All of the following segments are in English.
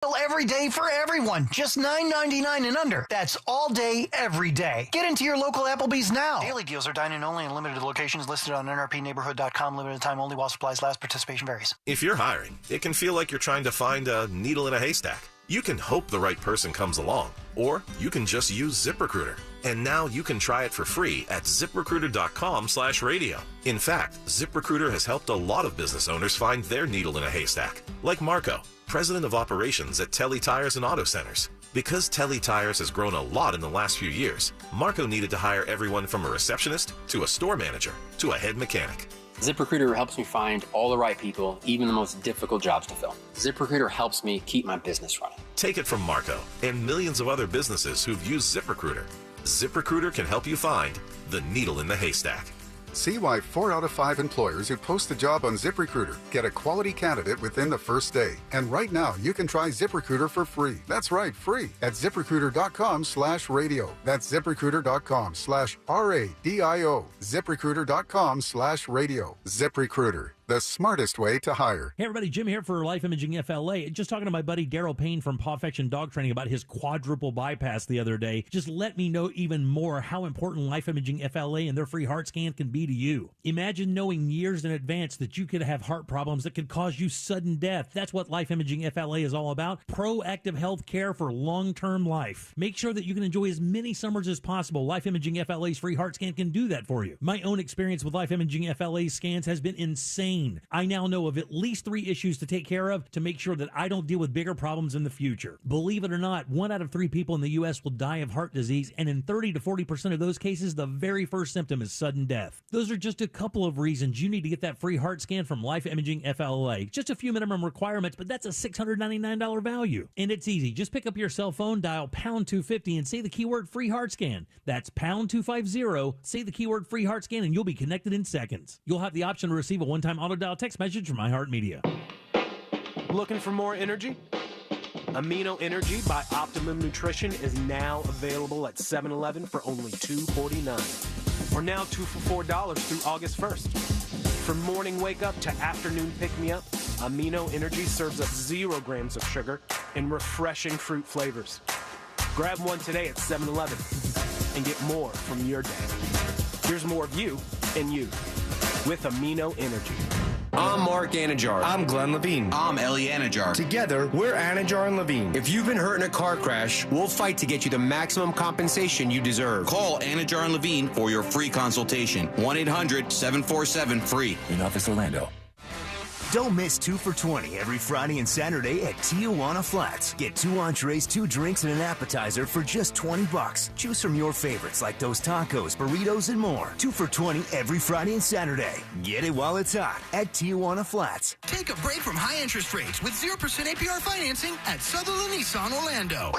Every day for everyone. Just $9.99 and under. That's all day, every day. Get into your local Applebee's now. Daily deals are dine-in only in limited locations listed on nrpneighborhood.com. Limited time only while supplies last. Participation varies. If you're hiring, it can feel like you're trying to find a needle in a haystack. You can hope the right person comes along, or you can just use ZipRecruiter. And now you can try it for free at ZipRecruiter.com/radio. In fact, ZipRecruiter has helped a lot of business owners find their needle in a haystack, like Marco, president of operations at Telly Tires and Auto Centers. Because Telly Tires has grown a lot in the last few years, Marco needed to hire everyone from a receptionist to a store manager to a head mechanic. ZipRecruiter helps me find all the right people, even the most difficult jobs to fill. ZipRecruiter helps me keep my business running. Take it from Marco and millions of other businesses who've used ZipRecruiter. ZipRecruiter can help you find the needle in the haystack. See why 4 out of 5 employers who post a job on ZipRecruiter get a quality candidate within the first day. And right now, you can try ZipRecruiter for free. That's right, free at ZipRecruiter.com/radio. That's ZipRecruiter.com/RADIO. ZipRecruiter.com/radio. ZipRecruiter, the smartest way to hire. Hey everybody, Jim here for Life Imaging FLA. Just talking to my buddy Daryl Payne from Pawfection Dog Training about his quadruple bypass the other day. Just let me know even more how important Life Imaging FLA and their free heart scan can be to you. Imagine knowing years in advance that you could have heart problems that could cause you sudden death. That's what Life Imaging FLA is all about. Proactive health care for long-term life. Make sure that you can enjoy as many summers as possible. Life Imaging FLA's free heart scan can do that for you. My own experience with Life Imaging FLA scans has been insane. I now know of at least 3 issues to take care of to make sure that I don't deal with bigger problems in the future. Believe it or not, 1 out of 3 people in the U.S. will die of heart disease, and in 30 to 40% of those cases, the very first symptom is sudden death. Those are just a couple of reasons you need to get that free heart scan from Life Imaging FLA. Just a few minimum requirements, but that's a $699 value. And it's easy. Just pick up your cell phone, dial pound 250, and say the keyword free heart scan. That's pound 250, say the keyword free heart scan, and you'll be connected in seconds. You'll have the option to receive a one-time auto dial text message from iHeartMedia. Looking for more energy? Amino Energy by Optimum Nutrition is now available at 7-Eleven for only $2.49. Or now 2 for $4 through August 1st. From morning wake up to afternoon pick me up, Amino Energy serves up 0 grams of sugar and refreshing fruit flavors. Grab one today at 7-Eleven and get more from your day. Here's more of you and you with Amino Energy. I'm Mark Anajar. I'm Glenn Levine. I'm Ellie Anajar. Together, we're Anajar and Levine. If you've been hurt in a car crash, we'll fight to get you the maximum compensation you deserve. Call Anajar and Levine for your free consultation. 1-800-747-FREE. In office, Orlando. Don't miss 2 for $20 every Friday and Saturday at Tijuana Flats. Get 2 entrees, 2 drinks, and an appetizer for just $20. Choose from your favorites like those tacos, burritos, and more. 2 for $20 every Friday and Saturday. Get it while it's hot at Tijuana Flats. Take a break from high interest rates with 0% APR financing at Sutherland Nissan Orlando.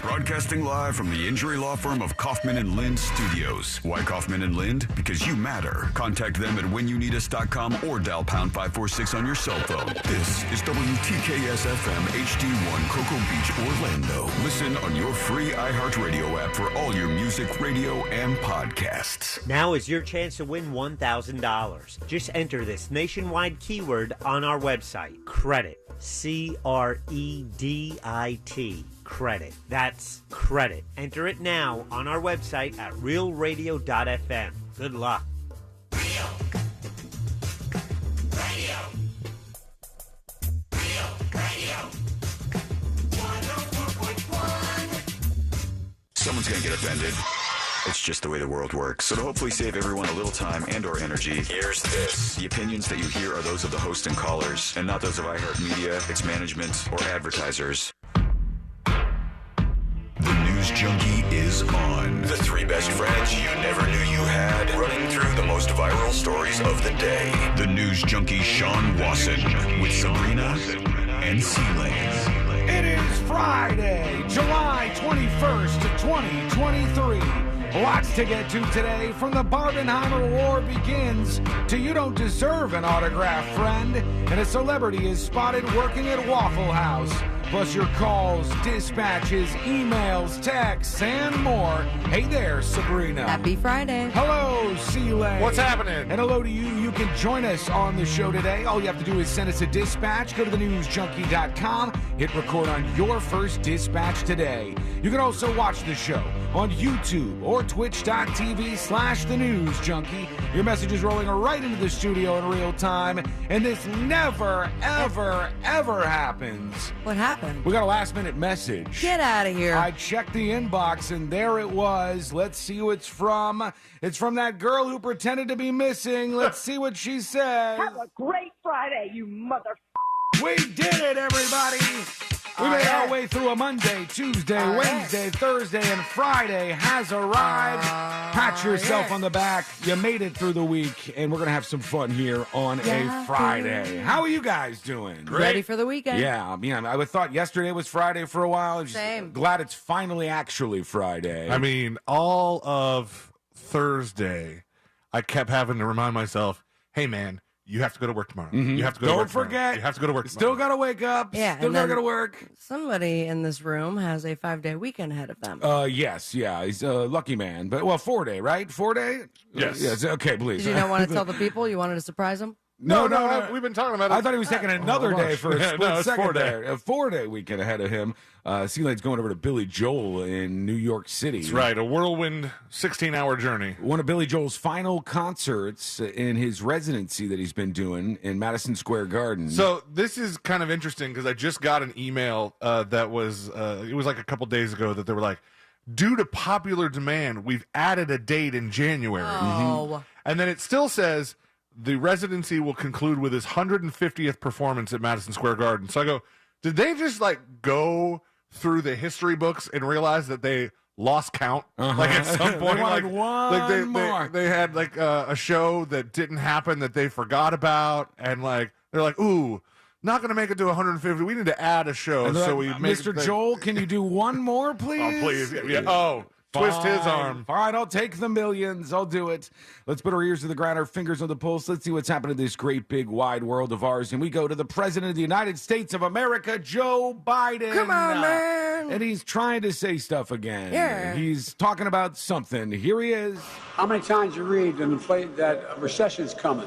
Broadcasting live from the injury law firm of Kaufman & Lind Studios. Why Kaufman & Lind? Because you matter. Contact them at whenyouneedus.com or dial pound 546 on your cell phone. This is WTKS-FM HD1 Cocoa Beach, Orlando. Listen on your free iHeartRadio app for all your music, radio, and podcasts. Now is your chance to win $1,000. Just enter this nationwide keyword on our website. Credit. C-R-E-D-I-T. Credit. That's credit. Enter it now on our website at realradio.fm. Good luck. Real Radio. Real Radio. 104.1. Someone's going to get offended. It's just the way the world works. So to hopefully save everyone a little time and or energy, here's this. The opinions that you hear are those of the host and callers, and not those of iHeartMedia, its management, or advertisers. The News Junkie is on. The 3 best friends you never knew you had, running through the most viral stories of the day. The News Junkie Sean Wasson with Sabrina and C-Lane. It is Friday, July 21st, 2023. Lots to get to today, from the Barbenheimer War begins to you don't deserve an autograph, friend, and a celebrity is spotted working at Waffle House. plus your calls, dispatches, emails, texts, and more. Hey there, Sabrina. Happy Friday. Hello, C-Lay. What's happening? And hello to you. You can join us on the show today. All you have to do is send us a dispatch. Go to thenewsjunkie.com. Hit record on your first dispatch today. You can also watch the show on YouTube or twitch.tv/thenewsjunkie. Your message is rolling right into the studio in real time, and this never, ever, ever happens. What happened? We got a last-minute message. Get out of here. I checked the inbox, and there it was. Let's see who it's from. It's from that girl who pretended to be missing. Let's see what she says. Have a great Friday, you mother. We did it, everybody. We made our way through a Monday, Tuesday, Wednesday, Thursday, and Friday has arrived. Pat yourself on the back. You made it through the week, and we're going to have some fun here on a Friday. How are you guys doing? Ready for the weekend? Yeah, I thought yesterday was Friday for a while. Same. Glad it's finally actually Friday. I mean, all of Thursday, I kept having to remind myself, hey, man, you have to go to work tomorrow. You have to go to work tomorrow. Don't forget. You have to go to work tomorrow. Still got to wake up. Yeah, Still got to go to work. Somebody in this room has a 5-day weekend ahead of them. Yes, yeah. He's a lucky man. But, 4-day, right? 4-day? Yes. Yes, okay, please. Did you not want to tell the people? You wanted to surprise them? No. We've been talking about it. I thought he was taking another day for a split it's second 4-day. there. A 4-day weekend ahead of him. C-Lane's going over to Billy Joel in New York City. That's right. A whirlwind 16-hour journey. One of Billy Joel's final concerts in his residency that he's been doing in Madison Square Garden. So this is kind of interesting because I just got an email that was, it was like a couple days ago that they were like, due to popular demand, we've added a date in January. Oh. And then it still says the residency will conclude with his 150th performance at Madison Square Garden. So I go, did they just go through the history books and realize that they lost count? Like at some point, they had a show that didn't happen that they forgot about, and they're like, ooh, not going to make it to 150. We need to add a show. So we make Mr. Joel, can you do one more, please? Oh, please. Yeah. Oh, twist his arm. Fine, I'll take the millions. I'll do it. Let's put our ears to the ground, our fingers on the pulse. Let's see what's happening in this great, big, wide world of ours. And we go to the President of the United States of America, Joe Biden. Come on, man. And he's trying to say stuff again. Yeah. He's talking about something. Here he is. How many times you read that a recession's coming?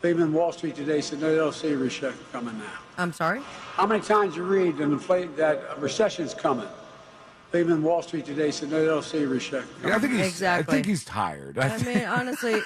People in Wall Street today said, no, they don't see a recession coming now. I'm sorry? How many times you read that a recession's coming? People in Wall Street today said, no, they don't see a recession coming. I think he's, Exactly. I think he's tired. I mean, honestly,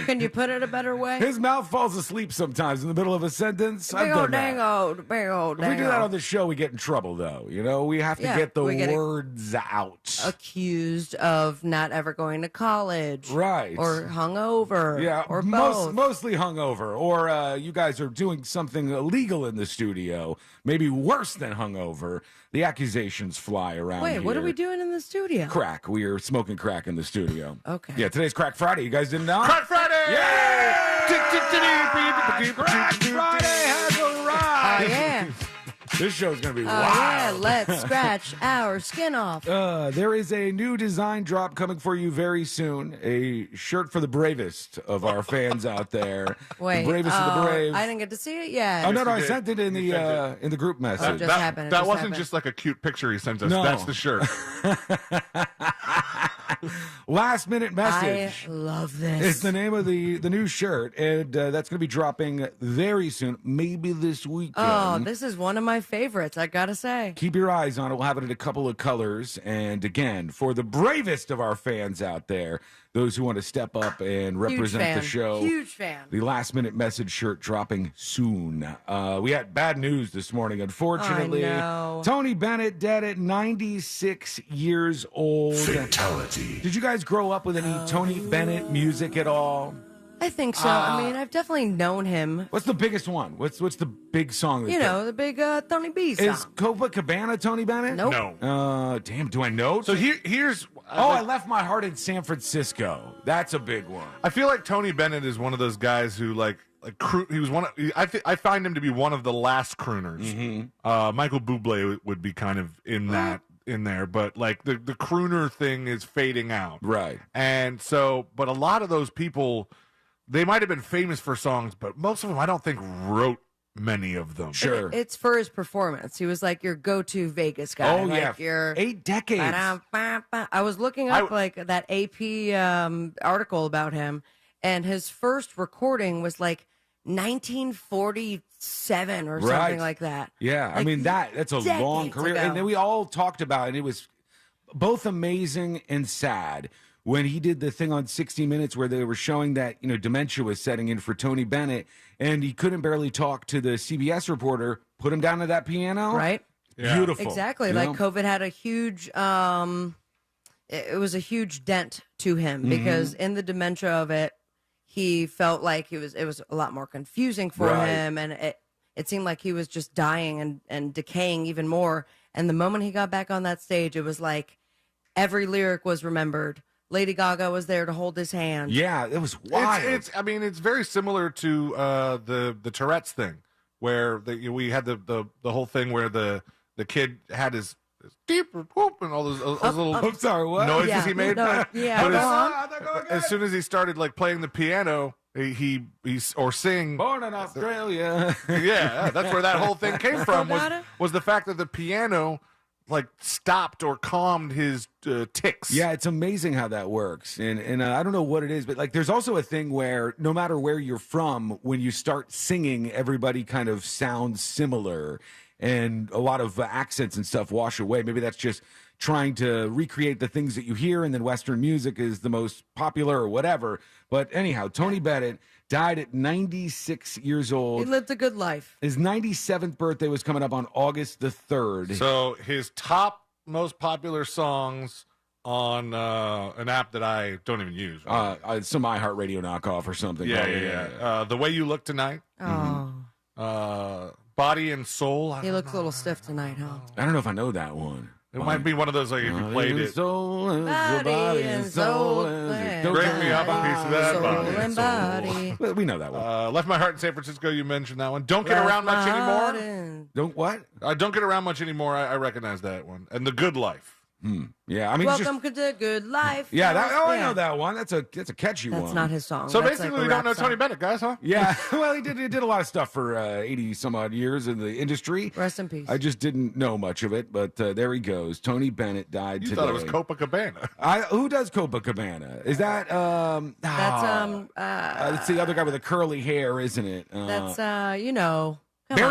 can you put it a better way? His mouth falls asleep sometimes in the middle of a sentence. Big old dang old, big old If we dang do that on old. the show, we get in trouble, though. We have to get the we get words out. Accused of not ever going to college. Right. Or hungover. Yeah, Or both. mostly hungover. Or you guys are doing something illegal in the studio, maybe worse than hungover. The accusations fly around Wait, here. what are we doing in the studio? Crack. We are smoking crack in the studio. Okay. Yeah, today's Crack Friday. You guys didn't know? Crack Friday! Crack Friday has arrived! Oh, yeah. This show's going to be Oh, wild. yeah, let's scratch our skin off. There is a new design drop coming for you very soon. A shirt for the bravest of our fans out there. Wait, the bravest of the brave. I didn't get to see it yet. Oh, no, I did. sent it in the group message. just happened. It That just wasn't happened. just like a cute picture he sent us. No. That's the shirt. Last minute message. I love this. It's the name of the new shirt, and that's going to be dropping very soon, maybe this weekend. Oh, this is one of my favorites, I gotta say. Keep your eyes on it. We'll have it in a couple of colors. And again, for the bravest of our fans out there, those who want to step up and represent the show. Huge fan. The last minute message shirt dropping soon. We had bad news this morning, unfortunately. I know. Tony Bennett dead at 96 years old. Fatality. Did you guys grow up with any Tony Bennett music at all? I think so. I mean, I've definitely known him. What's the biggest one? What's the big song? That You know, the big Tony B song. Is Copacabana Tony Bennett? Nope. No. Damn, do I know? So here's... I left my heart in San Francisco. That's a big one. I feel like Tony Bennett is one of those guys who he was one of, I find him to be one of the last crooners. Mm-hmm. Michael Bublé would be kind of in there, but the crooner thing is fading out. Right. And so, but a lot of those people, they might have been famous for songs, but most of them I don't think wrote many of them. Sure. It's for his performance. He was like your go-to Vegas guy. Oh, yeah. Like your 8 decades. I was looking up like that AP article about him, and his first recording was like 1947 or something like that. Yeah, Like, I mean that's a long career, ago. and then we all talked about it. It was both amazing and sad when he did the thing on 60 Minutes where they were showing that dementia was setting in for Tony Bennett, and he couldn't barely talk to the CBS reporter. Put him down to that piano, Right? Yeah. Beautiful, Exactly. Like COVID had a huge. It was a huge dent to him because in the dementia of it, he felt like it was a lot more confusing for him, and it seemed like he was just dying and decaying even more. And the moment he got back on that stage, it was like every lyric was remembered. Lady Gaga was there to hold his hand. Yeah, it was wild. It's very similar to the Tourette's thing, where we had the whole thing where the kid had his deep whoop and all those little I'm sorry, what? noises he made. No, But as soon as he started like playing the piano, he or sing. Born in Australia. Yeah, that's where that whole thing came from. Was the fact that the piano like stopped or calmed his tics. Yeah, it's amazing how that works. And I don't know what it is, but like there's also a thing where no matter where you're from, when you start singing, everybody kind of sounds similar and a lot of accents and stuff wash away. Maybe that's just trying to recreate the things that you hear, and then Western music is the most popular or whatever. But anyhow, Tony Bennett died at 96 years old. He lived a good life. His 97th birthday was coming up on August the 3rd. So his top most popular songs on an app that I don't even use. Some iHeartRadio knockoff or something. Yeah. The Way You Look Tonight. Body and Soul. He looks a little stiff tonight, huh? I don't know if I know that one. It might be one of those, like, if you played it. Body and soul. Break me up a piece of that body and soul. Body. We know that one. Left My Heart in San Francisco, you mentioned that one. Don't Get Around Much Anymore. Don't what? Don't Get Around Much Anymore. I recognize that one. And The Good Life. Yeah, I mean, Welcome to the good life. Yeah, I know that one. That's a catchy one. That's not his song. So That's basically, like we don't know Tony Bennett, guys, huh? Yeah, well, he did a lot of stuff for 80 some odd years in the industry. Rest in peace. I just didn't know much of it, but there he goes. Tony Bennett died You today. thought it was Copacabana. Who does Copacabana? Is that it's the other guy with the curly hair, isn't it? That's Barry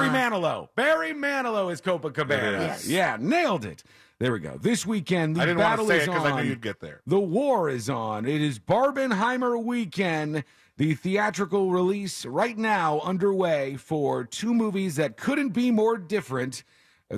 Manilow. Barry Manilow is Copacabana. Yes. Yeah, nailed it. There we go. This weekend, the I didn't want battle to say is it because on. I knew you'd get there. The war is on. It is Barbenheimer weekend. The theatrical release right now underway for two movies that couldn't be more different.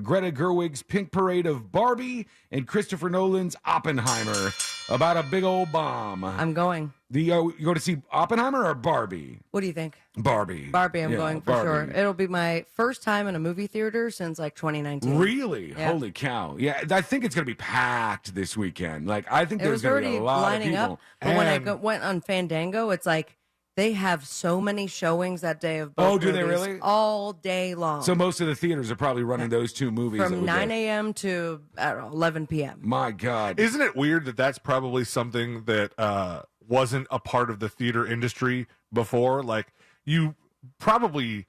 Greta Gerwig's Pink Parade of Barbie and Christopher Nolan's Oppenheimer about a big old bomb. I'm going. You go to see Oppenheimer or Barbie? What do you think? Barbie. Barbie, I'm Yeah, going for Barbie. sure. It'll be my first time in a movie theater since like 2019. Really? Yeah. Holy cow. Yeah, I think it's going to be packed this weekend. Like, I think It there's was going to be already a lot of lining people. up, but when I went on Fandango, it's like they have so many showings that day of both Oh, do they movies really? all day long. So most of the theaters are probably running those two movies. that from would 9 go- a.m. to I don't know, 11 p.m. My God. Isn't it weird that that's probably something that wasn't a part of the theater industry before? Like, you probably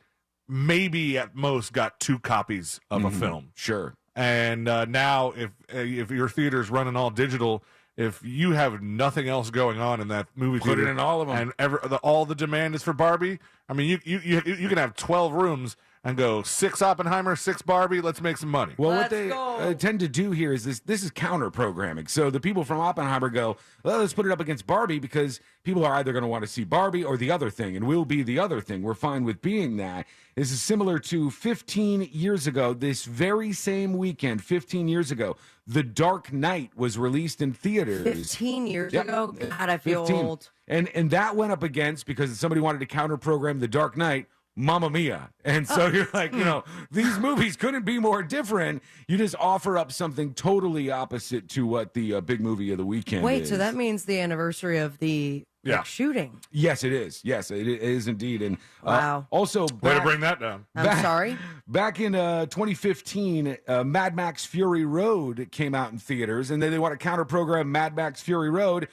maybe at most got 2 copies of a film. Sure. And now if your theater's running all digital, if you have nothing else going on in that movie Put it theater, in all of them. and all the demand is for Barbie, I mean, you can have 12 rooms and go 6 Oppenheimer, 6 Barbie. Let's make some money. Well, what they tend to do here is this is counter programming. So the people from Oppenheimer go, well, let's put it up against Barbie because people are either going to want to see Barbie or the other thing, and we'll be the other thing. We're fine with being that. This is similar to 15 years ago, this very same weekend, 15 years ago, The Dark Knight was released in theaters. 15 years Yep. ago? God, I feel 15. old. And that went up against, because somebody wanted to counter program The Dark Knight, Mamma Mia. And so you're like, these movies couldn't be more different. You just offer up something totally opposite to what the big movie of the weekend Wait, is. so that means the anniversary of the shooting. Yes, it is. Yes, it is indeed. And Wow. also, Way to bring that down. I'm sorry? Back in 2015, Mad Max Fury Road came out in theaters, and then they want to counter program Mad Max Fury Road.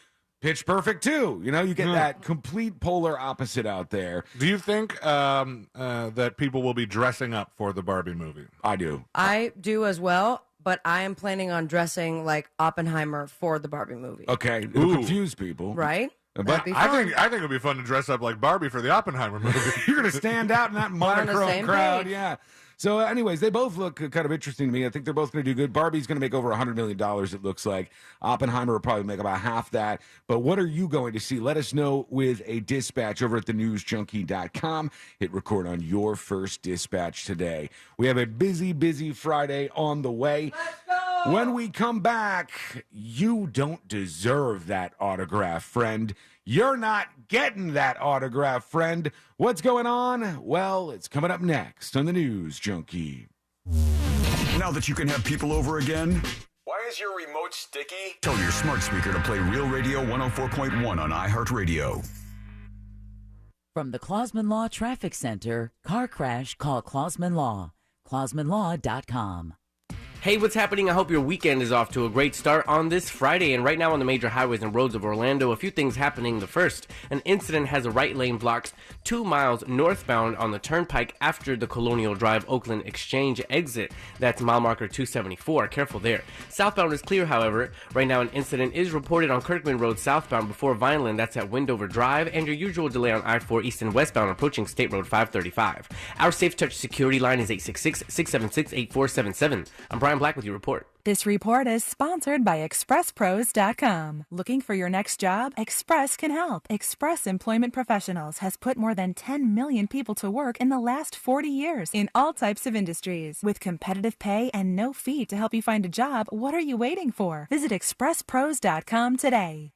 Pitch Perfect too. You know, you get that complete polar opposite out there. Do you think that people will be dressing up for the Barbie movie? I do. I do as well, but I am planning on dressing like Oppenheimer for the Barbie movie. Okay, it'll confuse people. Right? But I think it'd be fun to dress up like Barbie for the Oppenheimer movie. You're going to stand out in that monochrome crowd. Yeah. So anyways, they both look kind of interesting to me. I think they're both going to do good. Barbie's going to make over $100 million, it looks like. Oppenheimer will probably make about half that. But what are you going to see? Let us know with a dispatch over at thenewsjunkie.com. Hit record on your first dispatch today. We have a busy, busy Friday on the way. Let's go! When we come back, you don't deserve that autograph, friend. You're not getting that autograph, friend. What's going on? Well, it's coming up next on the News Junkie. Now that you can have people over again, why is your remote sticky? tell your smart speaker to play Real Radio 104.1 on iHeartRadio. From the Clausman Law Traffic Center, car crash, call Clausman Law. ClausmanLaw.com. Hey, what's happening? I hope your weekend is off to a great start on this Friday. And right now on the major highways and roads of Orlando, a few things happening. The first, an incident has a right lane blocked 2 miles northbound on the turnpike after the Colonial Drive Oakland Exchange exit. That's mile marker 274. Careful there. Southbound is clear, however. Right now an incident is reported on Kirkman Road southbound before Vineland. That's at Windover Drive. And your usual delay on I-4 east and westbound approaching State Road 535. Our Safe Touch security line is 866-676-8477. I'm Brian Black with your report. This report is sponsored by ExpressPros.com. Looking for your next job? Express can help. Express Employment Professionals has put more than 10 million people to work in the last 40 years in all types of industries. With competitive pay and no fee to help you find a job, what are you waiting for? Visit ExpressPros.com today.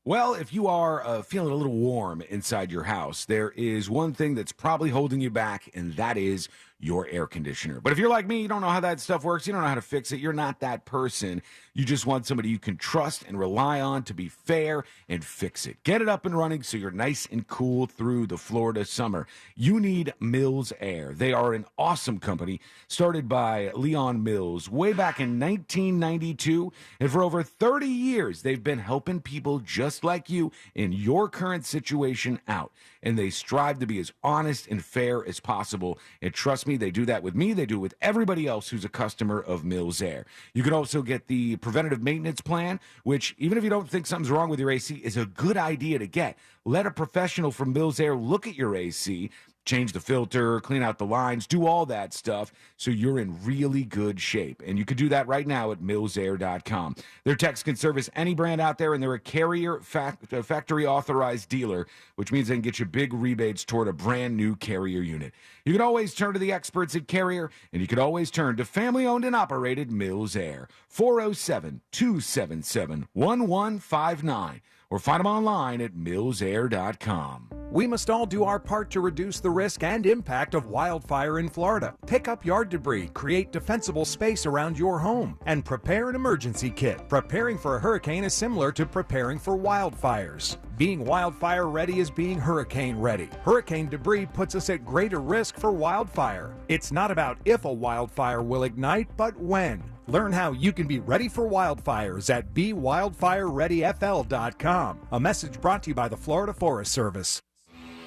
Well, if you are feeling a little warm inside your house, there is one thing that's probably holding you back, and that is your air conditioner. But if you're like me, you don't know how that stuff works, you don't know how to fix it, you're not that person. You just want somebody you can trust and rely on to be fair and fix it. Get it up and running so you're nice and cool through the Florida summer. You need Mills Air. They are an awesome company started by Leon Mills way back in 1992. And for over 30 years, they've been helping people just like you in your current situation out. And they strive to be as honest and fair as possible. And trust me, they do that with me. They do it with everybody else who's a customer of Mills Air. You can also get the preventative maintenance plan, which, even if you don't think something's wrong with your AC, is a good idea to get. Let a professional from Mills Air look at your AC, change the filter, clean out the lines, do all that stuff so you're in really good shape. And you can do that right now at millsair.com. Their techs can service any brand out there, and they're a Carrier factory authorized dealer, which means they can get you big rebates toward a brand new Carrier unit. You can always turn to the experts at Carrier, and you can always turn to family-owned and operated Mills Air. 407-277-1159. Or find them online at millsair.com. We must all do our part to reduce the risk and impact of wildfire in Florida. Pick up yard debris, create defensible space around your home, and prepare an emergency kit. Preparing for a hurricane is similar to preparing for wildfires. Being wildfire ready is being hurricane ready. Hurricane debris puts us at greater risk for wildfire. It's not about if a wildfire will ignite, but when. Learn how you can be ready for wildfires at BeWildfireReadyFL.com. A message brought to you by the Florida Forest Service.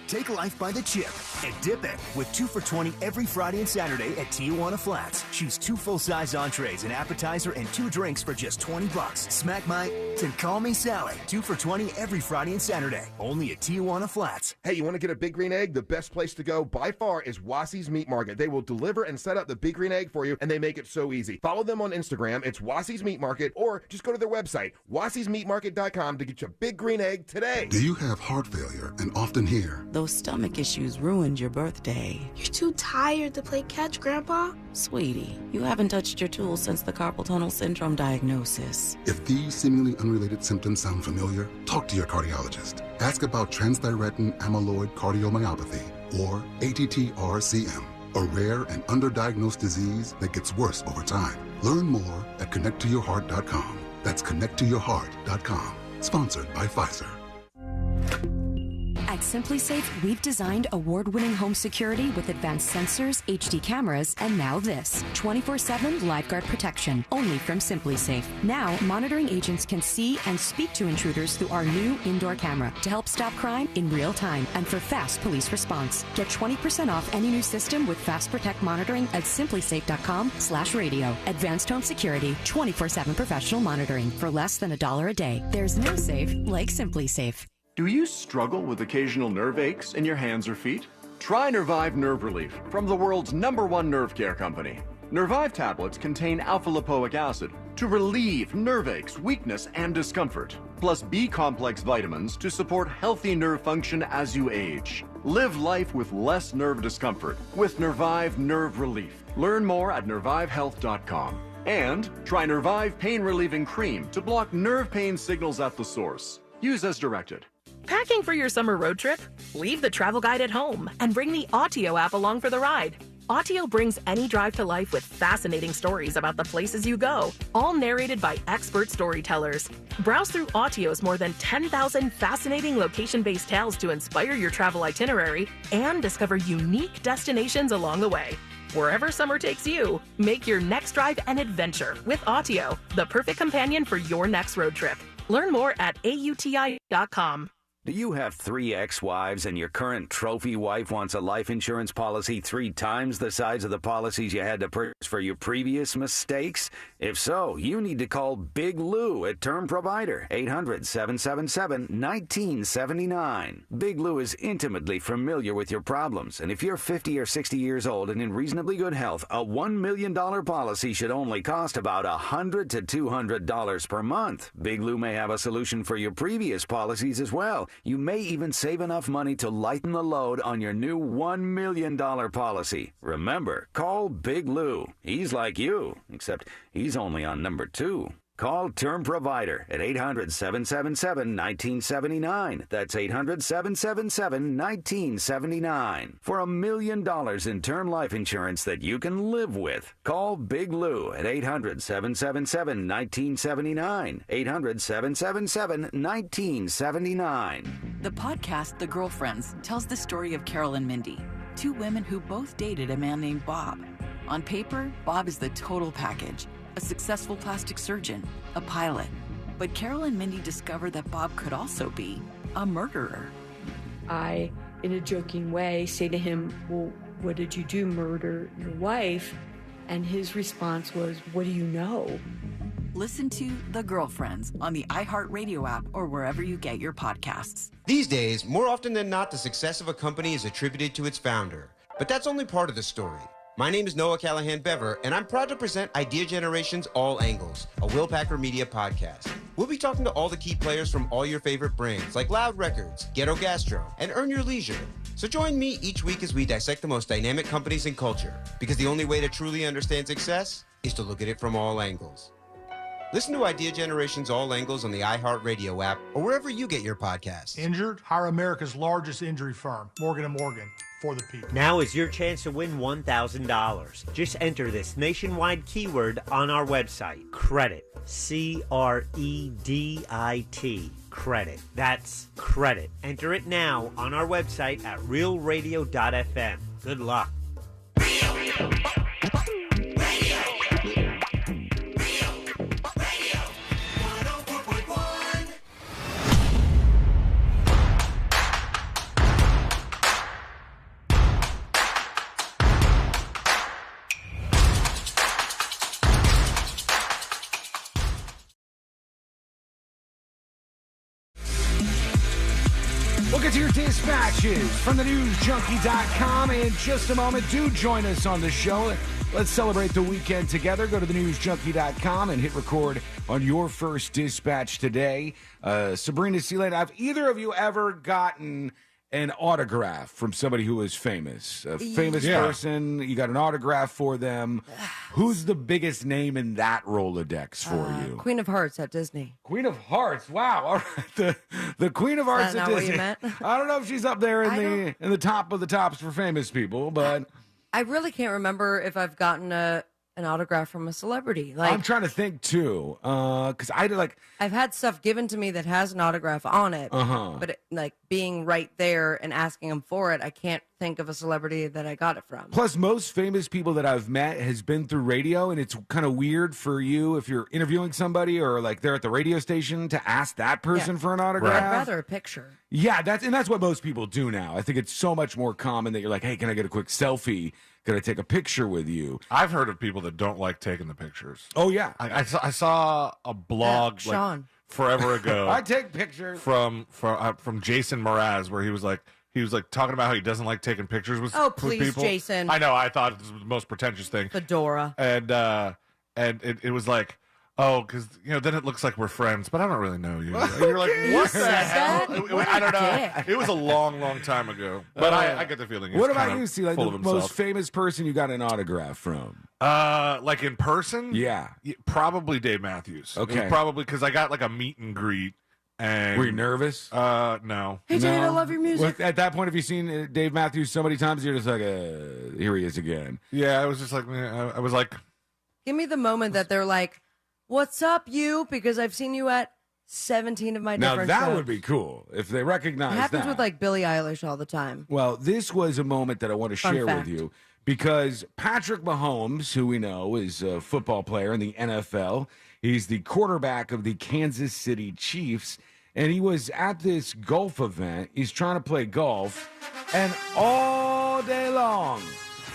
Take life by the chip and dip it with 2 for $20 every Friday and Saturday at Tijuana Flats. Choose 2 full-size entrees, an appetizer, and 2 drinks for just $20. Smack my and call me Sally. 2 for $20 every Friday and Saturday. Only at Tijuana Flats. Hey, you want to get a Big Green Egg? The best place to go by far is Wassie's Meat Market. They will deliver and set up the Big Green Egg for you, and they make it so easy. Follow them on Instagram. It's Wassie's Meat Market, or just go to their website, wassiesmeatmarket.com, to get your Big Green Egg today. Do you have heart failure and often hear, those stomach issues ruined your birthday? You're too tired to play catch, Grandpa. Sweetie, you haven't touched your tools since the carpal tunnel syndrome diagnosis. If these seemingly unrelated symptoms sound familiar, talk to your cardiologist. Ask about transthyretin amyloid cardiomyopathy, or ATTR-CM, a rare and underdiagnosed disease that gets worse over time. Learn more at connecttoyourheart.com. That's connecttoyourheart.com. Sponsored by Pfizer. At At SimpliSafe, we've designed award-winning home security with advanced sensors, HD cameras, and now this 24/7 lifeguard protection, only from SimpliSafe. Now, monitoring agents can see and speak to intruders through our new indoor camera to help stop crime in real time and for fast police response. Get 20% off any new system with Fast Protect monitoring at simplisafe.com/radio. Advanced home security, 24/7 professional monitoring for less than $1 a day. There's no safe like SimpliSafe. Do you struggle with occasional nerve aches in your hands or feet? Try Nervive Nerve Relief from the world's #1 nerve care company. Nervive tablets contain alpha-lipoic acid to relieve nerve aches, weakness, and discomfort, plus B-complex vitamins to support healthy nerve function as you age. Live life with less nerve discomfort with Nervive Nerve Relief. Learn more at nervivehealth.com. And try Nervive Pain Relieving Cream to block nerve pain signals at the source. Use as directed. Packing for your summer road trip? Leave the travel guide at home and bring the Autio app along for the ride. Autio brings any drive to life with fascinating stories about the places you go, all narrated by expert storytellers. Browse through Autio's more than 10,000 fascinating location-based tales to inspire your travel itinerary and discover unique destinations along the way. Wherever summer takes you, make your next drive an adventure with Autio, the perfect companion for your next road trip. Learn more at auti.com. Do you have 3 ex-wives and your current trophy wife wants a life insurance policy 3 times the size of the policies you had to purchase for your previous mistakes? If so, you need to call Big Lou at Term Provider, 800-777-1979. Big Lou is intimately familiar with your problems, and if you're 50 or 60 years old and in reasonably good health, a $1 million policy should only cost about $100 to $200 per month. Big Lou may have a solution for your previous policies as well. You may even save enough money to lighten the load on your new $1 million policy. Remember, call Big Lou. He's like you, except he's only on number 2. Call Term Provider at 800-777-1979. That's 800-777-1979. For $1 million in term life insurance that you can live with. Call Big Lou at 800-777-1979. 800-777-1979. The podcast, The Girlfriends, tells the story of Carol and Mindy, 2 women who both dated a man named Bob. On paper, Bob is the total package. A successful plastic surgeon, a pilot. But Carol and Mindy discovered that Bob could also be a murderer. I, in a joking way, say to him, well, what did you do, murder your wife? And his response was, what do you know? Listen to The Girlfriends on the iHeartRadio app or wherever you get your podcasts. These days, more often than not, the success of a company is attributed to its founder. But that's only part of the story. My name is Noah Callahan-Bever, and I'm proud to present Idea Generation's All Angles, a Will Packer Media podcast. We'll be talking to all the key players from all your favorite brands, like Loud Records, Ghetto Gastro, and Earn Your Leisure. So join me each week as we dissect the most dynamic companies in culture, because the only way to truly understand success is to look at it from all angles. Listen to Idea Generation's All Angles on the iHeartRadio app or wherever you get your podcasts. Injured? Hire America's largest injury firm, Morgan & Morgan. For the people. Now is your chance to win $1,000. Just enter this nationwide keyword on our website, credit, C-R-E-D-I-T, credit. That's credit. Enter it now on our website at realradio.fm. Good luck. We'll get to your dispatches from the newsjunkie.com in just a moment. Do join us on the show. Let's celebrate the weekend together. Go to the newsjunkie.com and hit record on your first dispatch today. Sabrina Sealand, have either of you ever gotten an autograph from somebody who is famous? A famous person, you got an autograph for them. Who's the biggest name in that Rolodex for you? Queen of Hearts at Disney. Queen of Hearts, wow. All right. The Queen of Hearts at Disney. Is that not what you meant? I don't know if she's up there in the top of the tops for famous people, but I really can't remember if I've gotten a an autograph from a celebrity? Like, I'm trying to think too, because I've had stuff given to me that has an autograph on it, Uh-huh. but being right there and asking them for it, I can't think of a celebrity that I got it from. Plus, most famous people that I've met has been through radio, and it's kind of weird for you if you're interviewing somebody or like they're at the radio station to ask that person for an autograph. I'd rather a picture. Yeah, that's what most people do now. I think it's so much more common that you're like, hey, can I get a quick selfie? Can I take a picture with you? I've heard of people that don't like taking the pictures. Oh yeah, I saw a blog Sean. forever ago. I take pictures from Jason Mraz where he was like talking about how he doesn't like taking pictures with Oh, with please, people. Jason. I know. I thought it was the most pretentious thing. Fedora. And it was like, oh, because then it looks like we're friends, but I don't really know you. And you're like, what the hell? I don't know. It was a long, long time ago, but I get the feeling. He's What about kind you? of See, like full the of himself. most famous person you got an autograph from? Like in person? Yeah. Probably Dave Matthews. It was Okay. probably because I got like a meet and greet. And Were you nervous? No. Hey, Dave, I love your music. At that point, have you seen Dave Matthews so many times? You're just like, here he is again. Yeah, I was just like, I was like, Give me the moment that they're like, "What's up, you?" Because I've seen you at 17 of my Now different that shows. would be cool if they recognize It happens that. with like Billie Eilish all the time. Well, this was a moment that I want to Fun share fact. with you because Patrick Mahomes, who we know is a football player in the NFL, he's the quarterback of the Kansas City Chiefs, and he was at this golf event. He's trying to play golf, and all day long,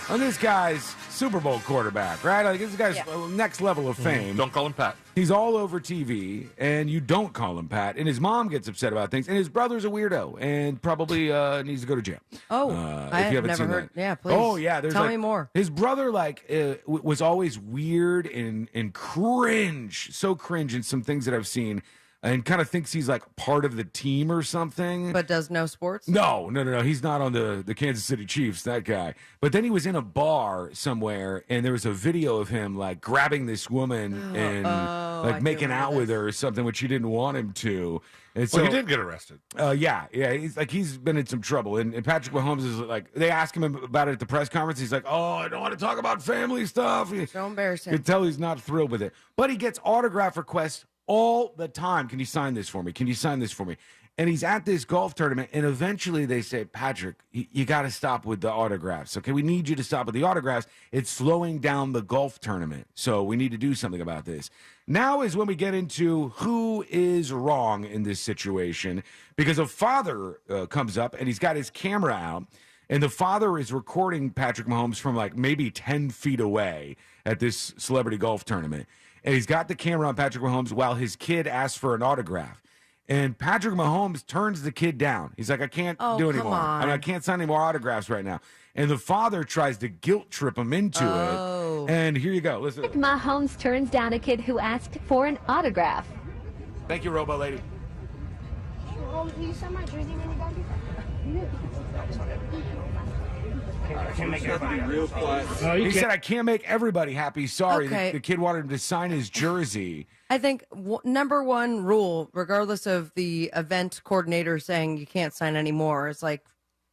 and this guy's Super Bowl quarterback, right? Like this guy's next level of fame. Don't call him Pat. He's all over TV, and you don't call him Pat. And his mom gets upset about things, and his brother's a weirdo and probably needs to go to jail. Oh, if I you have haven't never seen heard. that. Yeah, please. Oh yeah, Tell me more. His brother was always weird and cringe, so cringe in some things that I've seen, and kind of thinks he's like part of the team or something. But does no sports? No. He's not on the Kansas City Chiefs, that guy. But then he was in a bar somewhere, and there was a video of him like grabbing this woman and I do making out remember with her or something, which she didn't want him to. And so well, he did get arrested. Yeah. He's been in some trouble. And Patrick Mahomes is like, they ask him about it at the press conference. He's like, oh, I don't want to talk about family stuff. So embarrassing. You can tell he's not thrilled with it. But he gets autograph requests all the time. Can you sign this for me? Can you sign this for me? And he's at this golf tournament, and eventually they say, Patrick, you got to stop with the autographs. Okay, we need you to stop with the autographs. It's slowing down the golf tournament, so we need to do something about this. Now is when we get into who is wrong in this situation, because a father comes up, and he's got his camera out, and the father is recording Patrick Mahomes from like maybe 10 feet away at this celebrity golf tournament. And he's got the camera on Patrick Mahomes while his kid asks for an autograph. And Patrick Mahomes turns the kid down. He's like, I can't do anymore. I can't sign any more autographs right now. And the father tries to guilt trip him into it. And here you go. Listen. Mahomes turns down a kid who asked for an autograph. Thank you, Robo Lady. Will you sign my jersey when you got here? I can't make everybody real quiet. He said, I can't make everybody happy. Sorry. Okay. The kid wanted him to sign his jersey. I think number one rule, regardless of the event coordinator saying you can't sign anymore, is like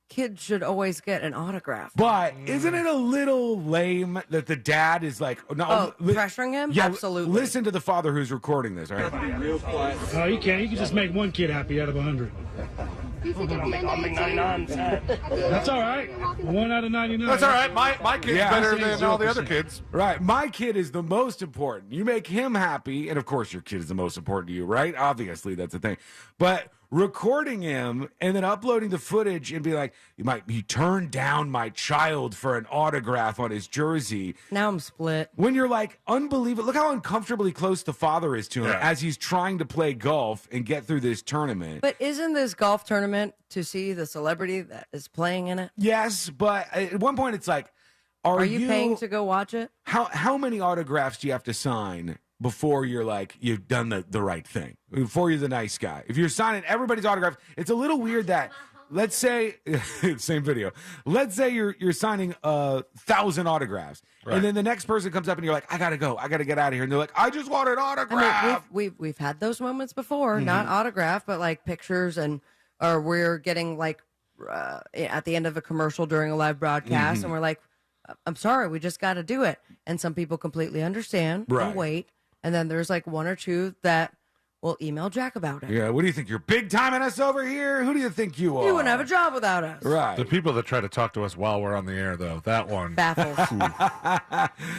kids should always get an autograph. But isn't it a little lame that the dad is like, pressuring him? Yeah, Absolutely. Listen to the father who's recording this, all right? Real quiet. No, you can't. You can just make one kid happy out of 100. I'll make 99. That's all right. 1 out of 99. That's all right. My kid's better than all the other 0%. kids. Right. My kid is the most important. You make him happy, and of course your kid is the most important to you, right? Obviously, that's the thing. But recording him and then uploading the footage and be like, you turned down my child for an autograph on his jersey. Now I'm split. When you're like, unbelievable. Look how uncomfortably close the father is to him as he's trying to play golf and get through this tournament. But isn't this golf tournament to see the celebrity that is playing in it? Yes, but at one point it's like, are you paying to go watch it? How many autographs do you have to sign before you're like, you've done the right thing, before you're the nice guy? If you're signing everybody's autographs, it's a little weird that, let's say, same video, let's say you're signing 1,000 autographs, and then the next person comes up and you're like, I gotta go, I gotta get out of here, and they're like, I just want an autograph. I mean, we've had those moments before, not autograph, but like pictures, or we're getting like at the end of a commercial during a live broadcast, and we're like, I'm sorry, we just got to do it. And some people completely understand and wait. And then there's like one or two that will email Jack about it. Yeah, what do you think? You're big timing us over here? Who do you think you are? You wouldn't have a job without us. Right. The people that try to talk to us while we're on the air, though, that one baffles.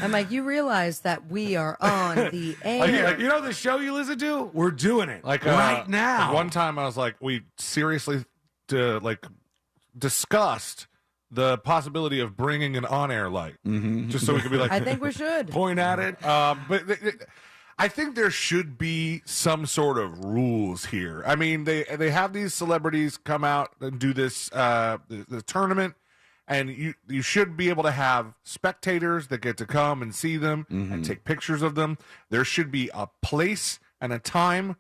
I'm like, you realize that we are on the air. You know the show you listen to? We're doing it like right now. One time I was like, we seriously discussed the possibility of bringing an on-air light, just so we could be like, I think we should point at it. But I think there should be some sort of rules here. I mean, they have these celebrities come out and do this the tournament, and you should be able to have spectators that get to come and see them and take pictures of them. There should be a place and a time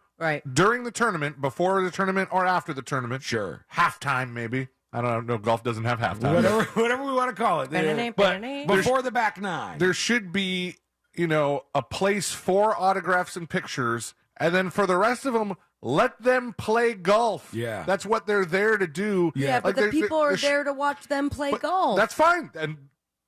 during the tournament, before the tournament or after the tournament. Sure. Halftime, maybe. I don't know. Golf doesn't have halftime. Whatever we want to call it. But before the back nine. There should be, a place for autographs and pictures, and then for the rest of them, let them play golf. Yeah. That's what they're there to do. Yeah, but the people are there to watch them play golf. That's fine. And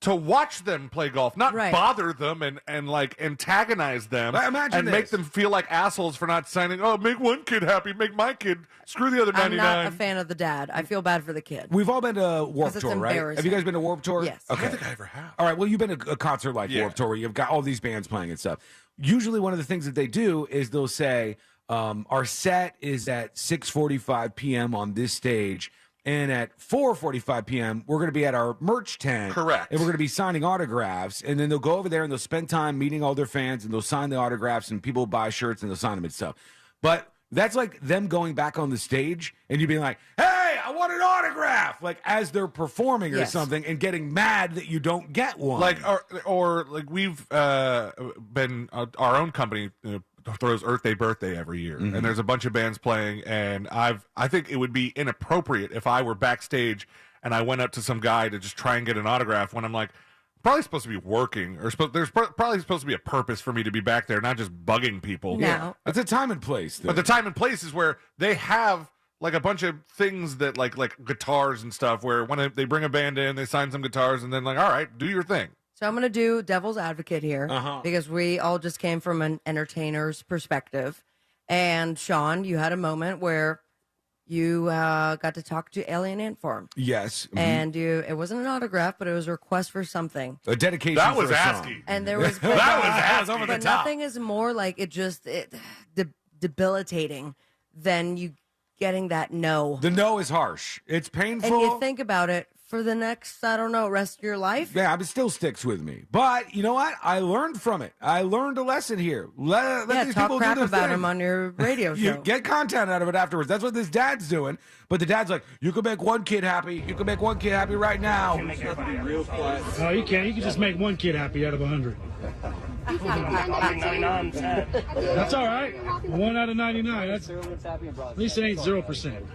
to watch them play golf, not bother them and like antagonize them and make them feel like assholes for not signing. Oh, make one kid happy, make my kid screw the other 99. I'm not a fan of the dad. I feel bad for the kid. We've all been to Warped Tour, right? Have you guys been to Warped Tour? Yes. Okay. I don't think I ever have. All right, well, you've been to a concert like Warped Tour where you've got all these bands playing and stuff. Usually one of the things that they do is they'll say, our set is at 6:45 p.m. on this stage. And at 4:45 p.m., we're going to be at our merch tent. Correct. And we're going to be signing autographs. And then they'll go over there and they'll spend time meeting all their fans, and they'll sign the autographs, and people will buy shirts and they'll sign them and stuff. But that's like them going back on the stage and you being like, hey, I want an autograph, like as they're performing or something, and getting mad that you don't get one. Like, or like we've been our own company throws Earth Day Birthday every year, and there's a bunch of bands playing, and I think it would be inappropriate if I were backstage and I went up to some guy to just try and get an autograph when I'm like, probably supposed to be working, or there's probably supposed to be a purpose for me to be back there, not just bugging people. No. It's a time and place, though. But the time and place is where they have like a bunch of things that like guitars and stuff, where when they bring a band in, they sign some guitars, and then like, all right, do your thing. So I'm going to do devil's advocate here because we all just came from an entertainer's perspective. And Sean, you had a moment where you got to talk to Alien Ant Farm. Yes. And it wasn't an autograph, but it was a request for something. A dedication that was for a asking. song. And there was that was asking. Over the top. Nothing is more like debilitating than you getting that no. The no is harsh. It's painful. And you think about it for the next, rest of your life. Yeah, it still sticks with me. But you know what? I learned from it. I learned a lesson here. Let these talk people crap do their about thing. him on your radio show. You get content out of it afterwards. That's what this dad's doing. But the dad's like, you can make one kid happy. You can make one kid happy right now. Oh, you can't. You can just make one kid happy out of 100. That's all right. 1 out of 99. At least it ain't 0%.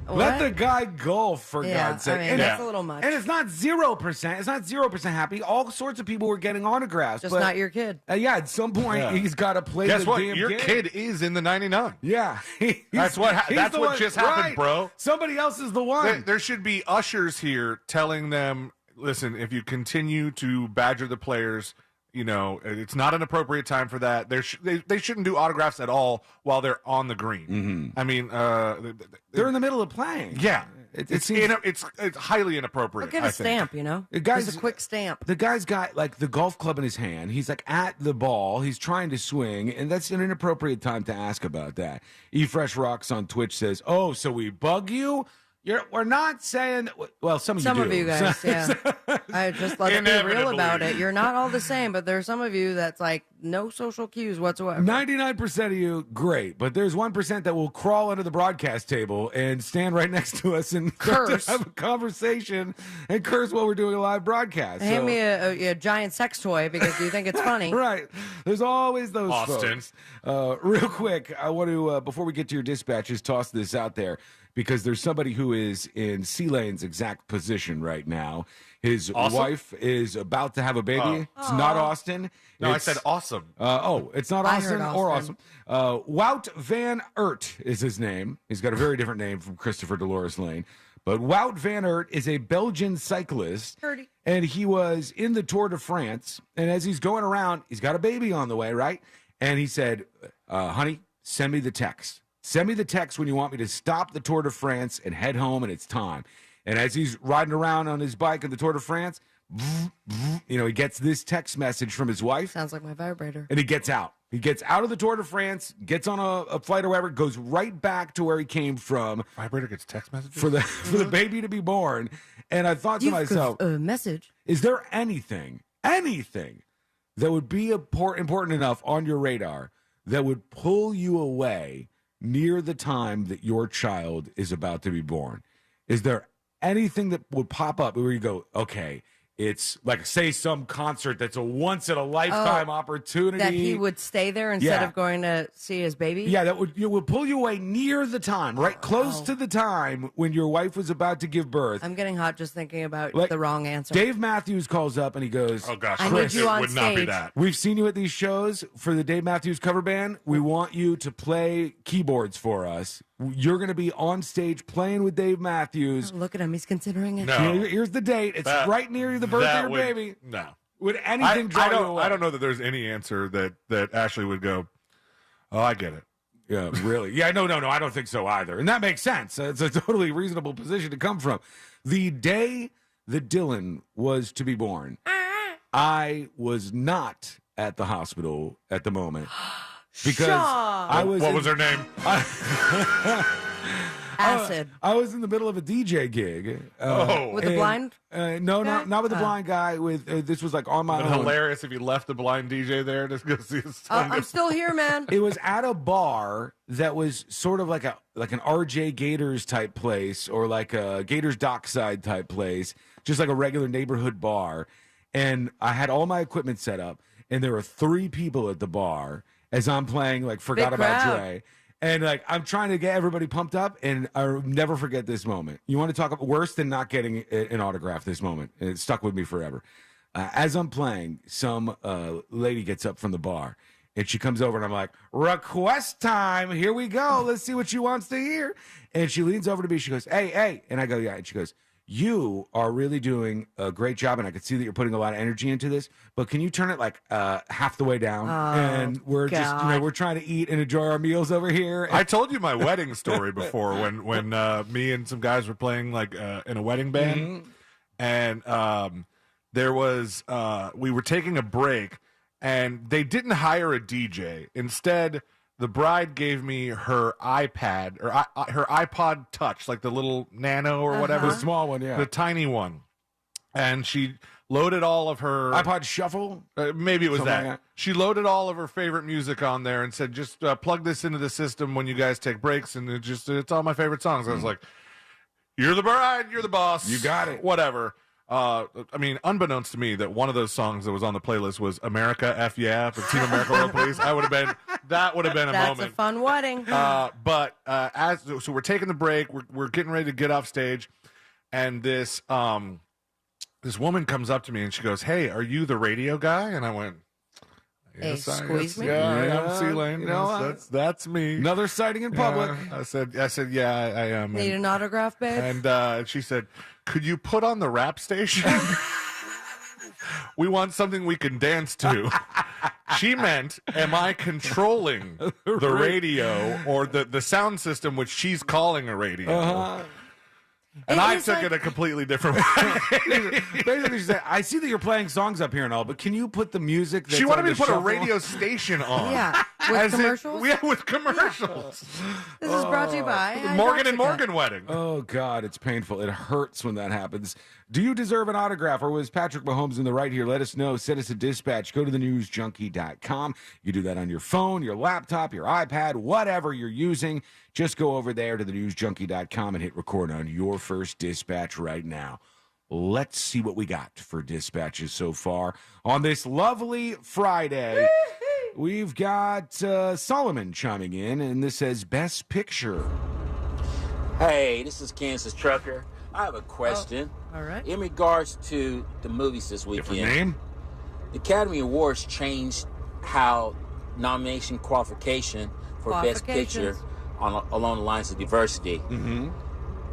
Let the guy golf, for God's sake. And that's a little much. And it's not 0%. It's not 0% happy. All sorts of people were getting autographs. Just not your kid. At some point, he's got to play Guess the what? damn Your game. kid is in the 99. Yeah. That's what just happened, right. bro. Somebody else is the one. There should be ushers here telling them, listen, if you continue to badger the players, it's not an appropriate time for that. They shouldn't do autographs at all while they're on the green. I mean, they're in the middle of playing. Yeah, it's highly inappropriate. Look at a stamp, Just a quick stamp. The guy's got like the golf club in his hand. He's like at the ball. He's trying to swing, and that's an inappropriate time to ask about that. Fresh Rocks on Twitch says, "Oh, so we bug you." We're not saying. Well, some of you guys, yeah. I just let them be real about it. You're not all the same, but there's some of you that's like no social cues whatsoever. 99% of you, great, but there's 1% that will crawl under the broadcast table and stand right next to us and curse, have a conversation and curse while we're doing a live broadcast. Hand me a giant sex toy because you think it's funny. Right. There's always those Austin. Folks. Real quick, I want to before we get to your dispatches, toss this out there. Because there's somebody who is in C-Lane's exact position right now. His wife is about to have a baby. It's not Austin. No, I said awesome. It's not Austin or awesome. Wout Van Aert is his name. He's got a very different name from Christopher Dolores Lane. But Wout van Aert is a Belgian cyclist, and he was in the Tour de France. And as he's going around, he's got a baby on the way, right? And he said, honey, send me the text. Send me the text when you want me to stop the Tour de France and head home, and it's time. And as he's riding around on his bike in the Tour de France, he gets this text message from his wife. Sounds like my vibrator. And he gets out. He gets out of the Tour de France, gets on a flight or whatever, goes right back to where he came from. Vibrator gets text messages? For the baby to be born. And I thought to myself, a message. Is there anything that would be important enough on your radar that would pull you away near the time that your child is about to be born? Is there anything that would pop up where you go, okay, it's like, say, some concert that's a once-in-a-lifetime opportunity. That he would stay there instead of going to see his baby? Yeah, it would pull you away near the time, right? Close to the time when your wife was about to give birth. I'm getting hot just thinking about the wrong answer. Dave Matthews calls up and he goes, oh, gosh, I need you on would stage. Not be that. We've seen you at these shows for the Dave Matthews cover band. We want you to play keyboards for us. You're going to be on stage playing with Dave Matthews. Oh, look at him. He's considering it. No. Here's the date. It's right near the birth of your baby. No. Would anything draw you away? I don't know that there's any answer that Ashley would go, oh, I get it. Yeah, really? Yeah, no, I don't think so either. And that makes sense. It's a totally reasonable position to come from. The day that Dylan was to be born, I was not at the hospital at the moment. Because I was. What was her name? Acid. I was in the middle of a DJ gig. With the blind? No, not with the blind guy. With this was like on my own. Hilarious if you left the blind DJ there to go see his son. I'm still here, man. It was at a bar that was sort of like an RJ Gators type place, or like a Gators Dockside type place, just like a regular neighborhood bar. And I had all my equipment set up, and there were 3 people at the bar as I'm playing like Forgot About Dre. And like I'm trying to get everybody pumped up, and I'll never forget this moment. You want to talk about worse than not getting an autograph? This moment, and it stuck with me forever. As I'm playing, some lady gets up from the bar, and she comes over, and I'm like, "Request time! Here we go. Let's see what she wants to hear." And she leans over to me. She goes, "Hey," and I go, "Yeah." And she goes, "You are really doing a great job, and I can see that you're putting a lot of energy into this, but can you turn it like half the way down?" And we're just, we're trying to eat and enjoy our meals over here. I told you my wedding story before when me and some guys were playing like in a wedding band, and there was we were taking a break, and they didn't hire a DJ. Instead, the bride gave me her iPad or her iPod Touch, like the little Nano or whatever. The small one, yeah. The tiny one. And she loaded all of her... iPod Shuffle? Maybe it was Something that. like that. She loaded all of her favorite music on there and said, just plug this into the system when you guys take breaks, and it's all my favorite songs. I was like, you're the bride, you're the boss. You got it. Whatever. I mean, unbeknownst to me, that one of those songs that was on the playlist was "America F Yeah" for Team America World Police. That would have been a That's moment. That's a fun wedding. But so we're taking the break, we're getting ready to get off stage, and this woman comes up to me and she goes, "Hey, are you the radio guy?" And I went, "Yes, squeeze me? Yeah, I am, C-Lane. That's me." Another sighting in public. I said, "Yeah, I am." Need an autograph, babe? And she said, "Could you put on the rap station? We want something we can dance to." She meant, am I controlling the radio or the sound system, which she's calling a radio? And I took it a completely different way. Basically, she said, "I see that you're playing songs up here and all, but can you put the music?" That's She wanted me to put shuffle? a radio station on. Yeah, with commercials? With commercials. This is brought to you by Morgan and Morgan wedding. Oh, God, it's painful. It hurts when that happens. Do you deserve an autograph, or was Patrick Mahomes in the right here? Let us know. Send us a dispatch. Go to thenewsjunkie.com. You do that on your phone, your laptop, your iPad, whatever you're using. Just go over there to thenewsjunkie.com and hit record on your first dispatch right now. Let's see what we got for dispatches so far on this lovely Friday. We've got Solomon chiming in, and this says Best Picture. Hey, this is Kansas Trucker. I have a question. All right. In regards to the movies this weekend, Different name? the Academy Awards changed how nomination qualification for Best Picture along the lines of diversity. Mm-hmm.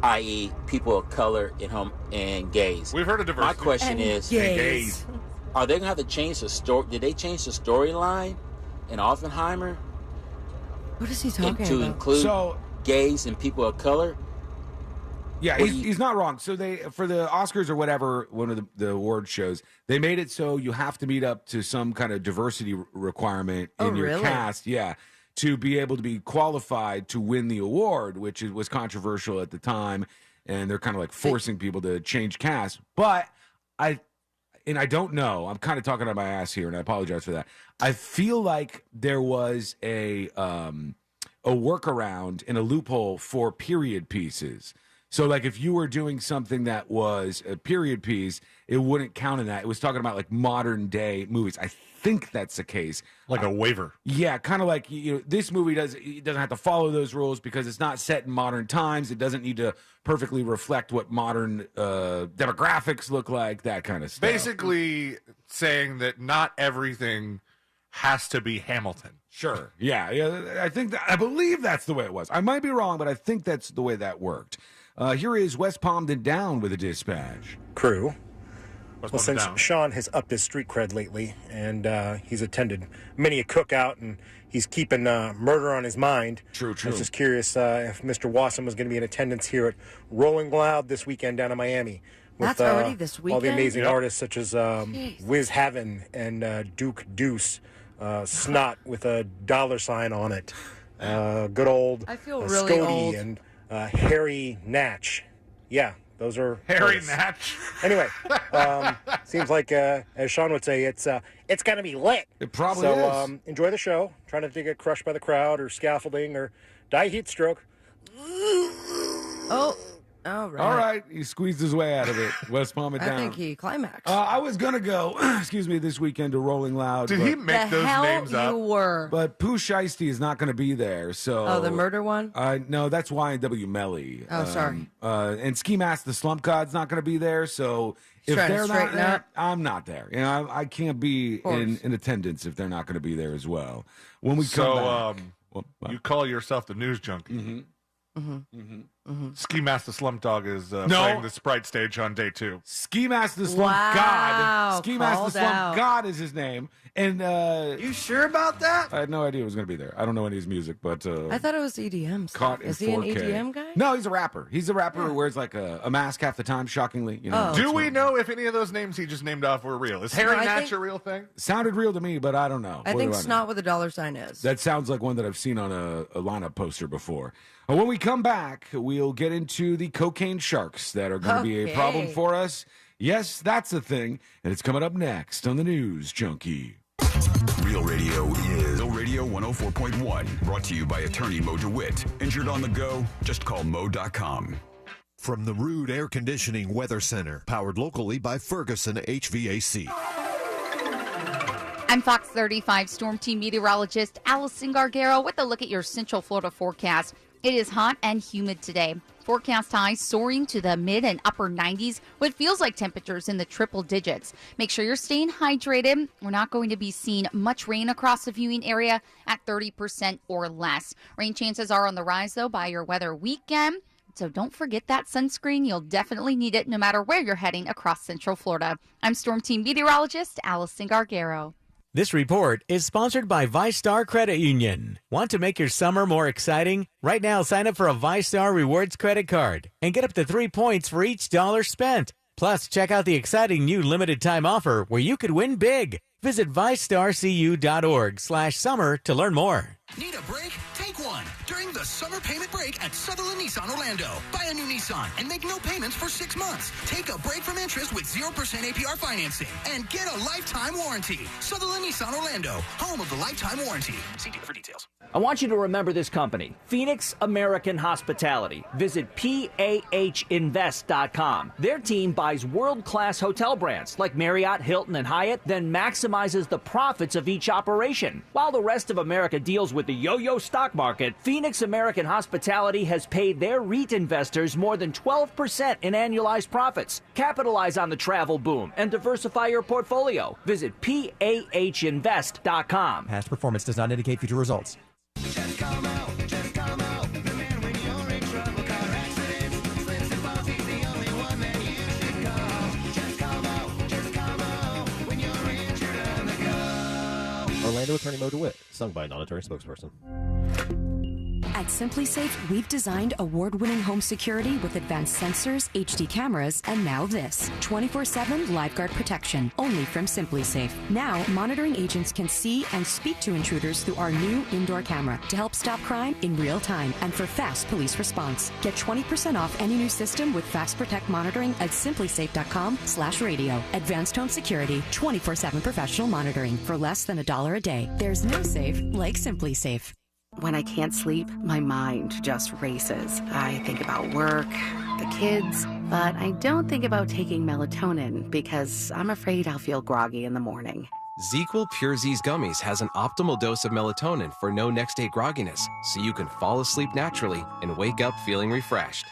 i.e., people of color and gays. We've heard of diversity. My question And is, gays. Are they going to have to change the story? Did they change the storyline in Oppenheimer? What is he talking to about? include gays and people of color? Yeah, he's not wrong. So they, for the Oscars or whatever, one of the award shows, they made it so you have to meet up to some kind of diversity requirement in your really? cast. Yeah, to be able to be qualified to win the award, which was controversial at the time, and they're kind of like forcing people to change cast. But I don't know. I'm kind of talking out my ass here, and I apologize for that. I feel like there was a workaround and a loophole for period pieces. So, like, if you were doing something that was a period piece, it wouldn't count in that. It was talking about, like, modern-day movies. I think that's the case. Like a waiver. Yeah, kind of like, this movie doesn't have to follow those rules because it's not set in modern times. It doesn't need to perfectly reflect what modern demographics look like, that kind of stuff. Basically saying that not everything has to be Hamilton. Sure. Yeah. I believe that's the way it was. I might be wrong, but I think that's the way that worked. Here is West Palmden Down with a dispatch. Crew. Well, since Sean has upped his street cred lately, and he's attended many a cookout, and he's keeping murder on his mind. True. I was just curious if Mr. Wasson was going to be in attendance here at Rolling Loud this weekend down in Miami. With, That's already this weekend? All the amazing artists such as Wiz Heaven and Duke Deuce, Snot with a $sign on it, good old I feel really Scody old. and Harry Natch. Yeah, those are Harry artists. Natch. Anyway, seems like, as Sean would say, it's going to be lit. It probably is. is. Enjoy the show. Try not to get crushed by the crowd or scaffolding or die heat stroke. Oh, all right. All right. He squeezed his way out of it. West Palmden Down. I think he climaxed. I was going to go, this weekend to Rolling Loud. Did he make those names up? You were. But Pooh Shiesty is not going to be there. So. Oh, the murder one? No, that's Y&W Melly. Oh, sorry. And Ski Mask the Slump God's not going to be there. So if Trying to they're not straighten there, up. I'm not there. I can't be in attendance if they're not going to be there as well. When we come back. You call yourself the news junkie. Mm-hmm. Ski Master Slump Dog is playing the Sprite stage on day 2. Ski Master Slump God. Ski Master Slump God is his name. And you sure about that? I had no idea he was going to be there. I don't know any of his music, but I thought it was EDM. Caught in Is he an 4K. EDM guy? No, he's a rapper. He's a rapper who wears like a mask half the time. Shockingly, Do we know if any of those names he just named off were real? Is Harry Natch a real thing? Sounded real to me, but I don't know. I What think do Snot with a $sign is. That sounds like one that I've seen on a lineup poster before. When we come back, we'll get into the cocaine sharks that are going to be a problem for us. Yes, that's a thing, and it's coming up next on the News Junkie. Real Radio is Real Radio 104.1, brought to you by attorney Mo DeWitt. Injured on the go? Just call Mo.com. From the Rude Air Conditioning Weather Center, powered locally by Ferguson HVAC. I'm Fox 35 Storm Team meteorologist Allison Gargaro with a look at your Central Florida forecast. It is hot and humid today. Forecast highs soaring to the mid and upper 90s, what feels like temperatures in the triple digits. Make sure you're staying hydrated. We're not going to be seeing much rain across the viewing area at 30% or less. Rain chances are on the rise, though, by your weather weekend. So don't forget that sunscreen. You'll definitely need it no matter where you're heading across Central Florida. I'm Storm Team meteorologist Allison Gargaro. This report is sponsored by ViStar Credit Union. Want to make your summer more exciting? Right now, sign up for a ViStar Rewards credit card and get up to 3 points for each dollar spent. Plus, check out the exciting new limited time offer where you could win big. Visit ViStarCU.org/summer to learn more. Need a break? Take one during the summer payment break at Sutherland Nissan Orlando. Buy a new Nissan and make no payments for 6 months. Take a break from interest with 0% APR financing and get a lifetime warranty. Sutherland Nissan Orlando, home of the lifetime warranty. See dealer for details. I want you to remember this company, Phoenix American Hospitality. Visit PAHinvest.com. Their team buys world-class hotel brands like Marriott, Hilton, and Hyatt, then maximizes the profits of each operation. While the rest of America deals with the yo-yo stock market, Phoenix American Hospitality has paid their REIT investors more than 12% in annualized profits. Capitalize on the travel boom and diversify your portfolio. Visit PAHinvest.com. Past performance does not indicate future results. to Attorney Mo DeWitt, sung by a non-attorney spokesperson. At Simply Safe, we've designed award-winning home security with advanced sensors, HD cameras, and now this 24/7 LifeGuard protection, only from Simply Safe. Now, monitoring agents can see and speak to intruders through our new indoor camera to help stop crime in real time and for fast police response. Get 20% off any new system with Fast Protect monitoring at simplysafe.com/radio. Advanced home security, 24/7 professional monitoring for less than $1 a day. There's no safe like Simply Safe. When I can't sleep, my mind just races. I think about work, the kids, but I don't think about taking melatonin because I'm afraid I'll feel groggy in the morning. ZzzQuil Pure Z's Gummies has an optimal dose of melatonin for no next-day grogginess, so you can fall asleep naturally and wake up feeling refreshed.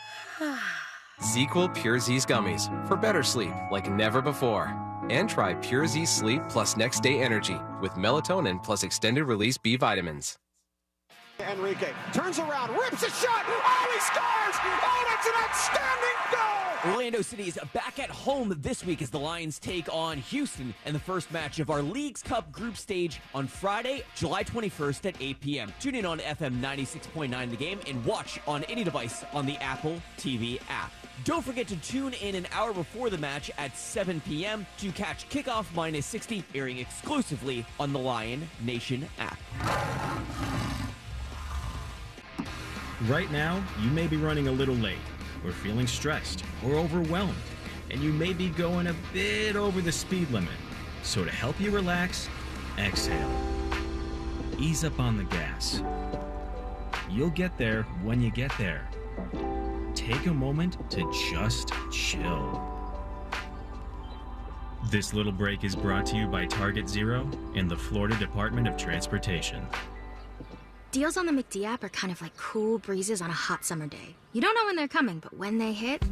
ZzzQuil Pure Z's Gummies for better sleep like never before. And try Pure Z Sleep plus next-day energy with melatonin plus extended-release B vitamins. Enrique turns around, rips a shot. Oh, he scores! Oh, that's an outstanding goal! Orlando City is back at home this week as the Lions take on Houston in the first match of our Leagues Cup group stage on Friday, July 21st at 8 p.m. Tune in on FM 96.9 The Game and watch on any device on the Apple TV app. Don't forget to tune in an hour before the match at 7 p.m. to catch Kickoff Minus 60, airing exclusively on the Lion Nation app. Right now, you may be running a little late, or feeling stressed, or overwhelmed, and you may be going a bit over the speed limit. So to help you relax, exhale. Ease up on the gas. You'll get there when you get there. Take a moment to just chill. This little break is brought to you by Target Zero and the Florida Department of Transportation. Deals on the McD app are kind of like cool breezes on a hot summer day. You don't know when they're coming, but when they hit,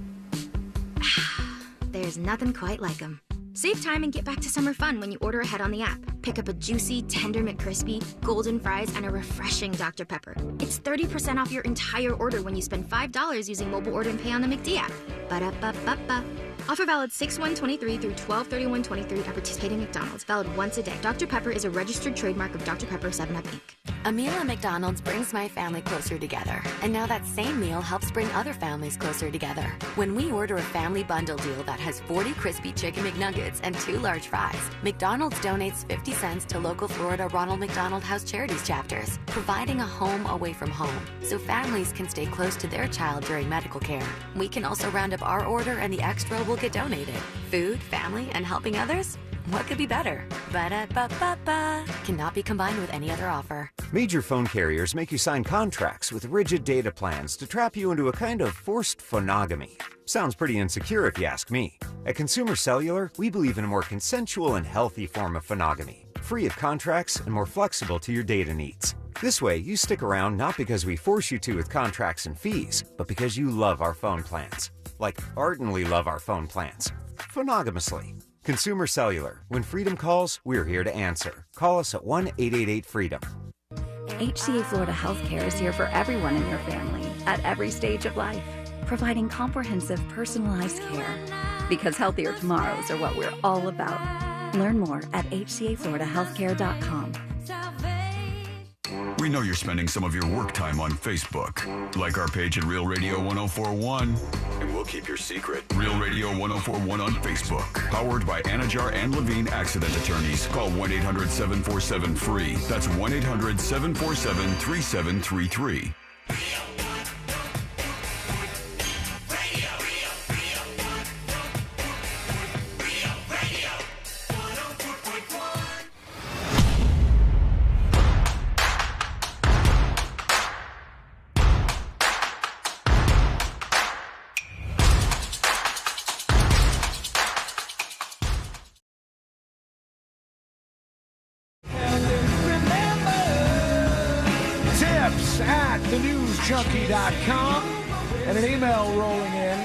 there's nothing quite like them. Save time and get back to summer fun when you order ahead on the app. Pick up a juicy, tender McCrispy, golden fries, and a refreshing Dr. Pepper. It's 30% off your entire order when you spend $5 using mobile order and pay on the McD app. Ba-da-ba-ba-ba. Offer valid 6/1/23 through 12/31/23 at participating McDonald's. Valid once a day. Dr. Pepper is a registered trademark of Dr. Pepper 7-Up, Inc. A meal at McDonald's brings my family closer together. And now that same meal helps bring other families closer together. When we order a family bundle deal that has 40 crispy chicken McNuggets and 2 large fries, McDonald's donates 50 cents to local Florida Ronald McDonald House Charities chapters, providing a home away from home so families can stay close to their child during medical care. We can also round up our order and the extra will get donated. Food, family, and helping others? What could be better? Ba-da-ba-ba-ba. Cannot be combined with any other offer. Major phone carriers make you sign contracts with rigid data plans to trap you into a kind of forced phonogamy. Sounds pretty insecure if you ask me. At Consumer Cellular, we believe in a more consensual and healthy form of phonogamy, free of contracts and more flexible to your data needs. This way, you stick around not because we force you to with contracts and fees, but because you love our phone plans. Like ardently love our phone plans. Phonogamously. Consumer Cellular. When freedom calls, we're here to answer. Call us at 1-888-FREEDOM. HCA Florida Healthcare is here for everyone in your family at every stage of life, providing comprehensive, personalized care. Because healthier tomorrows are what we're all about. Learn more at hcafloridahealthcare.com. We know you're spending some of your work time on Facebook. Like our page at Real Radio 1041. And we'll keep your secret. Real Radio 1041 on Facebook. Powered by Anajar and Levine Accident Attorneys. Call 1-800-747-FREE. That's 1-800-747-3733. Junkie.com and an email rolling in.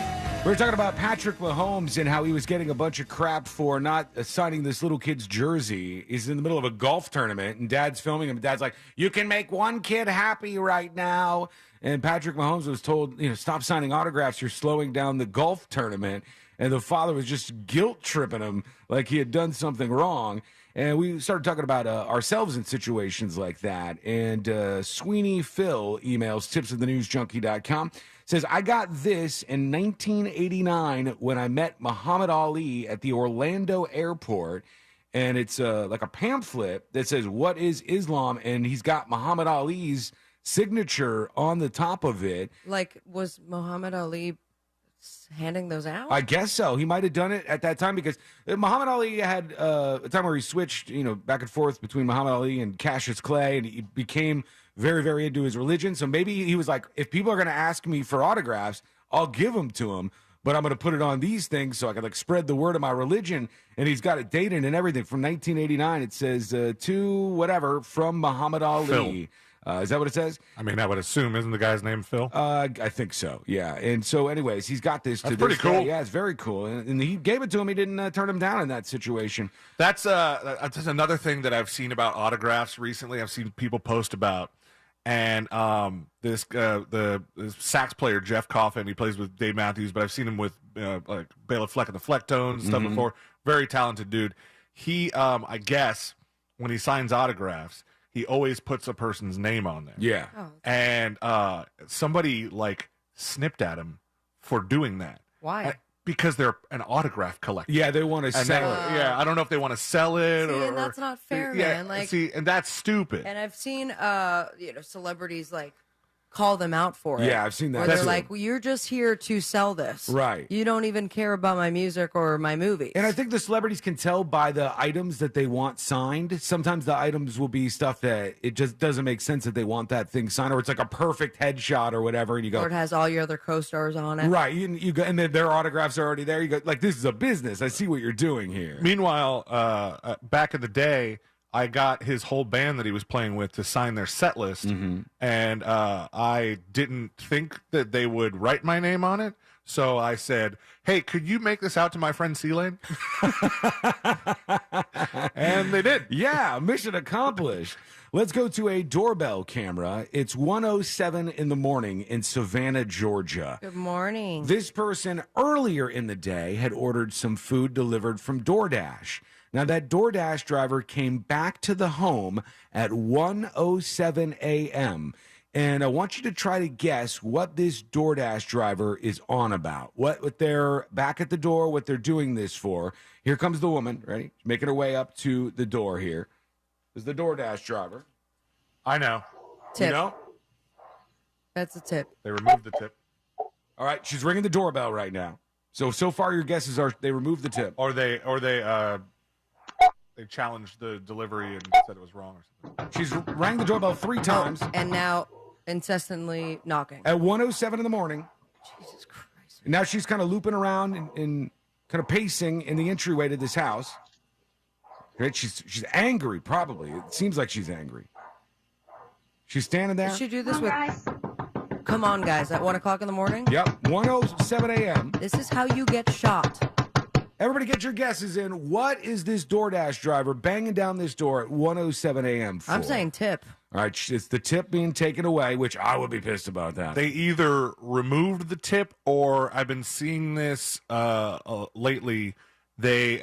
We were talking about Patrick Mahomes and how he was getting a bunch of crap for not signing this little kid's jersey. He's in the middle of a golf tournament, and Dad's filming him. Dad's like, you can make one kid happy right now. And Patrick Mahomes was told, stop signing autographs. You're slowing down the golf tournament. And the father was just guilt-tripping him like he had done something wrong. And we started talking about ourselves in situations like that. And Sweeney Phil emails tipsofthenewsjunkie.com. Says, I got this in 1989 when I met Muhammad Ali at the Orlando airport. And it's like a pamphlet that says, what is Islam? And he's got Muhammad Ali's signature on the top of it. Like, was Muhammad Ali handing those out? I guess so. He might have done it at that time because Muhammad Ali had a time where he switched, back and forth between Muhammad Ali and Cassius Clay, and he became very, very into his religion. So maybe he was like, if people are going to ask me for autographs, I'll give them to him, but I'm going to put it on these things so I can spread the word of my religion. And he's got it dated and everything from 1989. It says to whatever from Muhammad Ali. Phil. Is that what it says? I mean, I would assume, isn't the guy's name Phil? I think so, yeah. And so, anyways, he's got this. That's pretty cool. Yeah, it's very cool. And he gave it to him. He didn't turn him down in that situation. That's another thing that I've seen about autographs recently. I've seen people post about. And this sax player, Jeff Coffin, he plays with Dave Matthews, but I've seen him with like Bela Fleck and the Flecktones and stuff before. Very talented dude. He, I guess, when he signs autographs, he always puts a person's name on there. Yeah. Oh. And somebody snipped at him for doing that. Why? Because they're an autograph collector. Yeah, they want to sell it. Yeah, I don't know if they want to sell it See, or. and that's not fair, yeah, man. see, and that's stupid. And I've seen, celebrities call them out for it. Yeah, I've seen that. Where they're like, well, you're just here to sell this. Right. You don't even care about my music or my movies. And I think the celebrities can tell by the items that they want signed. Sometimes the items will be stuff that it just doesn't make sense that they want that thing signed, or it's like a perfect headshot or whatever, and you go, or it has all your other co-stars on it. Right. You go, and then their autographs are already there. You go, this is a business. I see what you're doing here. Meanwhile, back in the day, I got his whole band that he was playing with to sign their set list, and I didn't think that they would write my name on it. So I said, hey, could you make this out to my friend C-Lane? And they did. Yeah, mission accomplished. Let's go to a doorbell camera. It's 1:07 in the morning in Savannah, Georgia. Good morning. This person earlier in the day had ordered some food delivered from DoorDash. Now, that DoorDash driver came back to the home at 1:07 a.m., and I want you to try to guess what this DoorDash driver is on about. What they're back at the door, what they're doing this for. Here comes the woman, ready? Making her way up to the door here. This is the DoorDash driver. I know. Tip. You know? That's a tip. They removed the tip. All right, she's ringing the doorbell right now. So far your guesses are they removed the tip. Or they challenged the delivery and said it was wrong or something. She's rang the doorbell 3 times. And now incessantly knocking. At 1:07 in the morning. Jesus Christ. Now she's kind of looping around and kind of pacing in the entryway to this house. Right? She's angry, probably. It seems like she's angry. She's standing there. Did she do this with... Come on, guys. At 1 o'clock in the morning? Yep. 1:07 a.m. This is how you get shot. Everybody get your guesses in. What is this DoorDash driver banging down this door at 1:07 a.m. for? I'm saying tip. All right, it's the tip being taken away, which I would be pissed about that. They either removed the tip or I've been seeing this lately. They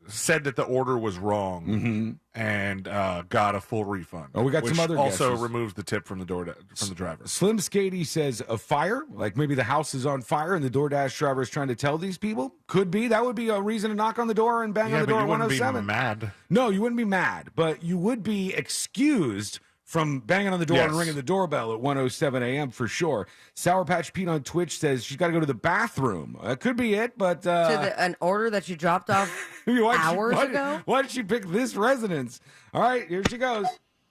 said that the order was wrong and got a full refund. Oh, we got which some other also guesses. removes the tip from the driver. Slim Skady says a fire, like maybe the house is on fire and the DoorDash driver is trying to tell these people. Could be. That would be a reason to knock on the door and bang on the door at 1:07. Be mad. No, you wouldn't be mad, but you would be excused from banging on the door and ringing the doorbell at 1:07 a.m. for sure. Sour Patch Pete on Twitch says she's got to go to the bathroom. That could be it, but... an order that you dropped off hours ago? Why did she pick this residence? All right, here she goes.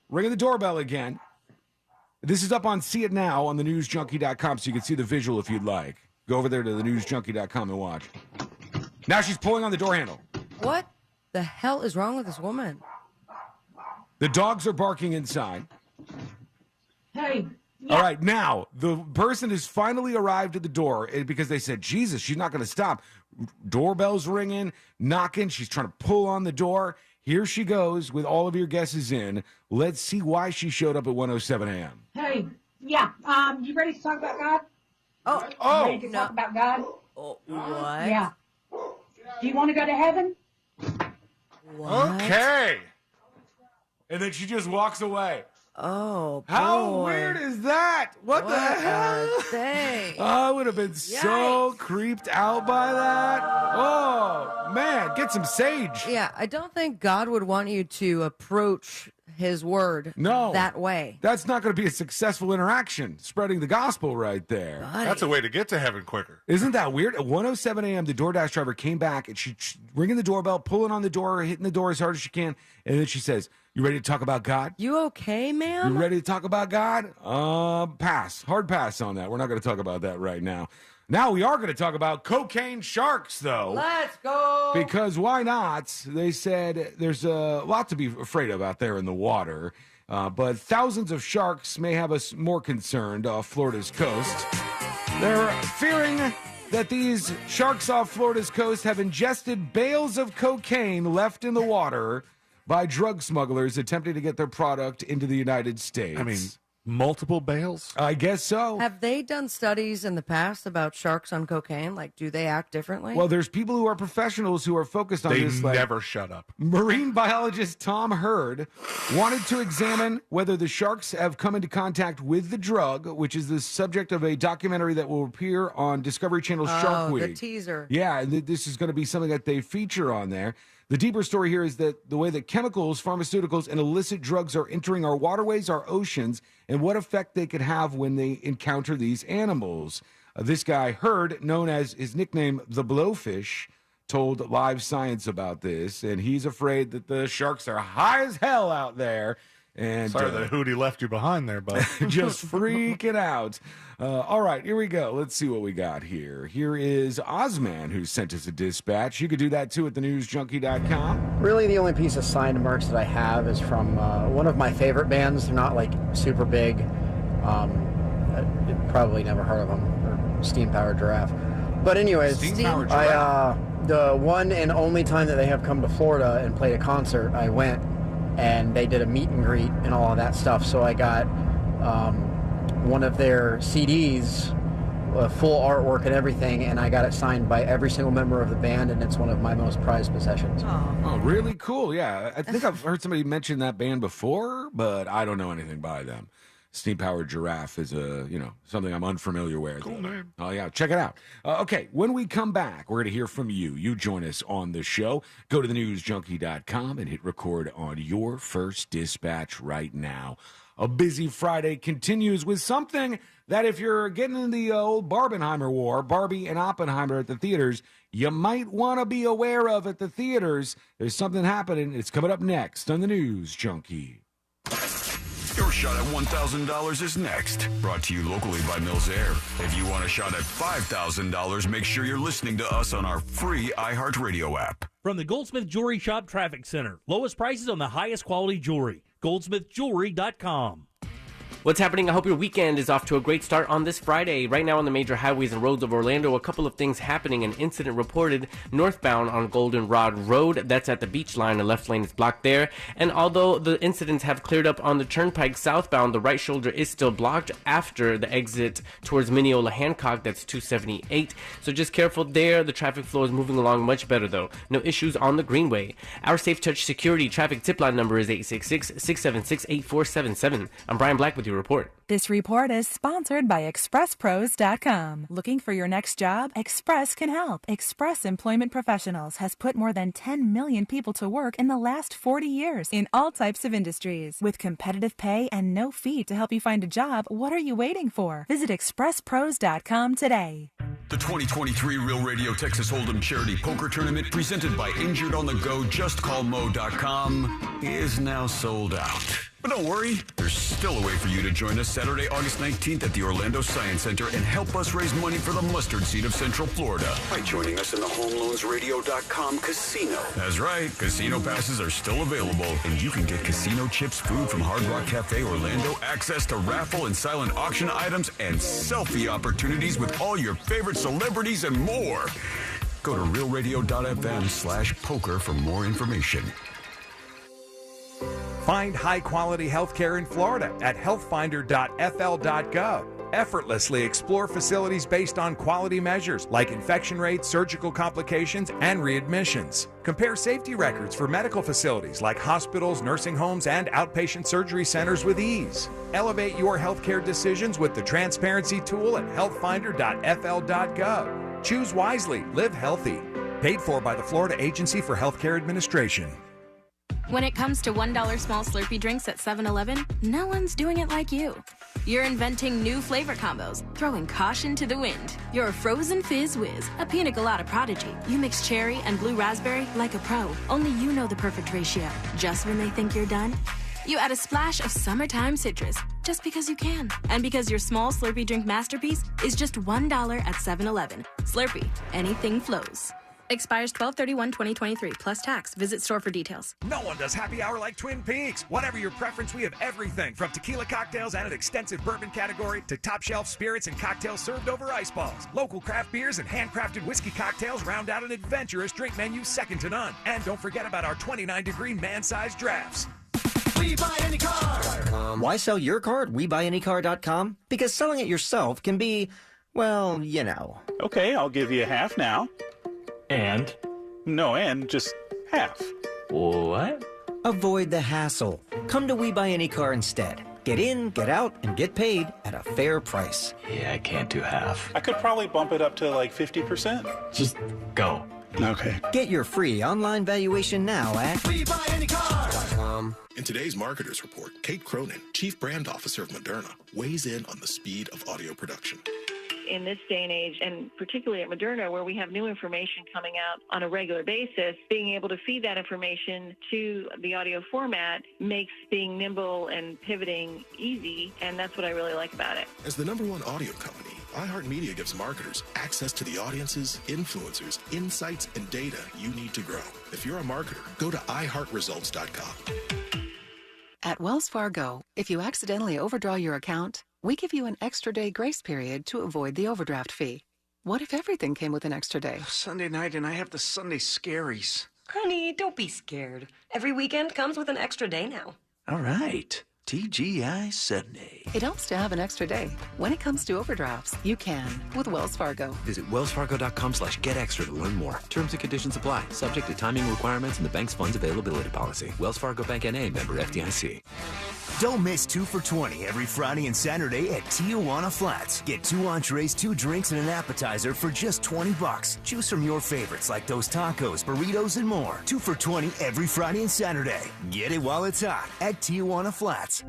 Ringing the doorbell again. This is up on See It Now on thenewsjunkie.com, so you can see the visual if you'd like. Go over there to thenewsjunkie.com and watch. Now she's pulling on the door handle. What the hell is wrong with this woman? The dogs are barking inside. Hey. Yeah. All right, now the person has finally arrived at the door because they said, Jesus, she's not going to stop. Doorbell's ringing, knocking. She's trying to pull on the door. Here she goes with all of your guesses in. Let's see why she showed up at 1:07 a.m. Hey, yeah. You ready to talk about God? Oh, ready to talk about God? Oh, what? Yeah. Do you want to go to heaven? What? Okay. And then she just walks away. Oh, How boy. weird is that? What the hell? I would have been so creeped out by that. Oh, man, get some sage. Yeah, I don't think God would want you to approach his word that way. That's not going to be a successful interaction, spreading the gospel right there. That's a way to get to heaven quicker. Isn't that weird? At 1:07 a.m., the DoorDash driver came back and she's ringing the doorbell, pulling on the door, hitting the door as hard as she can. And then she says, "You ready to talk about God? You okay, ma'am? You ready to talk about God?" Pass. Hard pass on that. We're not going to talk about that right now. Now we are going to talk about cocaine sharks, though. Let's go. Because why not? They said there's a lot to be afraid of out there in the water. But thousands of sharks may have us more concerned off Florida's coast. They're fearing that these sharks off Florida's coast have ingested bales of cocaine left in the water by drug smugglers attempting to get their product into the United States. I mean, multiple bales? I guess so. Have they done studies in the past about sharks on cocaine? Like, do they act differently? Well, there's people who are professionals who are focused on this. They never shut up. Marine biologist Tom Hurd wanted to examine whether the sharks have come into contact with the drug, which is the subject of a documentary that will appear on Discovery Channel's Shark Week. The teaser. Yeah, this is going to be something that they feature on there. The deeper story here is that the way that chemicals, pharmaceuticals, and illicit drugs are entering our waterways, our oceans, and what effect they could have when they encounter these animals. This guy, Hurd, known as his nickname, the Blowfish, told Live Science about this, and he's afraid that the sharks are high as hell out there. And sorry that Hootie left you behind there, bud. Just freaking out. All right, here we go. Let's see what we got here. Here is Ozman, who sent us a dispatch. You could do that, too, at thenewsjunkie.com. Really, the only piece of signed merch that I have is from one of my favorite bands. They're not, like, super big. You've probably never heard of them. Or Steam Powered Giraffe. But anyways, Steam-Powered Giraffe. The one and only time that they have come to Florida and played a concert, I went, and they did a meet and greet and all of that stuff. So I got one of their CDs, full artwork and everything, and I got it signed by every single member of the band, and it's one of my most prized possessions. Oh, really cool. Yeah, I think I've heard somebody mention that band before, but I don't know anything by them. Steam Powered Giraffe is something I'm unfamiliar with. Cool name. Oh, yeah. Check it out. Okay, when we come back, we're going to hear from you. You join us on the show. Go to thenewsjunkie.com and hit record on your first dispatch right now. A busy Friday continues with something that if you're getting in the old Barbenheimer war, Barbie and Oppenheimer at the theaters, you might want to be aware of at the theaters. There's something happening. It's coming up next on the News Junkie. Your shot at $1,000 is next. Brought to you locally by Mills Air. If you want a shot at $5,000, make sure you're listening to us on our free iHeartRadio app. From the Goldsmith Jewelry Shop Traffic Center. Lowest prices on the highest quality jewelry. GoldsmithJewelry.com. What's happening? I hope your weekend is off to a great start on this Friday. Right now on the major highways and roads of Orlando, a couple of things happening. An incident reported northbound on Goldenrod Road. That's at the beach line. The left lane is blocked there. And although the incidents have cleared up on the turnpike southbound, the right shoulder is still blocked after the exit towards Mineola Hancock. That's 278. So just careful there. The traffic flow is moving along much better, though. No issues on the Greenway. Our Safe Touch Security traffic tip line number is 866-676-8477. I'm Brian Black with your report. This report is sponsored by ExpressPros.com. Looking for your next job? Express can help. Express Employment Professionals has put more than 10 million people to work in the last 40 years in all types of industries. With competitive pay and no fee to help you find a job, what are you waiting for? Visit ExpressPros.com today. The 2023 Real Radio Texas Hold'em Charity Poker Tournament, presented by Injured on the Go JustCallMo.com, is now sold out. But don't worry, there's still a way for you to join us Saturday, August 19th at the Orlando Science Center and help us raise money for the mustard seed of Central Florida by joining us in the HomeLoansRadio.com casino. That's right, casino passes are still available, and you can get casino chips, food from Hard Rock Cafe Orlando, access to raffle and silent auction items, and selfie opportunities with all your favorite celebrities and more. Go to realradio.fm/poker for more information. Find high-quality health care in Florida at healthfinder.fl.gov. Effortlessly explore facilities based on quality measures like infection rates, surgical complications, and readmissions. Compare safety records for medical facilities like hospitals, nursing homes, and outpatient surgery centers with ease. Elevate your healthcare decisions with the transparency tool at healthfinder.fl.gov. Choose wisely, live healthy. Paid for by the Florida Agency for Healthcare Administration. When it comes to $1 small Slurpee drinks at 7-Eleven, no one's doing it like you. You're inventing new flavor combos, throwing caution to the wind. You're a frozen fizz whiz, a pina colada prodigy. You mix cherry and blue raspberry like a pro. Only you know the perfect ratio. Just when they think you're done, you add a splash of summertime citrus, just because you can. And because your small Slurpee drink masterpiece is just $1 at 7-Eleven. Slurpee, anything flows. Expires 12/31/2023 plus tax. Visit store for details. No one does happy hour like Twin Peaks. Whatever your preference, we have everything from tequila cocktails and an extensive bourbon category to top shelf spirits and cocktails served over ice balls. Local craft beers and handcrafted whiskey cocktails round out an adventurous drink menu second to none. And don't forget about our 29-degree man-sized drafts. We buy any car. Why sell your car at WeBuyAnyCar.com? Because selling it yourself can be, well, you know. Okay, I'll give you half now. And? No, and just half. What? Avoid the hassle. Come to We Buy Any Car instead. Get in, get out, and get paid at a fair price. Yeah, I can't do half. I could probably bump it up to like 50%. Just go. Okay. Get your free online valuation now at WeBuyAnyCar.com. In today's Marketers Report, Kate Cronin, Chief Brand Officer of Moderna, weighs in on the speed of audio production. In this day and age, and particularly at Moderna, where we have new information coming out on a regular basis, being able to feed that information to the audio format makes being nimble and pivoting easy, and that's what I really like about it. As the #1 audio company, iHeartMedia gives marketers access to the audiences, influencers, insights, and data you need to grow. If you're a marketer, go to iHeartResults.com. At Wells Fargo, if you accidentally overdraw your account, we give you an extra day grace period to avoid the overdraft fee. What if everything came with an extra day? Sunday night and I have the Sunday scaries. Honey, don't be scared. Every weekend comes with an extra day now. All right. TGI Sunday. It helps to have an extra day. When it comes to overdrafts, you can with Wells Fargo. Visit wellsfargo.com/getextra to learn more. Terms and conditions apply. Subject to timing requirements and the bank's funds availability policy. Wells Fargo Bank N.A. member FDIC. Don't miss 2 for $20 every Friday and Saturday at Tijuana Flats. Get 2 entrees, 2 drinks, and an appetizer for just $20. Choose from your favorites like those tacos, burritos, and more. 2 for $20 every Friday and Saturday. Get it while it's hot at Tijuana Flats.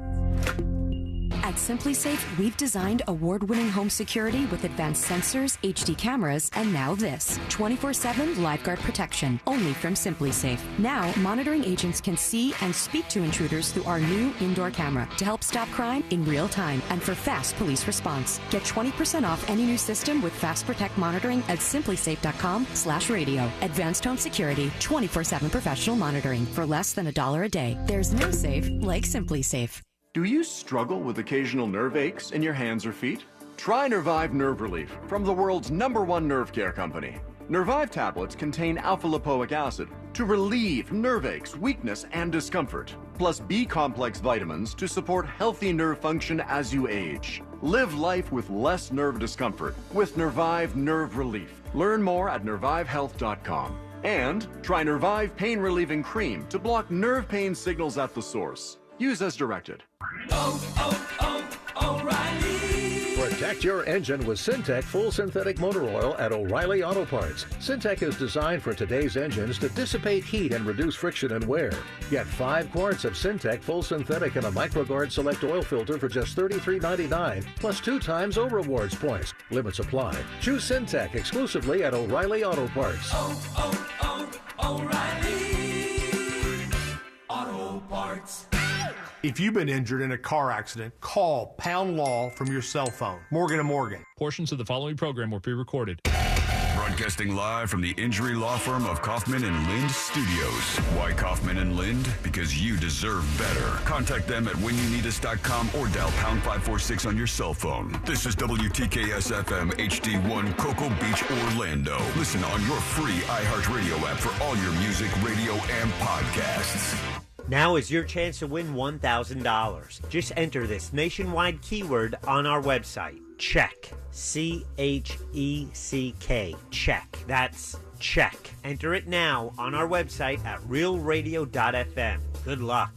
At SimpliSafe, we've designed award-winning home security with advanced sensors, HD cameras, and now this, 24/7 LiveGuard protection, only from SimpliSafe. Now, monitoring agents can see and speak to intruders through our new indoor camera to help stop crime in real time and for fast police response. Get 20% off any new system with Fast Protect monitoring at simplisafe.com/radio. Advanced home security, 24/7 professional monitoring for less than $1 a day. There's no safe like SimpliSafe. Do you struggle with occasional nerve aches in your hands or feet? Try Nervive Nerve Relief from the world's #1 nerve care company. Nervive tablets contain alpha-lipoic acid to relieve nerve aches, weakness, and discomfort, plus B-complex vitamins to support healthy nerve function as you age. Live life with less nerve discomfort with Nervive Nerve Relief. Learn more at nervivehealth.com. And try Nervive Pain Relieving Cream to block nerve pain signals at the source. Use as directed. O'Reilly. Protect your engine with Syntec Full Synthetic Motor Oil at O'Reilly Auto Parts. Syntec is designed for today's engines to dissipate heat and reduce friction and wear. Get 5 quarts of Syntec Full Synthetic and a MicroGuard Select Oil Filter for just $33.99, plus 2 times O-Rewards points. Limits apply. Choose Syntec exclusively at O'Reilly Auto Parts. O'Reilly Auto Parts. If you've been injured in a car accident, call Pound Law from your cell phone. Morgan & Morgan. Portions of the following program were pre-recorded. Broadcasting live from the injury law firm of Kaufman & Lind Studios. Why Kaufman & Lind? Because you deserve better. Contact them at whenyouneedus.com or dial #546 on your cell phone. This is WTKS-FM HD1 Cocoa Beach, Orlando. Listen on your free iHeartRadio app for all your music, radio, and podcasts. Now is your chance to win $1,000. Just enter this nationwide keyword on our website. Check. CHECK. Check. That's check. Enter it now on our website at realradio.fm. Good luck.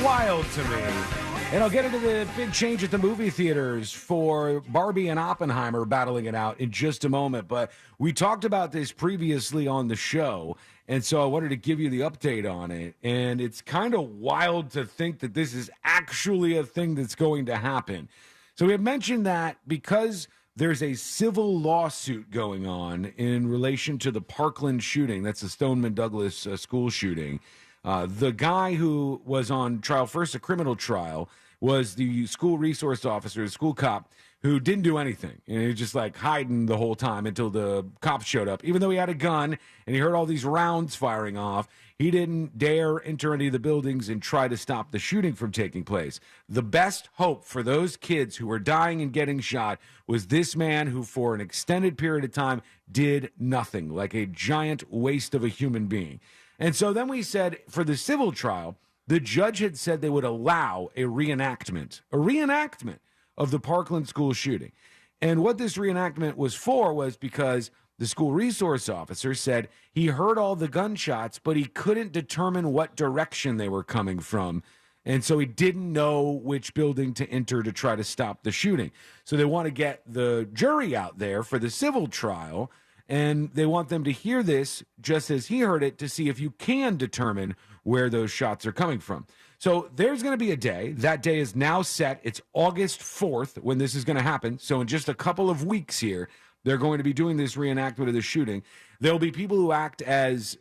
Wild to me. And I'll get into the big change at the movie theaters for Barbie and Oppenheimer battling it out in just a moment. But we talked about this previously on the show, and so I wanted to give you the update on it. And it's kind of wild to think that this is actually a thing that's going to happen. So we had mentioned that because there's a civil lawsuit going on in relation to the Parkland shooting. That's the Stoneman Douglas school shooting. The guy who was on trial, first a criminal trial, was the school resource officer, the school cop, who didn't do anything. And he was just like hiding the whole time until the cops showed up. Even though he had a gun and he heard all these rounds firing off, he didn't dare enter any of the buildings and try to stop the shooting from taking place. The best hope for those kids who were dying and getting shot was this man who, for an extended period of time, did nothing, like a giant waste of a human being. And so then we said for the civil trial, the judge had said they would allow a reenactment of the Parkland school shooting. And what this reenactment was for was because the school resource officer said he heard all the gunshots, but he couldn't determine what direction they were coming from. And so he didn't know which building to enter to try to stop the shooting. So they want to get the jury out there for the civil trial, and they want them to hear this just as he heard it to see if you can determine where those shots are coming from. So there's going to be a day. That day is now set. It's August 4th when this is going to happen. So in just a couple of weeks here, they're going to be doing this reenactment of the shooting. There'll be people who act as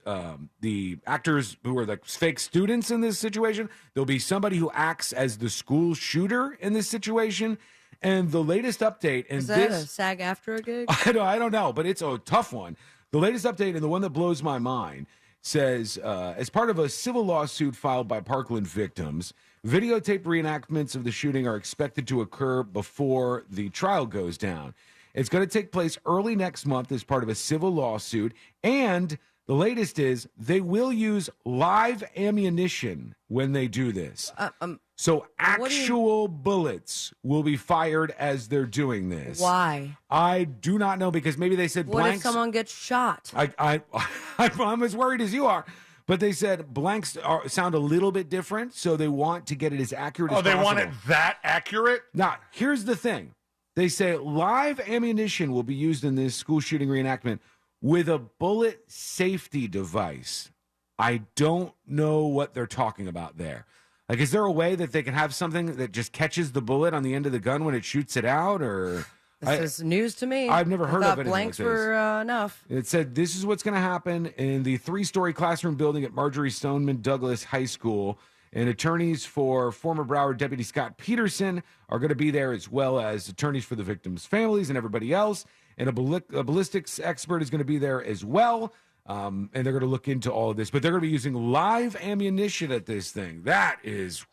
the actors who are like fake students in this situation. There'll be somebody who acts as the school shooter in this situation. And the latest update, and is that a SAG-AFTRA gig? I don't know, but it's a tough one. The latest update, and the one that blows my mind, says, as part of a civil lawsuit filed by Parkland victims, videotaped reenactments of the shooting are expected to occur before the trial goes down. It's going to take place early next month as part of a civil lawsuit, and the latest is they will use live ammunition when they do this. So actual bullets will be fired as they're doing this. Why? I do not know, because maybe they said blanks. What if someone gets shot? I'm as worried as you are. But they said blanks sound a little bit different, so they want to get it as accurate as possible. Oh, they want it that accurate? Now, here's the thing. They say live ammunition will be used in this school shooting reenactment with a bullet safety device. I don't know what they're talking about there. Like, is there a way that they can have something that just catches the bullet on the end of the gun when it shoots it out? Or this is news to me. I've never heard of it. Blanks were enough. It said this is what's going to happen in the 3-story classroom building at Marjorie Stoneman Douglas High School. And attorneys for former Broward Deputy Scott Peterson are going to be there, as well as attorneys for the victims' families and everybody else. And a ballistics expert is going to be there as well. And they're going to look into all of this, but they're going to be using live ammunition at this thing. That is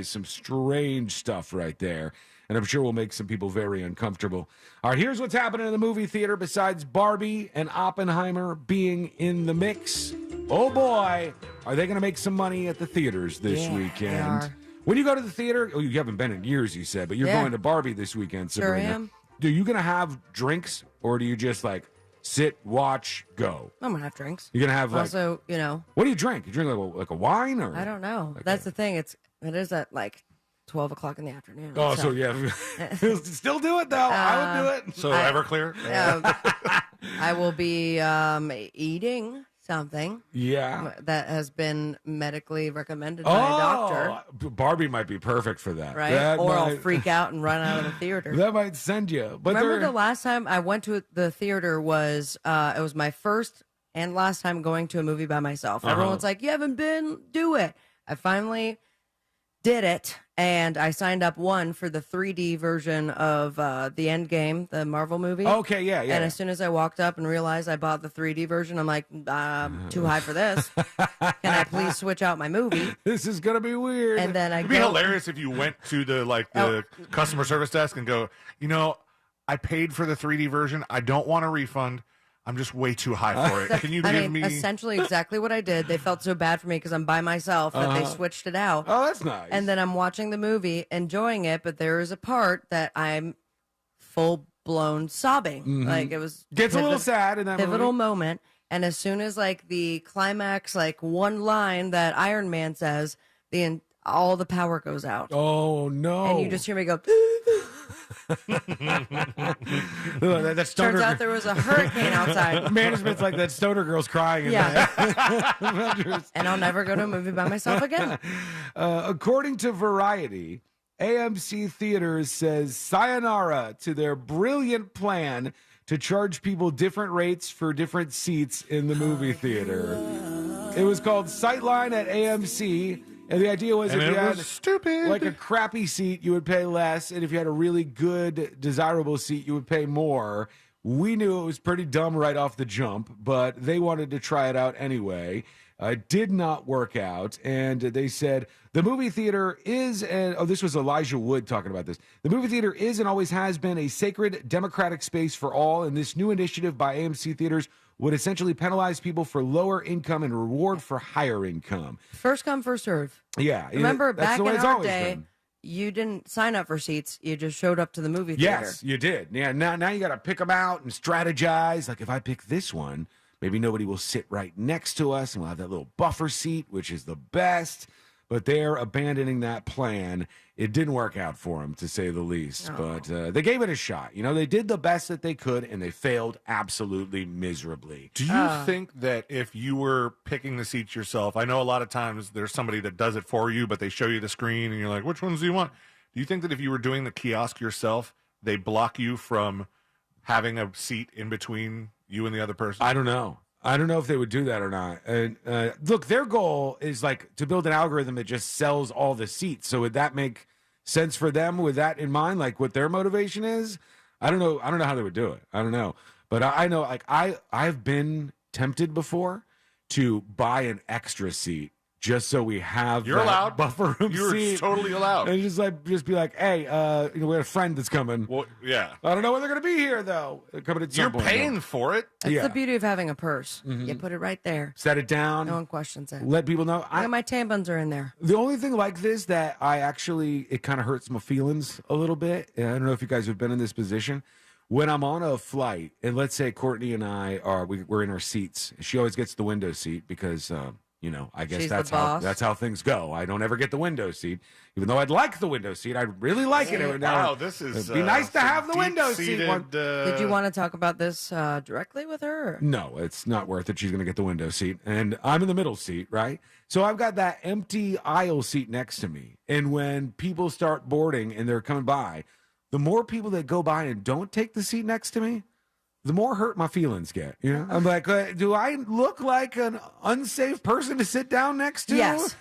some strange stuff right there. And I'm sure will make some people very uncomfortable. All right, here's what's happening in the movie theater besides Barbie and Oppenheimer being in the mix. Oh boy, are they going to make some money at the theaters this weekend? They are. When you go to the theater, you haven't been in years, you said, but you're going to Barbie this weekend, Sabrina. Sure am. Are you going to have drinks, or do you just like sit, watch, go? I'm gonna have drinks. You're gonna have like, also, you know. What do you drink? You drink like a wine, or I don't know. That's the thing. It is at like 12 o'clock in the afternoon. Oh, so yeah, still do it though. I would do it. So Everclear. I will be eating something. Yeah, that has been medically recommended by a doctor. Barbie might be perfect for that, right? I'll freak out and run out of the theater. That might send you. But remember the last time I went to the theater was it was my first and last time going to a movie by myself. Everyone's like, "You haven't been? Do it." I finally did it, and I signed up for the 3D version of the Endgame, the Marvel movie. Okay, yeah. And as soon as I walked up and realized I bought the 3D version, I'm like, too high for this. Can I please switch out my movie? This is gonna be weird. And then It'd be hilarious if you went to the customer service desk and go, I paid for the 3D version. I don't want a refund. I'm just way too high for it. Can you give me... essentially exactly what I did. They felt so bad for me because I'm by myself that they switched it out. Oh, that's nice. And then I'm watching the movie, enjoying it, but there is a part that I'm full-blown sobbing. Mhm. Like, it was... Gets a little sad in that pivotal movie. moment. And as soon as, like, the climax, like, one line that Iron Man says, all the power goes out. Oh, no. And you just hear me go... that stoner Turns out there was a hurricane outside. Management's like that stoner girl's crying. In And I'll never go to a movie by myself again. According to Variety, AMC Theaters says sayonara to their brilliant plan to charge people different rates for different seats in the movie theater. It was called Sightline at AMC. And the idea was if you had like a crappy seat, you would pay less. And if you had a really good, desirable seat, you would pay more. We knew it was pretty dumb right off the jump, but they wanted to try it out anyway. It did not work out. And they said the movie theater is, this was Elijah Wood talking about this. The movie theater is and always has been a sacred democratic space for all. And this new initiative by AMC Theaters would essentially penalize people for lower income and reward for higher income. First come, first serve. Yeah. Remember, that's back the way in it's our always day, been. you didn't sign up for seats. You just showed up to the movie theater. Yes, you did. Yeah, now you got to pick them out and strategize. Like, if I pick this one, maybe nobody will sit right next to us, and we'll have that little buffer seat, which is the best. But they're abandoning that plan. It didn't work out for them, to say the least. Oh. But they gave it a shot. They did the best that they could, and they failed absolutely miserably. Do you think that if you were picking the seats yourself, I know a lot of times there's somebody that does it for you, but they show you the screen, and you're like, which ones do you want? Do you think that if you were doing the kiosk yourself, they block you from having a seat in between you and the other person? I don't know. I don't know if they would do that or not. And look, their goal is like to build an algorithm that just sells all the seats. So would that make sense for them with that in mind? Like what their motivation is? I don't know. I don't know how they would do it. I don't know. But I know, like I've been tempted before to buy an extra seat just so we have You're allowed. buffer room You're seat. totally allowed. And just be like, hey, we have a friend that's coming. Well, yeah. I don't know when they're going to be here though. They're coming at some You're point, paying though. for it. That's the beauty of having a purse. You put it right there. Set it down. No one questions it. Let people know. My tampons are in there. The only thing like this that it kind of hurts my feelings a little bit. And I don't know if you guys have been in this position. When I'm on a flight, and let's say Courtney and I we're in our seats. She always gets the window seat because, I guess She's that's the boss. that's how things go. I don't ever get the window seat, even though I'd like the window seat. I'd really like it. Wow, this is It'd be nice to have the window deep-seated, seat. One. Did you want to talk about this directly with her? Or? No, it's not worth it. She's going to get the window seat. And I'm in the middle seat, right? So I've got that empty aisle seat next to me. And when people start boarding and they're coming by, the more people that go by and don't take the seat next to me, the more hurt my feelings get. I'm like, do I look like an unsafe person to sit down next to? Yes.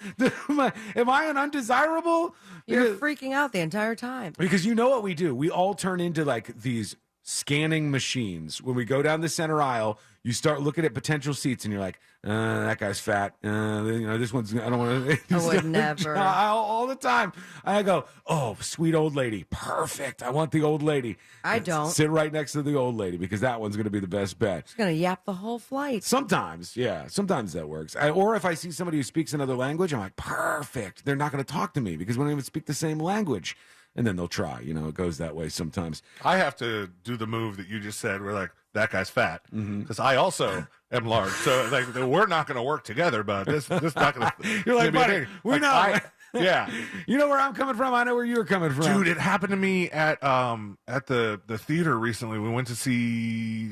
Am I an undesirable? You're freaking out the entire time. Because you know what we do? We all turn into like these scanning machines. When we go down the center aisle, you start looking at potential seats and you're like, that guy's fat. This one's, I don't want to. I would never. All the time. I go, oh, sweet old lady. Perfect. I want the old lady. I don't. Sit right next to the old lady because that one's going to be the best bet. She's going to yap the whole flight. Sometimes, yeah. Sometimes that works. Or if I see somebody who speaks another language, I'm like, perfect. They're not going to talk to me because we don't even speak the same language. And then they'll try. It goes that way sometimes. I have to do the move that you just said. We're like, that guy's fat. Because I also am large. So like, we're not going to work together, but this not going to. You're like, buddy, we know. Yeah. You know where I'm coming from. I know where you're coming from. Dude, it happened to me at the theater recently. We went to see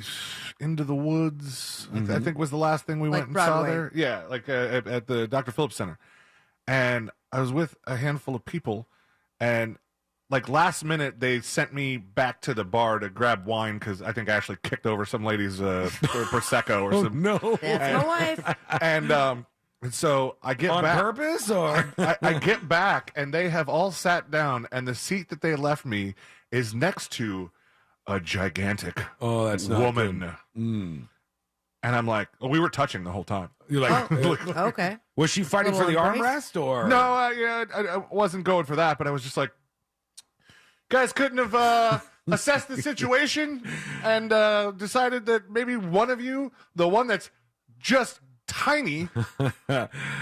Into the Woods. I think was the last thing we went and saw there. Yeah, like at the Dr. Phillips Center. And I was with a handful of people, and like last minute, they sent me back to the bar to grab wine because I think I actually kicked over some lady's Prosecco or some. No, that's my wife. And And so I get on back. On purpose? Or? I get back, and they have all sat down, and the seat that they left me is next to a gigantic woman. Mm. And I'm like, we were touching the whole time. You're like, okay. Was she fighting for the armrest, or? No, I wasn't going for that, but I was just like, guys couldn't have assessed the situation and decided that maybe one of you, the one that's just tiny,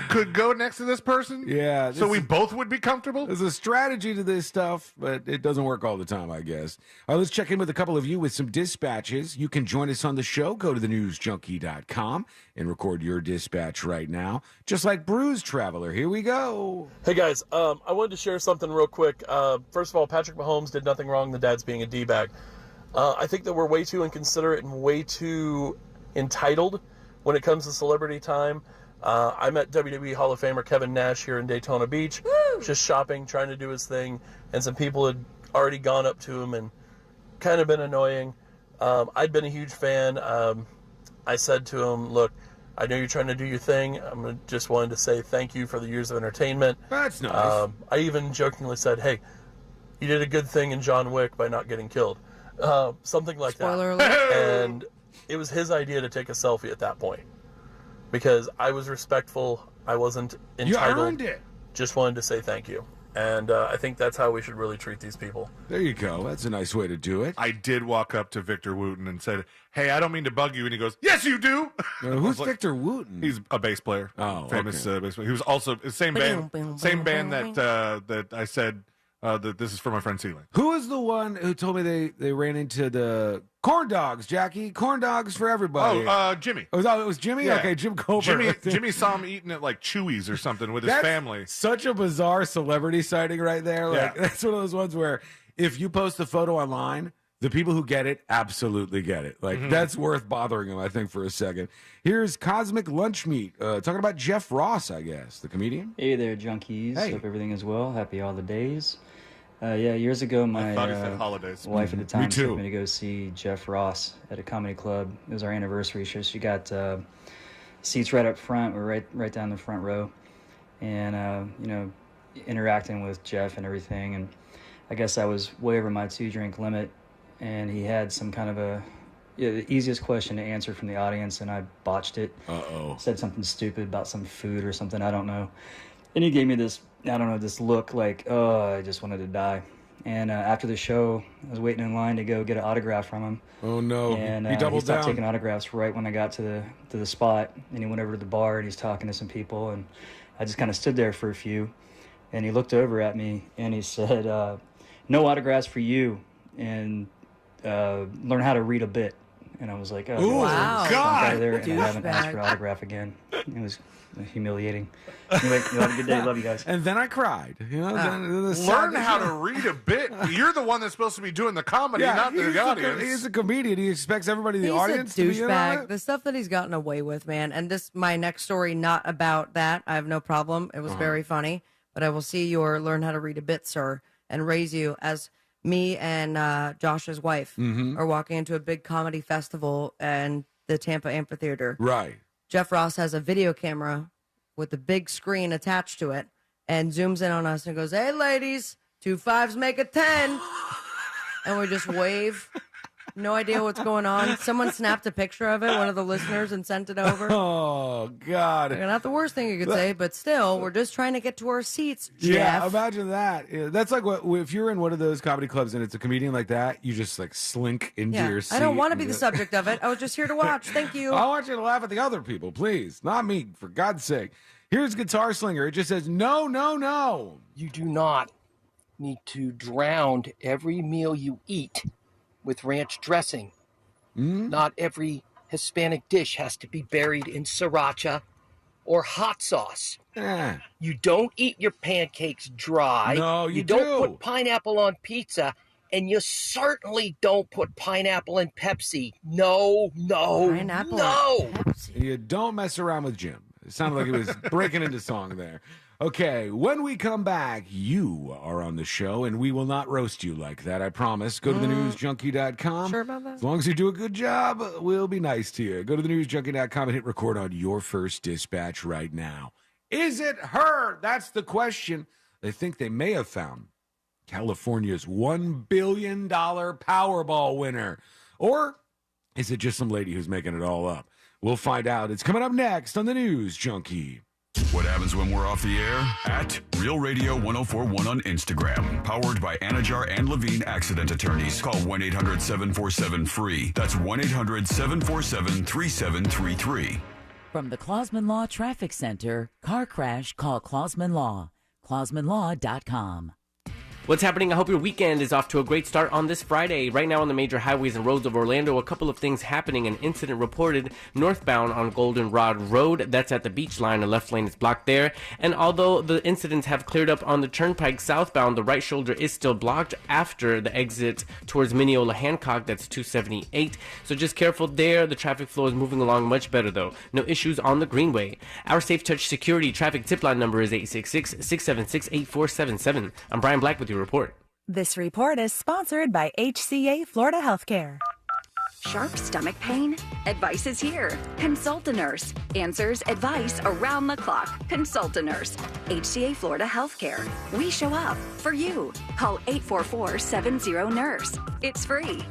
could go next to this person. Yeah. So we both would be comfortable. There's a strategy to this stuff, but it doesn't work all the time, I guess. All right, let's check in with a couple of you with some dispatches. You can join us on the show. Go to thenewsjunkie.com and record your dispatch right now. Just like Bruise Traveler. Here we go. Hey, guys. I wanted to share something real quick. First of all, Patrick Mahomes did nothing wrong. The dad's being a D-bag. I think that we're way too inconsiderate and way too entitled when it comes to celebrity time. I met WWE Hall of Famer Kevin Nash here in Daytona Beach, just shopping, trying to do his thing, and some people had already gone up to him and kind of been annoying. I'd been a huge fan. I said to him, look, I know you're trying to do your thing. Just wanted to say thank you for the years of entertainment. That's nice. I even jokingly said, hey, you did a good thing in John Wick by not getting killed. Something like Spoiler that. alert. And it was his idea to take a selfie at that point because I was respectful. I wasn't entitled. You earned it. Just wanted to say thank you. And I think that's how we should really treat these people. There you go. That's a nice way to do it. I did walk up to Victor Wooten and said, hey, I don't mean to bug you. And he goes, yes, you do. Who's Victor Wooten? He's a bass player. Oh, famous okay. bass player. He was also the same band that I said that this is for my friend Sealing. Who was the one who told me they ran into the corn dogs, Jackie? Corn dogs for everybody. Jimmy. It was Jimmy? Yeah. Okay, Jim Colbert. Jimmy saw him eating at like Chewy's or something with his family. Such a bizarre celebrity sighting right there. Like, that's one of those ones where if you post a photo online, the people who get it absolutely get it. Like, that's worth bothering them, I think, for a second. Here's Cosmic Lunch Meat talking about Jeff Ross, I guess, the comedian. Hey there, junkies. Hey. Hope everything is well. Happy holidays. Years ago, my thought he said holidays. wife at the time Me too. took me to go see Jeff Ross at a comedy club. It was our anniversary show. She got seats right up front. We're right down the front row, and interacting with Jeff and everything. And I guess I was way over my 2-drink limit, and he had some kind of the easiest question to answer from the audience, and I botched it. Said something stupid about some food or something, I don't know. And he gave me this, this look like, oh, I just wanted to die. And after the show, I was waiting in line to go get an autograph from him. Oh, no. And he doubled he stopped down. taking autographs right when I got to the spot. And he went over to the bar, and he's talking to some people. And I just kind of stood there for a few. And he looked over at me, and he said, no autographs for you, and learn how to read a bit. And I was like, oh, ooh, wow. God. Out of there, and I haven't asked for an autograph again. It was humiliating. Anyway, you have a good day. Love you guys. And then I cried. Learn how to read a bit. You're the one that's supposed to be doing the comedy, not the audience. He's a comedian. He expects everybody in the He's audience a to be in on douchebag. it. The stuff that he's gotten away with, man. And my next story, not about that. I have no problem. It was very funny. But I will see your learn how to read a bit, sir, and raise you as me and Josh's wife are walking into a big comedy festival and the Tampa Amphitheater. Right. Jeff Ross has a video camera with a big screen attached to it and zooms in on us and goes, hey, ladies, 2 5s make a 10. And we just wave. No idea what's going on. Someone snapped a picture of it, one of the listeners, and sent it over. Oh, God. Not the worst thing you could say, but still, we're just trying to get to our seats, Jeff. Yeah, imagine that. Yeah, that's like if you're in one of those comedy clubs and it's a comedian like that, you just like slink into your seat. I don't want to be the subject of it. I was just here to watch. Thank you. I want you to laugh at the other people, please. Not me, for God's sake. Here's Guitar Slinger. It just says, no, no, no. You do not need to drown every meal you eat with ranch dressing. Not every Hispanic dish has to be buried in sriracha or hot sauce. You don't eat your pancakes dry. No, you don't put pineapple on pizza, and you certainly don't put pineapple in Pepsi. No, no, pineapple no. You don't mess around with Jim. It sounded like he was breaking into song there. Okay, when we come back, you are on the show, and we will not roast you like that, I promise. Go to thenewsjunkie.com. Sure about that? As long as you do a good job, we'll be nice to you. Go to thenewsjunkie.com and hit record on your first dispatch right now. Is it her? That's the question. They think they may have found California's $1 billion Powerball winner. Or is it just some lady who's making it all up? We'll find out. It's coming up next on the News Junkie. What happens when we're off the air? At Real Radio 1041 on Instagram. Powered by Anajar and Levine Accident Attorneys. Call 1-800-747-FREE. That's 1-800-747-3733. From the Clausman Law Traffic Center, car crash, call Clausman Law. ClausmanLaw.com. What's happening? I hope your weekend is off to a great start on this Friday. Right now on the major highways and roads of Orlando, a couple of things happening. An incident reported northbound on Goldenrod Road. That's at the beach line. The left lane is blocked there. And although the incidents have cleared up on the turnpike southbound, the right shoulder is still blocked after the exit towards Mineola Hancock. That's 278. So just careful there. The traffic flow is moving along much better though. No issues on the Greenway. Our Safe Touch Security traffic tip line number is 866-676-8477. I'm Brian Black with you. Report. This report is sponsored by HCA Florida Healthcare. Sharp stomach pain? Advice is here. Consult a nurse. Answers, advice around the clock. Consult a nurse. HCA Florida Healthcare. We show up for you. Call 844-70-NURSE. It's free.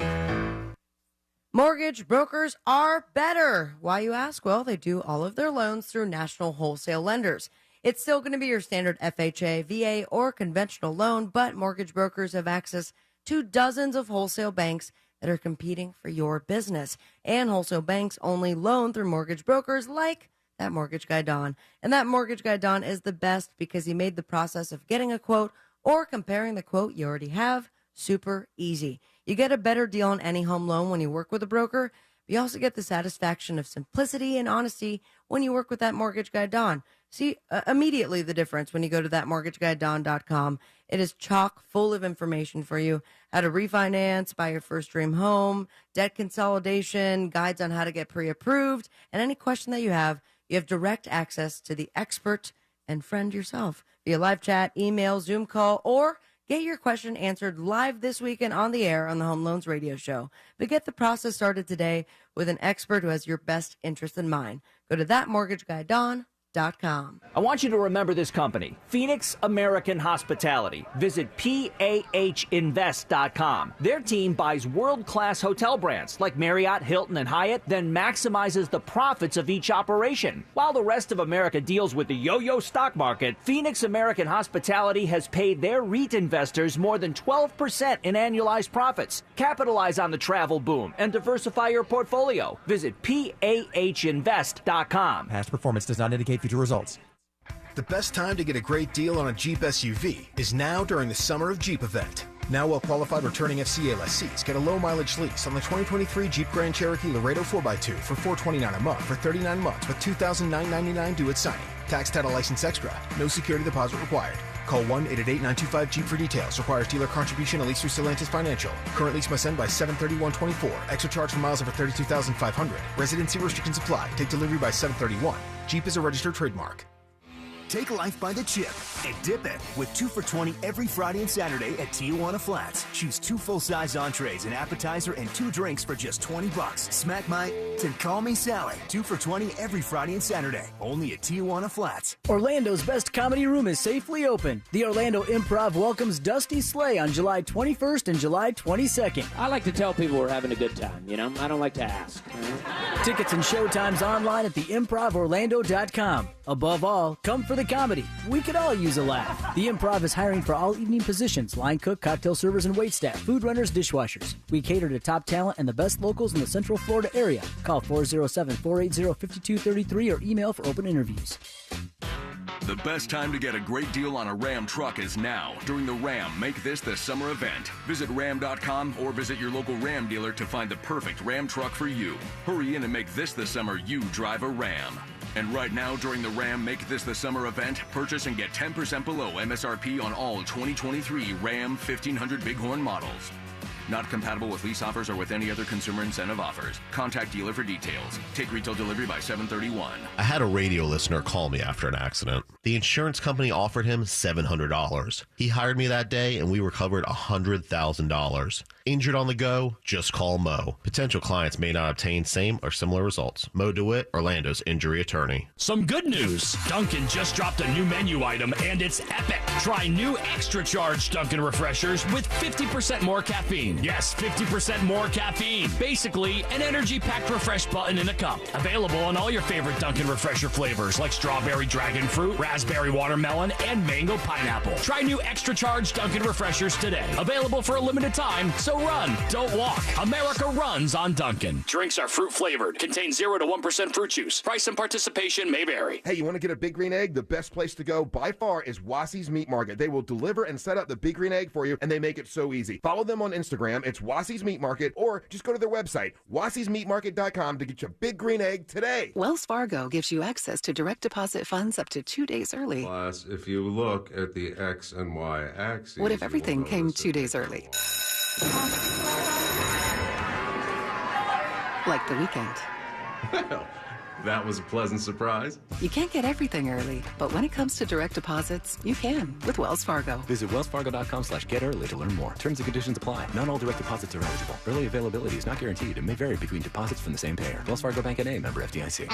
Mortgage brokers are better. Why, you ask? Well, they do all of their loans through national wholesale lenders. It's still going to be your standard FHA, VA, or conventional loan, but mortgage brokers have access to dozens of wholesale banks that are competing for your business. And wholesale banks only loan through mortgage brokers like that mortgage guy, Don. And that mortgage guy, Don, is the best because he made the process of getting a quote or comparing the quote you already have super easy. You get a better deal on any home loan when you work with a broker. You also get the satisfaction of simplicity and honesty when you work with that mortgage guy, Don. See immediately the difference when you go to thatmortgageguydon.com. It is chock full of information for you. How to refinance, buy your first dream home, debt consolidation, guides on how to get pre-approved, and any question that you have direct access to the expert and friend yourself via live chat, email, Zoom call, or get your question answered live this weekend on the air on the Home Loans Radio Show. But get the process started today with an expert who has your best interest in mind. Go to thatmortgageguydon.com. I want you to remember this company, Phoenix American Hospitality. Visit PAHinvest.com. Their team buys world-class hotel brands like Marriott, Hilton, and Hyatt, then maximizes the profits of each operation. While the rest of America deals with the yo-yo stock market, Phoenix American Hospitality has paid their REIT investors more than 12% in annualized profits. Capitalize on the travel boom and diversify your portfolio. Visit PAHinvest.com. Past performance does not indicate future results. The best time to get a great deal on a Jeep SUV is now during the Summer of Jeep event. Now well-qualified returning FCA lessees get a low-mileage lease on the 2023 Jeep Grand Cherokee Laredo 4x2 for $429 a month for 39 months with $2,999 due at signing. Tax, title, license extra. No security deposit required. Call 1-888-925-JEEP for details. Requires dealer contribution at least through Stellantis Financial. Current lease must end by 7/31/24. Extra charge for miles over 32,500. Residency restrictions apply. Take delivery by 7/31. Jeep is a registered trademark. Take life by the chip and dip it with 2 for $20 every Friday and Saturday at Tijuana Flats. Choose 2 full-size entrees, an appetizer, and 2 drinks for just $20. Smack my and call me Sally. 2 for $20 every Friday and Saturday. Only at Tijuana Flats. Orlando's best comedy room is safely open. The Orlando Improv welcomes Dusty Slay on July 21st and July 22nd. I like to tell people we're having a good time, you know? I don't like to ask. Tickets and showtimes online at theimprovorlando.com. Above all, come for the comedy. We could all use a laugh. The Improv is hiring for all evening positions: line cook, cocktail servers, and waitstaff, food runners, dishwashers. We cater to top talent and the best locals in the Central Florida area. Call 407-480-5233 or email for open interviews. The best time to get a great deal on a Ram truck is now, during the Ram Make This the Summer event. Visit Ram.com or visit your local Ram dealer to find the perfect Ram truck for you. Hurry in and make this the summer you drive a Ram. And right now, during the Ram Make This the Summer event, purchase and get 10% below MSRP on all 2023 Ram 1500 Bighorn models. Not compatible with lease offers or with any other consumer incentive offers. Contact dealer for details. Take retail delivery by 7/31. I had a radio listener call me after an accident. The insurance company offered him $700. He hired me that day, and we recovered $100,000. Injured on the go? Just call Mo. Potential clients may not obtain same or similar results. Mo DeWitt, Orlando's injury attorney. Some good news. Dunkin' just dropped a new menu item, and it's epic. Try new extra charge Dunkin' Refreshers with 50% more caffeine. Yes, 50% more caffeine. Basically, an energy-packed refresh button in a cup. Available on all your favorite Dunkin' Refresher flavors like strawberry dragon fruit, raspberry watermelon, and mango pineapple. Try new extra charge Dunkin' Refreshers today. Available for a limited time, so run, don't walk. America runs on Dunkin'. Drinks are fruit flavored. Contain 0 to 1% fruit juice. Price and participation may vary. Hey, you want to get a big green egg? The best place to go by far is Wassie's Meat Market. They will deliver and set up the big green egg for you, and they make it so easy. Follow them on Instagram. It's Wassie's Meat Market, or just go to their website, wassiesmeatmarket.com, to get your big green egg today. Wells Fargo gives you access to direct deposit funds up to 2 days early. Plus, if you look at the X and Y axes... What if everything came 2 days early? Like the weekend. Well, that was a pleasant surprise. You can't get everything early, but when it comes to direct deposits, you can with Wells Fargo. Visit wellsfargo.com/getearly to learn more. Terms and conditions apply. Not all direct deposits are eligible. Early availability is not guaranteed and may vary between deposits from the same payer. Wells Fargo Bank N.A., member FDIC.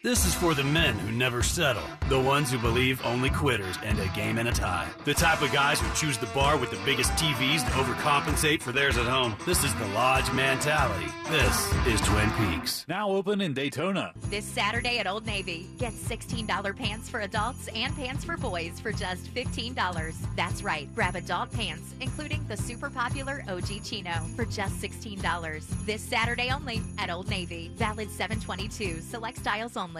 This is for the men who never settle, the ones who believe only quitters end a game and a tie, the type of guys who choose the bar with the biggest TVs to overcompensate for theirs at home. This is the Lodge mentality. This is Twin Peaks. Now open in Daytona. This Saturday at Old Navy, get $16 pants for adults and pants for boys for just $15. That's right, grab adult pants, including the super popular OG Chino, for just $16. This Saturday only at Old Navy. Valid 7/22, select styles only.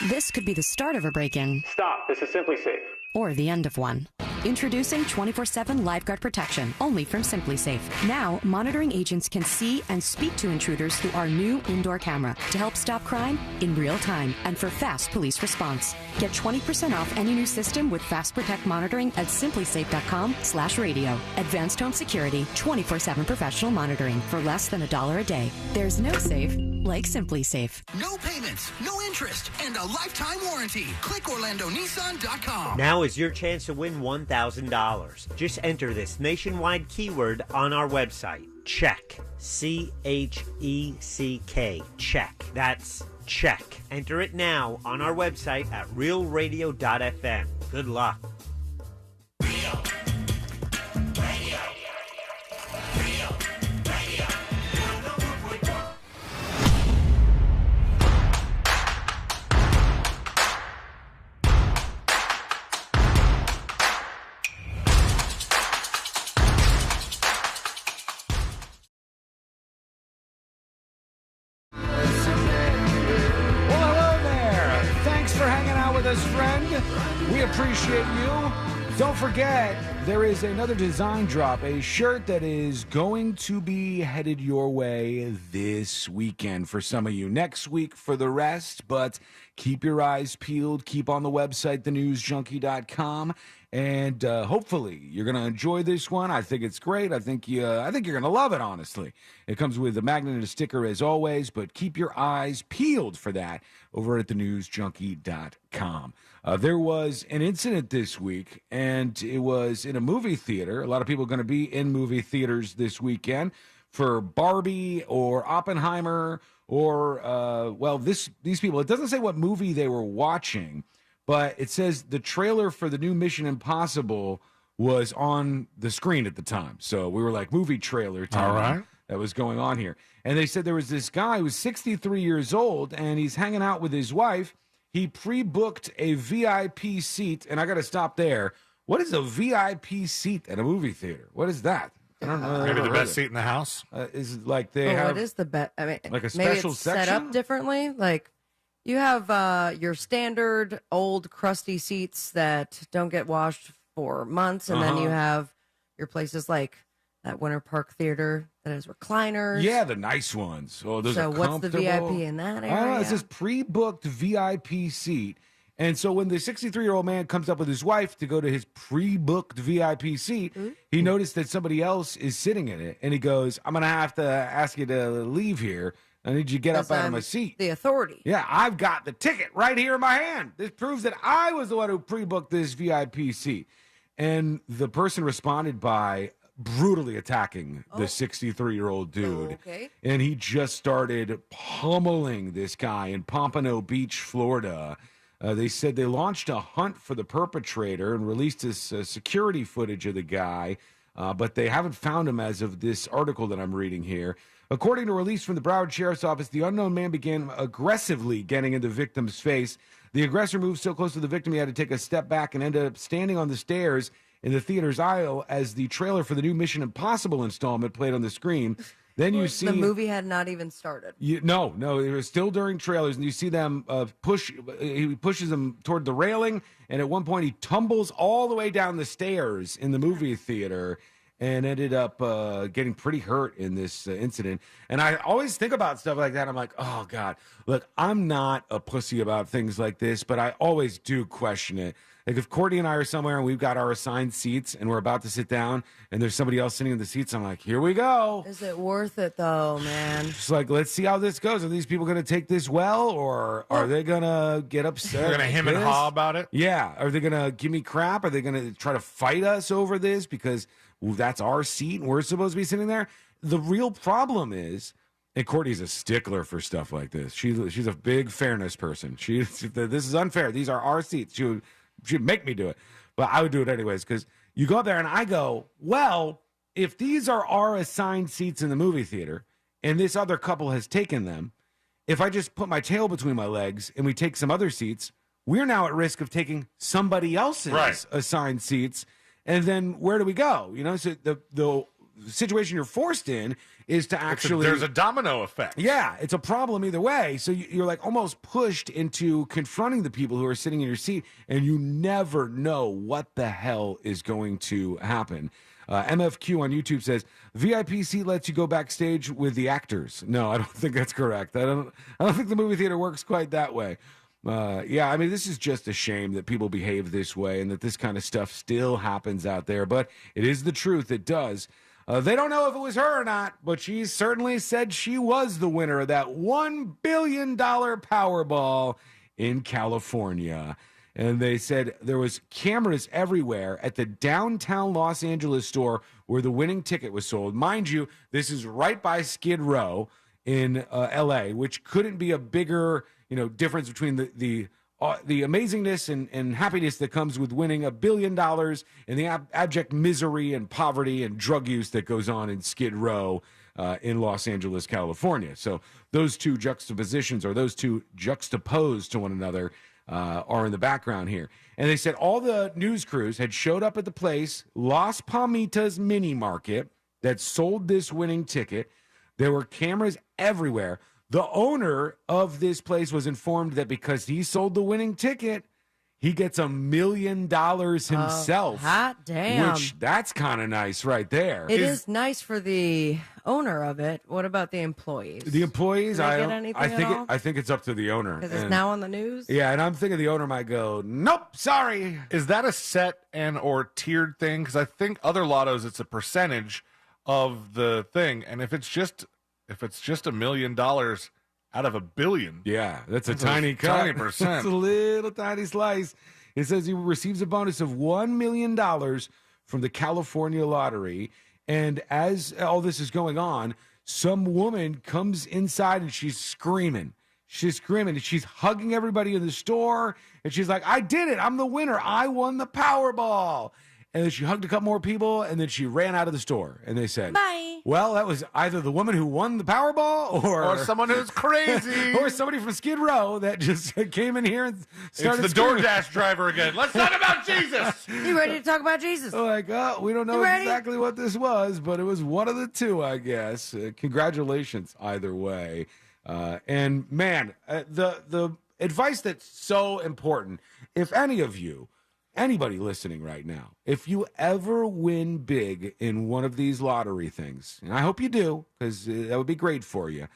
This could be the start of a break-in. Stop. This is Simply Safe. Or the end of one. Introducing 24/7 Lifeguard Protection, only from Simply Safe. Now, monitoring agents can see and speak to intruders through our new indoor camera to help stop crime in real time and for fast police response. Get 20% off any new system with Fast Protect monitoring at simplysafe.com/radio. Advanced home security, 24/7 professional monitoring for less than $1 a day. There's no safe like Simply Safe. No payments, no interest, and a lifetime warranty. Click OrlandoNissan.com. Now is your chance to win $1,000. Just enter this nationwide keyword on our website. Check. CHECK. Check. That's check. Enter it now on our website at realradio.fm. Good luck. We appreciate you. Don't forget, there is another design drop, a shirt that is going to be headed your way this weekend for some of you. Next week for the rest, but keep your eyes peeled. Keep on the website, thenewsjunkie.com, and hopefully you're going to enjoy this one. I think it's great. I think you're going to love it, honestly. It comes with a magnet and a sticker as always, but keep your eyes peeled for that over at thenewsjunkie.com. There was an incident this week, and it was in a movie theater. A lot of people are going to be in movie theaters this weekend for Barbie or Oppenheimer or, these people. It doesn't say what movie they were watching, but it says the trailer for the new Mission Impossible was on the screen at the time. So we were like, movie trailer time. All right. That was going on here. And they said there was this guy who's 63 years old, and he's hanging out with his wife. He pre-booked a VIP seat, and I got to stop there. What is a VIP seat at a movie theater? What is that? I don't know. Maybe the best seat in the house. Is it like they have? What is the best? I mean, like a maybe special it's section? set up differently. Like you have your standard old crusty seats that don't get washed for months, and then you have your places like that Winter Park Theater that has recliners. Yeah, the nice ones. Oh, those so are what's the comfortable. VIP in that area? I don't know. It says pre-booked VIP seat, And so when the 63-year-old man comes up with his wife to go to his pre-booked VIP seat, he noticed that somebody else is sitting in it. And he goes, I'm going to have to ask you to leave here. I need you to get up out of my seat. The authority. Yeah, I've got the ticket right here in my hand. This proves that I was the one who pre-booked this VIP seat. And the person responded by brutally attacking the 63-year-old dude. Okay. And he just started pummeling this guy in Pompano Beach, Florida. They said they launched a hunt for the perpetrator and released this security footage of the guy, but they haven't found him as of this article that I'm reading here. According to a release from the Broward Sheriff's Office, the unknown man began aggressively getting in the victim's face. The aggressor moved so close to the victim he had to take a step back and ended up standing on the stairs in the theater's aisle as the trailer for the new Mission Impossible installment played on the screen. Then you see the movie had not even started. No, it was still during trailers, and you see them push. He pushes him toward the railing, and at one point he tumbles all the way down the stairs in the movie theater, and ended up getting pretty hurt in this incident. And I always think about stuff like that. I'm like, oh God, look, I'm not a pussy about things like this, but I always do question it. Like if Courtney and I are somewhere and we've got our assigned seats and we're about to sit down and there's somebody else sitting in the seats, I'm like, here we go. Is it worth it though, man? Just like, let's see how this goes. Are these people going to take this well, or are they going to get upset? They're going to him and haw about it? Yeah. Are they going to give me crap? Are they going to try to fight us over this because that's our seat and we're supposed to be sitting there? The real problem is, and Courtney's a stickler for stuff like this. She's a big fairness person. This is unfair. These are our seats. She'd make me do it, but I would do it anyways, because you go up there and I go, well, if these are our assigned seats in the movie theater and this other couple has taken them, if I just put my tail between my legs and we take some other seats, we're now at risk of taking somebody else's assigned seats. And then where do we go? So the situation you're forced in is to actually... There's a domino effect. Yeah, it's a problem either way. So you're like almost pushed into confronting the people who are sitting in your seat, and you never know what the hell is going to happen. MFQ on YouTube says, VIP seat lets you go backstage with the actors. No, I don't think that's correct. I don't think the movie theater works quite that way. Yeah, I mean, this is just a shame that people behave this way and that this kind of stuff still happens out there, but it is the truth. It does. They don't know if it was her or not, but she certainly said she was the winner of that $1 billion Powerball in California. And they said there was cameras everywhere at the downtown Los Angeles store where the winning ticket was sold. Mind you, this is right by Skid Row in L.A., which couldn't be a bigger difference between the amazingness and happiness that comes with winning $1 billion and the abject misery and poverty and drug use that goes on in Skid Row in Los Angeles, California. So those two juxtapositions, or those two juxtaposed to one another, are in the background here. And they said all the news crews had showed up at the place, Las Palmitas Mini Market, that sold this winning ticket. There were cameras everywhere. The owner of this place was informed that because he sold the winning ticket, he gets $1 million himself. Hot damn. Which, that's kind of nice right there. It is nice for the owner of it. What about the employees? The employees, Do they get anything I think it's up to the owner. Because it's now on the news? Yeah, and I'm thinking the owner might go, nope, sorry. Is that a set and or tiered thing? Because I think other lottos, it's a percentage of the thing. And if it's just $1 million out of $1 billion. Yeah, that's a tiny cut. Tiny percent. It's a little tiny slice. It says he receives a bonus of $1 million from the California lottery. And as all this is going on, some woman comes inside and she's screaming. She's screaming and she's hugging everybody in the store. And she's like, I did it. I'm the winner. I won the Powerball. And then she hugged a couple more people, and then she ran out of the store. And they said, bye. Well, that was either the woman who won the Powerball or someone who's crazy. Or somebody from Skid Row that just came in here and started It's the DoorDash driver again. Let's talk about Jesus. You ready to talk about Jesus? Like, we don't know exactly what this was, but it was one of the two, I guess. Congratulations either way. And, man, the advice that's so important, if any of you, anybody listening right now, if you ever win big in one of these lottery things, and I hope you do, because that would be great for you.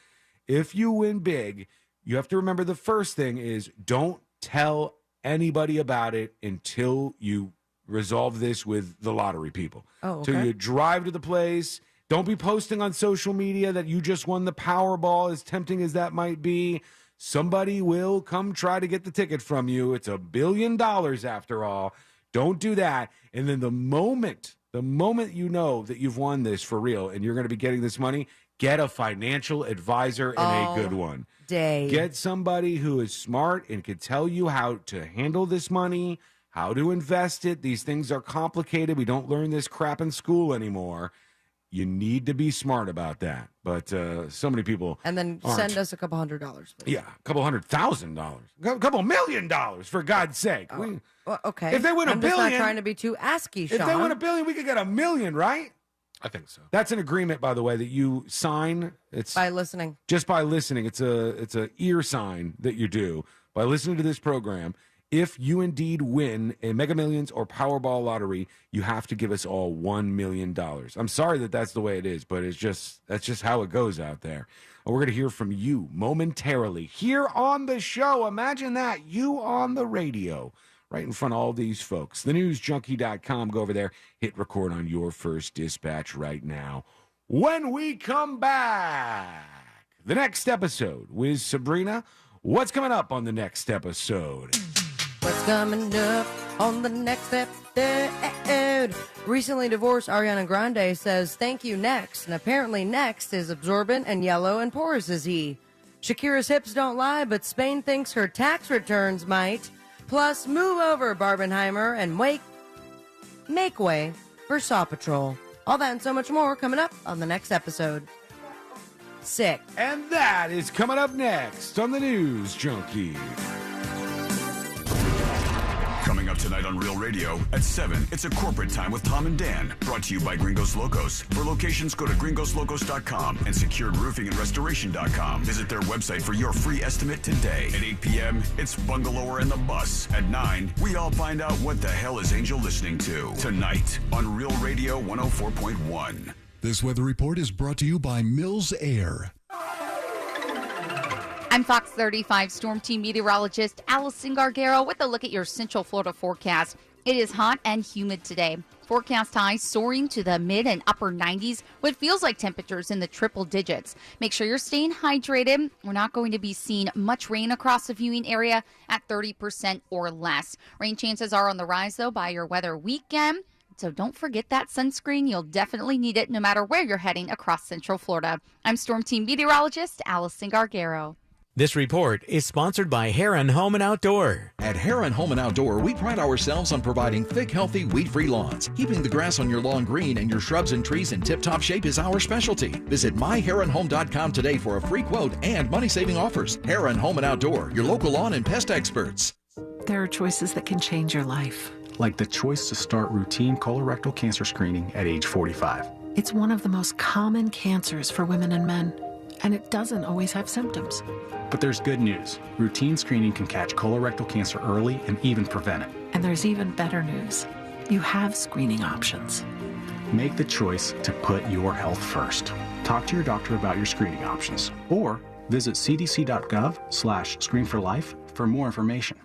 If you win big, you have to remember the first thing is don't tell anybody about it until you resolve this with the lottery people. Oh, okay. Till you drive to the place. Don't be posting on social media that you just won the Powerball, as tempting as that might be. Somebody will come try to get the ticket from you. It's $1 billion after all. Don't do that. And then the moment you know that you've won this for real and you're going to be getting this money, get a financial advisor and a good one. Get somebody who is smart and can tell you how to handle this money, how to invest it. These things are complicated. We don't learn this crap in school anymore. You need to be smart about that. But so many people And then aren't. send us a couple $100, please. Yeah, a couple $100,000. A couple $1 million, for God's sake. Well, okay. If they win I'm $1 just billion, not trying to be too asky, Sean. if they win $1 billion, we could get $1 million, right? I think so. That's an agreement, by the way, that you sign. It's By listening. just by listening. It's a ear sign that you do by listening to this program. If you indeed win a Mega Millions or Powerball lottery, you have to give us all $1 million. I'm sorry that that's the way it is, but that's just how it goes out there. And we're going to hear from you momentarily here on the show. Imagine that, you on the radio, right in front of all these folks. TheNewsJunkie.com. Go over there, hit record on your first dispatch right now. When we come back, the next episode with Sabrina. What's coming up on the next episode? What's coming up on the next episode? Recently divorced Ariana Grande says, thank you, next. And apparently next is absorbent and yellow and porous as he. Shakira's hips don't lie, but Spain thinks her tax returns might. Plus, move over, Barbenheimer, and make way for Saw Patrol. All that and so much more coming up on the next episode. Sick. And that is coming up next on the News Junkie. Coming up tonight on Real Radio at 7, it's a corporate time with Tom and Dan. Brought to you by Gringos Locos. For locations, go to gringoslocos.com and securedroofingandrestoration.com. Visit their website for your free estimate today. At 8 p.m., it's Bungalower and the Bus. At 9, we all find out what the hell is Angel listening to. Tonight on Real Radio 104.1. This weather report is brought to you by Mills Air. I'm Fox 35 Storm Team meteorologist Allison Gargaro with a look at your Central Florida forecast. It is hot and humid today. Forecast highs soaring to the mid and upper 90s, what feels like temperatures in the triple digits. Make sure you're staying hydrated. We're not going to be seeing much rain across the viewing area at 30% or less. Rain chances are on the rise, though, by your weather weekend. So don't forget that sunscreen. You'll definitely need it no matter where you're heading across Central Florida. I'm Storm Team meteorologist Allison Gargaro. This report is sponsored by Heron Home and Outdoor. At Heron Home and Outdoor, we pride ourselves on providing thick, healthy, weed-free lawns. Keeping the grass on your lawn green and your shrubs and trees in tip-top shape is our specialty. Visit myheronhome.com today for a free quote and money-saving offers. Heron Home and Outdoor, your local lawn and pest experts. There are choices that can change your life. Like the choice to start routine colorectal cancer screening at age 45. It's one of the most common cancers for women and men, and it doesn't always have symptoms. But there's good news. Routine screening can catch colorectal cancer early and even prevent it. And there's even better news. You have screening options. Make the choice to put your health first. Talk to your doctor about your screening options or visit cdc.gov/screenforlife for more information.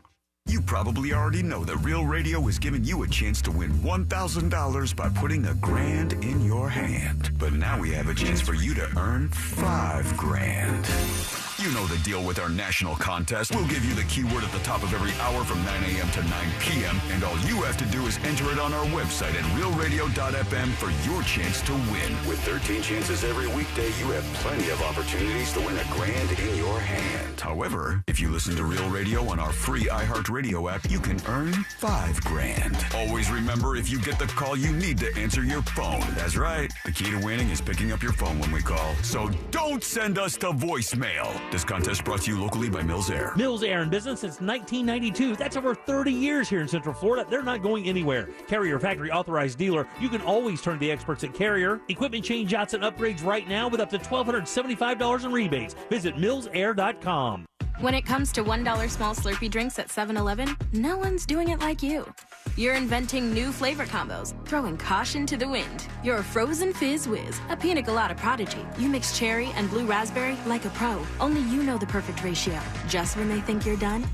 You probably already know that Real Radio is giving you a chance to win $1,000 by putting $1,000 in your hand. But now we have a chance for you to earn $5,000. You know the deal with our national contest. We'll give you the keyword at the top of every hour from 9 a.m. to 9 p.m. And all you have to do is enter it on our website at realradio.fm for your chance to win. With 13 chances every weekday, you have plenty of opportunities to win $1,000 in your hand. However, if you listen to Real Radio on our free iHeartRadio app, you can earn $5,000. Always remember, if you get the call, you need to answer your phone. That's right. The key to winning is picking up your phone when we call. So don't send us to voicemail. This contest brought to you locally by Mills Air. Mills Air in business since 1992. That's over 30 years here in Central Florida. They're not going anywhere. Carrier factory authorized dealer. You can always turn to the experts at Carrier. Equipment change-outs and upgrades right now with up to $1,275 in rebates. Visit millsair.com. When it comes to $1 small Slurpee drinks at 7-Eleven, no one's doing it like you. You're inventing new flavor combos, throwing caution to the wind. You're a frozen fizz whiz, a pina colada prodigy. You mix cherry and blue raspberry like a pro. Only you know the perfect ratio. Just when they think you're done,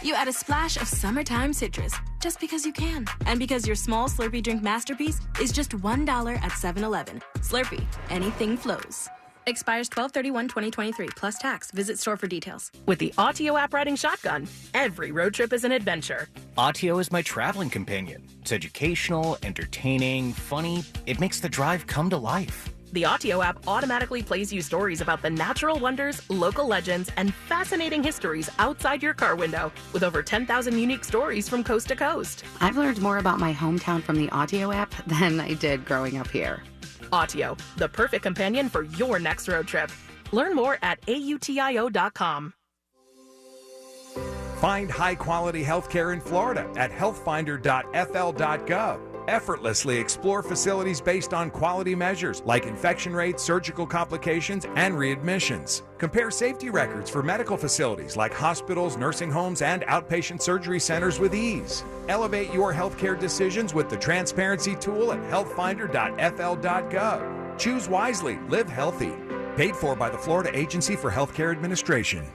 You add a splash of summertime citrus, just because you can. And because your small Slurpee drink masterpiece is just $1 at 7-Eleven. Slurpee, anything flows. Expires 12/31/2023, plus tax. Visit store for details. With the Autio app riding shotgun, every road trip is an adventure. Autio is my traveling companion. It's educational, entertaining, funny. It makes the drive come to life. The Autio app automatically plays you stories about the natural wonders, local legends, and fascinating histories outside your car window, with over 10,000 unique stories from coast to coast. I've learned more about my hometown from the Autio app than I did growing up here. Autio, the perfect companion for your next road trip. Learn more at autio.com. Find high-quality healthcare in Florida at healthfinder.fl.gov. Effortlessly explore facilities based on quality measures like infection rates, surgical complications, and readmissions. Compare safety records for medical facilities like hospitals, nursing homes, and outpatient surgery centers with ease. Elevate your healthcare decisions with the transparency tool at healthfinder.fl.gov. Choose wisely, live healthy. Paid for by the Florida Agency for Healthcare Administration.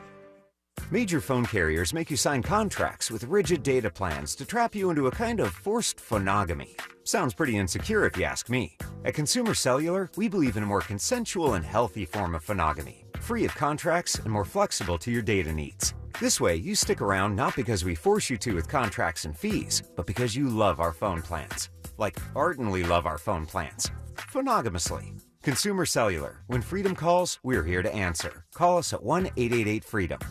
Major phone carriers make you sign contracts with rigid data plans to trap you into a kind of forced phonogamy. Sounds pretty insecure if you ask me. At Consumer Cellular, we believe in a more consensual and healthy form of phonogamy, free of contracts and more flexible to your data needs. This way, you stick around not because we force you to with contracts and fees, but because you love our phone plans. Like ardently love our phone plans. Phonogamously. Consumer Cellular. When freedom calls, we're here to answer. Call us at 1-888-FREEDOM.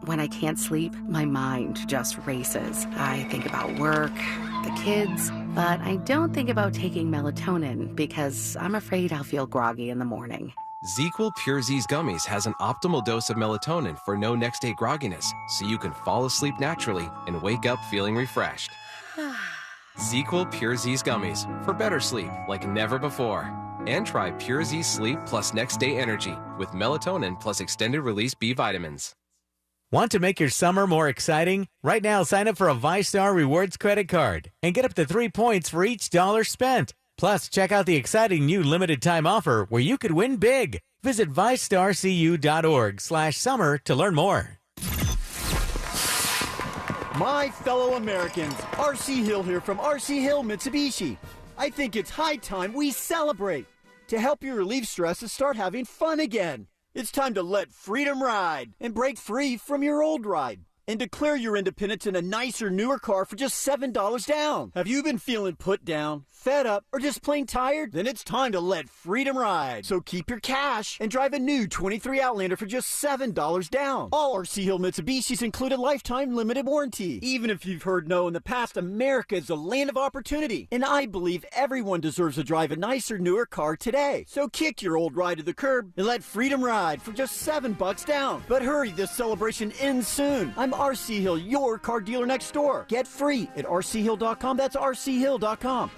When I can't sleep, my mind just races. I think about work, the kids, but I don't think about taking melatonin because I'm afraid I'll feel groggy in the morning. ZzzQuil Pure Z's Gummies has an optimal dose of melatonin for no next-day grogginess, so you can fall asleep naturally and wake up feeling refreshed. ZzzQuil Pure Z's Gummies for better sleep like never before. And try Pure Z Sleep plus Next Day Energy with melatonin plus extended-release B vitamins. Want to make your summer more exciting? Right now, sign up for a ViStar Rewards credit card and get up to 3 points for each dollar spent. Plus, check out the exciting new limited time offer where you could win big. Visit vistarcu.org/summer to learn more. My fellow Americans, R.C. Hill here from R.C. Hill Mitsubishi. I think it's high time we celebrate. To help you relieve stress and start having fun again. It's time to let freedom ride and break free from your old ride and declare your independence in a nicer, newer car for just $7 down. Have you been feeling put down, fed up, or just plain tired? Then it's time to let freedom ride. So keep your cash and drive a new 23 Outlander for just $7 down. All RC Hill Mitsubishis include a lifetime limited warranty. Even if you've heard no in the past, America is a land of opportunity. And I believe everyone deserves to drive a nicer, newer car today. So kick your old ride to the curb and let freedom ride for just $7 down. But hurry, this celebration ends soon. I'm RC Hill, your car dealer next door. Get free at rchill.com. That's rchill.com.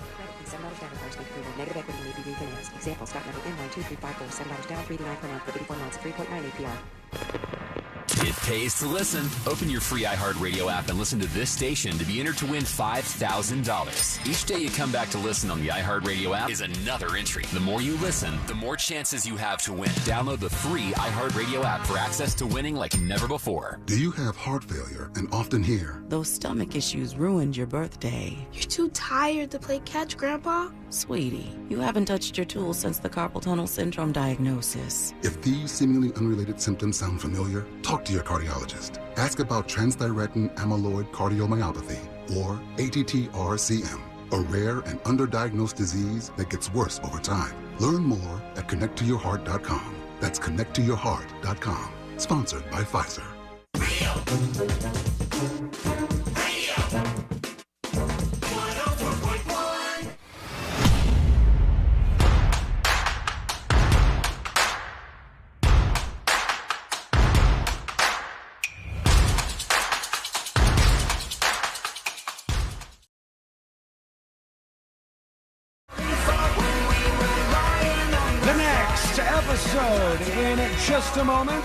Negative equity may be refinanced. Example, stock number N12354, $7 down, $3.89 per month for 84 months, 3.9 APR. It pays to listen. Open your free iHeartRadio app and listen to this station to be entered to win $5,000. Each day you come back to listen on the iHeartRadio app is another entry. The more you listen, the more chances you have to win. Download the free iHeartRadio app for access to winning like never before. Do you have heart failure and often hear, "Those stomach issues ruined your birthday"? "You're too tired to play catch, Grandpa." Sweetie, you haven't touched your tools since the carpal tunnel syndrome diagnosis. If these seemingly unrelated symptoms sound familiar, talk to your cardiologist. Ask about transthyretin amyloid cardiomyopathy, or ATTR-CM, a rare and underdiagnosed disease that gets worse over time. Learn more at connecttoyourheart.com. That's connecttoyourheart.com. Sponsored by Pfizer. Episode in just a moment.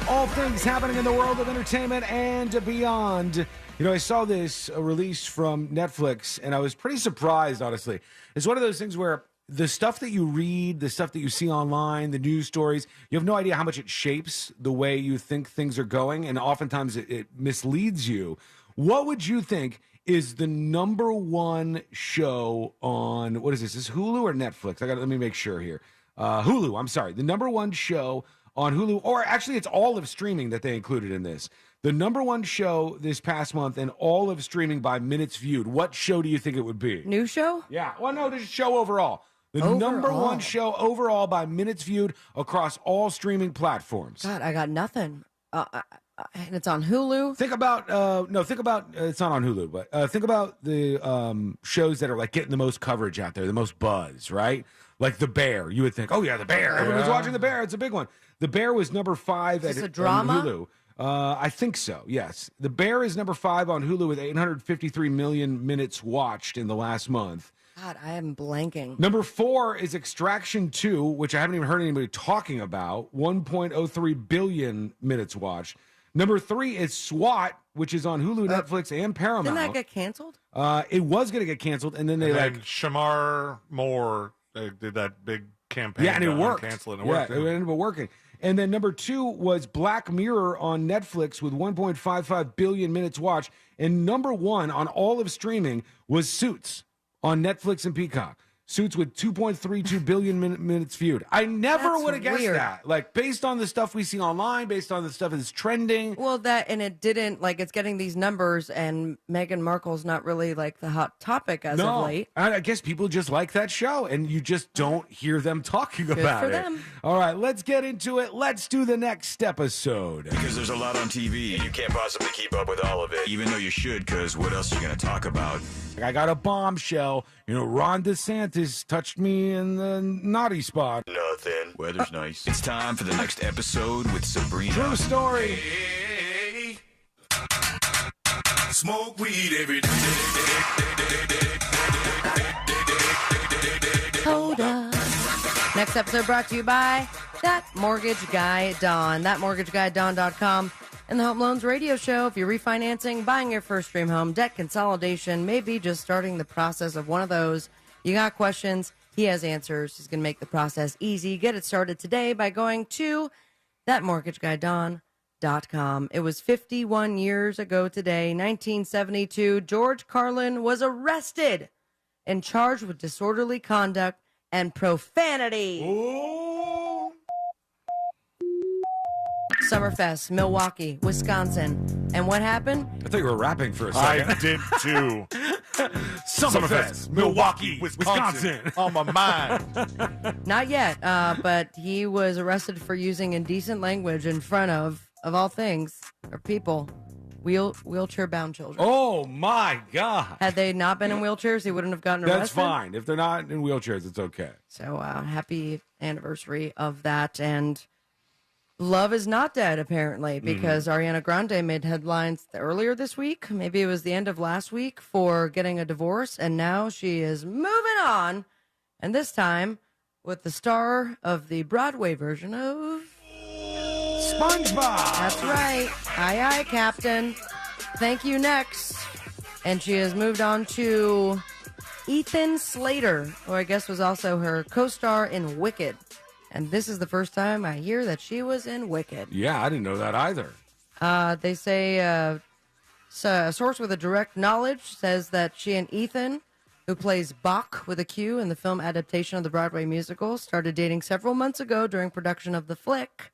All things happening in the world of entertainment and beyond. You know, I saw this release from Netflix, and I was pretty surprised, honestly. It's one of those things where the stuff that you read, the stuff that you see online, the news stories, you have no idea how much it shapes the way you think things are going, and oftentimes it misleads you What would you think is the number one show on, what is this? Is this Hulu or Netflix? Let me make sure here. Hulu, I'm sorry. The number one show on Hulu, or actually it's all of streaming that they included in this. The number one show this past month and all of streaming by minutes viewed. What show do you think it would be? New show? Yeah. Well, no, this show overall. The number one show overall by minutes viewed across all streaming platforms. God, I got nothing. And it's on Hulu. Think about it's not on Hulu, but think about the shows that are like getting the most coverage out there, the most buzz, right? Like The Bear. You would think, oh yeah, The Bear. Everyone's watching The Bear. It's a big one. The Bear was number 5 Is this at a drama? on Hulu. I think so, yes. The Bear is number 5 on Hulu with 853 million minutes watched in the last month. God, I am blanking. Number 4 is Extraction 2, which I haven't even heard anybody talking about. 1.03 billion minutes watched. Number 3 is SWAT, which is on Hulu, Netflix, and Paramount. Didn't that get canceled? It was going to get canceled, and then they Shamar Moore did that big campaign. Yeah, and it worked. Cancel it, and it ended up working. And then number 2 was Black Mirror on Netflix with 1.55 billion minutes watched. And number 1 on all of streaming was Suits on Netflix and Peacock. Suits with 2.32 billion minutes viewed. I never would have guessed that. Like, based on the stuff we see online, based on the stuff that's trending. Well, it didn't, like, it's getting these numbers, and Meghan Markle's not really, like, the hot topic as of late. I guess people just like that show, and you just don't hear them talking about it. them. All right, let's get into it. Let's do the next episode. Because there's a lot on TV, and you can't possibly keep up with all of it, even though you should, because what else are you going to talk about? I got a bombshell. Ron DeSantis touched me in the naughty spot. Nothing. Weather's nice. It's time for the next episode with Sabrina. True story. Hey. Smoke weed every day. Hold up. Next episode brought to you by That Mortgage Guy Don. ThatMortgageGuyDon.com. And the Home Loans Radio Show. If you're refinancing, buying your first dream home, debt consolidation, maybe just starting the process of one of those, you got questions, he has answers. He's going to make the process easy. Get it started today by going to thatmortgageguydon.com. It was 51 years ago today, 1972. George Carlin was arrested and charged with disorderly conduct and profanity. Ooh. Summerfest, Milwaukee, Wisconsin. And what happened? I thought you were rapping for a second. I did too. Summerfest, Milwaukee, Wisconsin. On my mind. Not yet, but he was arrested for using indecent language in front of all things, or people, wheelchair-bound children. Oh, my God. Had they not been in wheelchairs, he wouldn't have gotten arrested. That's fine. If they're not in wheelchairs, it's okay. So happy anniversary of that. And love is not dead, apparently, because Ariana Grande made headlines earlier this week. Maybe it was the end of last week for getting a divorce. And now she is moving on. And this time with the star of the Broadway version of SpongeBob. That's right. Aye, aye, Captain. Thank you, next. And she has moved on to Ethan Slater, who I guess was also her co-star in Wicked. And this is the first time I hear that she was in Wicked. Yeah, I didn't know that either. They say a source with a direct knowledge says that she and Ethan, who plays Bach with a Q in the film adaptation of the Broadway musical, started dating several months ago during production of the flick.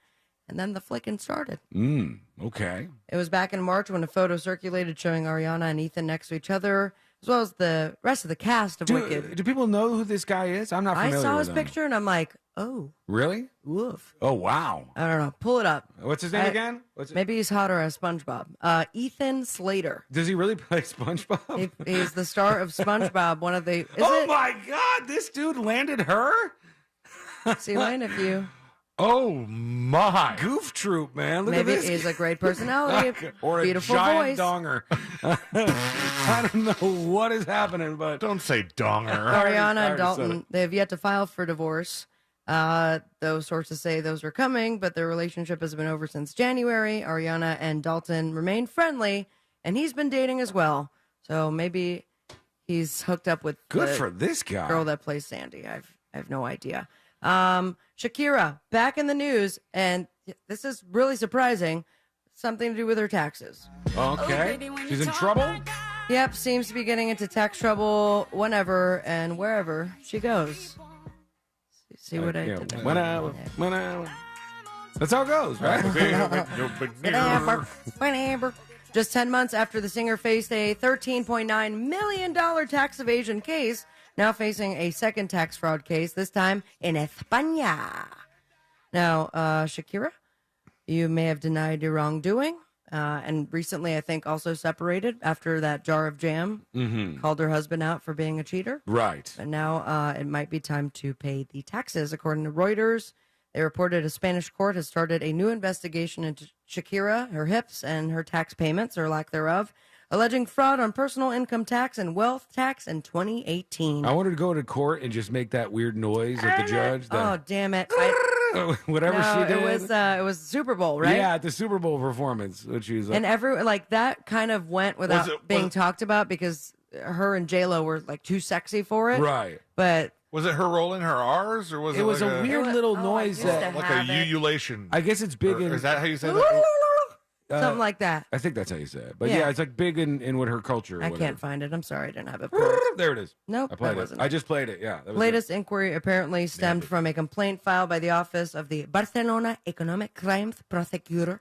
And then the flicking started. Okay. It was back in March when a photo circulated showing Ariana and Ethan next to each other, as well as the rest of the cast of Wicked. Do people know who this guy is? I'm not familiar with him. I saw his picture and I'm like, oh. Really? Woof. Oh, wow. I don't know. Pull it up. What's his name again? Maybe he's hotter as SpongeBob. Ethan Slater. Does he really play SpongeBob? He's the star of SpongeBob, one of the... my God, this dude landed her? See, Wayne, if you... Oh, my. Goof troop, man. Look Maybe at this. he's a great personality. Or beautiful a giant voice. donger. I don't know what is happening, but... Don't say donger. Ariana and Dalton, they have yet to file for divorce. Those sources say those are coming, but their relationship has been over since January. Ariana and Dalton remain friendly, and he's been dating as well. So maybe he's hooked up with Good for this guy. Girl that plays Sandy. I have no idea. Shakira back in the news, and this is really surprising. something to do with her taxes. Okay. She's in trouble? Yep, seems to be getting into tax trouble whenever and wherever she goes. See what I did there? Whenever. That's how it goes, right? Whenever. Just 10 months after the singer faced a $13.9 million tax evasion case, now facing a second tax fraud case, this time in España. Now, Shakira, you may have denied your wrongdoing, and recently, I think, also separated after that jar of jam called her husband out for being a cheater. Right. And now it might be time to pay the taxes. According to Reuters, they reported a Spanish court has started a new investigation into Shakira, her hips, and her tax payments, or lack thereof, alleging fraud on personal income tax and wealth tax in 2018. I wanted to go to court and just make that weird noise at the judge. Oh, damn it. Whatever she did. It was Super Bowl, right? Yeah, at the Super Bowl performance, which was and that kind of went without being talked about because her and J-Lo were like too sexy for it. Right. But was it her rolling her R's or was it? It was a weird little noise that like a ululation. I guess it's big in. Is that how you say that? Something like that. I think that's how you say it. But yeah, it's like big in with her culture. I can't find it. I'm sorry, I didn't have it. There it is. Nope, I played that it. wasn't I just played it. Yeah. That was Latest inquiry apparently stemmed from a complaint filed by the office of the Barcelona Economic Crimes Prosecutor,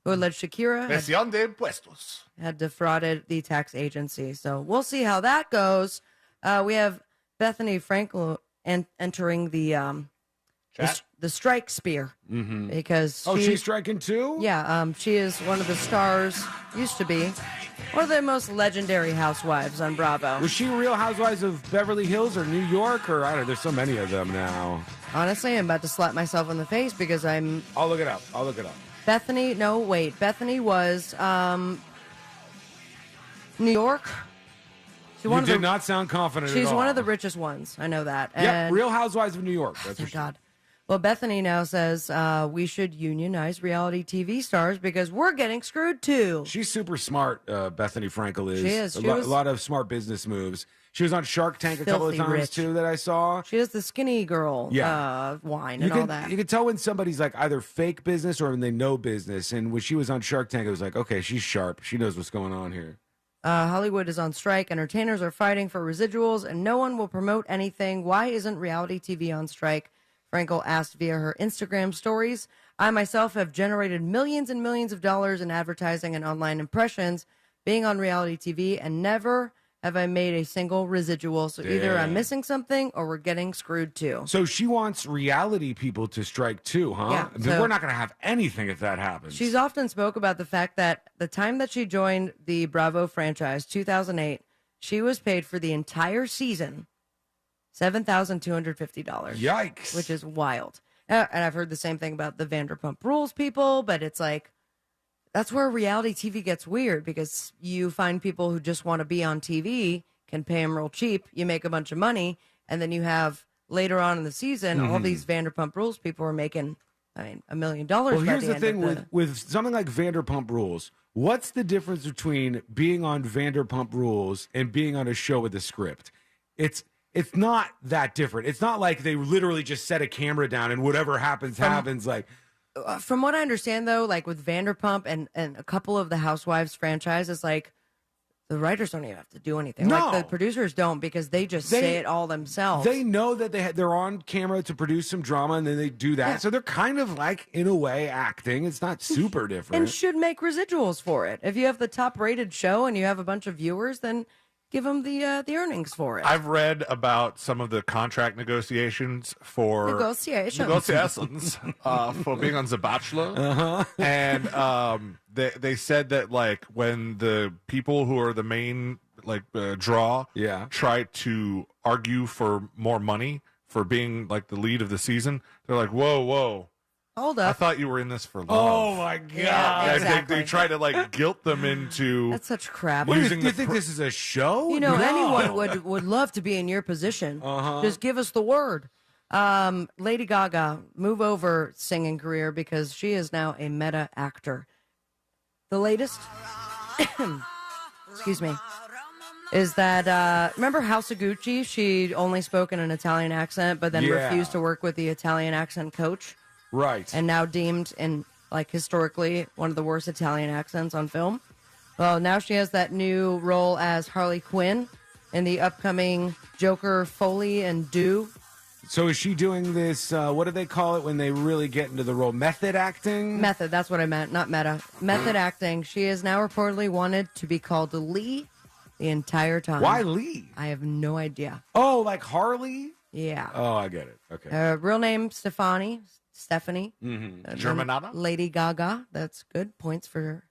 who alleged Shakira Gestión de impuestos. had defrauded the tax agency. So we'll see how that goes. We have Bethany Frankel entering the strike spear because she's striking too. Yeah, she is one of the stars. Used to be one of the most legendary housewives on Bravo. Was she Real Housewives of Beverly Hills or New York or I don't know? There's so many of them now. Honestly, I'm about to slap myself in the face because I'm. I'll look it up. Bethany, no, wait. Bethany was New York. You did not sound confident at all. She's one of the richest ones. I know that. Yeah, Real Housewives of New York. That's for God. Well, Bethany now says we should unionize reality TV stars because we're getting screwed too. She's super smart, Bethany Frankel is. She is. A lot of smart business moves. She was on Shark Tank a couple of times rich. too that I saw. She has the skinny girl wine and all that. You can tell when somebody's like either fake business or when they know business. And when she was on Shark Tank, it was like, okay, she's sharp. She knows what's going on here. Hollywood is on strike. Entertainers are fighting for residuals, and no one will promote anything. Why isn't reality TV on strike? Frankel asked via her Instagram stories. I myself have generated millions and millions of dollars in advertising and online impressions being on reality TV, and never have I made a single residual. So either I'm missing something or we're getting screwed too. So she wants reality people to strike too, huh? Yeah, I mean, so we're not going to have anything if that happens. She's often spoke about the fact that the time that she joined the Bravo franchise, 2008, she was paid for the entire season $7,250. Yikes. Which is wild. And I've heard the same thing about the Vanderpump Rules people, but it's like, that's where reality TV gets weird because you find people who just want to be on TV, can pay them real cheap, you make a bunch of money, and then you have later on in the season, all these Vanderpump Rules people are making, $1 million. Well, here's the thing with something like Vanderpump Rules. What's the difference between being on Vanderpump Rules and being on a show with a script? It's not that different. It's not like they literally just set a camera down and whatever happens, happens. Like, from what I understand, though, like with Vanderpump and a couple of the Housewives franchises, like the writers don't even have to do anything. No. Like the producers don't because they just say it all themselves. They know that they're on camera to produce some drama and then they do that. Yeah. So they're kind of like, in a way, acting. It's not super different. And should make residuals for it. If you have the top rated show and you have a bunch of viewers, then give them the earnings for it. I've read about some of the contract negotiations for negotiations for being on The Bachelor, and they said that like when the people who are the main draw try to argue for more money for being like the lead of the season, they're like, whoa. Hold up. I thought you were in this for love. Oh, my God. Yeah, exactly. They try to, like, guilt them into... That's such crap. Do you think this is a show? You know, No. anyone would love to be in your position. Just give us the word. Lady Gaga, move over singing career because she is now a meta actor. The latest, excuse me, is that, remember House of Gucci? She only spoke in an Italian accent, but then refused to work with the Italian accent coach. Right. And now deemed an like historically one of the worst Italian accents on film. Well, now she has that new role as Harley Quinn in the upcoming Joker Foley and Do. So is she doing this, what do they call it when they really get into the role? Method acting? Method, that's what I meant, not meta. Method acting. She is now reportedly wanted to be called Lee the entire time. Why Lee? I have no idea. Oh, like Harley? Yeah. Oh, I get it. Okay. Real name, Stephanie. Mm-hmm. Germanata? Lady Gaga. That's good. Points for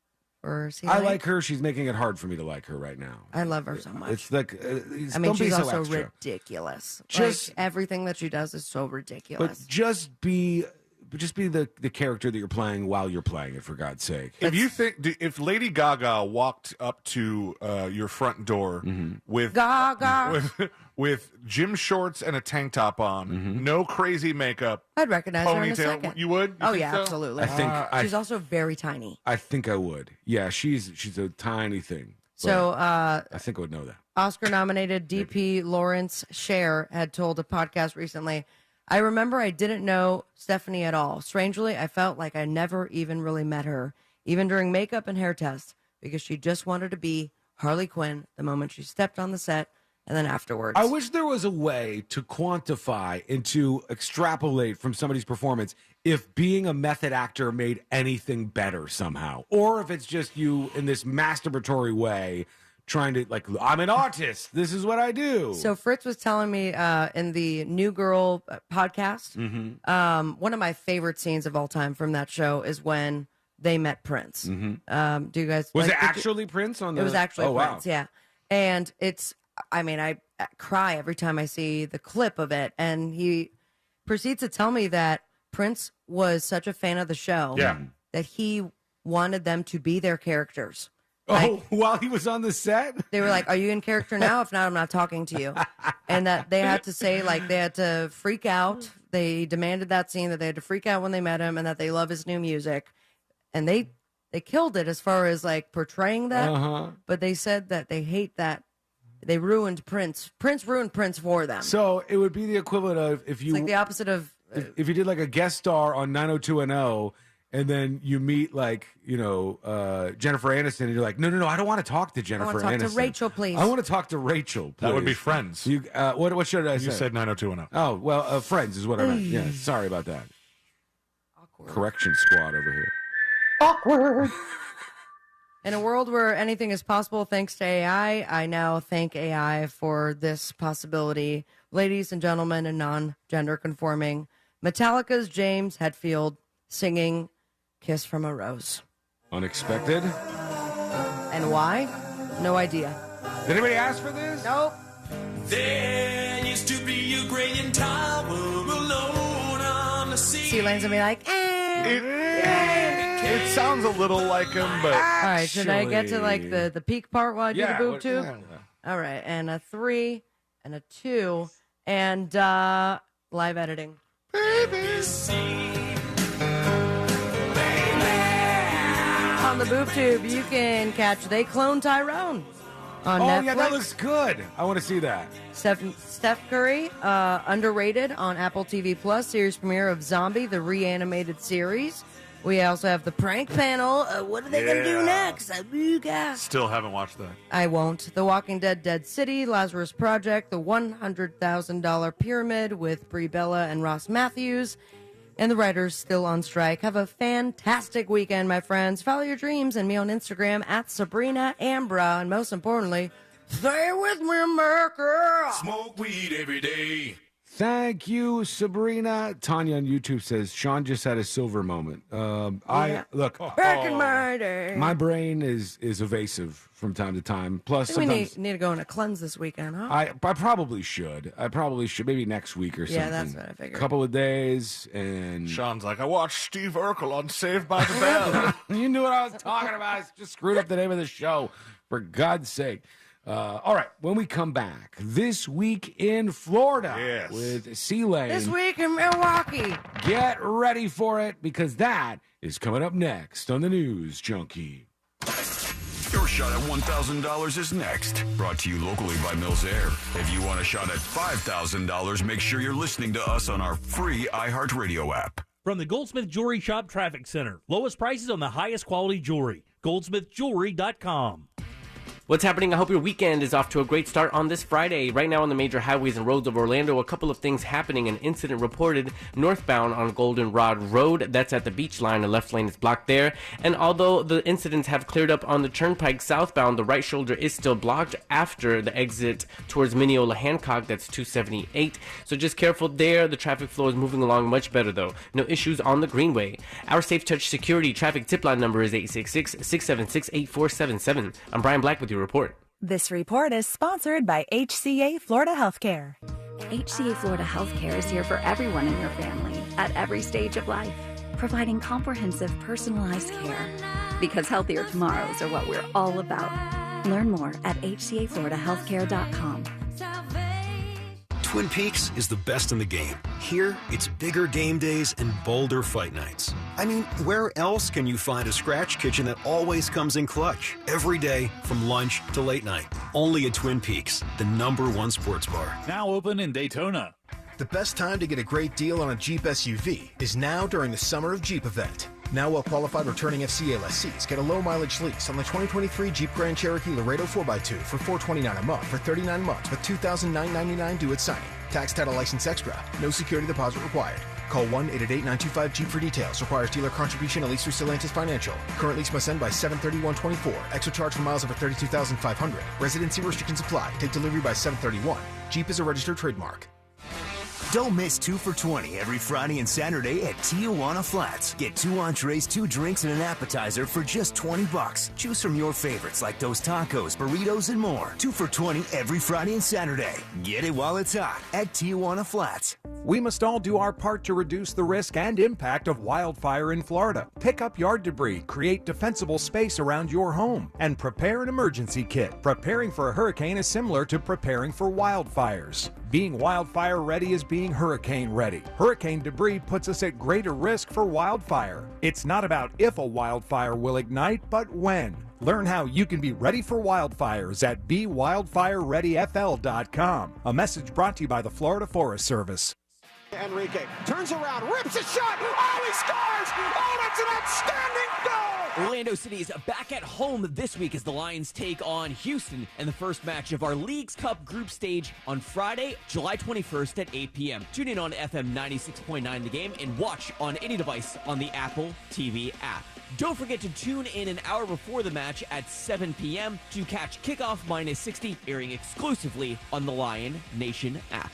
CLA. I like her. She's making it hard for me to like her right now. I love her so much. It's like, I mean, she's also ridiculous. Just everything that she does is so ridiculous. But just be the character that you're playing while you're playing it, for God's sake. If Lady Gaga walked up to your front door with Gaga with gym shorts and a tank top on, no crazy makeup, I'd recognize her in a ponytail, second. you would? You think so? Absolutely. I think she's also very tiny. I think I would. Yeah, she's a tiny thing. So I think I would know that. Oscar-nominated DP Lawrence Sher had told a podcast recently, I remember I didn't know Stephanie at all. Strangely, I felt like I never even really met her, even during makeup and hair tests, because she just wanted to be Harley Quinn the moment she stepped on the set and then afterwards. I wish there was a way to quantify and to extrapolate from somebody's performance if being a method actor made anything better somehow, or if it's just you in this masturbatory way trying to, like, I'm an artist. This is what I do. So Fritz was telling me in the New Girl podcast, one of my favorite scenes of all time from that show is when they met Prince. Do you guys... Was it actually Prince on the... It was actually Prince, wow. yeah. And it's... I mean, I cry every time I see the clip of it. And he proceeds to tell me that Prince was such a fan of the show that he wanted them to be their characters. Like, while he was on the set? They were like, are you in character now? If not, I'm not talking to you. And that they had to say, like, they had to freak out. They demanded that scene, that they had to freak out when they met him and that they love his new music. And they killed it as far as, like, portraying that. But they said that they hate that. They ruined Prince. Prince ruined Prince for them. So it would be the equivalent of if you... It's like the opposite of... If you did, like, a guest star on 90210... And then you meet, like, Jennifer Aniston, and you're like, no, I don't want to talk to Jennifer Aniston. I want to talk to Rachel, please. I want to talk to Rachel, please. That would be Friends. You, what should I say? You said 90210. Oh, well, Friends is what I meant. Yeah, sorry about that. Awkward. Correction squad over here. Awkward. In a world where anything is possible thanks to AI, I now thank AI for this possibility. Ladies and gentlemen and non-gender conforming, Metallica's James Hetfield singing Kiss from a Rose. Unexpected? And why? No idea. Did anybody ask for this? Nope. There used to be a graying tower alone on the sea. Sea Lane's gonna be like, It sounds a little like him, but... All right, should I get to, like, the peak part while I do the boob tube? Yeah. All right, and a 3 and a 2 and live editing. On the boob tube, you can catch They Clone Tyrone on Netflix. Yeah, that looks good. I want to see that. Steph Curry, underrated on Apple TV Plus, series premiere of Zombie, the reanimated series. We also have the prank panel. What are they going to do next? Still haven't watched that. I won't. The Walking Dead, Dead City, Lazarus Project, the $100,000 Pyramid with Brie Bella and Ross Matthews, and the writers still on strike. Have a fantastic weekend, my friends. Follow your dreams and me on Instagram at Sabrina Ambra. And most importantly, stay with me, America. Smoke weed every day. Thank you, Sabrina. Tanya on YouTube says Sean just had a silver moment. I look back in my day. My brain is evasive from time to time. Plus, we sometimes need to go on a cleanse this weekend, huh? I probably should. Maybe next week or something. Yeah, that's what I figured. Couple of days, and Sean's like, I watched Steve Urkel on Saved by the Bell. You knew what I was talking about. I just screwed up the name of the show, for God's sake. All right, when we come back, This Week in Florida with C-Lane. This week in Milwaukee. Get ready for it, because that is coming up next on the News Junkie. Your shot at $1,000 is next. Brought to you locally by Mills Air. If you want a shot at $5,000, make sure you're listening to us on our free iHeartRadio app. From the Goldsmith Jewelry Shop Traffic Center. Lowest prices on the highest quality jewelry. GoldsmithJewelry.com. What's happening? I hope your weekend is off to a great start on this Friday. Right now on the major highways and roads of Orlando, a couple of things happening. An incident reported northbound on Goldenrod Road. That's at the beach line. The left lane is blocked there. And although the incidents have cleared up on the turnpike southbound, the right shoulder is still blocked after the exit towards Mineola Hancock. That's 278. So just careful there. The traffic flow is moving along much better though. No issues on the Greenway. Our Safe Touch Security traffic tip line number is 866-676-8477. I'm Brian Black with your report. This report is sponsored by HCA Florida Healthcare. HCA Florida Healthcare is here for everyone in your family at every stage of life, providing comprehensive personalized care. Because healthier tomorrows are what we're all about. Learn more at hcafloridahealthcare.com. Twin Peaks is the best in the game. Here, it's bigger game days and bolder fight nights. I mean, where else can you find a scratch kitchen that always comes in clutch? Every day, from lunch to late night. Only at Twin Peaks, the #1 sports bar. Now open in Daytona. The best time to get a great deal on a Jeep SUV is now during the Summer of Jeep event. Now well-qualified returning FCA lessees get a low-mileage lease on the 2023 Jeep Grand Cherokee Laredo 4x2 for $429 a month for 39 months with $2,999 due at signing. Tax, title, license extra. No security deposit required. Call 1-888-925-JEEP for details. Requires dealer contribution at least through Stellantis Financial. Current lease must end by 7/31/24. Extra charge for miles over 32,500. Residency restrictions apply. Take delivery by 7/31. Jeep is a registered trademark. Don't miss 2 for $20 every Friday and Saturday at Tijuana Flats. Get 2 entrees, 2 drinks, and an appetizer for just $20. Choose from your favorites like those tacos, burritos, and more. 2 for $20 every Friday and Saturday. Get it while it's hot at Tijuana Flats. We must all do our part to reduce the risk and impact of wildfire in Florida. Pick up yard debris, create defensible space around your home, and prepare an emergency kit. Preparing for a hurricane is similar to preparing for wildfires. Being wildfire ready is being hurricane ready. Hurricane debris puts us at greater risk for wildfire. It's not about if a wildfire will ignite, but when. Learn how you can be ready for wildfires at BeWildfireReadyFL.com. A message brought to you by the Florida Forest Service. Enrique turns around, rips a shot. Oh, he scores! Oh, that's an outstanding goal! Orlando City is back at home this week as the Lions take on Houston in the first match of our Leagues Cup group stage on Friday, July 21st at 8 p.m. Tune in on FM 96.9 The Game and watch on any device on the Apple TV app. Don't forget to tune in an hour before the match at 7 p.m. to catch Kickoff Minus 60, airing exclusively on the Lion Nation app.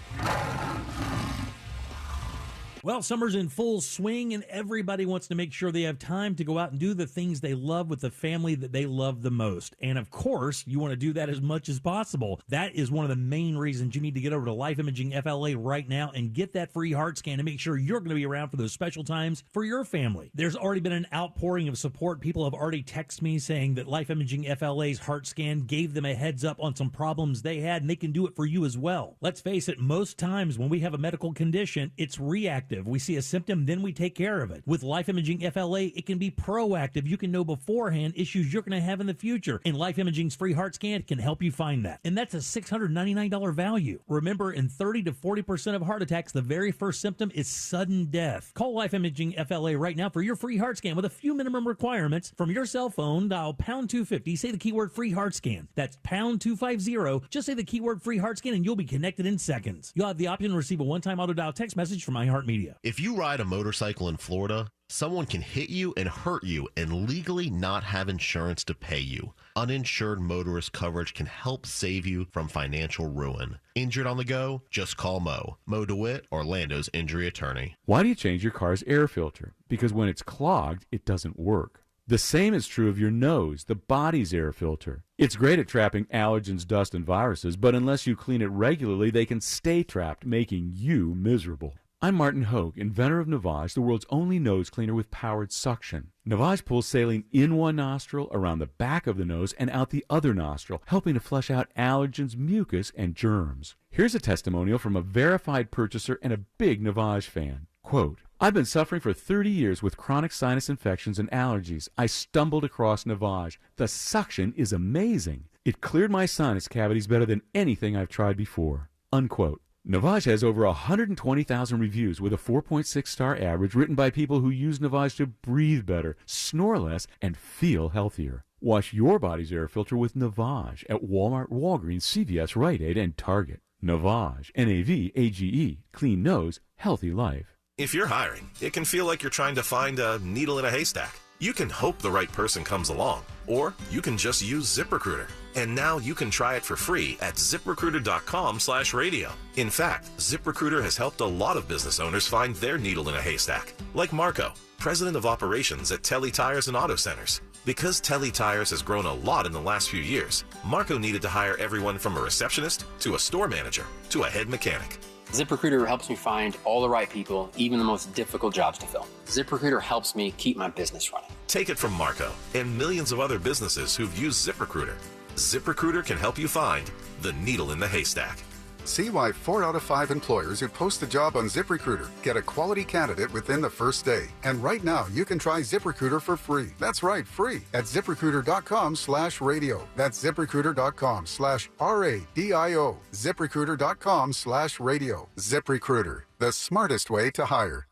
Well, summer's in full swing, and everybody wants to make sure they have time to go out and do the things they love with the family that they love the most. And, of course, you want to do that as much as possible. That is one of the main reasons you need to get over to Life Imaging FLA right now and get that free heart scan to make sure you're going to be around for those special times for your family. There's already been an outpouring of support. People have already texted me saying that Life Imaging FLA's heart scan gave them a heads up on some problems they had, and they can do it for you as well. Let's face it, most times when we have a medical condition, it's reactive. We see a symptom, then we take care of it. With Life Imaging FLA, it can be proactive. You can know beforehand issues you're going to have in the future. And Life Imaging's free heart scan can help you find that. And that's a $699 value. Remember, in 30 to 40% of heart attacks, the very first symptom is sudden death. Call Life Imaging FLA right now for your free heart scan with a few minimum requirements. From your cell phone, dial pound 250, say the keyword free heart scan. That's pound 250. Just say the keyword free heart scan and you'll be connected in seconds. You'll have the option to receive a one-time auto dial text message from iHeart Media. If you ride a motorcycle in Florida, someone can hit you and hurt you and legally not have insurance to pay you. Uninsured motorist coverage can help save you from financial ruin. Injured on the go? Just call Mo DeWitt, Orlando's injury attorney. Why do you change your car's air filter? Because when it's clogged, it doesn't work. The same is true of your nose, the body's air filter. It's great at trapping allergens, dust, and viruses, but unless you clean it regularly, they can stay trapped, making you miserable. I'm Martin Hogue, inventor of Navage, the world's only nose cleaner with powered suction. Navage pulls saline in one nostril, around the back of the nose, and out the other nostril, helping to flush out allergens, mucus, and germs. Here's a testimonial from a verified purchaser and a big Navage fan. Quote, I've been suffering for 30 years with chronic sinus infections and allergies. I stumbled across Navage. The suction is amazing. It cleared my sinus cavities better than anything I've tried before. Unquote. Navage has over 120,000 reviews with a 4.6-star average written by people who use Navage to breathe better, snore less, and feel healthier. Wash your body's air filter with Navage at Walmart, Walgreens, CVS, Rite Aid, and Target. Navage, N-A-V-A-G-E, clean nose, healthy life. If you're hiring, it can feel like you're trying to find a needle in a haystack. You can hope the right person comes along, or you can just use ZipRecruiter. And now you can try it for free at ZipRecruiter.com/radio. In fact, ZipRecruiter has helped a lot of business owners find their needle in a haystack, like Marco, president of operations at Telly Tires and Auto Centers. Because Telly Tires has grown a lot in the last few years, Marco needed to hire everyone from a receptionist to a store manager to a head mechanic. ZipRecruiter helps me find all the right people, even the most difficult jobs to fill. ZipRecruiter helps me keep my business running. Take it from Marco and millions of other businesses who've used ZipRecruiter. ZipRecruiter can help you find the needle in the haystack. See why 4 out of 5 employers who post a job on ZipRecruiter get a quality candidate within the first day. And right now, you can try ZipRecruiter for free. That's right, free at ZipRecruiter.com/radio. That's ZipRecruiter.com/RADIO. ZipRecruiter.com/radio. ZipRecruiter, the smartest way to hire.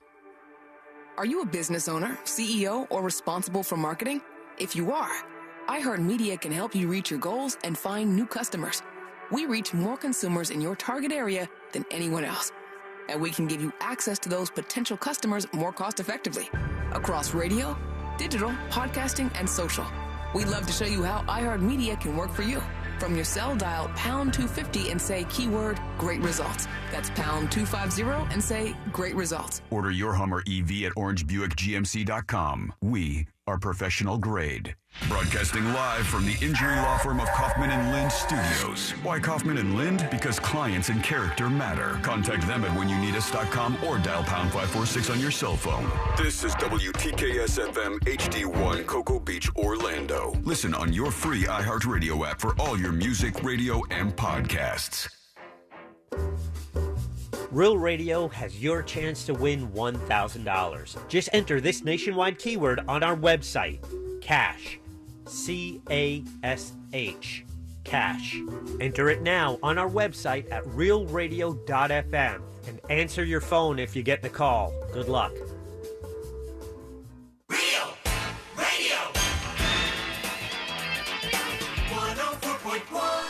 Are you a business owner, CEO, or responsible for marketing? If you are, iHeartMedia can help you reach your goals and find new customers. We reach more consumers in your target area than anyone else. And we can give you access to those potential customers more cost-effectively across radio, digital, podcasting, and social. We'd love to show you how iHeartMedia can work for you. From your cell, dial pound 250 and say keyword great results. That's pound 250 and say great results. Order your Hummer EV at orangebuickgmc.com. We are professional grade. Broadcasting live from the injury law firm of Kaufman & Lind Studios. Why Kaufman & Lind? Because clients and character matter. Contact them at whenyouneedus.com or dial pound 546 on your cell phone. This is WTKS-FM HD1 Cocoa Beach, Orlando. Listen on your free iHeartRadio app for all your music, radio, and podcasts. Real Radio has your chance to win $1,000. Just enter this nationwide keyword on our website, CASH. C-A-S-H. Cash. Enter it now on our website at realradio.fm and answer your phone if you get the call. Good luck. Real Radio 104.1.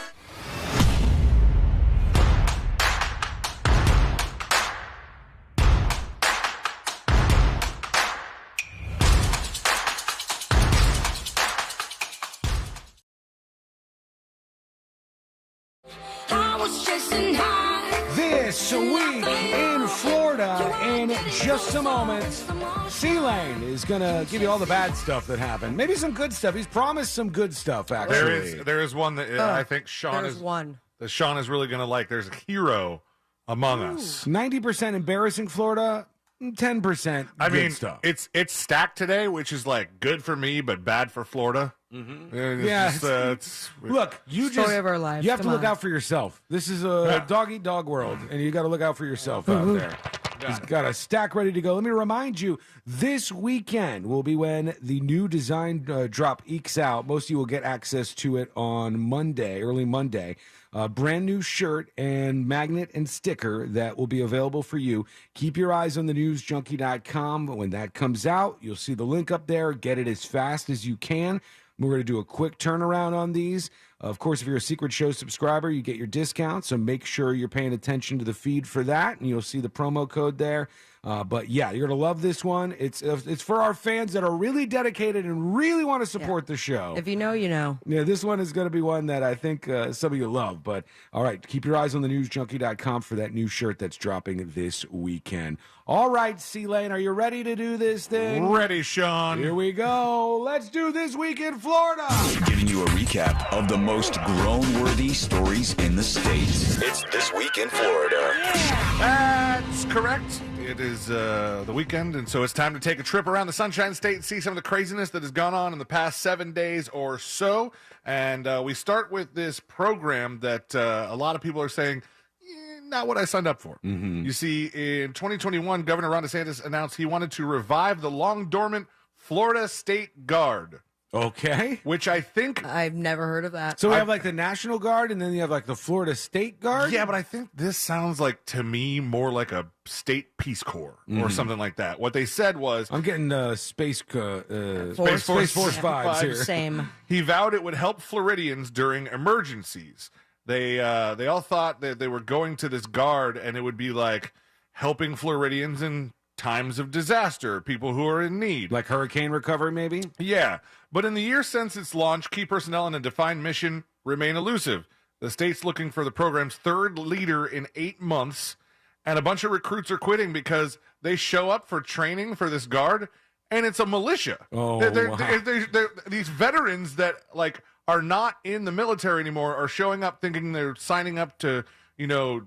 This week in Florida, in just a moment, C-Lane is going to give you all the bad stuff that happened. Maybe some good stuff. He's promised some good stuff, actually. There is one that I think Sean is really going to like. There's a hero among us. 90% embarrassing Florida, 10% good stuff. It's stacked today, which is like good for me, but bad for Florida. Mm-hmm. Look, you Story of our lives. You have to Come look on. out for yourself. This is a dog-eat-dog world, and you got to look out for yourself out there. He's got a stack ready to go. Let me remind you, this weekend will be when the new design drop ekes out. Most of you will get access to it on Monday, early Monday. Brand new shirt and magnet and sticker that will be available for you. Keep your eyes on the newsjunkie.com. When that comes out, you'll see the link up there. Get it as fast as you can. We're going to do a quick turnaround on these. Of course, if you're a Secret Show subscriber, you get your discount, so make sure you're paying attention to the feed for that, and you'll see the promo code there. But yeah, you're going to love this one. It's for our fans that are really dedicated and really want to support the show. If you know, you know. Yeah, this one is going to be one that I think some of you love. But all right, keep your eyes on the newsjunkie.com for that new shirt that's dropping this weekend. All right, C-Lane, are you ready to do this thing? Ready, Sean. Here we go. Let's do This Week in Florida. Giving you a recap of the most groan-worthy stories in the state. It's This Week in Florida. That's correct. It is the weekend, and so it's time to take a trip around the Sunshine State and see some of the craziness that has gone on in the past 7 days or so. And we start with this program that a lot of people are saying, not what I signed up for. Mm-hmm. You see, in 2021, Governor Ron DeSantis announced he wanted to revive the long-dormant Florida State Guard. Okay. Which I think... I've never heard of that. So we have like the National Guard, and then you have like the Florida State Guard? Yeah, but I think this sounds like, to me, more like a state Peace Corps or something like that. What they said was... I'm getting Space Force Vibes vibes here. Same. He vowed it would help Floridians during emergencies. They all thought that they were going to this guard, and it would be like helping Floridians in times of disaster, people who are in need. Like hurricane recovery, maybe? Yeah. But in the year since its launch, key personnel and a defined mission remain elusive. The state's looking for the program's third leader in 8 months, and a bunch of recruits are quitting because they show up for training for this guard, and it's a militia. Oh, they're these veterans that like are not in the military anymore are showing up thinking they're signing up to,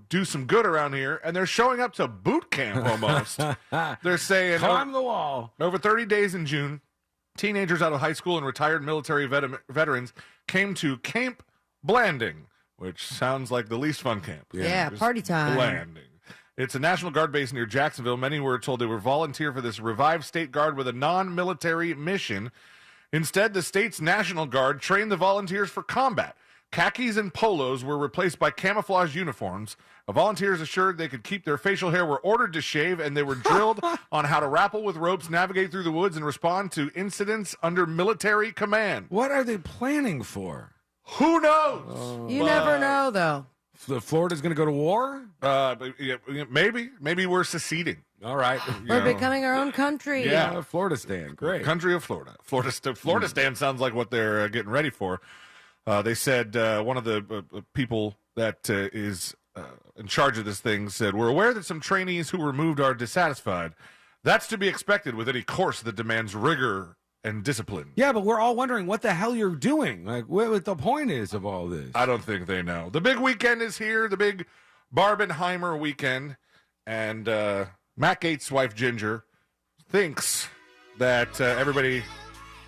do some good around here, and they're showing up to boot camp almost. They're saying climb the wall. Over 30 days in June, teenagers out of high school and retired military veterans came to Camp Blanding, which sounds like the least fun camp. Yeah, Just party time. Blanding. It's a National Guard base near Jacksonville. Many were told they were volunteer for this revived state guard with a non-military mission. Instead, the state's National Guard trained the volunteers for combat. Khakis and polos were replaced by camouflage uniforms. The volunteers assured they could keep their facial hair, were ordered to shave, and they were drilled on how to rappel with ropes, navigate through the woods, and respond to incidents under military command. What are they planning for? Who knows? You never know, though. Florida's going to go to war? Maybe we're seceding. All right. We're becoming our own country. Yeah. Florida stand. Great. Country of Florida. Florida stand sounds like what they're getting ready for. They said one of the people that is in charge of this thing said, "We're aware that some trainees who were moved are dissatisfied. That's to be expected with any course that demands rigor and discipline." Yeah, but we're all wondering what the hell you're doing. Like, what the point is of all this? I don't think they know. The big weekend is here, the big Barbenheimer weekend, and Matt Gates' wife, Ginger, thinks that everybody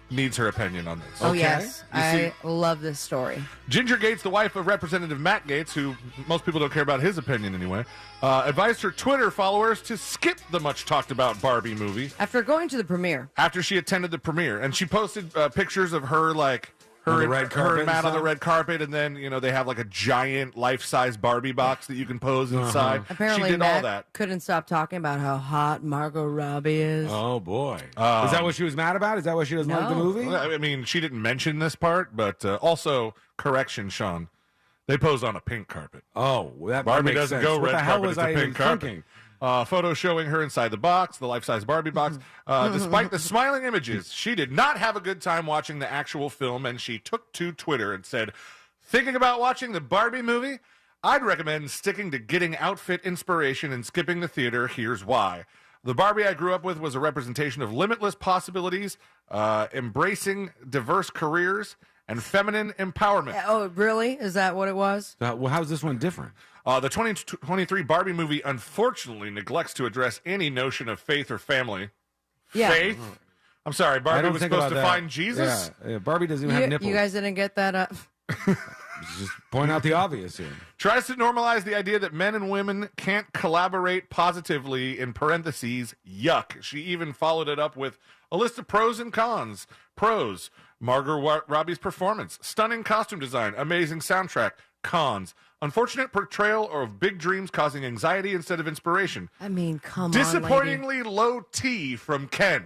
needs her opinion on this. Oh, yes. I love this story. Ginger Gates, the wife of Representative Matt Gates, who most people don't care about his opinion anyway, advised her Twitter followers to skip the much-talked-about Barbie movie. After going to the premiere. After she attended the premiere. And she posted pictures of her, like, her and Matt on the red carpet, and then, they have, like, a giant life-size Barbie box that you can pose inside. Apparently, she did Matt all that. couldn't stop talking about how hot Margot Robbie is. Oh, boy. Is that what she was mad about? Is that why she doesn't like the movie? Well, I mean, she didn't mention this part, but also, correction, Sean, they posed on a pink carpet. Oh, that Barbie makes doesn't sense. go What red the hell carpet, was it's a I pink even carpet. thinking? Photo showing her inside the box, the life-size Barbie box. Despite the smiling images, she did not have a good time watching the actual film, and she took to Twitter and said, "Thinking about watching the Barbie movie? I'd recommend sticking to getting outfit inspiration and skipping the theater. Here's why. The Barbie I grew up with was a representation of limitless possibilities, embracing diverse careers, and feminine empowerment." Oh, really? Is that what it was? Well, how's this one different? The 2023 Barbie movie unfortunately neglects to address any notion of faith or family. Yeah. Faith? I'm sorry, Barbie was supposed to find Jesus? Yeah, Barbie doesn't even have nipples. You guys didn't get that? Just point out the obvious here. Tries to normalize the idea that men and women can't collaborate positively, in parentheses, yuck. She even followed it up with a list of pros and cons. Pros, Margot Robbie's performance, stunning costume design, amazing soundtrack. Cons, unfortunate portrayal of big dreams causing anxiety instead of inspiration. I mean, come on, disappointingly low T from Ken.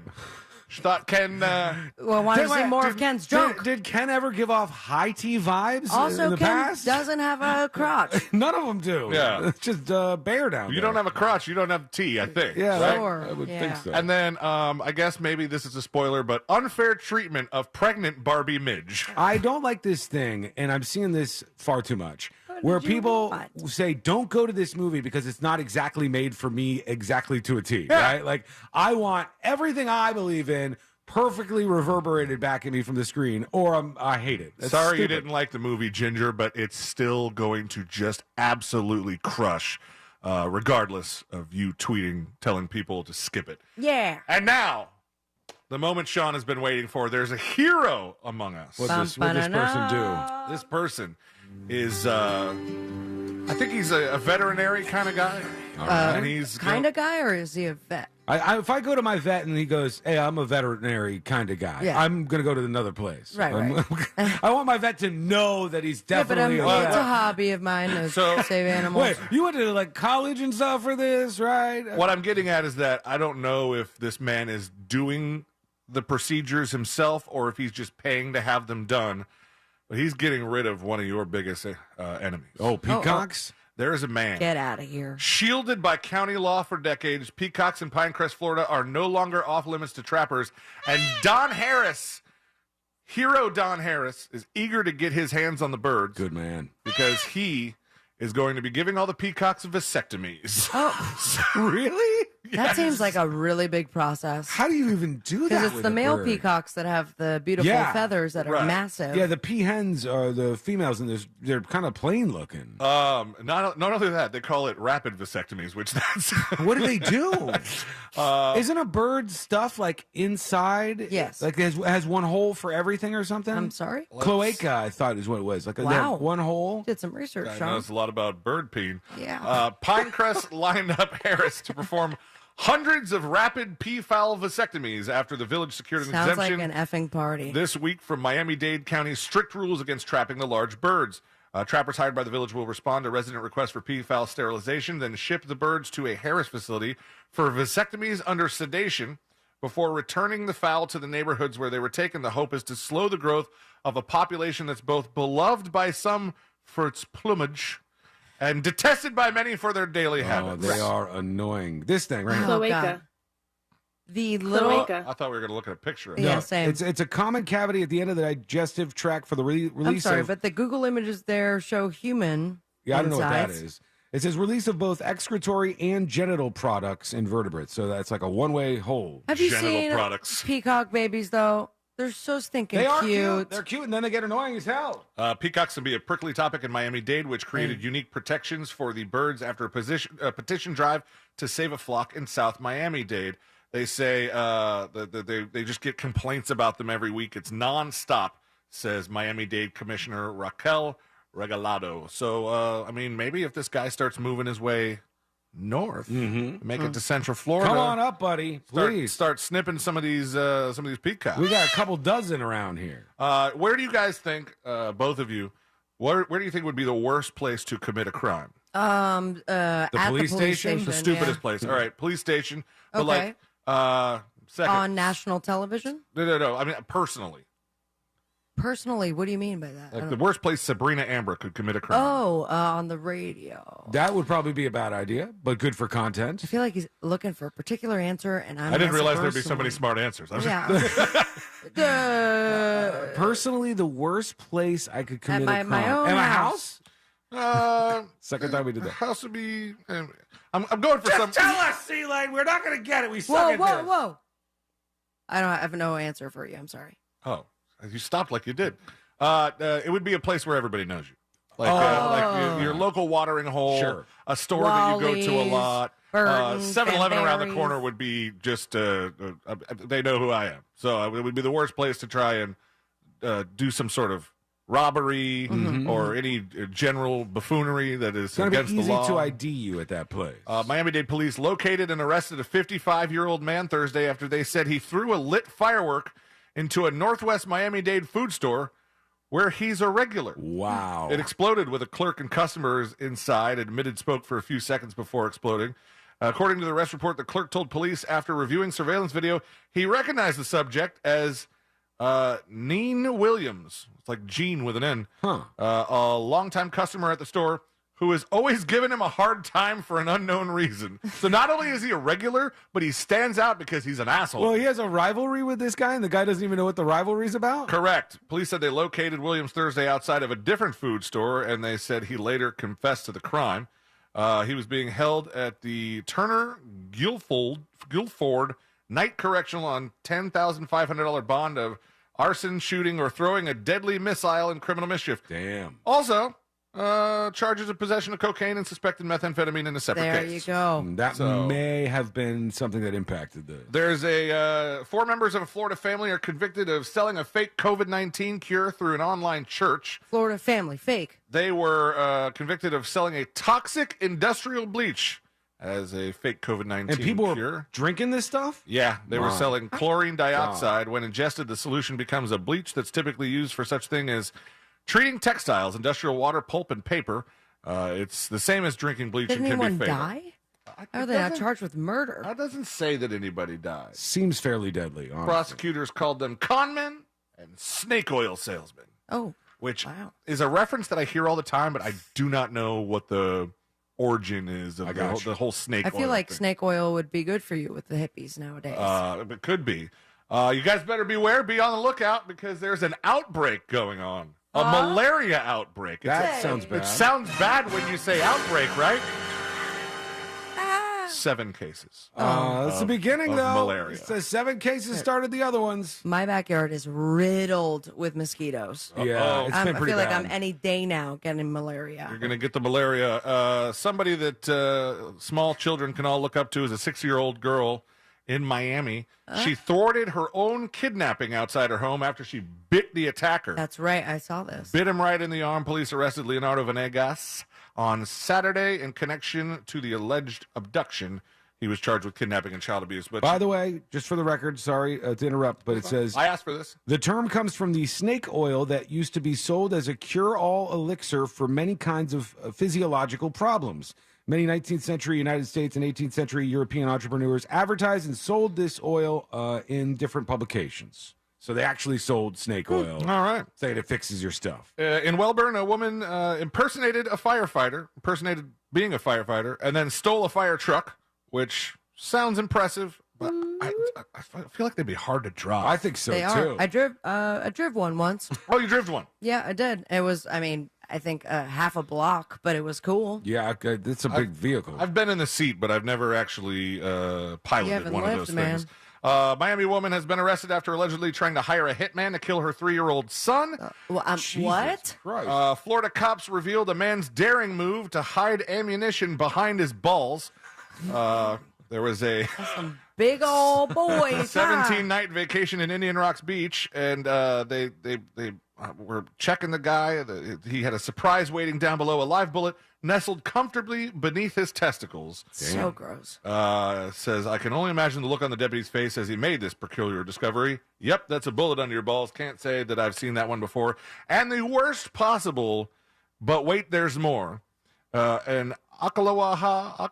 She thought Ken... well, why don't you see more of Ken's junk? Did Ken ever give off high T vibes also, in the Ken past? doesn't have a crotch. None of them do. Yeah. It's just bear down You there. don't have a crotch, you don't have T, I think. Yeah, right? Sure. I would think so. And then, I guess maybe this is a spoiler, but unfair treatment of pregnant Barbie Midge. I don't like this thing, and I'm seeing this far too much, where people say, don't go to this movie because it's not exactly made for me exactly to a T, right? Like, I want everything I believe in perfectly reverberated back at me from the screen, or I hate it. That's Sorry you stupid. didn't like the movie Ginger, but it's still going to just absolutely crush, regardless of you tweeting, telling people to skip it. Yeah. And now, the moment Sean has been waiting for, there's a hero among us. What'd this person do? This person is, I think he's a veterinary kind of guy. And he's kind of guy, or is he a vet? If I go to my vet and he goes, "Hey, I'm a veterinary kind of guy," Yeah. I'm gonna go to another place. Right. I want my vet to know that he's definitely. Yeah, but it's a hobby of mine to save animals. Wait, you went to like college and stuff for this, right? What I'm getting at is that I don't know if this man is doing the procedures himself or if he's just paying to have them done. But he's getting rid of one of your biggest enemies. Oh, peacocks? There is a man. Get out of here. Shielded by county law for decades, peacocks in Pinecrest, Florida are no longer off limits to trappers. And hero Don Harris, is eager to get his hands on the birds. Good man. Because he is going to be giving all the peacocks vasectomies. Oh, really? That seems like a really big process. How do you even do that? Because it's with the a male bird? peacocks that have the beautiful feathers that are massive. Yeah, the peahens are the females, and they're kind of plain looking. Not only that, they call it rapid vasectomies, which that's What do they do? Isn't a bird stuff like inside? Yes. Like it has one hole for everything or something? I'm sorry? Cloaca, I thought is what it was. Like Wow. one hole. Did some research, I Sean. knows a lot about bird peen. Yeah. Pinecrest lined up Harris to perform hundreds of rapid pea-fowl vasectomies after the village secured an Sounds like exemption an effing party. this week from Miami-Dade County's strict rules against trapping the large birds. Trappers hired by the village will respond to resident requests for peafowl sterilization, then ship the birds to a Harris facility for vasectomies under sedation before returning the fowl to the neighborhoods where they were taken. The hope is to slow the growth of a population that's both beloved by some for its plumage and detested by many for their daily habits. They are annoying. This thing right here. Cloaca. The little... I thought we were going to look at a picture of it. Yeah, same. It's a common cavity at the end of the digestive tract for the release I'm sorry, of... but the Google images there show human Yeah, I don't know what that insides. is. It says release of both excretory and genital products in vertebrates. So that's like a one-way hole. Have you Genital seen products. peacock babies, though? They're so stinking They are cute. cute. They're cute, and then they get annoying as hell. Peacocks can be a prickly topic in Miami-Dade, which created unique protections for the birds after a petition drive to save a flock in South Miami-Dade. They say they just get complaints about them every week. It's nonstop, says Miami-Dade Commissioner Raquel Regalado. So, I mean, maybe if this guy starts moving his way north, make it to Central Florida. Come on up, buddy. Please. Start snipping some of these peacocks. We got a couple dozen around here. Where do you guys think, both of you, where do you think would be the worst place to commit a crime? At police the police station? The stupidest place. All right, police station. But Okay. second. On national television? No. I mean, personally. Personally, what do you mean by that? I Like don't- the worst place Sabrina Ambra could commit a crime. Oh, on the radio. That would probably be a bad idea, but good for content. I feel like he's looking for a particular answer, and I'm I didn't guessing realize there'd be so personally. many smart answers. I was Yeah. Personally, the worst place I could commit my- a crime. my own At my house. house? Second time we did that. House would be. I'm going for some. Tell us, C-Lane. We're not going to get it. We suck Whoa, at whoa, this. whoa. I have no answer for you. I'm sorry. Oh, you stopped like you did. It would be a place where everybody knows you. Like your local watering hole, Sure. a store that you go to a Wally's, lot. Burton's, 7-Eleven around the Banbury's. corner would be just, they know who I am. So it would be the worst place to try and do some sort of robbery or any general buffoonery that is It's going to against be the easy law. to ID you at that place. Miami-Dade police located and arrested a 55-year-old man Thursday after they said he threw a lit firework into a Northwest Miami-Dade food store where he's a regular. Wow. It exploded with a clerk and customers inside. Admitted spoke for a few seconds before exploding. According to the arrest report, the clerk told police after reviewing surveillance video, he recognized the subject as Neen Williams. It's like Gene with an N. A longtime customer at the store who has always given him a hard time for an unknown reason. So not only is he a regular, but he stands out because he's an asshole. Well, he has a rivalry with this guy, and the guy doesn't even know what the rivalry's about? Correct. Police said they located Williams Thursday outside of a different food store, and they said he later confessed to the crime. He was being held at the Turner Guilford Night Correctional on $10,500 bond of arson, shooting, or throwing a deadly missile in criminal mischief. Damn. Also, charges of possession of cocaine and suspected methamphetamine in a separate There case. you go. That may have been something that impacted this. There's a 4 members of a Florida family are convicted of selling a fake COVID-19 cure through an online church. Florida family, fake. They were convicted of selling a toxic industrial bleach as a fake COVID-19 And people cure. were drinking this stuff? Yeah, they were My selling chlorine dioxide. God. When ingested, the solution becomes a bleach that's typically used for such thing as treating textiles, industrial water, pulp, and paper. It's the same as drinking bleach Did and can anyone be fatal. die? How are they not charged with murder? That doesn't say that anybody died. Seems fairly deadly, honestly. Prosecutors called them conmen and snake oil salesmen. Oh, which is a reference that I hear all the time, but I do not know what the origin is of the whole snake oil. I feel like thing. snake oil would be good for you with the hippies nowadays. It could be. You guys better beware. Be on the lookout because there's an outbreak going on. A malaria outbreak. That sounds bad. It sounds bad when you say outbreak, right? 7 cases. That's the beginning, of though. Malaria. It says 7 cases started the other ones. My backyard is riddled with mosquitoes. Yeah, it's been I pretty feel like bad. I'm any day now getting malaria. You're going to get the malaria. Somebody that small children can all look up to is a 6-year-old girl in Miami. She thwarted her own kidnapping outside her home after she bit the attacker. That's right. I saw this. Bit him right in the arm. Police arrested Leonardo Venegas on Saturday in connection to the alleged abduction. He was charged with kidnapping and child abuse. But By the way, just for the record, sorry to interrupt, but it says... I asked for this. The term comes from the snake oil that used to be sold as a cure-all elixir for many kinds of physiological problems. Many 19th century United States and 18th century European entrepreneurs advertised and sold this oil in different publications. So they actually sold snake oil. All right. Saying it fixes your stuff. In Welburn, a woman impersonated being a firefighter, and then stole a fire truck, which sounds impressive, but I feel like they'd be hard to drive. I think so, They are. I drove one once. Oh, you drove one? Yeah, I did. It was, I think half a block, but it was cool. Yeah, it's a big vehicle. I've been in the seat, but I've never actually piloted one of those things. Miami woman has been arrested after allegedly trying to hire a hitman to kill her 3-year-old son. What? Florida cops revealed a man's daring move to hide ammunition behind his balls. There was a big old boy 17-night vacation in Indian Rocks Beach, and they were checking the guy. He had a surprise waiting down below, a live bullet nestled comfortably beneath his testicles. So gross. Says, I can only imagine the look on the deputy's face as he made this peculiar discovery. Yep, that's a bullet under your balls. Can't say that I've seen that one before. And the worst possible, but wait, there's more. An Ocklawaha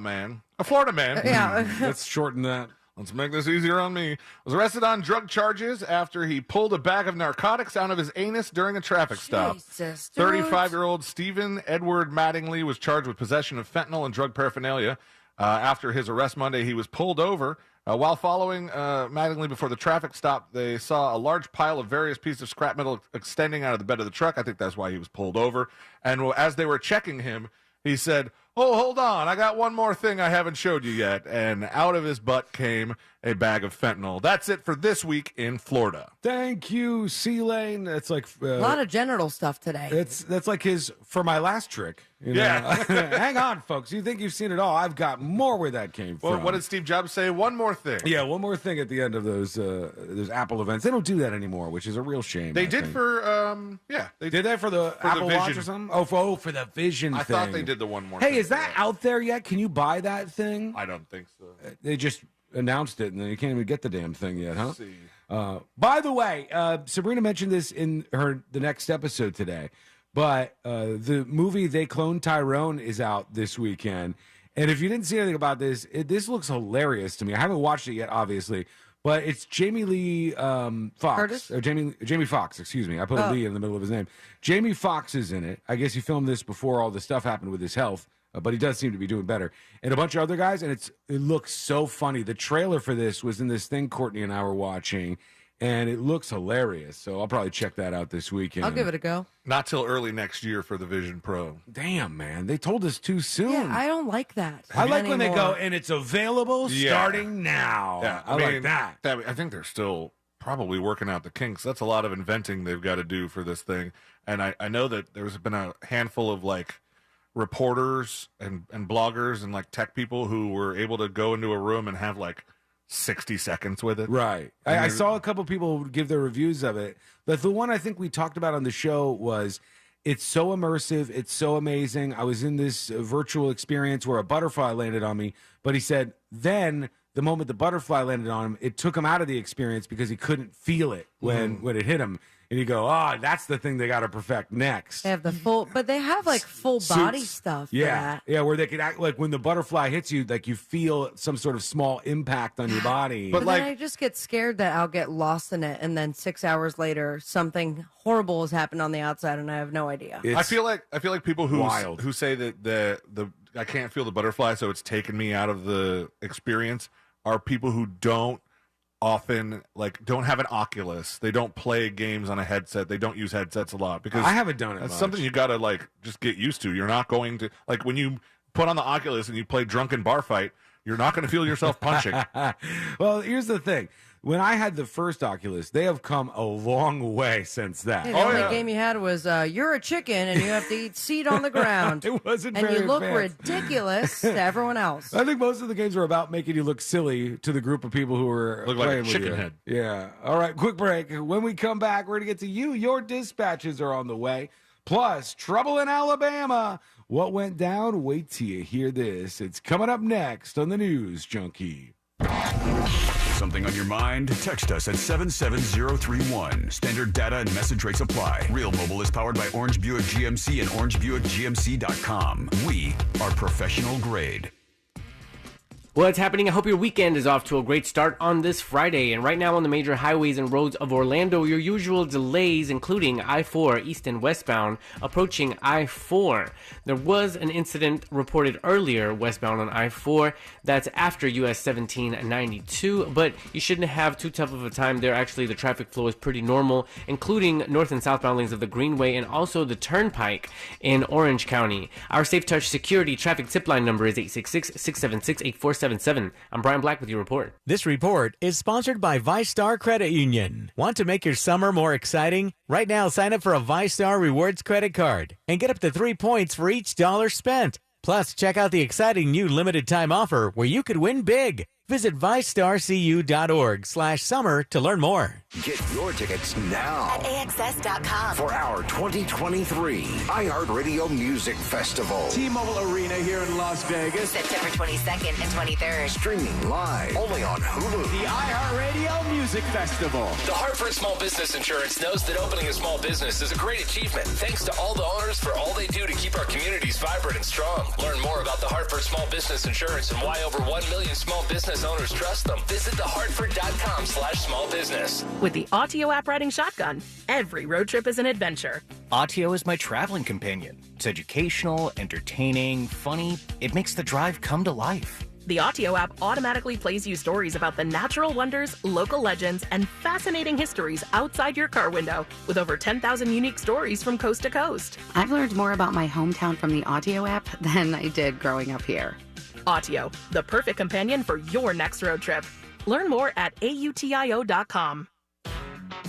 man, a Florida man. Yeah. Let's shorten that. Let's make this easier on me. Was arrested on drug charges after he pulled a bag of narcotics out of his anus during a traffic stop. Jesus, dude. 35-year-old Stephen Edward Mattingly was charged with possession of fentanyl and drug paraphernalia. After his arrest Monday, he was pulled over. While following Mattingly before the traffic stop, they saw a large pile of various pieces of scrap metal extending out of the bed of the truck. I think that's why he was pulled over. And as they were checking him, he said, "Oh, hold on, I got one more thing I haven't showed you yet." And out of his butt came a bag of fentanyl. That's it for this week in Florida. Thank you, C-Lane. That's like A lot of genital stuff today. That's like his for my last trick. You know? Yeah. Hang on, folks. You think you've seen it all? I've got more where that came Well, from. what did Steve Jobs say? One more thing. Yeah, one more thing at the end of those Apple events. They don't do that anymore, which is a real shame. They I did think. for They did that for the Apple Vision. Watch or something? Oh, for the Vision I thing. thought they did the one more Hey, thing. is that out there yet? Can you buy that thing? I don't think so. They just announced it, and then you can't even get the damn thing yet, huh? Let's see. By the way, Sabrina mentioned this in the next episode today, but the movie They Cloned Tyrone is out this weekend. And if you didn't see anything about this, this looks hilarious to me. I haven't watched it yet, obviously, but it's Jamie Lee Fox. Curtis? Or Jamie Foxx, excuse me. I put a Lee in the middle of his name. Jamie Foxx is in it. I guess he filmed this before all the stuff happened with his health. But he does seem to be doing better. And a bunch of other guys, and it looks so funny. The trailer for this was in this thing Courtney and I were watching, and it looks hilarious. So I'll probably check that out this weekend. I'll give it a go. Not till early next year for the Vision Pro. Damn, man. They told us too soon. Yeah, I don't like that. I like when they go, anymore. and it's available starting now. Yeah, I like that. I think they're still probably working out the kinks. That's a lot of inventing they've got to do for this thing. And I know that there's been a handful of reporters and bloggers and tech people who were able to go into a room and have 60 seconds with it. Right. I saw a couple people give their reviews of it. But the one I think we talked about on the show was It's so immersive. It's so amazing. I was in this virtual experience where a butterfly landed on me, but he said then the moment the butterfly landed on him, it took him out of the experience because he couldn't feel it when it hit him. And you go, that's the thing they got to perfect next. They have the full, but they have like full body stuff. For Yeah, that. yeah, where they can act like when the butterfly hits you, like you feel some sort of small impact on your body. But then I just get scared that I'll get lost in it, and then 6 hours later, something horrible has happened on the outside, and I have no idea. I feel like people who wild. who say that the I can't feel the butterfly, so it's taken me out of the experience, are people who don't have an Oculus. They don't play games on a headset. They don't use headsets a lot because I haven't done it. That's much. something you got to just get used to. You're not going to when you put on the Oculus and you play Drunken Bar Fight, you're not going to feel yourself punching. Well, here's the thing. When I had the first Oculus, they have come a long way since that. Hey, the only game you had was you're a chicken and you have to eat seed on the ground. It wasn't and very you look advanced. ridiculous to everyone else. I think most of the games were about making you look silly to the group of people who were Look like playing a with chicken you. head. Yeah. All right, quick break. When we come back, we're going to get to you. Your dispatches are on the way. Plus, trouble in Alabama. What went down? Wait till you hear this. It's coming up next on the News Junkie. Something on your mind? Text us at 77031. Standard data and message rates apply. Real Mobile is powered by Orange Buick GMC and OrangeBuickGMC.com. We are professional grade. What's happening? I hope your weekend is off to a great start on this Friday. And right now on the major highways and roads of Orlando, your usual delays, including I-4 east and westbound, approaching I-4. There was an incident reported earlier westbound on I-4. That's after US 1792, but you shouldn't have too tough of a time there. Actually, the traffic flow is pretty normal, including north and southbound lanes of the Greenway and also the Turnpike in Orange County. Our Safe Touch Security traffic zip line number is 866-676-8477. I'm Brian Black with your report. This report is sponsored by ViStar Credit Union. Want to make your summer more exciting? Right now, sign up for a ViStar Rewards credit card and get up to 3 points for each dollar spent. Plus, check out the exciting new limited time offer where you could win big. Visit ViStarCU.org/summer to learn more. Get your tickets now at AXS.com for our 2023 iHeartRadio Music Festival. T-Mobile Arena here in Las Vegas. September 22nd and 23rd. Streaming live only on Hulu. The iHeartRadio Music Festival. The Hartford Small Business Insurance knows that opening a small business is a great achievement. Thanks to all the owners for all they do to keep our communities vibrant and strong. Learn more about the Hartford Small Business Insurance and why over 1 million small business owners trust them. Visit thehartford.com/small business. With the Autio app riding shotgun, every road trip is an adventure. Autio is my traveling companion. It's educational, entertaining, funny. It makes the drive come to life. The Autio app automatically plays you stories about the natural wonders, local legends, and fascinating histories outside your car window, with over 10,000 unique stories from coast to coast. I've learned more about my hometown from the Autio app than I did growing up here. Autio, the perfect companion for your next road trip. Learn more at AUTIO.com.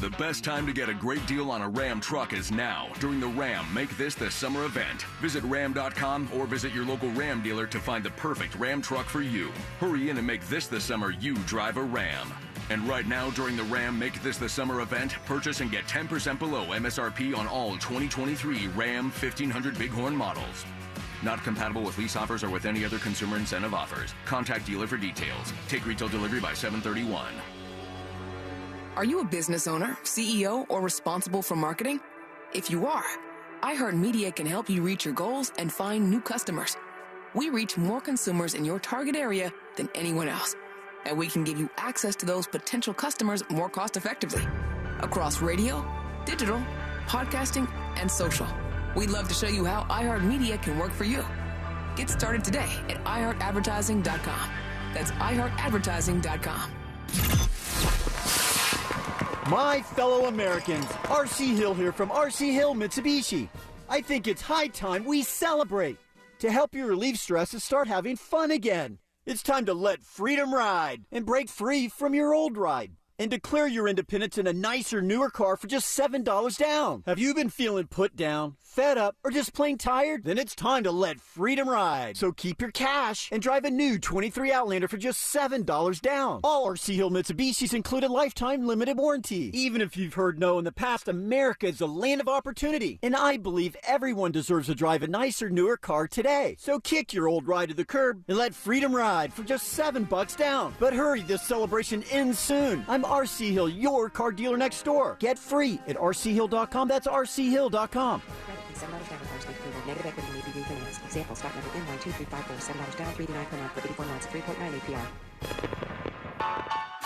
The best time to get a great deal on a Ram truck is now, during the Ram Make This the Summer event. Visit Ram.com or visit your local Ram dealer to find the perfect Ram truck for you. Hurry in and make this the summer you drive a Ram. And right now, during the Ram Make This the Summer event, purchase and get 10% below MSRP on all 2023 Ram 1500 Bighorn models. Not compatible with lease offers or with any other consumer incentive offers. Contact dealer for details. Take retail delivery by 7/31. Are you a business owner, CEO, or responsible for marketing? If you are, iHeartMedia can help you reach your goals and find new customers. We reach more consumers in your target area than anyone else, and we can give you access to those potential customers more cost-effectively across radio, digital, podcasting, and social. We'd love to show you how iHeartMedia can work for you. Get started today at iHeartAdvertising.com. That's iHeartAdvertising.com. My fellow Americans, R.C. Hill here from R.C. Hill Mitsubishi. I think it's high time we celebrate. To help you relieve stress and start having fun again. It's time to let freedom ride and break free from your old ride. and declare your independence in a nicer, newer car for just $7 down. Have you been feeling put down, fed up, or just plain tired? Then it's time to let freedom ride. So keep your cash and drive a new 23 Outlander for just $7 down. All RC Hill Mitsubishis include a lifetime limited warranty. Even if you've heard no in the past, America is a land of opportunity. And I believe everyone deserves to drive a nicer, newer car today. So kick your old ride to the curb and let freedom ride for just $7 down. But hurry, this celebration ends soon. I'm RC Hill, your car dealer next door. Get free at rchill.com. That's rchill.com. Negative equity may be refinanced. Example, stock number N12354, $7 down, $3.99 per month for 84 months, 3.9 APR.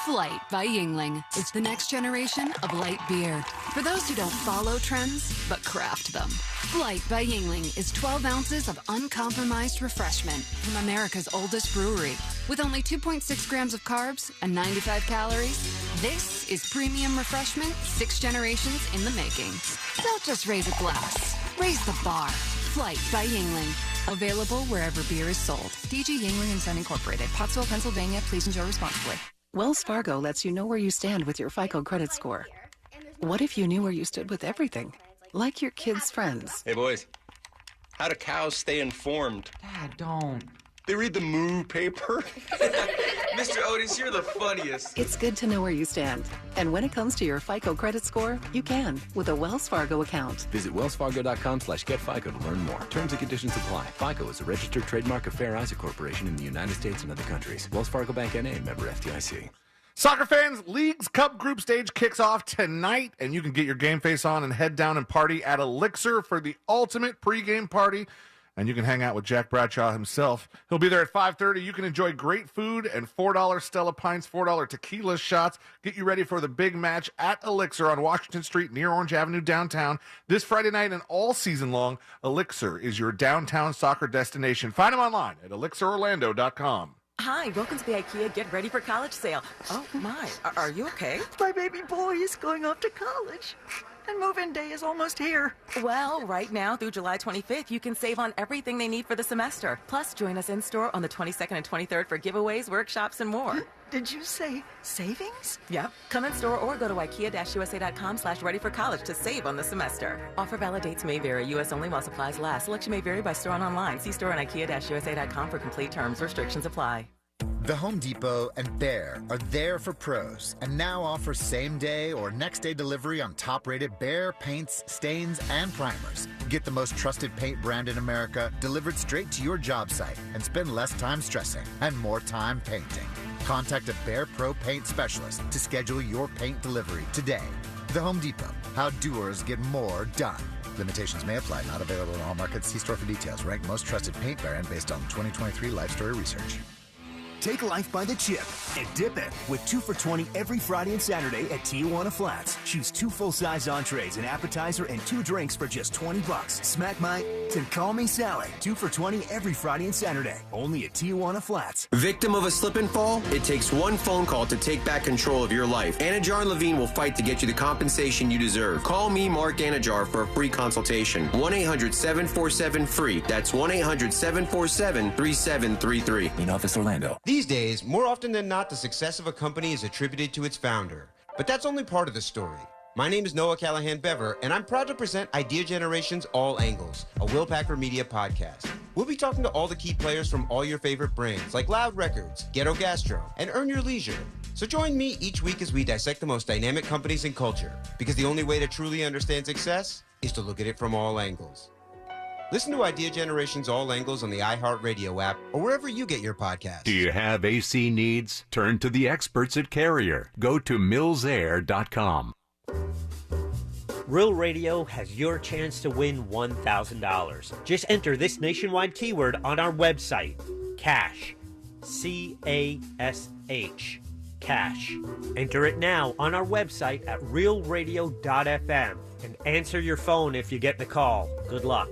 Flight by Yingling. It's the next generation of light beer. For those who don't follow trends, but craft them. Flight by Yingling is 12 ounces of uncompromised refreshment from America's oldest brewery. With only 2.6 grams of carbs and 95 calories, this is premium refreshment 6 generations in the making. Don't just raise a glass, raise the bar. Flight by Yingling. Available wherever beer is sold. DG Yingling and Son Incorporated, Pottsville, Pennsylvania. Please enjoy responsibly. Wells Fargo lets you know where you stand with your FICO credit score. What if you knew where you stood with everything? Like your kids' friends. Hey, boys. How do cows stay informed? Dad, don't. They read the Moo paper. Mr. Otis, you're the funniest. It's good to know where you stand. And when it comes to your FICO credit score, you can with a Wells Fargo account. Visit wellsfargo.com/getFICO to learn more. Terms and conditions apply. FICO is a registered trademark of Fair Isaac Corporation in the United States and other countries. Wells Fargo Bank N.A., member FDIC. Soccer fans, League's Cup group stage kicks off tonight, and you can get your game face on and head down and party at Elixir for the ultimate pregame party. And you can hang out with Jack Bradshaw himself. He'll be there at 5:30. You can enjoy great food and $4 Stella Pints, $4 tequila shots. Get you ready for the big match at Elixir on Washington Street near Orange Avenue downtown. This Friday night and all season long, Elixir is your downtown soccer destination. Find them online at elixirorlando.com. Hi, welcome to the IKEA Get Ready for College sale. Oh, my. Are you okay? My baby boy is going off to college. And move-in day is almost here. Well, right now through July 25th, you can save on everything they need for the semester. Plus, join us in-store on the 22nd and 23rd for giveaways, workshops, and more. Did you say savings? Yep. Come in-store or go to ikea-usa.com/ready-for-college to save on the semester. Offer valid dates may vary. U.S. only while supplies last. Selection may vary by store and online. See store on ikea-usa.com for complete terms. Restrictions apply. The Home Depot and Behr are there for pros and now offer same-day or next-day delivery on top-rated Behr paints, stains, and primers. Get the most trusted paint brand in America delivered straight to your job site and spend less time stressing and more time painting. Contact a Behr Pro Paint Specialist to schedule your paint delivery today. The Home Depot, how doers get more done. Limitations may apply. Not available in all markets. See store for details. Ranked most trusted paint brand based on 2023 Life Story research. Take life by the chip and dip it with 2 for $20 every Friday and Saturday at Tijuana Flats. Choose 2 full-size entrees, an appetizer, and 2 drinks for just $20. Smack my and call me Sally. 2 for $20 every Friday and Saturday. Only at Tijuana Flats. Victim of a slip and fall? It takes one phone call to take back control of your life. Anajar and Levine will fight to get you the compensation you deserve. Call me, Mark Anajar, for a free consultation. 1-800-747-FREE. That's 1-800-747-3733. In Office Orlando. These days, more often than not, the success of a company is attributed to its founder. But that's only part of the story. My name is Noah Callahan-Bever, and I'm proud to present Idea Generation's All Angles, a Will Packer Media podcast. We'll be talking to all the key players from all your favorite brands, like Loud Records, Ghetto Gastro, and Earn Your Leisure. So join me each week as we dissect the most dynamic companies in culture, because the only way to truly understand success is to look at it from all angles. Listen to Idea Generation's All Angles on the iHeartRadio app or wherever you get your podcasts. Do you have AC needs? Turn to the experts at Carrier. Go to millsair.com. Real Radio has your chance to win $1,000. Just enter this nationwide keyword on our website, CASH. C-A-S-H. Cash. Enter it now on our website at realradio.fm and answer your phone if you get the call. Good luck.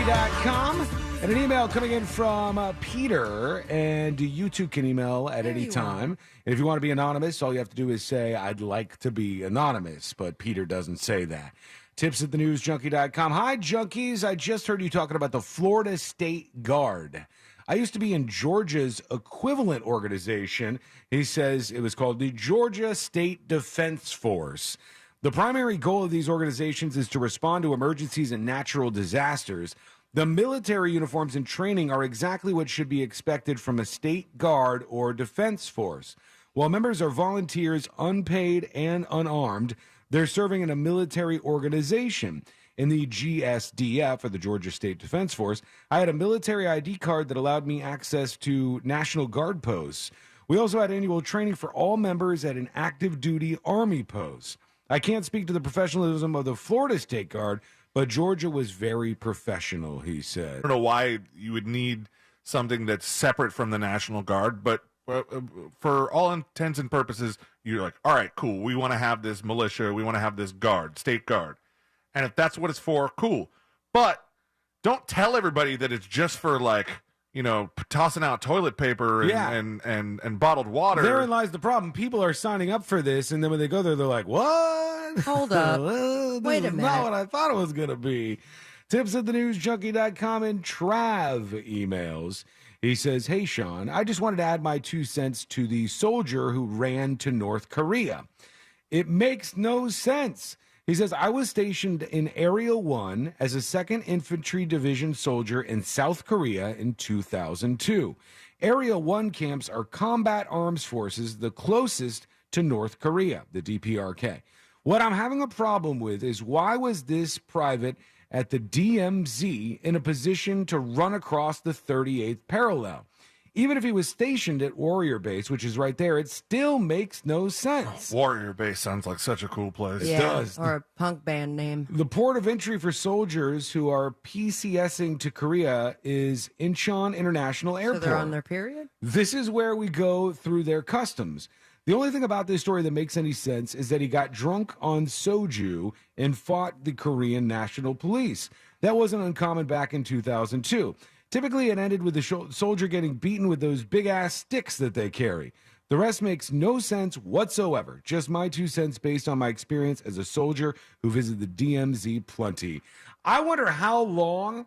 thejunkie.com. And an email coming in from Peter. And you too can email at any time. And if you want to be anonymous, all you have to do is say, I'd like to be anonymous. But Peter doesn't say that. Tips at thenewsjunkie.com. Hi, junkies. I just heard you talking about the Florida State Guard. I used to be in Georgia's equivalent organization. He says it was called the Georgia State Defense Force. The primary goal of these organizations is to respond to emergencies and natural disasters. The military uniforms and training are exactly what should be expected from a state guard or defense force. While members are volunteers, unpaid and unarmed, they're serving in a military organization. In the GSDF, or the Georgia State Defense Force, I had a military ID card that allowed me access to National Guard posts. We also had annual training for all members at an active duty Army post. I can't speak to the professionalism of the Florida State Guard, but Georgia was very professional, he said. I don't know why you would need something that's separate from the National Guard, but for all intents and purposes, you're like, all right, cool. We want to have this militia. We want to have this guard, state guard. And if that's what it's for, cool. But don't tell everybody that it's just for, like, you know, tossing out toilet paper and bottled water. Therein lies the problem. People are signing up for this, and then when they go there, they're like, what? Hold up. Wait a minute. Not what I thought it was going to be. Tips at thenewsjunkie.com and Trav emails. He says, hey, Sean, I just wanted to add my 2 cents to the soldier who ran to North Korea. It makes no sense. He says, I was stationed in Area 1 as a 2nd Infantry Division soldier in South Korea in 2002. Area 1 camps are combat arms forces, the closest to North Korea, the DPRK. What I'm having a problem with is why was this private at the DMZ in a position to run across the 38th parallel? Even if he was stationed at Warrior Base, which is right there, it still makes no sense. Warrior Base sounds like such a cool place. Yeah, it does. Or a punk band name. The port of entry for soldiers who are PCSing to Korea is Incheon International Airport. So they're on their period? This is where we go through their customs. The only thing about this story that makes any sense is that he got drunk on soju and fought the Korean National Police. That wasn't uncommon back in 2002. Typically, it ended with the soldier getting beaten with those big-ass sticks that they carry. The rest makes no sense whatsoever. Just my 2 cents based on my experience as a soldier who visited the DMZ plenty. I wonder how long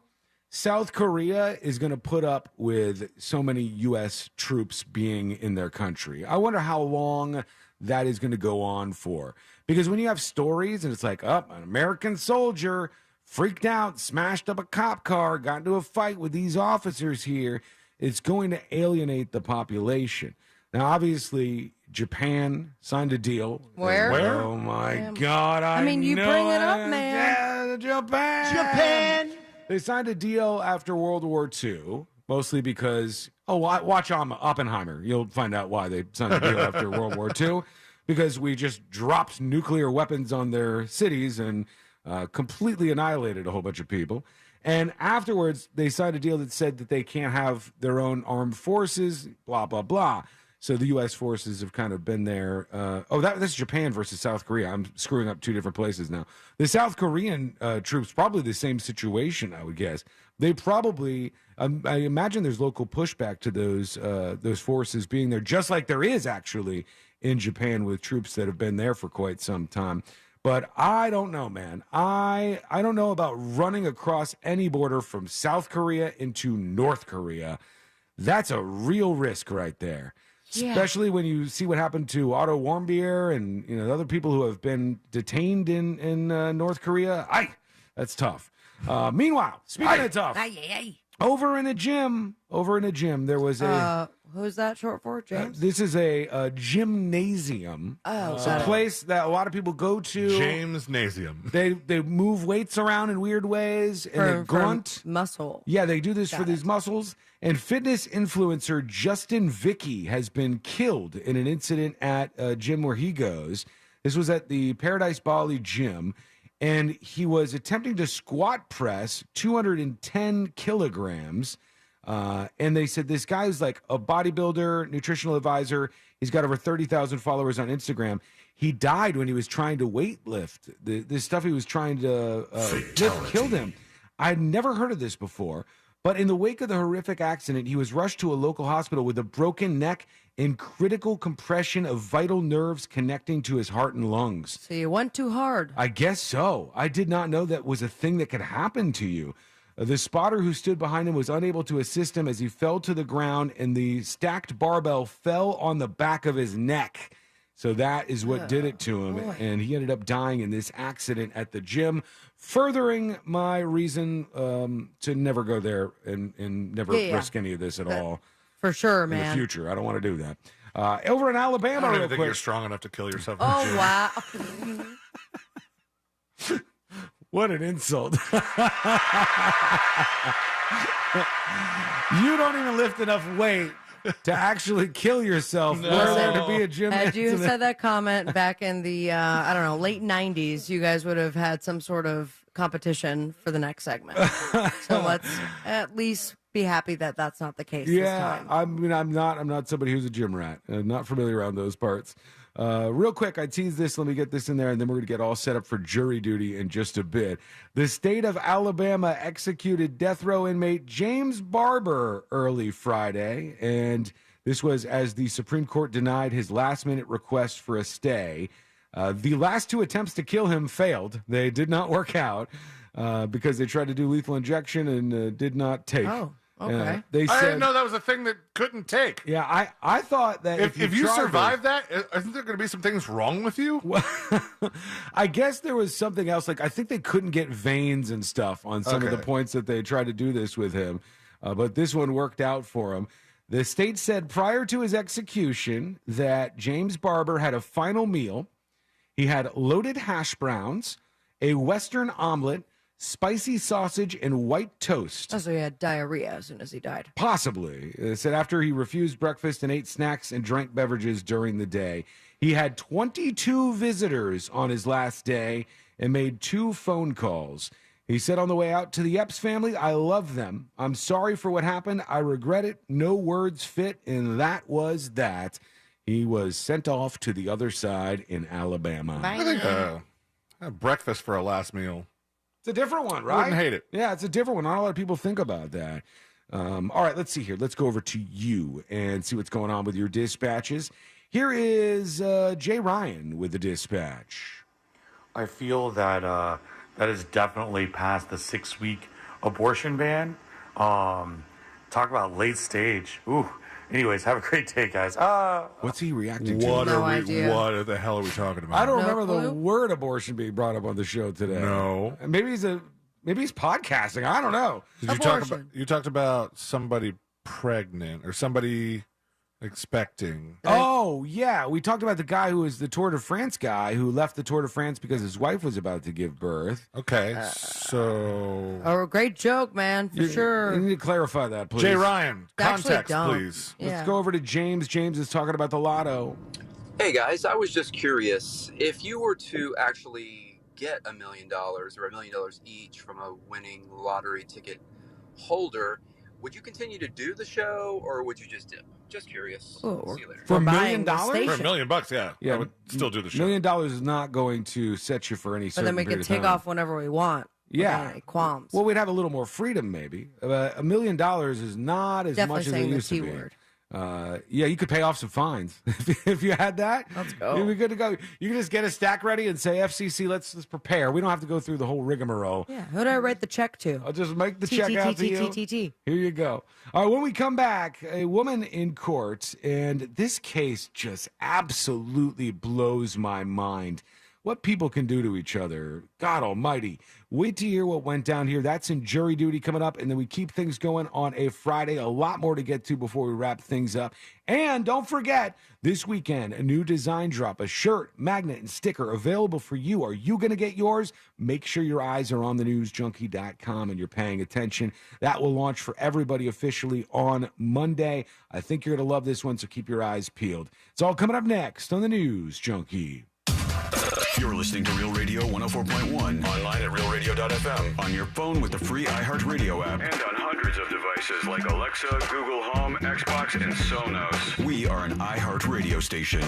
South Korea is going to put up with so many U.S. troops being in their country. I wonder how long that is going to go on for. Because when you have stories and it's like, an American soldier freaked out, smashed up a cop car, got into a fight with these officers here, it's going to alienate the population. Now, obviously, Japan signed a deal. Where? Oh, my God. I mean, you bring it up, man. Yeah, Japan. They signed a deal after World War II, mostly because, watch Oppenheimer. You'll find out why they signed a deal after World War II, because we just dropped nuclear weapons on their cities and completely annihilated a whole bunch of people. And afterwards, they signed a deal that said that they can't have their own armed forces, blah, blah, blah. So the U.S. forces have kind of been there. That's Japan versus South Korea. I'm screwing up 2 different places now. The South Korean troops, probably the same situation, I would guess. They probably, I imagine there's local pushback to those forces being there, just like there is actually in Japan with troops that have been there for quite some time. But I don't know, man. I don't know about running across any border from South Korea into North Korea. That's a real risk right there. Yeah. Especially when you see what happened to Otto Warmbier and the other people who have been detained in North Korea. That's tough. Meanwhile, speaking of tough, over in a gym, there was a... who's that short for, James? This is a gymnasium. It's a place that a lot of people go to. Jamesnasium. They move weights around in weird ways and they grunt. Muscle. Yeah, they do this for these muscles. And fitness influencer Justin Vicky has been killed in an incident at a gym where he goes. This was at the Paradise Bali gym. And he was attempting to squat press 210 kilograms. And they said this guy is like a bodybuilder, nutritional advisor. He's got over 30,000 followers on Instagram. He died when he was trying to weight lift. The stuff he was trying to lift killed him. I had never heard of this before, but in the wake of the horrific accident, he was rushed to a local hospital with a broken neck and critical compression of vital nerves connecting to his heart and lungs. So you went too hard. I guess so. I did not know that was a thing that could happen to you. The spotter who stood behind him was unable to assist him as he fell to the ground, and the stacked barbell fell on the back of his neck. So that is what did it to him, and he ended up dying in this accident at the gym, furthering my reason to never go there and never risk any of this at all. For sure, in man. the future. I don't want to do that. Over in Alabama, I don't real even think quick. you're strong enough to kill yourself. In Oh, the gym. wow. What an insult. You don't even lift enough weight to actually kill yourself. No. Whether to be a gym. Had you said that comment back in the, late 90s, you guys would have had some sort of competition for the next segment. So let's at least be happy that that's not the case this time. I mean, I'm not somebody who's a gym rat. I'm not familiar around those parts. Real quick, I teased this. Let me get this in there, and then we're going to get all set up for jury duty in just a bit. The state of Alabama executed death row inmate James Barber early Friday, and this was as the Supreme Court denied his last-minute request for a stay. The last two attempts to kill him failed. They did not work out because they tried to do lethal injection and did not take. Oh. Okay. They said, I didn't know that was a thing that couldn't take. Yeah, I thought that if you tried survive that, isn't there going to be some things wrong with you? I guess there was something else. Like I think they couldn't get veins and stuff on some of the points that they tried to do this with him, but this one worked out for him. The state said prior to his execution that James Barber had a final meal. He had loaded hash browns, a Western omelet, spicy sausage, and white toast. Oh, so he had diarrhea as soon as he died. Possibly. It said after he refused breakfast and ate snacks and drank beverages during the day. He had 22 visitors on his last day and made 2 phone calls. He said on the way out to the Epps family, I love them. I'm sorry for what happened. I regret it. No words fit, and that was that. He was sent off to the other side in Alabama. I think have breakfast for a last meal. It's a different one, right? I wouldn't hate it. Yeah, it's a different one. Not a lot of people think about that. All right, let's see here. Let's go over to you and see what's going on with your dispatches. Here is Jay Ryan with the dispatch. I feel that that is definitely past the 6-week abortion ban. Talk about late stage. Ooh. Anyways, have a great day, guys. What's he reacting to? What idea. What the hell are we talking about? I don't No remember clue? the word abortion being brought up on the show today. No. Maybe he's podcasting. I don't know. Did you talked about somebody pregnant or somebody expecting? Oh, yeah. We talked about the guy who was the Tour de France guy who left the Tour de France because his wife was about to give birth. Okay, so... Oh, great joke, man, for sure. You need to clarify that, please. Jay Ryan, Actually, context, don't. please. Yeah. Let's go over to James. James is talking about the lotto. Hey guys, I was just curious, if you were to actually get $1 million or $1 million each from a winning lottery ticket holder, would you continue to do the show or would you just dip? Just curious. Oh, See you later. For $1 buying million? the For station. $1 million, yeah. I would still do the show. $1 million is not going to set you for any But certain then we period can of take time. off whenever we want. Yeah. Without any qualms. Well, we'd have a little more freedom, maybe. $1 million is not as Definitely much as it saying the used to T be. word. Yeah, you could pay off some fines if you had that. Let's go. You'd be good to go. You can just get a stack ready and say, FCC, let's prepare. We don't have to go through the whole rigmarole. Yeah, who do I write the check to? I'll just make the check out to you. T. Here you go. All right, when we come back, a woman in court, and this case just absolutely blows my mind. What people can do to each other. God almighty. Wait to hear what went down here. That's in jury duty coming up. And then we keep things going on a Friday. A lot more to get to before we wrap things up. And don't forget, this weekend, a new design drop, a shirt, magnet, and sticker available for you. Are you going to get yours? Make sure your eyes are on thenewsjunkie.com and you're paying attention. That will launch for everybody officially on Monday. I think you're going to love this one, so keep your eyes peeled. It's all coming up next on the News Junkie. You're listening to Real Radio 104.1. Online at realradio.fm. On your phone with the free iHeartRadio app. And on hundreds of devices like Alexa, Google Home, Xbox, and Sonos. We are an iHeartRadio station.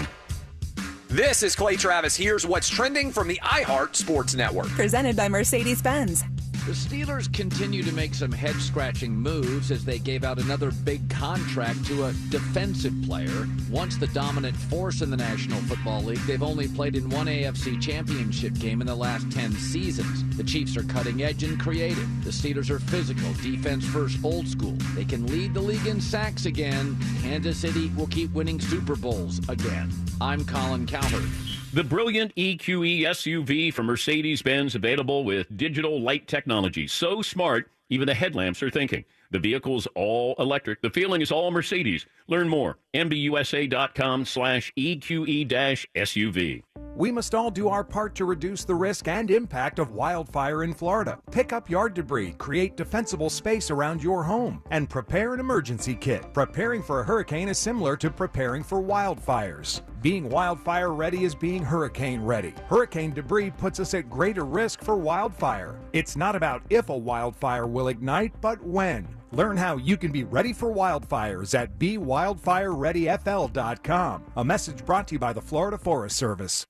This is Clay Travis. Here's what's trending from the iHeart Sports Network. Presented by Mercedes-Benz. The Steelers continue to make some head-scratching moves as they gave out another big contract to a defensive player. Once the dominant force in the National Football League, they've only played in one AFC championship game in the last 10 seasons. The Chiefs are cutting edge and creative. The Steelers are physical, defense-first, old school. They can lead the league in sacks again. Kansas City will keep winning Super Bowls again. I'm Colin Cowherd. The brilliant EQE SUV from Mercedes-Benz, available with digital light technology. So smart, even the headlamps are thinking. The vehicle's all electric. The feeling is all Mercedes. Learn more. MBUSA.com/EQE-SUV. We must all do our part to reduce the risk and impact of wildfire in Florida. Pick up yard debris, create defensible space around your home, and prepare an emergency kit. Preparing for a hurricane is similar to preparing for wildfires. Being wildfire ready is being hurricane ready. Hurricane debris puts us at greater risk for wildfire. It's not about if a wildfire will ignite, but when. Learn how you can be ready for wildfires at BeWildfireReadyFL.com. A message brought to you by the Florida Forest Service.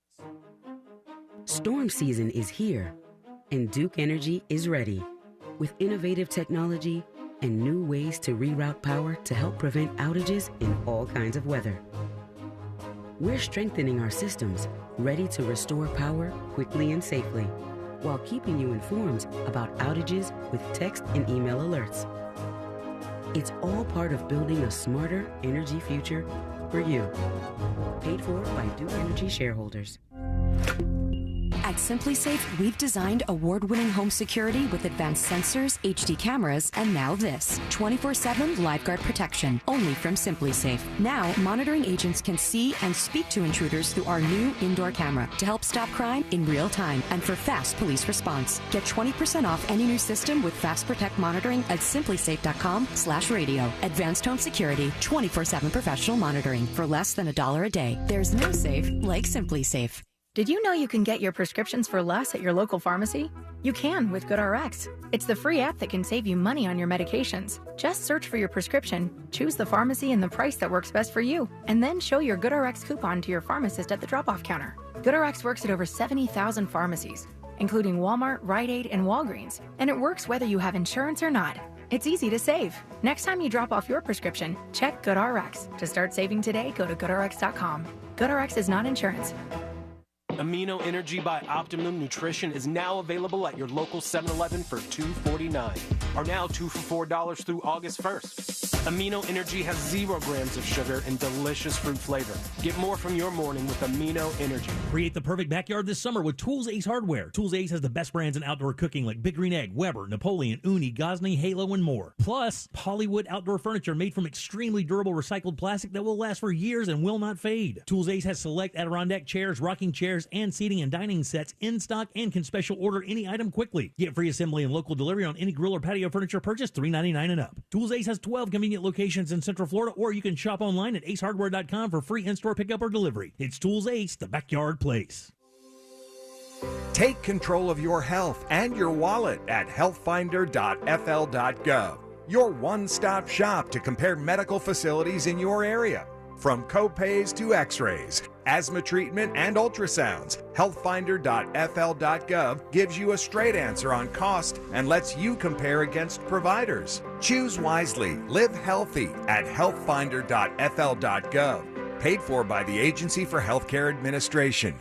Storm season is here, and Duke Energy is ready. With innovative technology and new ways to reroute power to help prevent outages in all kinds of weather. We're strengthening our systems, ready to restore power quickly and safely, while keeping you informed about outages with text and email alerts. It's all part of building a smarter energy future for you. Paid for by Duke Energy shareholders. At SimpliSafe, we've designed award-winning home security with advanced sensors, HD cameras, and now this, 24/7 LiveGuard protection, only from SimpliSafe. Now, monitoring agents can see and speak to intruders through our new indoor camera to help stop crime in real time and for fast police response. Get 20% off any new system with Fast Protect monitoring at simplisafe.com/radio. Advanced home security, 24/7 professional monitoring for less than $1 a day. There's no safe like SimpliSafe. Did you know you can get your prescriptions for less at your local pharmacy? You can with GoodRx. It's the free app that can save you money on your medications. Just search for your prescription, choose the pharmacy and the price that works best for you, and then show your GoodRx coupon to your pharmacist at the drop-off counter. GoodRx works at over 70,000 pharmacies, including Walmart, Rite Aid, and Walgreens, and it works whether you have insurance or not. It's easy to save. Next time you drop off your prescription, check GoodRx. To start saving today, go to GoodRx.com. GoodRx is not insurance. Amino Energy by Optimum Nutrition is now available at your local 7-Eleven for $2.49. Are now 2 for $4 through August 1st. Amino Energy has 0 grams of sugar and delicious fruit flavor. Get more from your morning with Amino Energy. Create the perfect backyard this summer with Tools Ace hardware. Tools Ace has the best brands in outdoor cooking like Big Green Egg, Weber, Napoleon, Uni, Gosney, Halo, and more. Plus, Hollywood outdoor furniture made from extremely durable recycled plastic that will last for years and will not fade. Tools Ace has select Adirondack chairs, rocking chairs, and seating and dining sets in stock and can special order any item quickly. Get free assembly and local delivery on any grill or patio furniture purchase $3.99 and up. Tools Ace has 12 convenient locations in Central Florida, or you can shop online at acehardware.com for free in-store pickup or delivery. It's Tools Ace, the backyard place. Take control of your health and your wallet at healthfinder.fl.gov. Your one-stop shop to compare medical facilities in your area. From copays to x-rays, asthma treatment, and ultrasounds, healthfinder.fl.gov gives you a straight answer on cost and lets you compare against providers. Choose wisely. Live healthy at healthfinder.fl.gov. Paid for by the Agency for Healthcare Administration.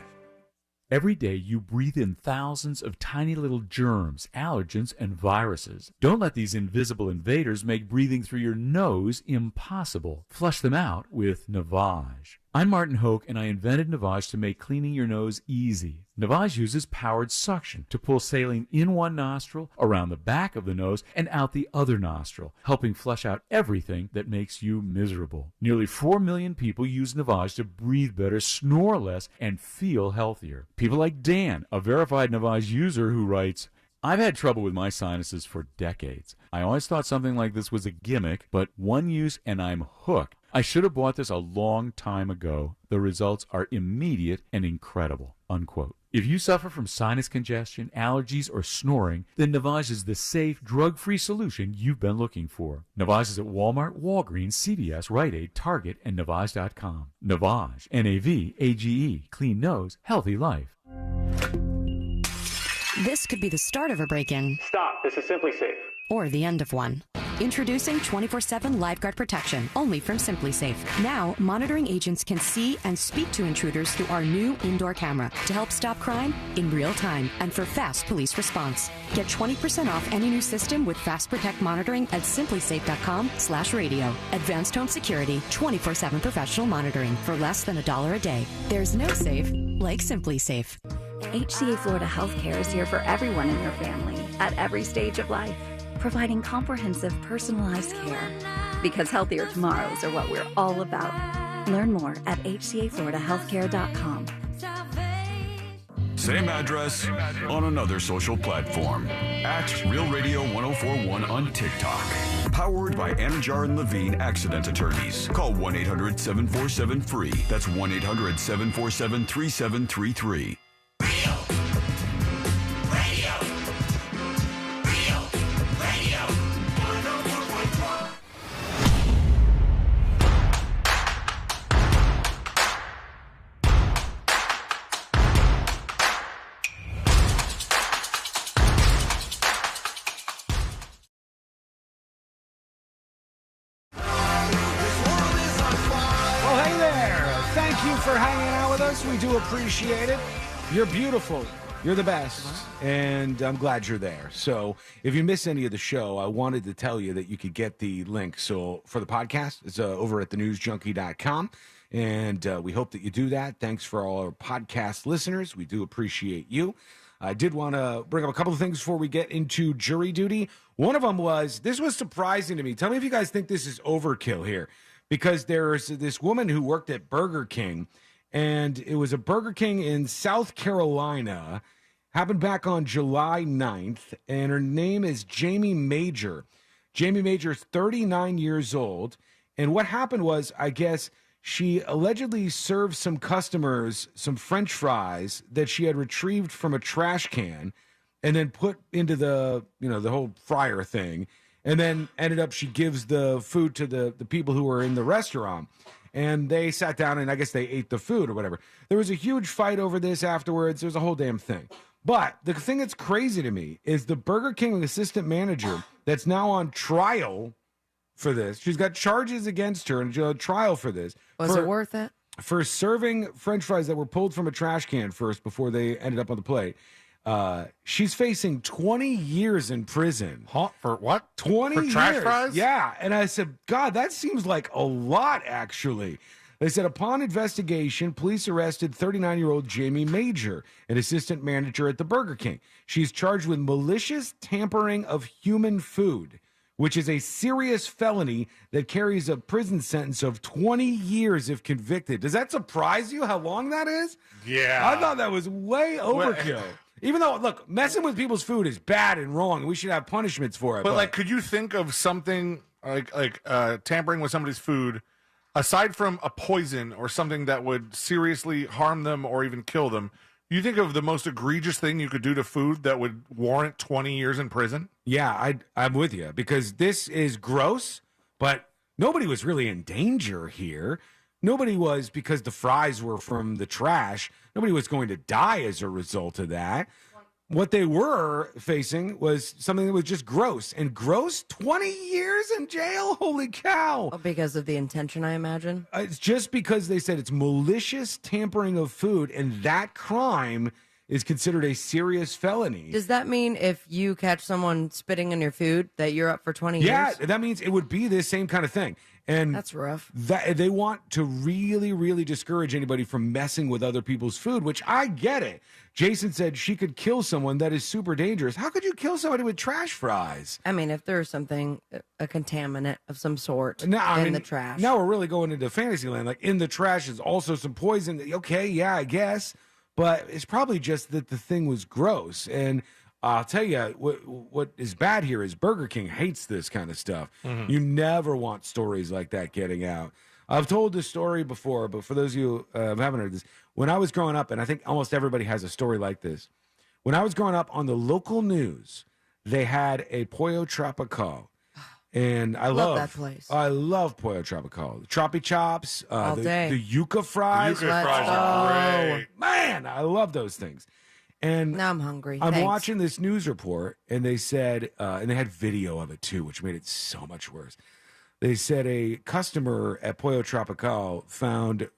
Every day you breathe in thousands of tiny little germs, allergens, and viruses. Don't let these invisible invaders make breathing through your nose impossible. Flush them out with Navage. I'm Martin Hoke, and I invented Navage to make cleaning your nose easy. Navage uses powered suction to pull saline in one nostril, around the back of the nose, and out the other nostril, helping flush out everything that makes you miserable. Nearly 4 million people use Navage to breathe better, snore less, and feel healthier. People like Dan, a verified Navage user who writes, I've had trouble with my sinuses for decades. I always thought something like this was a gimmick, but one use and I'm hooked. I should have bought this a long time ago. The results are immediate and incredible. Unquote. If you suffer from sinus congestion, allergies, or snoring, then Navage is the safe, drug-free solution you've been looking for. Navage is at Walmart, Walgreens, CVS, Rite Aid, Target, and Navage.com. Navage, N-A-V-A-G-E. Clean nose, healthy life. This could be the start of a break-in. Stop. This is Simply Safe. Or the end of one. Introducing 24/7 Lifeguard Protection, only from Simply Safe. Now, monitoring agents can see and speak to intruders through our new indoor camera to help stop crime in real time and for fast police response. Get 20% off any new system with Fast Protect monitoring at simplysafe.com/radio. Advanced home security, 24/7 professional monitoring for less than $1 a day. There's no safe like Simply Safe. HCA Florida Healthcare is here for everyone in your family at every stage of life, providing comprehensive, personalized care. Because healthier tomorrows are what we're all about. Learn more at hcafloridahealthcare.com. Same address on another social platform. At Real Radio 1041 on TikTok. Powered by Anajar and Levine Accident Attorneys. Call 1-800-747-FREE. That's 1-800-747-3733. For hanging out with us. We do appreciate it. You're beautiful. You're the best. And I'm glad you're there. So if you miss any of the show, I wanted to tell you that you could get the link. So for the podcast, it's over at thenewsjunkie.com. And we hope that you do that. Thanks for all our podcast listeners. We do appreciate you. I did want to bring up a couple of things before we get into jury duty. One of them was, this was surprising to me. Tell me if you guys think this is overkill here. Because there's this woman who worked at Burger King, and it was a Burger King in South Carolina, happened back on July 9th, and her name is Jamie Major. Jamie Major is 39 years old, and what happened was, I guess, she allegedly served some customers some French fries that she had retrieved from a trash can, and then put into the whole fryer thing. And then ended up, she gives the food to the people who were in the restaurant. And they sat down and I guess they ate the food or whatever. There was a huge fight over this afterwards. There's a whole damn thing. But the thing that's crazy to me is the Burger King assistant manager that's now on trial for this. She's got charges against her and she's on trial for this. Was it worth it? For serving French fries that were pulled from a trash can first before they ended up on the plate. She's facing 20 years in prison. Huh? For what? 20 years. For trash fries? Yeah. And I said, God, that seems like a lot, actually. They said, upon investigation, police arrested 39-year-old Jamie Major, an assistant manager at the Burger King. She's charged with malicious tampering of human food, which is a serious felony that carries a prison sentence of 20 years if convicted. Does that surprise you how long that is? Yeah. I thought that was way overkill. Even though, look, messing with people's food is bad and wrong. We should have punishments for it. But like, could you think of something like tampering with somebody's food, aside from a poison or something that would seriously harm them or even kill them? You think of the most egregious thing you could do to food that would warrant 20 years in prison? Yeah, I'm with you, because this is gross, but nobody was really in danger here. Nobody was, because the fries were from the trash. Nobody was going to die as a result of that. What they were facing was something that was just gross. And gross, 20 years in jail? Holy cow. Oh, because of the intention, I imagine? It's just because they said it's malicious tampering of food, and that crime is considered a serious felony. Does that mean if you catch someone spitting in your food that you're up for 20 years? Yeah, that means it would be this same kind of thing. And that's rough. They want to really, really discourage anybody from messing with other people's food, which I get it. Jason said she could kill someone. That is super dangerous. How could you kill somebody with trash fries? I mean, if there's something, a contaminant of some sort in the trash. Now we're really going into fantasy land. Like, in the trash is also some poison. Okay, yeah, I guess. But it's probably just that the thing was gross. And I'll tell you, what is bad here is Burger King hates this kind of stuff. Mm-hmm. You never want stories like that getting out. I've told this story before, but for those of you who haven't heard this, when I was growing up, and I think almost everybody has a story like this, when I was growing up on the local news, they had a Pollo Tropical. And I love that place. I love Pollo Tropical. The Troppy Chops, All day. the Yuca fries. The Yuca fries are great. Man, I love those things. And now I'm hungry. I'm Thanks. watching this news report, and they said, and they had video of it too, which made it so much worse. They said a customer at Pollo Tropical found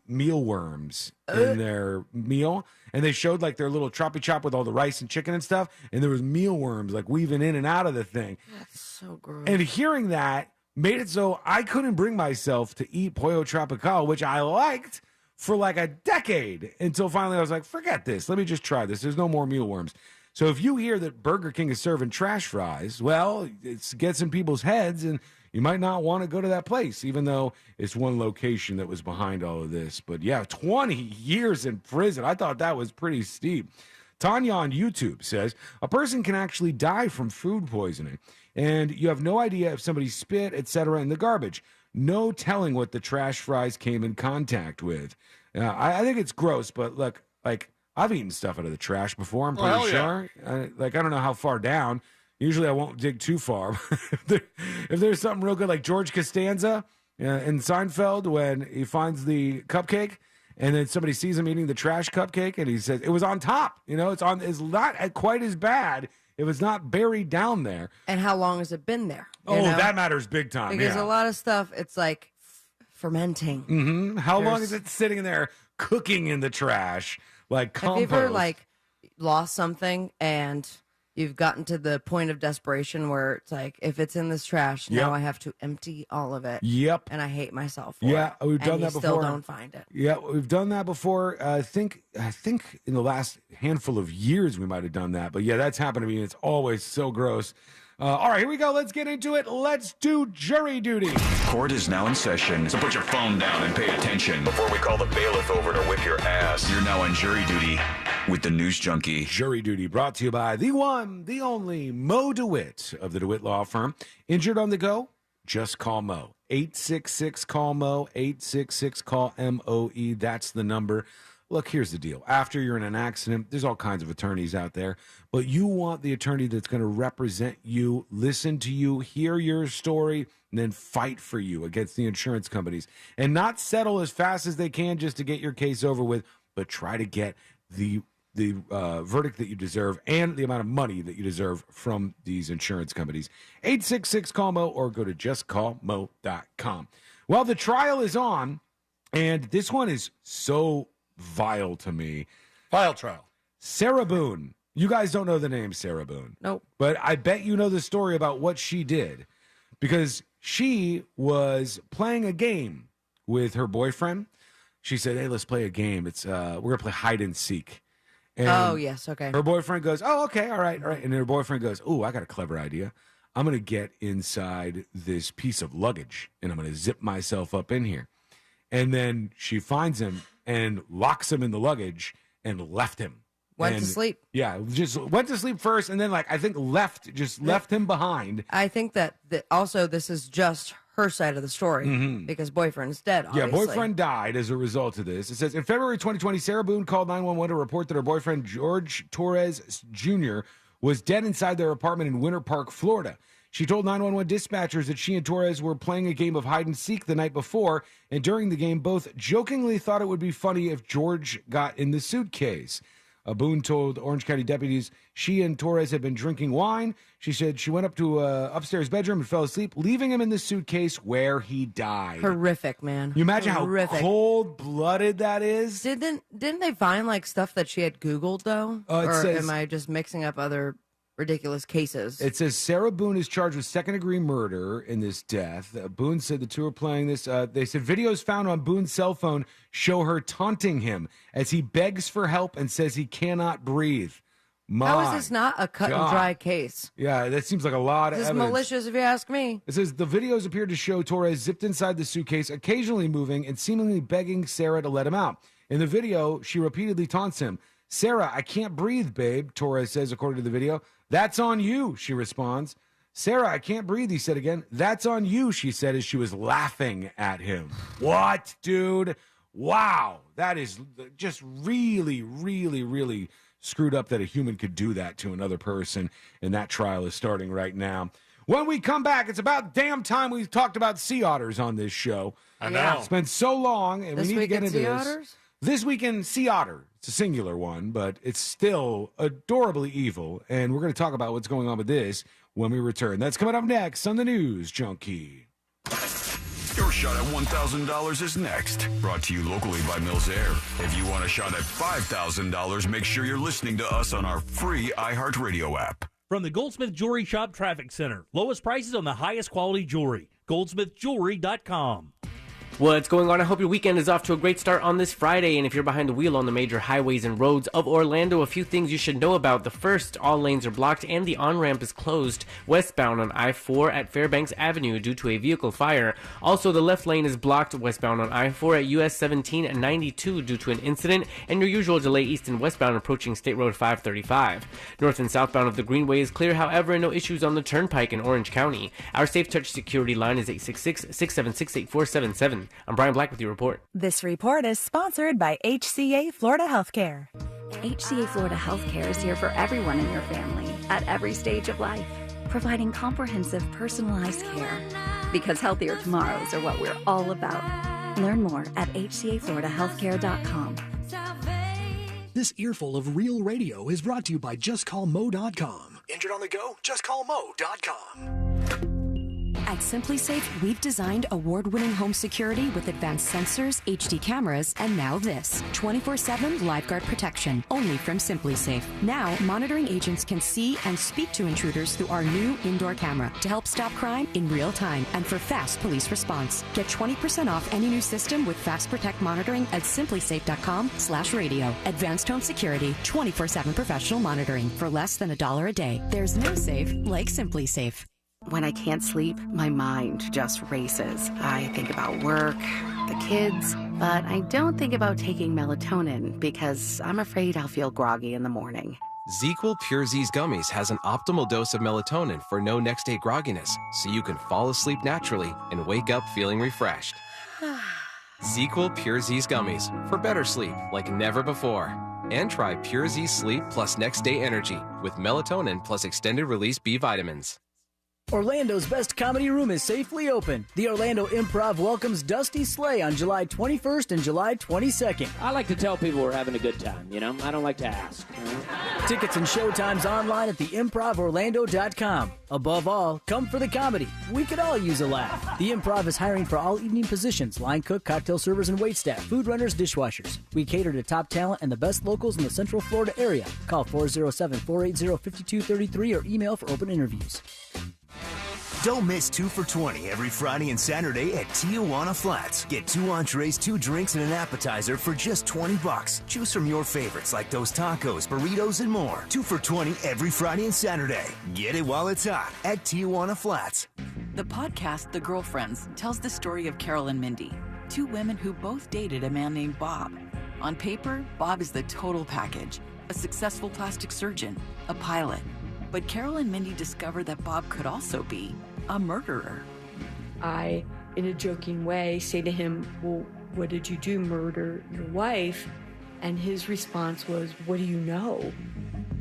mealworms in their meal, and they showed like their little choppy chop with all the rice and chicken and stuff, and there was mealworms like weaving in and out of the thing. That's so gross. And hearing that made it so I couldn't bring myself to eat Pollo Tropical, which I liked for like a decade, until finally I was like, forget this. Let me just try this. There's no more mealworms. So if you hear that Burger King is serving trash fries, well, it gets in people's heads, and you might not want to go to that place, even though it's one location that was behind all of this. But yeah, 20 years in prison. I thought that was pretty steep. Tanya on YouTube says, a person can actually die from food poisoning, and you have no idea if somebody spit, etc., in the garbage. No telling what the trash fries came in contact with. I think it's gross, but look, like, I've eaten stuff out of the trash before, I'm pretty sure. I don't know how far down. Usually I won't dig too far. If there's something real good, like George Costanza in Seinfeld, when he finds the cupcake and then somebody sees him eating the trash cupcake and he says, it was on top. You know, it's not quite as bad if it's not buried down there. And how long has it been there? That matters big time. Because a lot of stuff, it's like fermenting. Mm-hmm. How long is it sitting in there cooking in the trash? Like compost. Have you ever like lost something and you've gotten to the point of desperation where it's like, if it's in this trash, now I have to empty all of it. Yep. And I hate myself for it. We've done and that you before. Still don't find it. Yeah, we've done that before. I think in the last handful of years we might have done that. But yeah, that's happened to me. And it's always so gross. All right, here we go. Let's get into it. Let's do jury duty. Court is now in session, so put your phone down and pay attention before we call the bailiff over to whip your ass. You're now on jury duty with the News Junkie. Jury duty brought to you by the one, the only Mo DeWitt of the DeWitt Law Firm. Injured on the go? Just call Mo. 866-CALL-MO, 866-CALL-MOE. That's the number. Look, here's the deal. After you're in an accident, there's all kinds of attorneys out there, but you want the attorney that's going to represent you, listen to you, hear your story, and then fight for you against the insurance companies, and not settle as fast as they can just to get your case over with, but try to get the verdict that you deserve and the amount of money that you deserve from these insurance companies. 866-CALL-MO or go to justcallmo.com. Well, the trial is on, and this one is so vile to me. Vile trial. Sarah Boone. You guys don't know the name Sarah Boone. Nope. But I bet you know the story about what she did, because she was playing a game with her boyfriend. She said, hey, let's play a game. It's we're going to play hide and seek. And oh, yes. Okay. Her boyfriend goes, oh, okay. All right. And her boyfriend goes, oh, I got a clever idea. I'm going to get inside this piece of luggage and I'm going to zip myself up in here. And then she finds him and locks him in the luggage and left him. Went to sleep. Yeah, just went to sleep first, and then I think left him behind. I think that also this is just her side of the story because boyfriend's dead, obviously. Yeah, boyfriend died as a result of this. It says, in February 2020, Sarah Boone called 911 to report that her boyfriend, George Torres Jr., was dead inside their apartment in Winter Park, Florida. She told 911 dispatchers that she and Torres were playing a game of hide and seek the night before, and during the game, both jokingly thought it would be funny if George got in the suitcase. Boone told Orange County deputies she and Torres had been drinking wine. She said she went up to upstairs bedroom and fell asleep, leaving him in the suitcase where he died. Horrific, man. You imagine Horrific. how cold-blooded that is? Didn't they find stuff that she had Googled though? Or says, am I just mixing up other ridiculous cases? It says Sarah Boone is charged with second-degree murder in this death. Boone said the two were playing this. They said videos found on Boone's cell phone show her taunting him as he begs for help and says he cannot breathe. How is this not a cut and dry case? Yeah, that seems like a lot of evidence. This is malicious if you ask me. It says the videos appear to show Torres zipped inside the suitcase, occasionally moving and seemingly begging Sarah to let him out. In the video, she repeatedly taunts him. Sarah, I can't breathe, babe, Torres says, according to the video. That's on you, she responds. Sarah, I can't breathe, he said again. That's on you, she said as she was laughing at him. What, dude? Wow. That is just really, really, really screwed up that a human could do that to another person, and that trial is starting right now. When we come back, it's about damn time we've talked about sea otters on this show. I know. It's been so long, and we need to get into this. Otters? This week in sea otter. It's a singular one, but it's still adorably evil. And we're going to talk about what's going on with this when we return. That's coming up next on the News Junkie. Your shot at $1,000 is next. Brought to you locally by Mills Air. If you want a shot at $5,000, make sure you're listening to us on our free iHeartRadio app. From the Goldsmith Jewelry Shop Traffic Center. Lowest prices on the highest quality jewelry. GoldsmithJewelry.com. What's going on? I hope your weekend is off to a great start on this Friday. And if you're behind the wheel on the major highways and roads of Orlando, a few things you should know about. The first, all lanes are blocked and the on-ramp is closed westbound on I-4 at Fairbanks Avenue due to a vehicle fire. Also, the left lane is blocked westbound on I-4 at US 17 and 92 due to an incident, and your usual delay east and westbound approaching State Road 535. North and southbound of the Greenway is clear, however, and no issues on the Turnpike in Orange County. Our Safe Touch security line is 866-676-8477. I'm Brian Black with your report. This report is sponsored by HCA Florida Healthcare. HCA Florida Healthcare is here for everyone in your family at every stage of life, providing comprehensive, personalized care. Because healthier tomorrows are what we're all about. Learn more at hcafloridahealthcare.com. This earful of real radio is brought to you by JustCallMo.com. Injured on the go? JustCallMo.com. At SimpliSafe, we've designed award-winning home security with advanced sensors, HD cameras, and now this, 24/7 LiveGuard protection, only from SimpliSafe. Now, monitoring agents can see and speak to intruders through our new indoor camera to help stop crime in real time and for fast police response. Get 20% off any new system with Fast Protect monitoring at simplisafe.com/radio. Advanced home security, 24/7 professional monitoring for less than $1 a day. There's no safe like SimpliSafe. When I can't sleep, my mind just races. I think about work, the kids, but I don't think about taking melatonin because I'm afraid I'll feel groggy in the morning. ZzzQuil Pure Z's Gummies has an optimal dose of melatonin for no next-day grogginess, so you can fall asleep naturally and wake up feeling refreshed. ZzzQuil Pure Z's Gummies for better sleep like never before. And try Pure Z Sleep plus Next Day Energy with melatonin plus extended-release B vitamins. Orlando's best comedy room is safely open. The Orlando Improv welcomes Dusty Slay on July 21st and July 22nd. I like to tell people we're having a good time, you know? I don't like to ask. Tickets and showtimes online at theimprovorlando.com. Above all, come for the comedy. We could all use a laugh. The Improv is hiring for all evening positions: line cook, cocktail servers and waitstaff, food runners, dishwashers. We cater to top talent and the best locals in the Central Florida area. Call 407-480-5233 or email for open interviews. Don't miss 2 for $20 every Friday and Saturday at Tijuana Flats. Get 2 entrees, 2 drinks, and an appetizer for just $20. Choose from your favorites like those tacos, burritos, and more. 2 for $20 every Friday and Saturday. Get it while it's hot at Tijuana Flats. The podcast, The Girlfriends, tells the story of Carol and Mindy, 2 women who both dated a man named Bob. On paper, Bob is the total package, a successful plastic surgeon, a pilot. But Carol and Mindy discovered that Bob could also be a murderer. I, in a joking way, say to him, well, what did you do, murder your wife? And his response was, what do you know?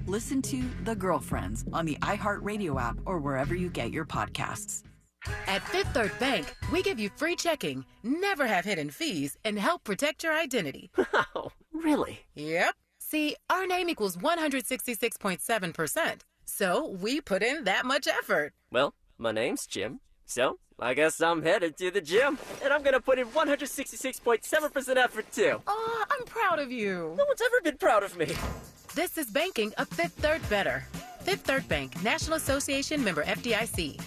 Listen to The Girlfriends on the iHeartRadio app or wherever you get your podcasts. At Fifth Third Bank, we give you free checking, never have hidden fees, and help protect your identity. Oh, really? Yep. See, our name equals 166.7%. So we put in that much effort. Well, my name's Jim, so I guess I'm headed to the gym. And I'm going to put in 166.7% effort, too. Oh, I'm proud of you. No one's ever been proud of me. This is banking a Fifth Third better. Fifth Third Bank, National Association member FDIC.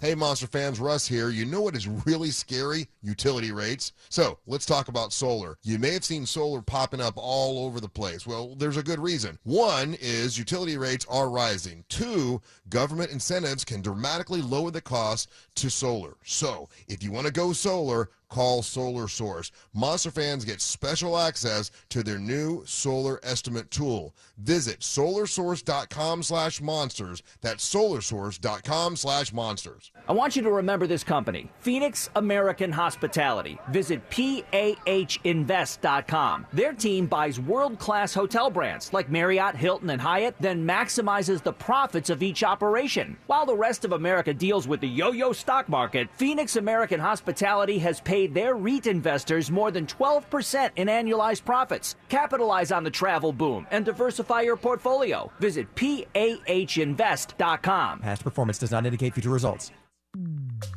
Hey, Monster fans, Russ here. You know what is really scary? Utility rates. So let's talk about solar. You may have seen solar popping up all over the place. Well, there's a good reason. 1 is utility rates are rising. 2, government incentives can dramatically lower the cost to solar. So if you want to go solar, call Solar Source. Monster fans get special access to their new solar estimate tool. Visit solarsource.com/monsters. That's solarsource.com/monsters. I want you to remember this company, Phoenix American Hospitality. Visit PAHinvest.com. Their team buys world-class hotel brands like Marriott, Hilton, and Hyatt, then maximizes the profits of each operation. While the rest of America deals with the yo-yo stock market, Phoenix American Hospitality has paid pay their REIT investors more than 12% in annualized profits. Capitalize on the travel boom and diversify your portfolio. Visit PAHinvest.com. Past performance does not indicate future results.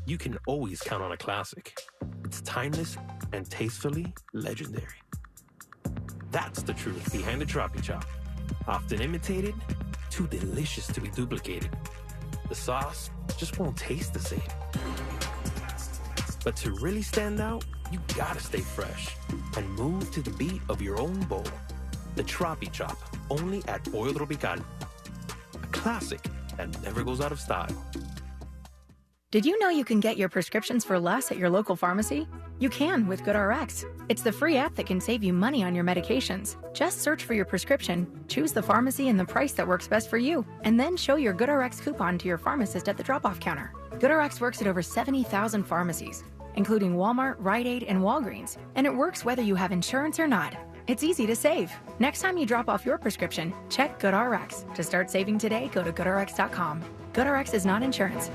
You can always count on a classic. It's timeless and tastefully legendary. That's the truth behind the Troppy Chop. Often imitated, too delicious to be duplicated. The sauce just won't taste the same. But to really stand out, you gotta stay fresh and move to the beat of your own bowl. The Troppy Chop, only at Pollo Tropical. A classic that never goes out of style. Did you know you can get your prescriptions for less at your local pharmacy? You can with GoodRx. It's the free app that can save you money on your medications. Just search for your prescription, choose the pharmacy and the price that works best for you, and then show your GoodRx coupon to your pharmacist at the drop-off counter. GoodRx works at over 70,000 pharmacies, including Walmart, Rite Aid, and Walgreens, and it works whether you have insurance or not. It's easy to save. Next time you drop off your prescription, check GoodRx. To start saving today, go to GoodRx.com. GoodRx is not insurance.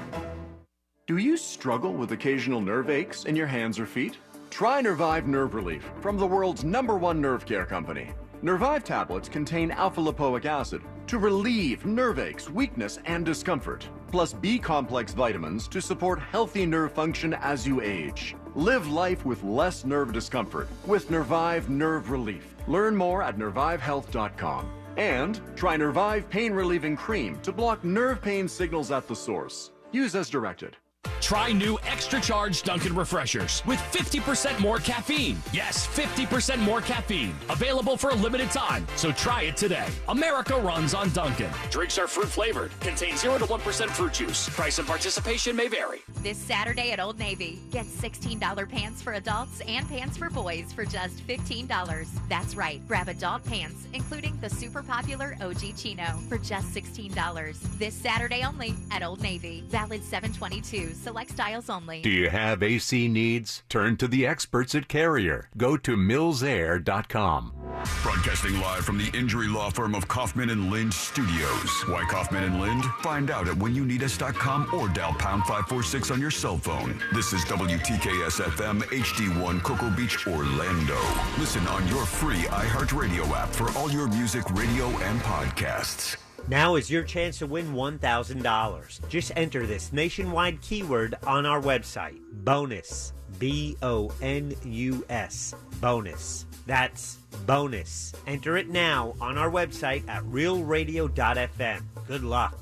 Do you struggle with occasional nerve aches in your hands or feet? Try Nervive Nerve Relief from the world's #1 nerve care company. Nervive tablets contain alpha-lipoic acid to relieve nerve aches, weakness, and discomfort, plus B-complex vitamins to support healthy nerve function as you age. Live life with less nerve discomfort with Nervive Nerve Relief. Learn more at nervivehealth.com. And try Nervive Pain Relieving Cream to block nerve pain signals at the source. Use as directed. Try new extra charged Dunkin' Refreshers with 50% more caffeine. Yes, 50% more caffeine. Available for a limited time, so try it today. America runs on Dunkin'. Drinks are fruit flavored. Contain 0 to 1% fruit juice. Price and participation may vary. This Saturday at Old Navy, get $16 pants for adults and pants for boys for just $15. That's right. Grab adult pants, including the super popular OG Chino, for just $16. This Saturday only at Old Navy. Valid 7/22. Select styles only. Do you have AC needs? Turn to the experts at Carrier. Go to millsair.com. Broadcasting live from the injury law firm of Kaufman and Lind Studios. Why Kaufman and Lind? Find out at whenyouneedus.com or dial pound 546 on your cell phone. This is WTKS FM HD1 Cocoa Beach, Orlando. Listen on your free iHeartRadio app for all your music, radio, and podcasts. Now is your chance to win $1,000. Just enter this nationwide keyword on our website. Bonus. BONUS. Bonus. That's bonus. Enter it now on our website at realradio.fm. Good luck.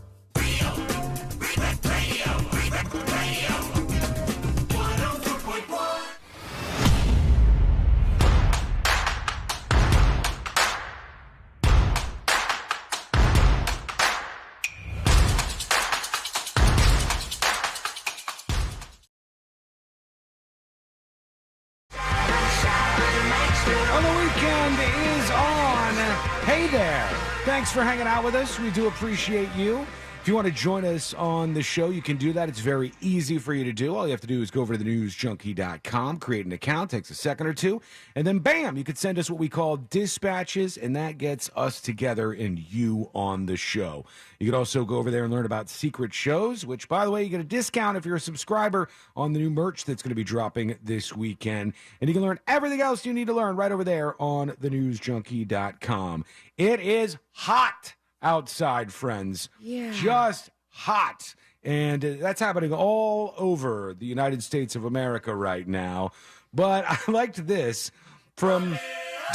Thanks for hanging out with us. We do appreciate you. If you want to join us on the show, you can do that. It's very easy for you to do. All you have to do is go over to thenewsjunkie.com, create an account, takes a second or two, and then bam, you could send us what we call dispatches, and that gets us together and you on the show. You could also go over there and learn about secret shows, which, by the way, you get a discount if you're a subscriber on the new merch that's going to be dropping this weekend. And you can learn everything else you need to learn right over there on thenewsjunkie.com. It is hot outside, friends. Yeah. Just hot. And that's happening all over the United States of America right now. But I liked this from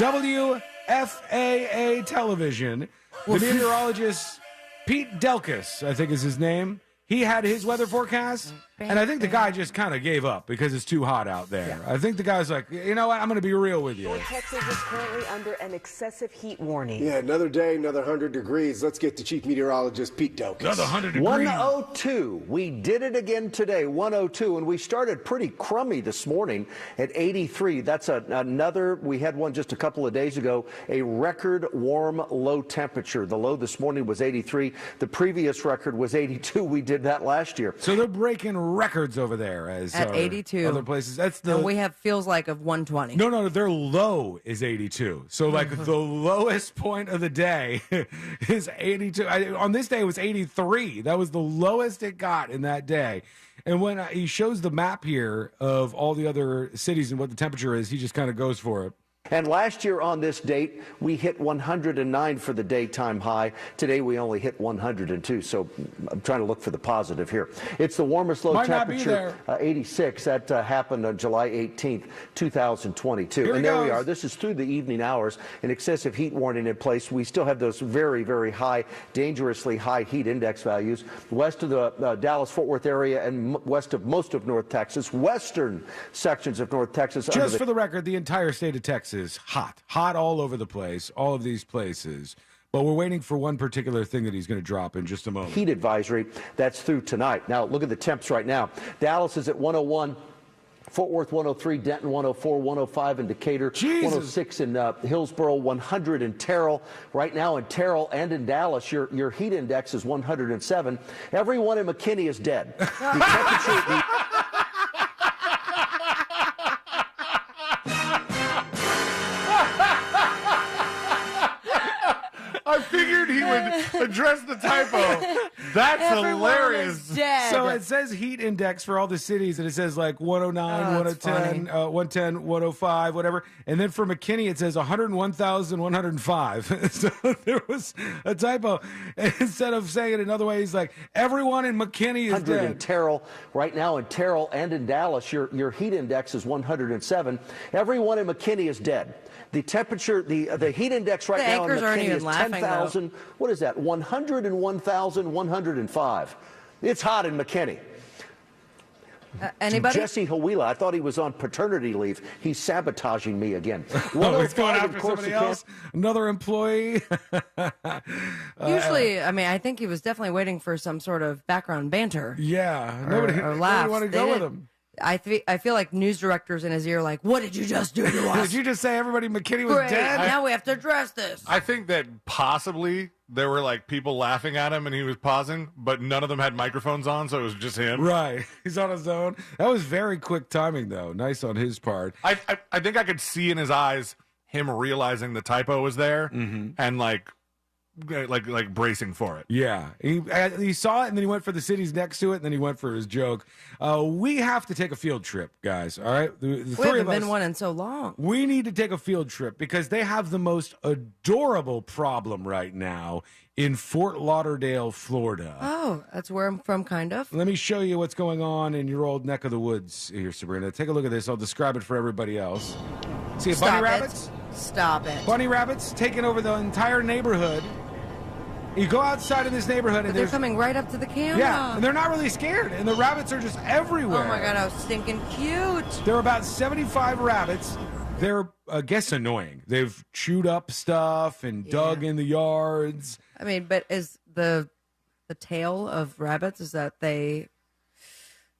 WFAA television. The meteorologist Pete Delkus, I think is his name. He had his weather forecast, and I think the guy just kind of gave up because it's too hot out there. Yeah. I think the guy's like, you know what, I'm going to be real with you. Texas is currently under an excessive heat warning. Yeah, another day, another 100 degrees. Let's get to Chief Meteorologist Pete Delkus. Another 100 degrees. 102. We did it again today, 102, and we started pretty crummy this morning at 83. That's another, we had one just a couple of days ago, a record warm low temperature. The low this morning was 83. The previous record was 82. We did that last year. So they're breaking records over there as at 82 other places. That's the and we have feels like of 120. No, their low is 82. So like the lowest point of the day is 82. On this day it was 83. That was the lowest it got in that day. And when he shows the map here of all the other cities and what the temperature is, he just kind of goes for it. And last year on this date, we hit 109 for the daytime high. Today, we only hit 102. So I'm trying to look for the positive here. It's the warmest low temperature, 86. That happened on July 18th, 2022. And there we are. This is through the evening hours. An excessive heat warning in place. We still have those very, very high, dangerously high heat index values west of the Dallas-Fort Worth area and west of most of North Texas, western sections of North Texas. Just for the record, the entire state of Texas is hot all over the place, all of these places. But we're waiting for one particular thing that he's going to drop in just a moment. Heat advisory, that's through tonight. Now, look at the temps right now. Dallas is at 101. Fort Worth 103, Denton 104, 105 in Decatur, 106 in Hillsboro, 100 in Terrell. Right now in Terrell and in Dallas, your heat index is 107. Everyone in McKinney is dead. The temperature... I figured he would address the typo. That's hilarious. So it says heat index for all the cities, and it says like 109, 110, 110, 105, whatever. And then for McKinney, it says 101,105. So there was a typo. And instead of saying it another way, he's like, everyone in McKinney is dead. In Terrell, right now in Terrell and in Dallas, your heat index is 107. Everyone in McKinney is dead. The temperature, the heat index right now in McKinney is 10,000. What is that? 101,105. It's hot in McKinney. Anybody? Jesse Hawila, I thought he was on paternity leave. He's sabotaging me again. Oh, he's going after somebody else? Another employee? Usually, I mean, I think he was definitely waiting for some sort of background banter. Yeah. Nobody wanted to go with him. I feel like news directors in his ear like, what did you just do to us? Did you just say everybody in McKinney was dead? Now we have to address this. I think that possibly there were like people laughing at him and he was pausing, but none of them had microphones on, so it was just him. Right. He's on his own. That was very quick timing, though. Nice on his part. I think I could see in his eyes him realizing the typo was there and like bracing for it. Yeah. He saw it, and then he went for the cities next to it, and then he went for his joke. We have to take a field trip, guys, all right? The we three haven't of us, been one in so long. We need to take a field trip because they have the most adorable problem right now in Fort Lauderdale, Florida. Oh, that's where I'm from, kind of. Let me show you what's going on in your old neck of the woods here, Sabrina. Take a look at this. I'll describe it for everybody else. See, bunny rabbits? Stop it. Bunny rabbits taking over the entire neighborhood. You go outside in this neighborhood, and they're coming right up to the camera. Yeah, and they're not really scared, and the rabbits are just everywhere. Oh my God, how stinking cute! There are about 75 rabbits. They're, I guess, annoying. They've chewed up stuff and dug in the yards. I mean, but is the tale of rabbits is that they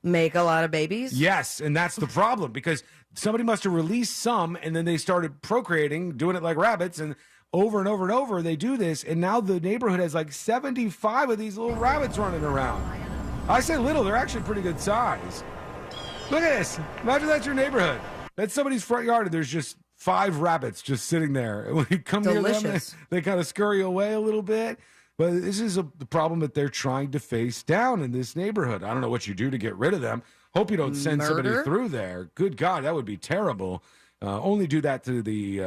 make a lot of babies? Yes, and that's the problem because somebody must have released some, and then they started procreating, doing it like rabbits, and over and over and over, they do this, and now the neighborhood has like 75 of these little rabbits running around. I say little, they're actually pretty good size. Look at this. Imagine that's your neighborhood. That's somebody's front yard, and there's just 5 rabbits just sitting there. And when you come near them, they kind of scurry away a little bit. But this is the problem that they're trying to face down in this neighborhood. I don't know what you do to get rid of them. Hope you don't send somebody through there. Good God, that would be terrible. Only do that to the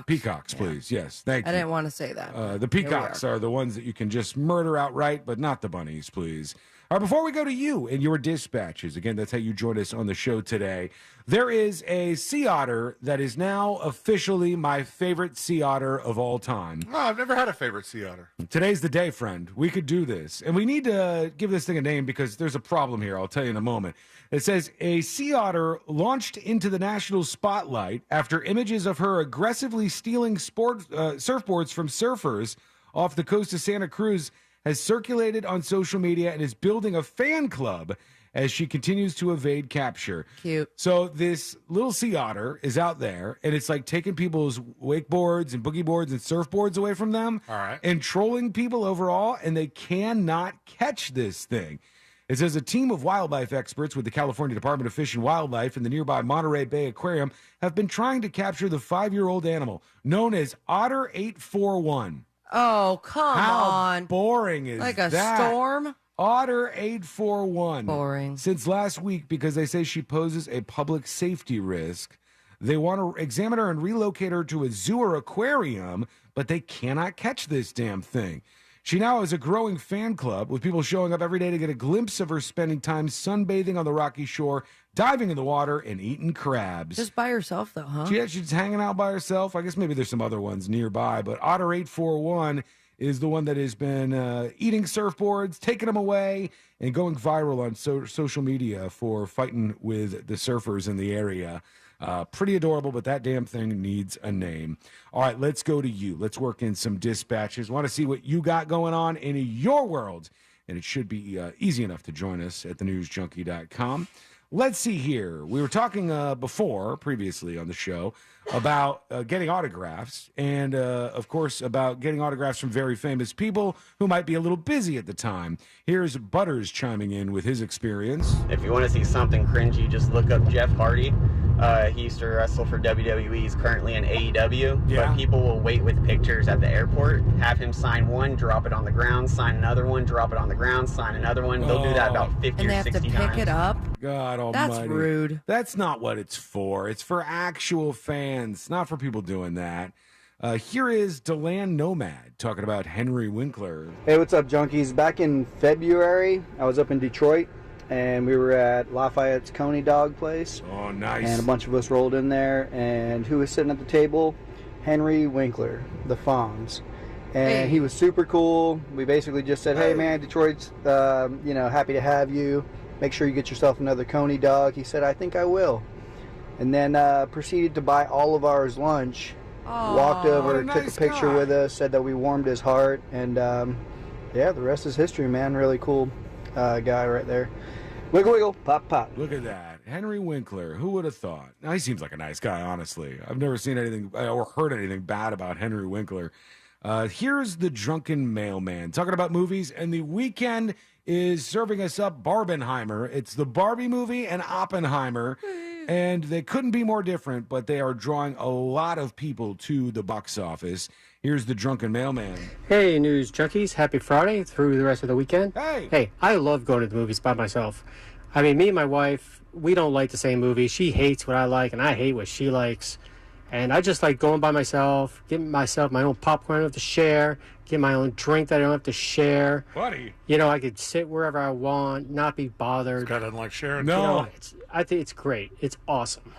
peacocks, please. Yeah. Yes, thank you. I didn't want to say that. The peacocks are the ones that you can just murder outright, but not the bunnies, please. All right, before we go to you and your dispatches, again, that's how you join us on the show today. There is a sea otter that is now officially my favorite sea otter of all time. Oh, I've never had a favorite sea otter. Today's the day, friend. We could do this. And we need to give this thing a name because there's a problem here. I'll tell you in a moment. It says, a sea otter launched into the national spotlight after images of her aggressively stealing surfboards from surfers off the coast of Santa Cruz has circulated on social media and is building a fan club as she continues to evade capture. Cute. So this little sea otter is out there, and it's like taking people's wakeboards and boogie boards and surfboards away from them. All right. And trolling people overall, and they cannot catch this thing. It says a team of wildlife experts with the California Department of Fish and Wildlife and the nearby Monterey Bay Aquarium have been trying to capture the 5-year-old animal known as Otter 841. Oh, come How on. boring is like a that? storm? Otter841. Boring. Since last week, because they say she poses a public safety risk, they want to examine her and relocate her to a zoo or aquarium, but they cannot catch this damn thing. She now has a growing fan club with people showing up every day to get a glimpse of her spending time sunbathing on the rocky shore, diving in the water, and eating crabs. Just by herself, though, huh? Yeah, she's hanging out by herself. I guess maybe there's some other ones nearby, but Otter841 is the one that has been eating surfboards, taking them away, and going viral on social media for fighting with the surfers in the area. Pretty adorable, but that damn thing needs a name. All right, let's go to you. Let's work in some dispatches. Want to see what you got going on in your world, and it should be easy enough to join us at thenewsjunkie.com. Let's see here. We were talking previously on the show about getting autographs and, of course, about getting autographs from very famous people who might be a little busy at the time. Here's Butters chiming in with his experience. If you want to see something cringy, just look up Jeff Hardy. He used to wrestle for WWE. He's currently in AEW. Yeah. But people will wait with pictures at the airport, have him sign one, drop it on the ground, sign another one, drop it on the ground, sign another one. They'll do that about 50 And they or have 60 to times. pick it up. God almighty. That's rude. That's not what it's for. It's for actual fans, not for people doing that. Here is Deland Nomad talking about Henry Winkler. Hey, what's up, junkies? Back in February, I was up in Detroit, and we were at Lafayette's Coney Dog place. Oh, nice. And a bunch of us rolled in there, and who was sitting at the table? Henry Winkler, the Fonz. And he was super cool. We basically just said, hey, man, Detroit's, happy to have you. Make sure you get yourself another Coney Dog. He said, I think I will. And then proceeded to buy all of ours lunch. Walked over, took a picture with us, said that we warmed his heart, and the rest is history, man. Really cool guy right there. Wiggle, wiggle, pop, pop. Look at that. Henry Winkler. Who would have thought? Now, he seems like a nice guy, honestly. I've never seen anything or heard anything bad about Henry Winkler. Here's the drunken mailman talking about movies, and the weekend is serving us up Barbenheimer. It's the Barbie movie and Oppenheimer. And they couldn't be more different, but they are drawing a lot of people to the box office. Here's the drunken mailman. Hey, News Junkies. Happy Friday through the rest of the weekend. Hey, I love going to the movies by myself. I mean, me and my wife, we don't like the same movie. She hates what I like, and I hate what she likes. And I just like going by myself, getting myself my own popcorn I don't have to share, get my own drink that I don't have to share. Buddy. You know, I could sit wherever I want, not be bothered. This guy doesn't like sharing. No. You know, I think it's great. It's awesome.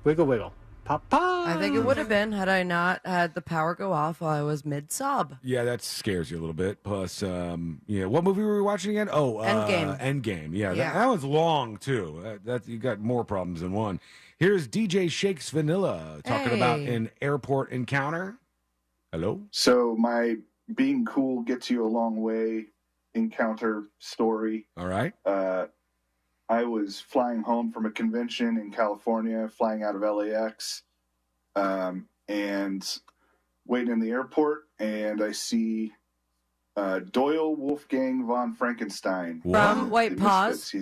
Wiggle, wiggle. Pop, pop. I think it would have been had I not had the power go off while I was mid-sob. Yeah, that scares you a little bit. Plus, what movie were we watching again? Oh, Endgame. Endgame. Yeah, Yeah. That one's long, too. You got more problems than one. Here's DJ Shakes Vanilla talking about an airport encounter. Hello? So my being cool gets you a long way encounter story. All right. I was flying home from a convention in California, flying out of LAX, and waiting in the airport, and I see Doyle Wolfgang von Frankenstein. From, wait, pause.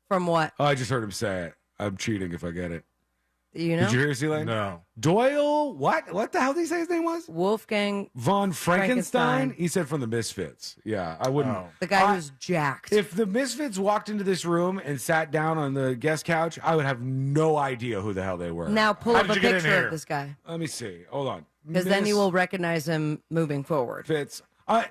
From what? Oh, I just heard him say it. I'm cheating if I get it. You know? Did you hear C-Lane? No. Doyle, what the hell did he say his name was? Wolfgang von Frankenstein? He said from the Misfits. Yeah, I wouldn't. The guy who's jacked. If the Misfits walked into this room and sat down on the guest couch, I would have no idea who the hell they were. Now pull up a picture of this guy. Let me see. Hold on. Because then you will recognize him moving forward. Fits.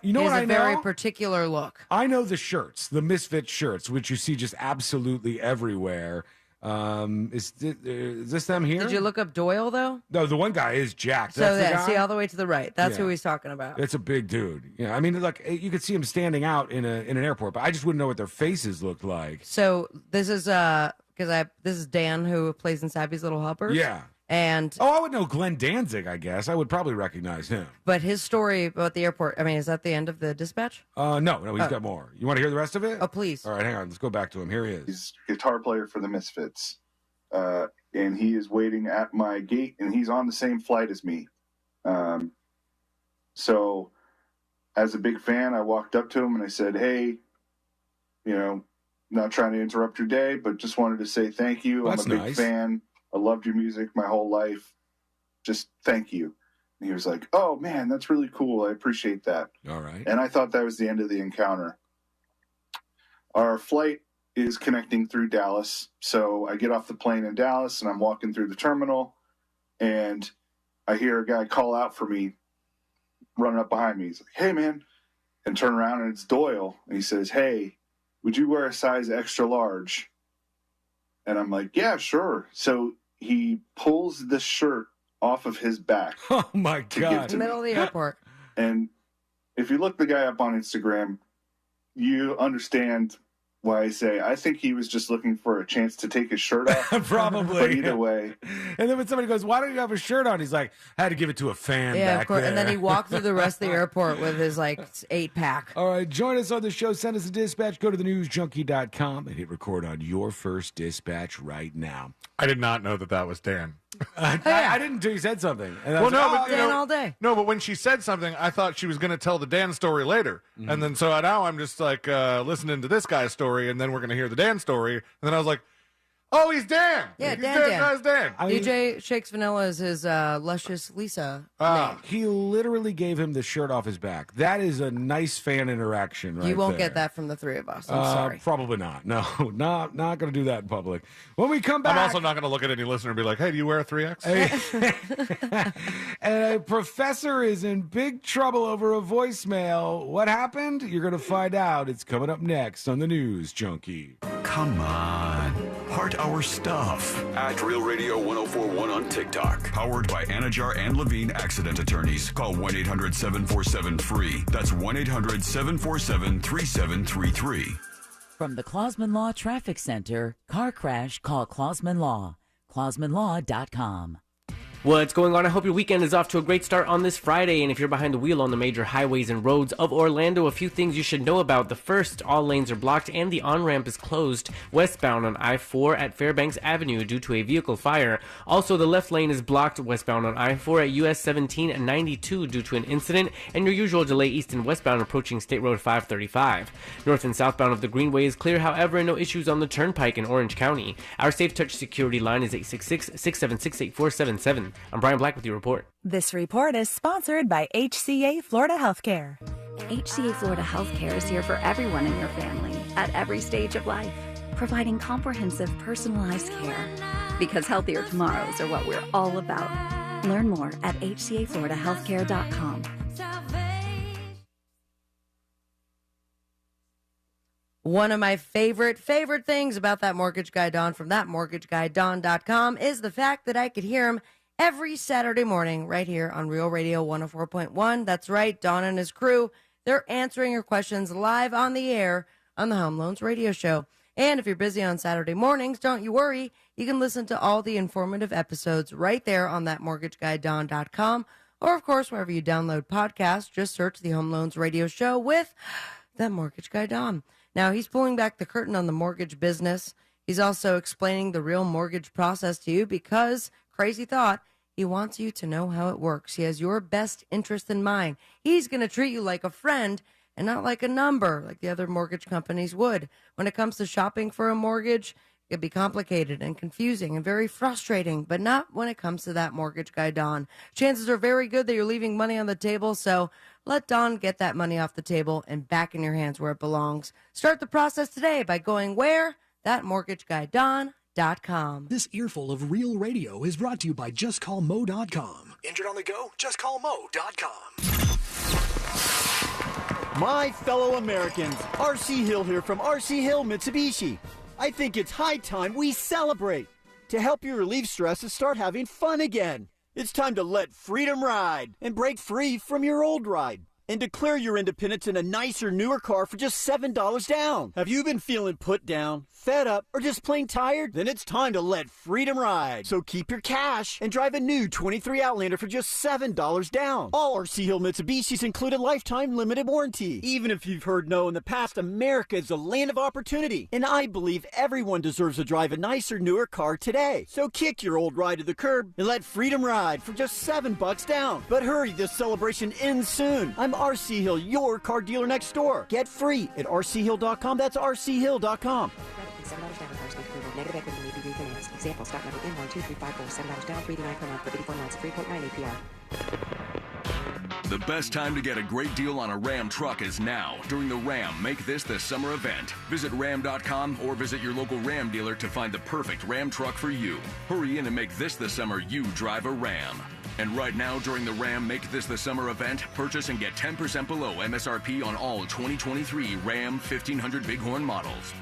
You know he what has I a know? very particular look. I know the shirts, the Misfit shirts, which you see just absolutely everywhere. Is this them here? Did you look up Doyle, though? No, the one guy is jacked. So That's the yeah, guy? see all the way to the right. That's Yeah. who he's talking about. It's a big dude. Yeah, I mean, look, you could see him standing out in an airport, but I just wouldn't know what their faces looked like. So this is this is Dan who plays in Savvy's Little Helpers. Yeah. And I would know Glenn Danzig, I guess. I would probably recognize him. but his story about the airport, I mean, is that the end of the dispatch? No, he's Oh. got more. You want to hear the rest of it? Oh, please. All right, hang on. Let's go back to him. Here he is. He's a guitar player for the Misfits. And he is waiting at my gate, and he's on the same flight as me. So as a big fan, I walked up to him and I said, hey, not trying to interrupt your day, but just wanted to say thank you. That's I'm a big nice. fan. I loved your music my whole life. Just thank you. And he was like, oh, man, that's really cool. I appreciate that. All right. And I thought that was the end of the encounter. our flight is connecting through Dallas. So I get off the plane in Dallas and I'm walking through the terminal and I hear a guy call out for me running up behind me. He's like, "Hey, man," and turn around and it's Doyle. And he says, "Hey, would you wear a size extra large?" And I'm like, "Yeah, sure." So he pulls the shirt off of his back. Oh my God. Middle of the airport. And if you look the guy up on Instagram, you understand why I say I think he was just looking for a chance to take his shirt off. Probably. But either way. And then when somebody goes, "Why don't you have a shirt on?" He's like, "I had to give it to a fan Yeah, back of course. there." And then he walked through the rest of the airport with his, 8-pack. All right, join us on the show. Send us a dispatch. Go to thenewsjunkie.com and hit record on your first dispatch right now. I did not know that was Dan. I didn't until you said something. And I Well, was like, no, but Dan all day. No, but when she said something, I thought she was going to tell the Dan story later. Mm-hmm. And then so now I'm just listening to this guy's story, and then we're going to hear the Dan story. And then I was like, "Oh, he's Dan." Yeah, he's Dan. Guy's Dan. DJ Shakes Vanilla is his luscious Lisa name. He literally gave him the shirt off his back. That is a nice fan interaction right You won't there. get that from the three of us. I'm sorry. Probably not. No, not going to do that in public. When we come back... I'm also not going to look at any listener and be like, "Hey, do you wear a 3X?" And a professor is in big trouble over a voicemail. What happened? You're going to find out. It's coming up next on the News Junkie. Come on. Heart our stuff. At Real Radio 1041 on TikTok. Powered by Anajar and Levine Accident Attorneys. Call 1-800-747-FREE. That's 1-800-747-3733. From the Clausman Law Traffic Center, car crash, call Clausman Law. ClausmanLaw.com. What's going on? I hope your weekend is off to a great start on this Friday. And if you're behind the wheel on the major highways and roads of Orlando, a few things you should know about. The first, all lanes are blocked and the on-ramp is closed westbound on I-4 at Fairbanks Avenue due to a vehicle fire. Also, the left lane is blocked westbound on I-4 at US 17 and 92 due to an incident, and your usual delay east and westbound approaching State Road 535. North and southbound of the Greenway is clear, however, and no issues on the Turnpike in Orange County. Our Safe Touch security line is 866-676-8477. I'm Brian Black with your report. This report is sponsored by HCA Florida Healthcare. HCA Florida Healthcare is here for everyone in your family at every stage of life, providing comprehensive, personalized care. Because healthier tomorrows are what we're all about. Learn more at hcafloridahealthcare.com. One of my favorite things about that mortgage guy Don from thatmortgageguydon.com is the fact that I could hear him every Saturday morning right here on Real Radio 104.1. That's right, Don and his crew, they're answering your questions live on the air on the Home Loans Radio Show. And if you're busy on Saturday mornings, don't you worry. You can listen to all the informative episodes right there on thatmortgageguydon.com, or, of course, wherever you download podcasts, just search the Home Loans Radio Show with That Mortgage Guy Don. Now, he's pulling back the curtain on the mortgage business. He's also explaining the real mortgage process to you because, crazy thought, he wants you to know how it works. He has your best interest in mind. He's going to treat you like a friend and not like a number like the other mortgage companies would. When it comes to shopping for a mortgage, it can be complicated and confusing and very frustrating, but not when it comes to that mortgage guy, Don. Chances are very good that you're leaving money on the table, so let Don get that money off the table and back in your hands where it belongs. Start the process today by going where? Thatmortgageguydon.com. This earful of real radio is brought to you by JustCallMo.com. Injured on the go? JustCallMo.com. My fellow Americans, R.C. Hill here from R.C. Hill Mitsubishi. I think it's high time we celebrate. To help you relieve stress and start having fun again. It's time to let freedom ride and break free from your old ride. And declare your independence in a nicer, newer car for just $7 down. Have you been feeling put down, fed up, or just plain tired? Then it's time to let freedom ride. So keep your cash and drive a new 23 Outlander for just $7 down. All RC Hill Mitsubishis include a lifetime limited warranty. Even if you've heard no in the past, America is a land of opportunity. And I believe everyone deserves to drive a nicer, newer car today. So kick your old ride to the curb and let freedom ride for just $7 down. But hurry, this celebration ends soon. I'm RC Hill, your car dealer next door. Get free at rchill.com. That's rchill.com. $7 down on cars with approval. Negative equity may be refinanced. Example, stock number N12354. $7 down, $3.99 per month for 84 months. 3.9 APR. The best time to get a great deal on a Ram truck is now, during the Ram Make This the Summer event. Visit ram.com or visit your local Ram dealer to find the perfect Ram truck for you. Hurry in and make this the summer you drive a Ram. And right now, during the Ram Make This the Summer event, purchase and get 10% below MSRP on all 2023 Ram 1500 Bighorn models.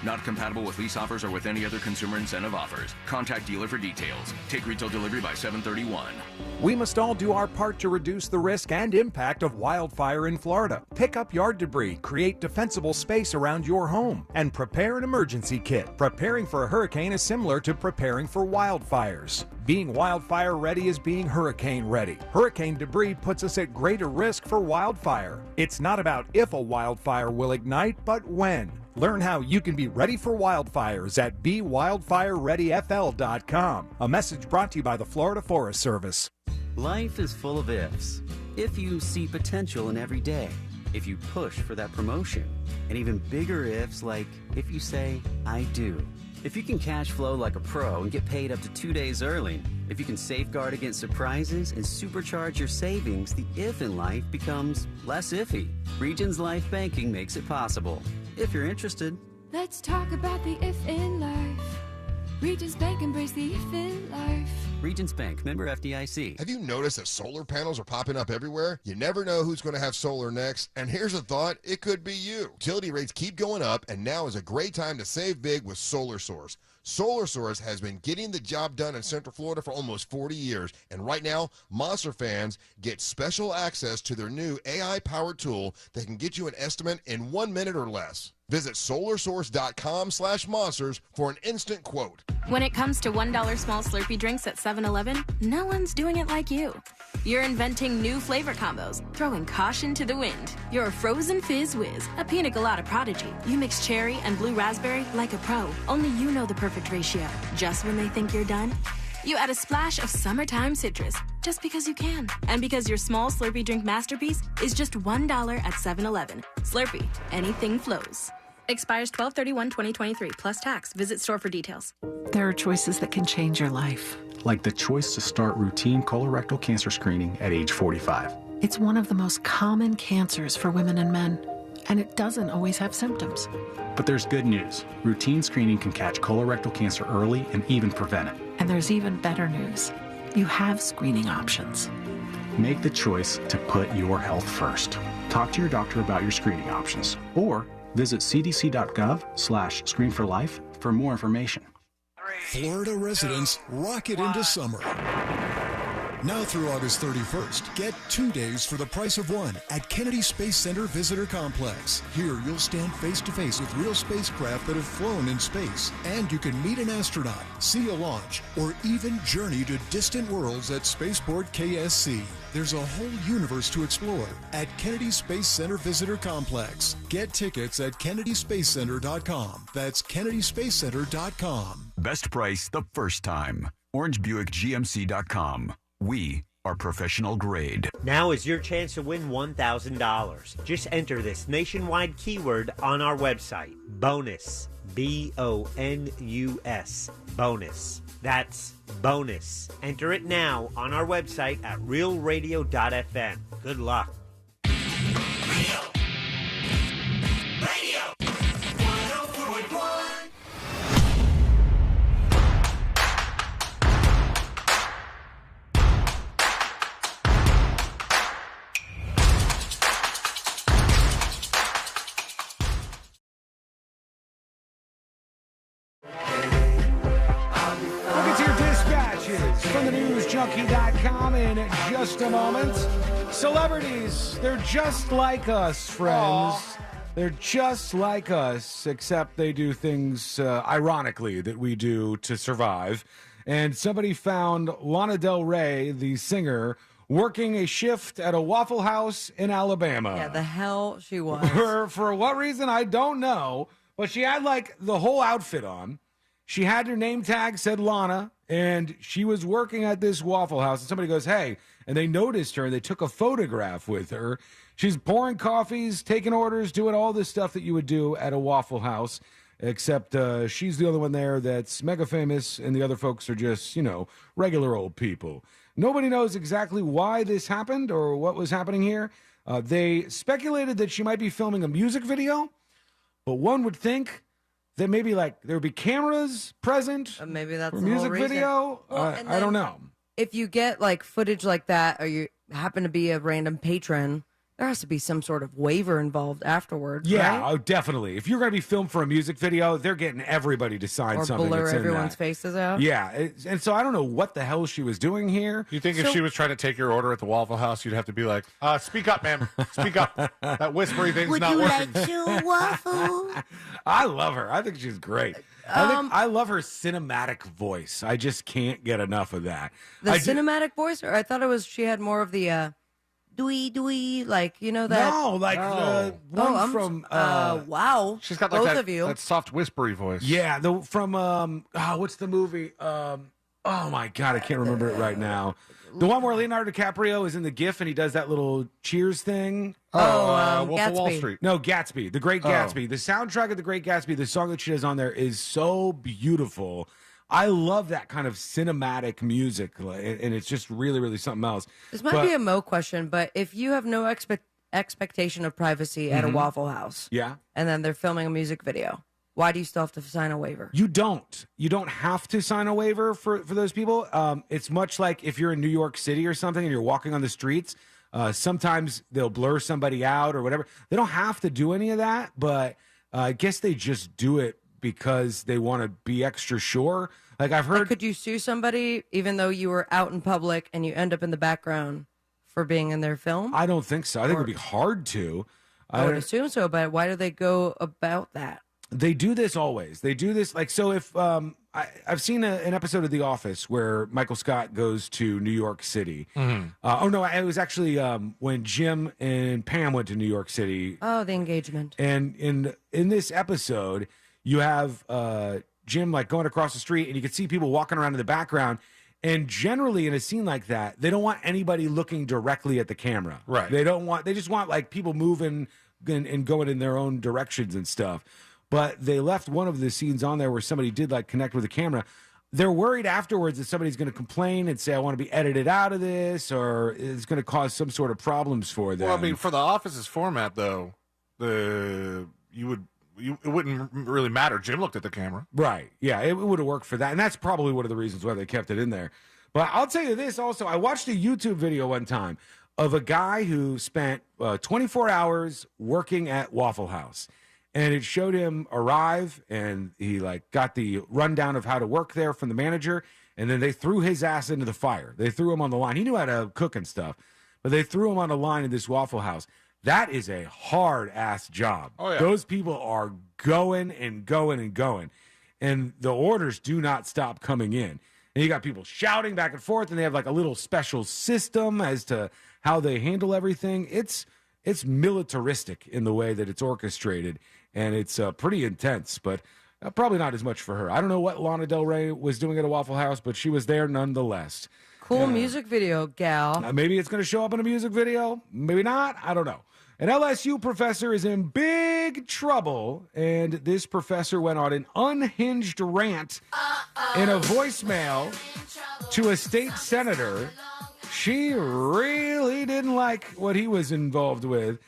Not compatible with lease offers or with any other consumer incentive offers. Contact dealer for details. Take retail delivery by 7/31. We must all do our part to reduce the risk and impact of wildfire in Florida. Pick up yard debris, create defensible space around your home, and prepare an emergency kit. Preparing for a hurricane is similar to preparing for wildfires. Being wildfire ready is being hurricane ready. Hurricane debris puts us at greater risk for wildfire. It's not about if a wildfire will ignite, but when. Learn how you can be ready for wildfires at BeWildfireReadyFL.com. A message brought to you by the Florida Forest Service. Life is full of ifs. If you see potential in every day, if you push for that promotion, and even bigger ifs like if you say, I do. If you can cash flow like a pro and get paid up to 2 days early, if you can safeguard against surprises and supercharge your savings, the if in life becomes less iffy. Regions Life Banking makes it possible. If you're interested. Let's talk about the if in life. Regions Bank, embrace the if in life. Regions Bank, member FDIC. Have you noticed that solar panels are popping up everywhere? You never know who's going to have solar next. And here's a thought, it could be you. Utility rates keep going up, and now is a great time to save big with Solar Source. Solar Source has been getting the job done in Central Florida for almost 40 years. And right now, Monster fans get special access to their new AI-powered tool that can get you an estimate in 1 minute or less. Visit solarsource.com/monsters for an instant quote. When it comes to $1 small Slurpee drinks at 7-Eleven, no one's doing it like you. You're inventing new flavor combos, throwing caution to the wind. You're a frozen fizz whiz, a pina colada prodigy. You mix cherry and blue raspberry like a pro. Only you know the perfect ratio. Just when they think you're done, you add a splash of summertime citrus, just because you can. And because your small Slurpee drink masterpiece is just $1 at 7-Eleven. Slurpee, anything flows. Expires 12/31/2023, plus tax. Visit store for details. There are choices that can change your life. Like the choice to start routine colorectal cancer screening at age 45. It's one of the most common cancers for women and men, and it doesn't always have symptoms. But there's good news. Routine screening can catch colorectal cancer early and even prevent it. And there's even better news. You have screening options. Make the choice to put your health first. Talk to your doctor about your screening options, or visit cdc.gov/screenforlife for more information. Florida residents rock it into summer. Now through August 31st, get 2 days for the price of one at Kennedy Space Center Visitor Complex. Here, you'll stand face-to-face with real spacecraft that have flown in space, and you can meet an astronaut, see a launch, or even journey to distant worlds at Spaceport KSC. There's a whole universe to explore at Kennedy Space Center Visitor Complex. Get tickets at kennedyspacecenter.com. That's kennedyspacecenter.com. Best price the first time. OrangeBuickGMC.com. We are professional grade. Now is your chance to win $1,000. Just enter this nationwide keyword on our website. Bonus. BONUS. Bonus. That's bonus. Enter it now on our website at realradio.fm. Good luck. From the newsjunkie.com in just a moment. Celebrities, they're just like us, friends. Aww. They're just like us, except they do things, ironically, that we do to survive. And somebody found Lana Del Rey, the singer, working a shift at a Waffle House in Alabama. Yeah, the hell she was. For what reason, I don't know. But she had, like, the whole outfit on. She had her name tag, said Lana, and she was working at this Waffle House, and somebody goes, hey, and they noticed her, and they took a photograph with her. She's pouring coffees, taking orders, doing all this stuff that you would do at a Waffle House, except she's the only one there that's mega famous, and the other folks are just, regular old people. Nobody knows exactly why this happened or what was happening here. They speculated that she might be filming a music video, but one would think that maybe like there would be cameras present. Maybe that's for the whole music reason. video. Well, I don't know. If you get like footage like that, or you happen to be a random patron, there has to be some sort of waiver involved afterwards. Yeah, right? oh, definitely. If you're going to be filmed for a music video, they're getting everybody to sign Or something. blur that's in everyone's that. faces out. Yeah, and so I don't know what the hell she was doing here. You think if she was trying to take your order at the Waffle House, you'd have to be like, speak up, ma'am. Speak up. That whispery thing's not working. your waffle? I love her. I think she's great. I love her cinematic voice. I just can't get enough of that. The cinematic voice? Or I thought it was she had more of the dwee, like, you know that? No, like one from... wow. She's got both like of you. that soft whispery voice. Yeah, from what's the movie? Oh my God, I can't remember it right now. The one where Leonardo DiCaprio is in the GIF and he does that little cheers thing. Wolf of Wall Street. No, Gatsby, The Great Gatsby. The soundtrack of The Great Gatsby, the song that she has on there is so beautiful. I love that kind of cinematic music, and it's just really, really something else. This might be a Mo question, but if you have no expectation of privacy at a Waffle House, yeah, and then they're filming a music video, why do you still have to sign a waiver? You don't. You don't have to sign a waiver for those people. It's much like if you're in New York City or something and you're walking on the streets. Sometimes they'll blur somebody out or whatever. They don't have to do any of that, but I guess they just do it because they want to be extra sure. Like I've heard. Like, could you sue somebody even though you were out in public and you end up in the background for being in their film? I don't think so. I think it would be hard to. I would assume so, but why do they go about that? They do this always. They do this like so. If I've seen an episode of The Office where Michael Scott goes to New York City. Oh no, it was actually when Jim and Pam went to New York City. Oh, the engagement. And in this episode, you have Jim like going across the street, and you can see people walking around in the background. And generally, in a scene like that, they don't want anybody looking directly at the camera. Right. They don't want. They just want like people moving and going in their own directions and stuff. But they left one of the scenes on there where somebody did like connect with the camera. They're worried afterwards that somebody's going to complain and say, I want to be edited out of this, or it's going to cause some sort of problems for them. Well, I mean, for the Office's format, though, it wouldn't really matter. Jim looked at the camera. Right. Yeah, it would have worked for that. And that's probably one of the reasons why they kept it in there. But I'll tell you this also. I watched a YouTube video one time of a guy who spent 24 hours working at Waffle House. And it showed him arrive, and he like got the rundown of how to work there from the manager, and then they threw his ass into the fire. They threw him on the line. He knew how to cook and stuff, but they threw him on a line in this Waffle House. That is a hard-ass job. Oh, yeah. Those people are going and going and going, and the orders do not stop coming in. And you got people shouting back and forth, and they have like a little special system as to how they handle everything. It's militaristic in the way that it's orchestrated. And it's pretty intense, but probably not as much for her. I don't know what Lana Del Rey was doing at a Waffle House, but she was there nonetheless. Cool music video, gal. Maybe it's going to show up in a music video. Maybe not. I don't know. An LSU professor is in big trouble, and this professor went on an unhinged rant in a voicemail to a state senator. She really didn't like what he was involved with.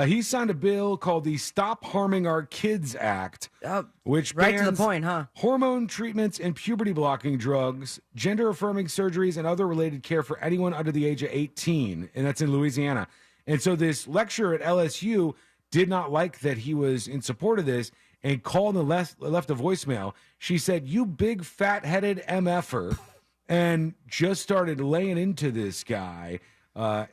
He signed a bill called the Stop Harming Our Kids Act, which right bans to the point, huh? hormone treatments and puberty-blocking drugs, gender-affirming surgeries, and other related care for anyone under the age of 18, and that's in Louisiana. And so this lecturer at LSU did not like that he was in support of this and called and left a voicemail. She said, "You big fat-headed MFer," and just started laying into this guy.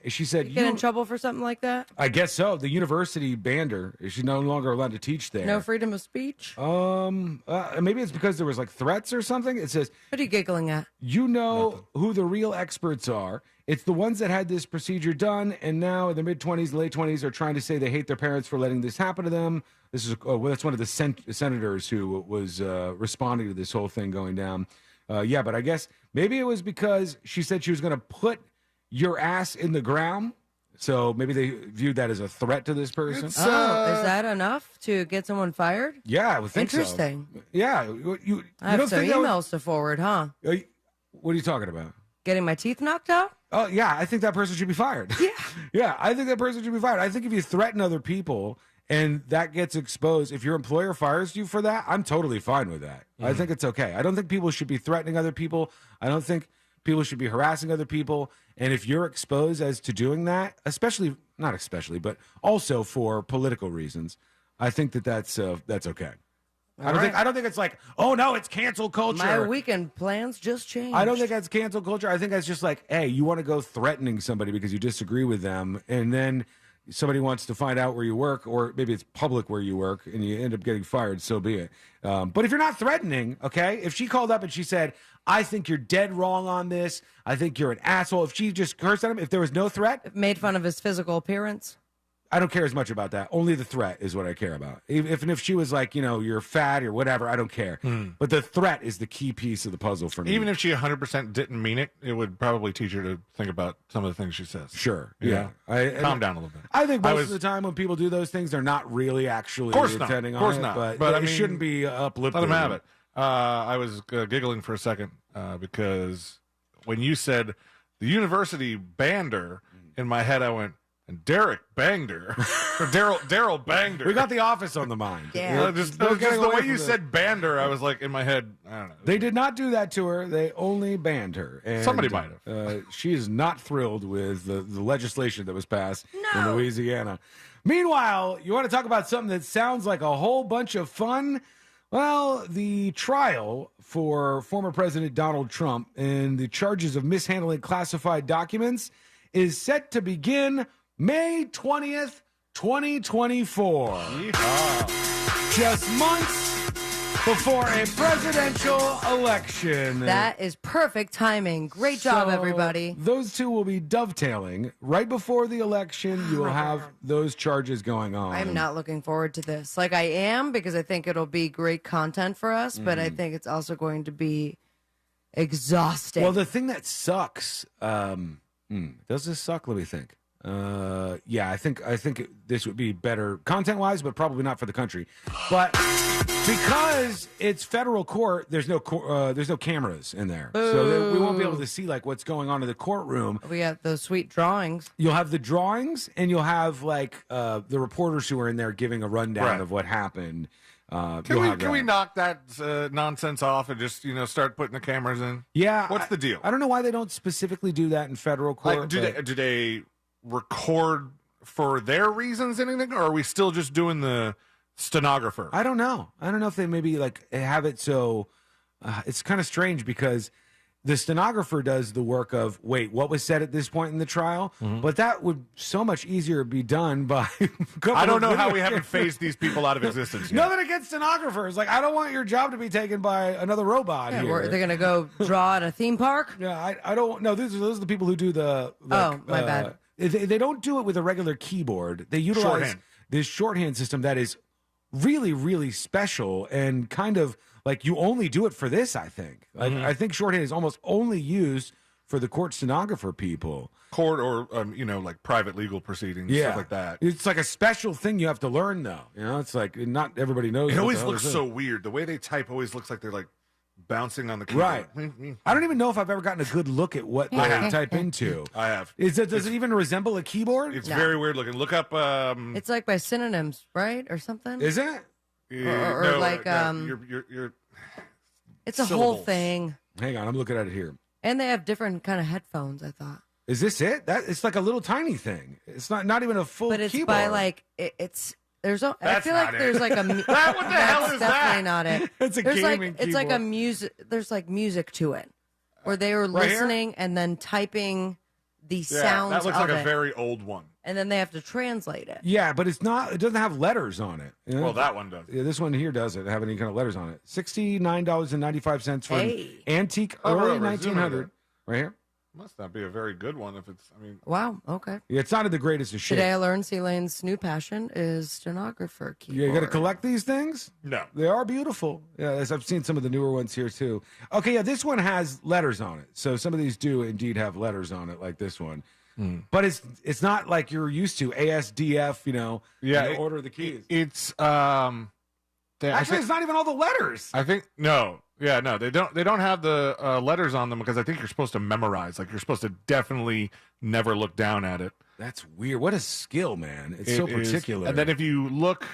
She said, You get in trouble for something like that? I guess so. The university banned her. She's no longer allowed to teach there. No freedom of speech? Maybe it's because there was like threats or something. It says, what are you giggling at? You know who the real experts are. It's the ones that had this procedure done, and now in their mid-20s, late 20s, are trying to say they hate their parents for letting this happen to them. This is that's one of the senators who was responding to this whole thing going down. Yeah, but I guess maybe it was because she said she was going to put your ass in the ground. So maybe they viewed that as a threat to this person. Is that enough to get someone fired? Yeah, I would think Interesting. so. Yeah. I have some emails to forward, huh? What are you talking about? getting my teeth knocked out? Oh, yeah, I think that person should be fired. Yeah. Yeah, I think that person should be fired. I think if you threaten other people and that gets exposed, if your employer fires you for that, I'm totally fine with that. I think it's okay. I don't think people should be threatening other people. I don't think people should be harassing other people. And if you're exposed as to doing that, not especially, but also for political reasons, I think that's okay. I don't think it's like, oh no, it's cancel culture. My weekend plans just changed. I don't think that's cancel culture. I think that's just like, hey, you want to go threatening somebody because you disagree with them, and then somebody wants to find out where you work, or maybe it's public where you work, and you end up getting fired, so be it. But if you're not threatening, okay, if she called up and she said, I think you're dead wrong on this, I think you're an asshole, if she just cursed at him, if there was no threat. Made fun of his physical appearance. I don't care as much about that. Only the threat is what I care about. If she was like, you're fat or whatever, I don't care. But the threat is the key piece of the puzzle for me. Even if she 100% didn't mean it, it would probably teach her to think about some of the things she says. Sure. Yeah. Calm down a little bit. I think most of the time when people do those things, they're not really actually intending on it. Of course not. But it shouldn't be uplifting. Let them have it. I was giggling for a second because when you said the university banned her, in my head I went, and Derek banged her. Or Daryl banged her. We got The Office on the mind. Yeah. Just the way you said banned her, I was like, in my head, I don't know. They did not do that to her. They only banned her. And, somebody might have. She is not thrilled with the legislation that was passed in Louisiana. Meanwhile, you want to talk about something that sounds like a whole bunch of fun? Well, the trial for former President Donald Trump and the charges of mishandling classified documents is set to begin May 20th, 2024. Yeehaw. Just months before a presidential election. That is perfect timing. Great job, everybody. Those two will be dovetailing. Right before the election, you will have those charges going on. I'm not looking forward to this. Like I am, because I think it'll be great content for us, but I think it's also going to be exhausting. Well, the thing that sucks, does this suck? Let me think. I think this would be better content-wise, but probably not for the country. But because it's federal court, there's no cameras in there, so we won't be able to see like what's going on in the courtroom. We got those sweet drawings. You'll have the drawings, and you'll have like the reporters who are in there giving a rundown of what happened. Can we knock that nonsense off and just start putting the cameras in? Yeah. What's the deal? I don't know why they don't specifically do that in federal court. Like, do they record for their reasons anything, or are we still just doing the stenographer? I don't know. I don't know if they maybe like have it so it's kind of strange because the stenographer does the work of, wait, what was said at this point in the trial? But that would so much easier be done by I don't know how we haven't phased these people out of existence yet. Nothing against stenographers. Like, I don't want your job to be taken by another robot here. They're going to go draw at a theme park? Yeah, I don't know. Those are the people who do the... Like, my bad. They don't do it with a regular keyboard. They utilize this shorthand system that is really, really special and kind of... Like, you only do it for this, I think. Like, I think shorthand is almost only used for the court stenographer people. Court or, like private legal proceedings, stuff like that. It's like a special thing you have to learn, though. It's like not everybody knows. It always looks so weird. The way they type always looks like they're, like, bouncing on the keyboard. Right. I don't even know if I've ever gotten a good look at what they type into. I have. Does it even resemble a keyboard? It's very weird looking. Look up... it's like by synonyms, right? Or something? Is it? You're it's a whole thing. Hang on, I'm looking at it here. And they have different kind of headphones, I thought. Is this it? It's like a little tiny thing. It's not even a full But it's keyboard. by like I feel like there's like a what the hell is that's definitely not it. It's a there's gaming it's like a keyboard. music there's like music to it. Where they were Right listening and then typing the sounds that looks of like it. a very old one. And then they have to translate it. Yeah, but it doesn't have letters on it. Well, that one does. Yeah, this one here doesn't have any kind of letters on it. $69.95 for an antique early 1900. Right here. Must not be a very good one if it's, Wow, okay. Yeah, it's not the greatest of shit. Today I learned C-Lane's new passion is stenographer keyboard. Yeah, you got to collect these things? No. They are beautiful. Yeah, as I've seen some of the newer ones here, too. Okay, yeah, this one has letters on it. So some of these do indeed have letters on it, like this one. But it's not like you're used to ASDF, Yeah, order the keys. It's Actually, it's not even all the letters. I think no. Yeah, no, they don't have the letters on them because I think you're supposed to memorize. Like, you're supposed to definitely never look down at it. That's weird. What a skill, man. It's so particular. And then if you look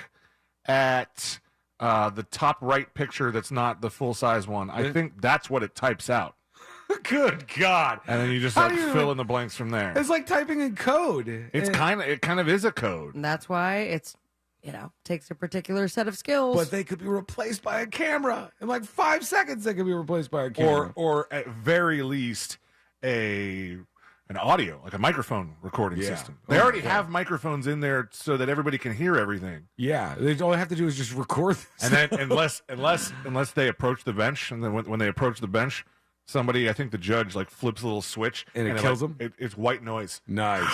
at the top right picture that's not the full-size one, I think that's what it types out. Good God. And then you just fill in the blanks from there. It's like typing in code. It kind of is a code. And that's why it's, takes a particular set of skills. But they could be replaced by a camera. In like 5 seconds, they could be replaced by a camera. Or at very least, an audio, like a microphone recording system. They already have microphones in there so that everybody can hear everything. Yeah, all they have to do is just record this. And then unless they approach the bench, and then when they approach the bench, somebody, I think the judge, like flips a little switch and it kills them. It's white noise. Nice.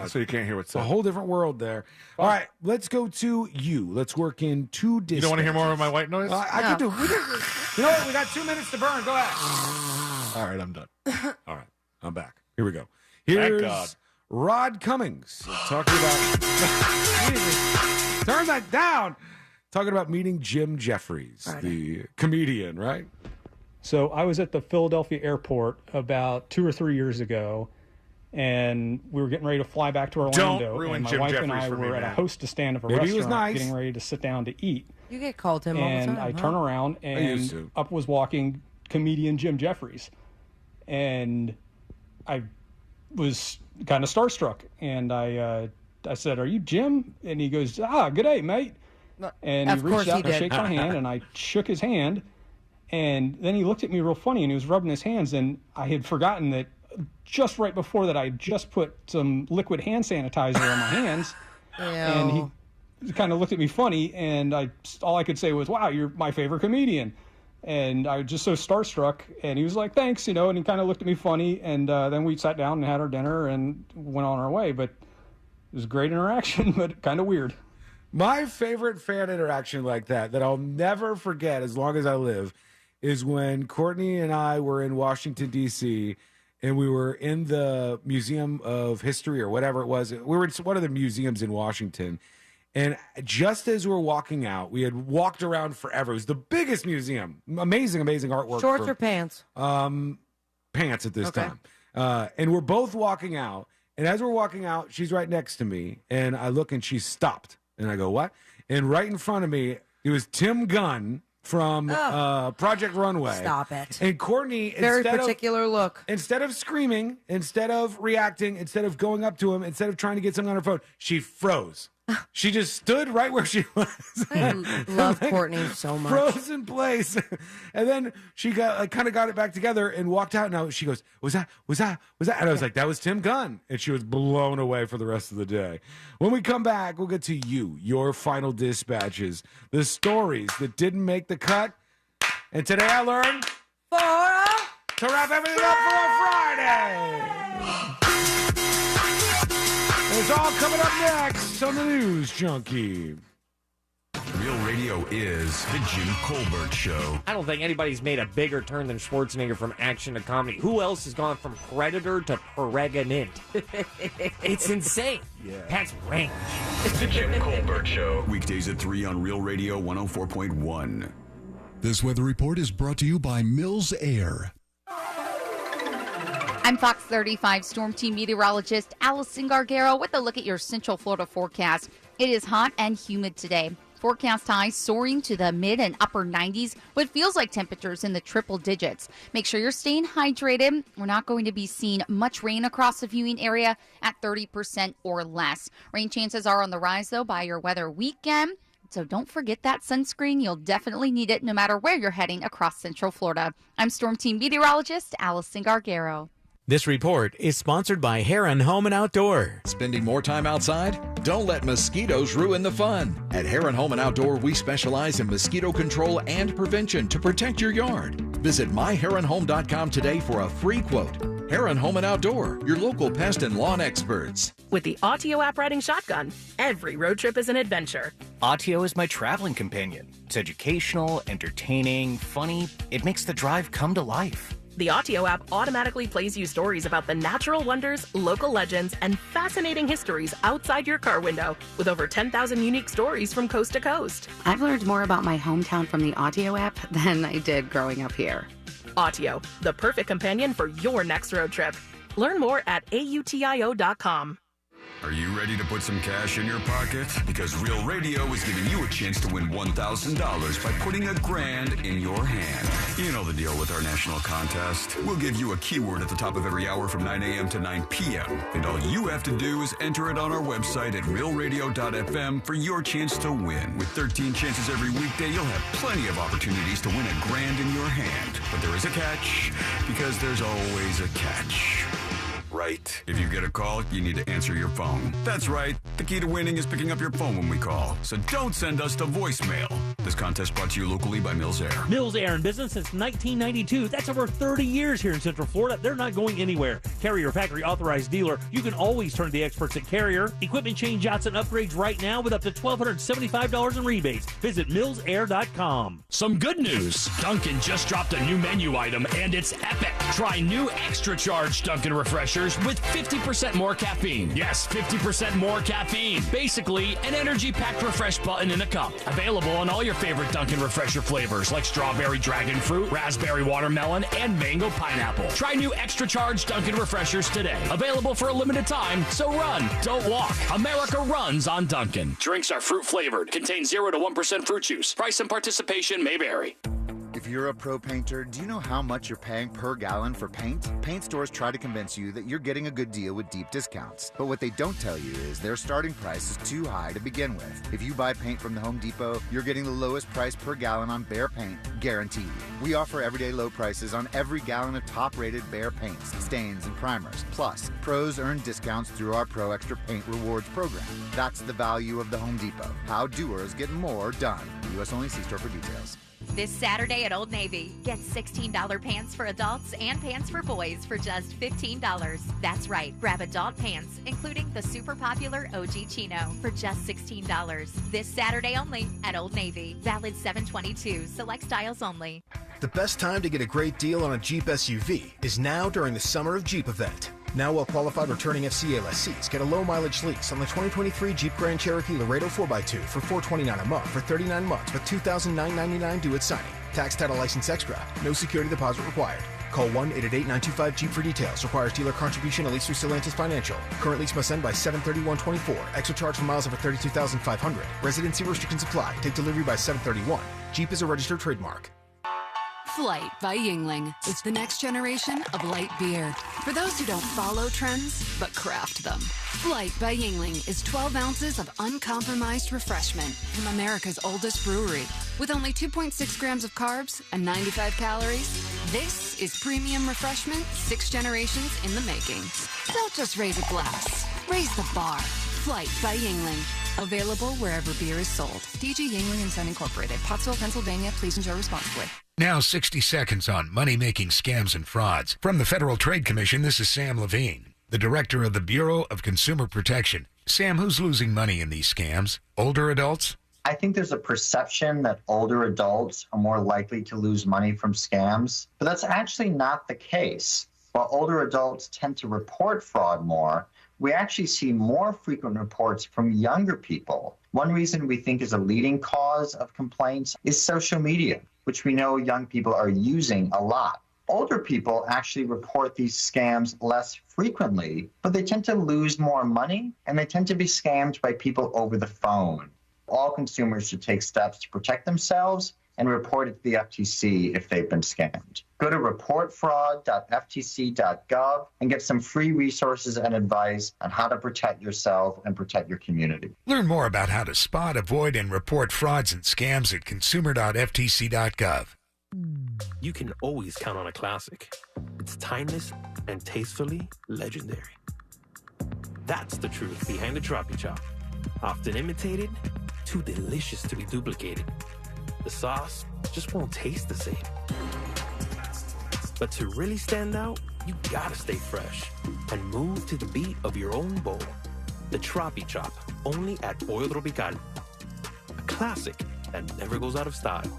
So you can't hear what's said. A whole different world there. All right, let's go to you. Let's work in 2 dispatches. You don't want to hear more of my white noise? I could do. You know what? We got 2 minutes to burn. Go ahead. All right, I'm done. All right, I'm back. Here we go. Here's Rod Cummings talking about. Jesus, turn that down. Talking about meeting Jim Jeffries, the comedian, right? So I was at the Philadelphia airport about 2 or 3 years ago, and we were getting ready to fly back to Orlando. Don't ruin and my Jim wife Jeffries and I for me, were at a man. hostess stand of a Maybe he was restaurant nice. getting ready to sit down to eat. You get called him all the time. And I turn around, used and to. up was walking comedian Jim Jeffries. And I was kind of starstruck. And I said, "Are you Jim?" And he goes, "Good day, mate." And he Of course reached out he to did. shake my hand, and I shook his hand. And then he looked at me real funny, and he was rubbing his hands, and I had forgotten that just right before that I just put some liquid hand sanitizer on my hands. And he kind of looked at me funny, and all I could say was, "Wow, you're my favorite comedian." And I was just so starstruck, and he was like, "Thanks," and he kind of looked at me funny, and then we sat down and had our dinner and went on our way. But it was a great interaction, but kind of weird. My favorite fan interaction like that I'll never forget as long as I live is when Courtney and I were in Washington, D.C., and we were in the Museum of History or whatever it was. We were in one of the museums in Washington. And just as we were walking out, we had walked around forever. It was the biggest museum. Amazing, amazing artwork. Shorts or pants? Pants at this time. And we're both walking out. And as we're walking out, she's right next to me. And I look and she's stopped. And I go, "What?" And right in front of me, it was Tim Gunn from Project Runway. Stop it. And Courtney, Very particular look. Instead of screaming, instead of reacting, instead of going up to him, instead of trying to get something on her phone, she froze. She just stood right where she was. I love Courtney so much. Froze in place. And then she got kind of got it back together and walked out. Now she goes, was that? And I was like, "That was Tim Gunn." And she was blown away for the rest of the day. When we come back, we'll get to your final dispatches, the stories that didn't make the cut. And today I learned to wrap everything up for a Friday. It's all coming up next on the News Junkie. Real Radio is the Jim Colbert Show. I don't think anybody's made a bigger turn than Schwarzenegger from action to comedy. Who else has gone from predator to pregnant? It's insane. Yeah. That's range. The Jim Colbert Show. Weekdays at 3 on Real Radio 104.1. This weather report is brought to you by Mills Air. I'm Fox 35 Storm Team meteorologist Allison Gargaro with a look at your Central Florida forecast. It is hot and humid today. Forecast highs soaring to the mid and upper 90s, what feels like temperatures in the triple digits. Make sure you're staying hydrated. We're not going to be seeing much rain across the viewing area at 30% or less. Rain chances are on the rise, though, by your weather weekend. So don't forget that sunscreen. You'll definitely need it no matter where you're heading across Central Florida. I'm Storm Team meteorologist Allison Gargaro. This report is sponsored by Heron Home and Outdoor. Spending more time outside? Don't let mosquitoes ruin the fun. At Heron Home and Outdoor, we specialize in mosquito control and prevention to protect your yard. Visit myheronhome.com today for a free quote. Heron Home and Outdoor, your local pest and lawn experts. With the Autio app riding shotgun, every road trip is an adventure. Autio is my traveling companion. It's educational, entertaining, funny. It makes the drive come to life. The Autio app automatically plays you stories about the natural wonders, local legends, and fascinating histories outside your car window, with over 10,000 unique stories from coast to coast. I've learned more about my hometown from the Autio app than I did growing up here. Autio, the perfect companion for your next road trip. Learn more at autio.com. Are you ready to put some cash in your pocket? Because Real Radio is giving you a chance to win $1,000 by putting $1,000 in your hand. You know the deal with our national contest. We'll give you a keyword at the top of every hour from 9 a.m. to 9 p.m. And all you have to do is enter it on our website at realradio.fm for your chance to win. With 13 chances every weekday, you'll have plenty of opportunities to win $1,000 in your hand. But there is a catch, because there's always a catch. Right. If you get a call, you need to answer your phone. That's right. The key to winning is picking up your phone when we call. So don't send us to voicemail. This contest brought to you locally by Mills Air. Mills Air in business since 1992. That's over 30 years here in Central Florida. They're not going anywhere. Carrier factory authorized dealer. You can always turn to the experts at Carrier. Equipment change outs and upgrades right now with up to $1,275 in rebates. Visit millsair.com. Some good news. Dunkin' just dropped a new menu item, and it's epic. Try new extra charged Dunkin' Refreshers with 50% more caffeine. Yes, 50% more caffeine. Basically, an energy-packed refresh button in a cup. Available on all your favorite Dunkin' Refresher flavors like strawberry dragon fruit, raspberry watermelon, and mango pineapple. Try new extra charged Dunkin' Refreshers today. Available for a limited time, so run, don't walk. America runs on Dunkin'. Drinks are fruit flavored. Contain 0 to 1% fruit juice. Price and participation may vary. If you're a pro painter, do you know how much you're paying per gallon for paint? Paint stores try to convince you that you're getting a good deal with deep discounts. But what they don't tell you is their starting price is too high to begin with. If you buy paint from the Home Depot, you're getting the lowest price per gallon on Behr paint, guaranteed. We offer everyday low prices on every gallon of top-rated Behr paints, stains, and primers. Plus, pros earn discounts through our Pro Extra Paint Rewards program. That's the value of the Home Depot. How doers get more done. U.S. only. See store for details. This Saturday at Old Navy, get $16 pants for adults and pants for boys for just $15. That's right, grab adult pants, including the super popular OG Chino, for just $16. This Saturday only at Old Navy. Valid 7/22, select styles only. The best time to get a great deal on a Jeep SUV is now during the Summer of Jeep event. Now well-qualified returning FCA lessees get a low-mileage lease on the 2023 Jeep Grand Cherokee Laredo 4x2 for $429 a month for 39 months with $2,999 due at signing. Tax, title, license extra. No security deposit required. Call 1-888-925-JEEP for details. Requires dealer contribution at least through Stellantis Financial. Current lease must end by 7/31/24. Extra charge for miles over 32,500. Residency restrictions apply. Take delivery by 7/31. Jeep is a registered trademark. Flight by Yingling. It's the next generation of light beer. For those who don't follow trends, but craft them. Flight by Yingling is 12 ounces of uncompromised refreshment from America's oldest brewery. With only 2.6 grams of carbs and 95 calories, this is premium refreshment 6 generations in the making. Don't just raise a glass. Raise the bar. Flight by Yingling. Available wherever beer is sold. DG Yingling and Son Incorporated. Pottsville, Pennsylvania. Please enjoy responsibly. Now 60 seconds on money-making scams and frauds. From the Federal Trade Commission, this is Sam Levine, the director of the Bureau of Consumer Protection. Sam, who's losing money in these scams? Older adults? I think there's a perception that older adults are more likely to lose money from scams, but that's actually not the case. While older adults tend to report fraud more, we actually see more frequent reports from younger people. One reason we think is a leading cause of complaints is social media, which we know young people are using a lot. Older people actually report these scams less frequently, but they tend to lose more money, and they tend to be scammed by people over the phone. All consumers should take steps to protect themselves and report it to the FTC if they've been scammed. Go to reportfraud.ftc.gov and get some free resources and advice on how to protect yourself and protect your community. Learn more about how to spot, avoid, and report frauds and scams at consumer.ftc.gov. You can always count on a classic. It's timeless and tastefully legendary. That's the truth behind the Troppy Chop. Often imitated, too delicious to be duplicated. The sauce just won't taste the same. But to really stand out, you gotta stay fresh and move to the beat of your own bowl. The Troppy Chop, only at Pollo Tropical. A classic that never goes out of style.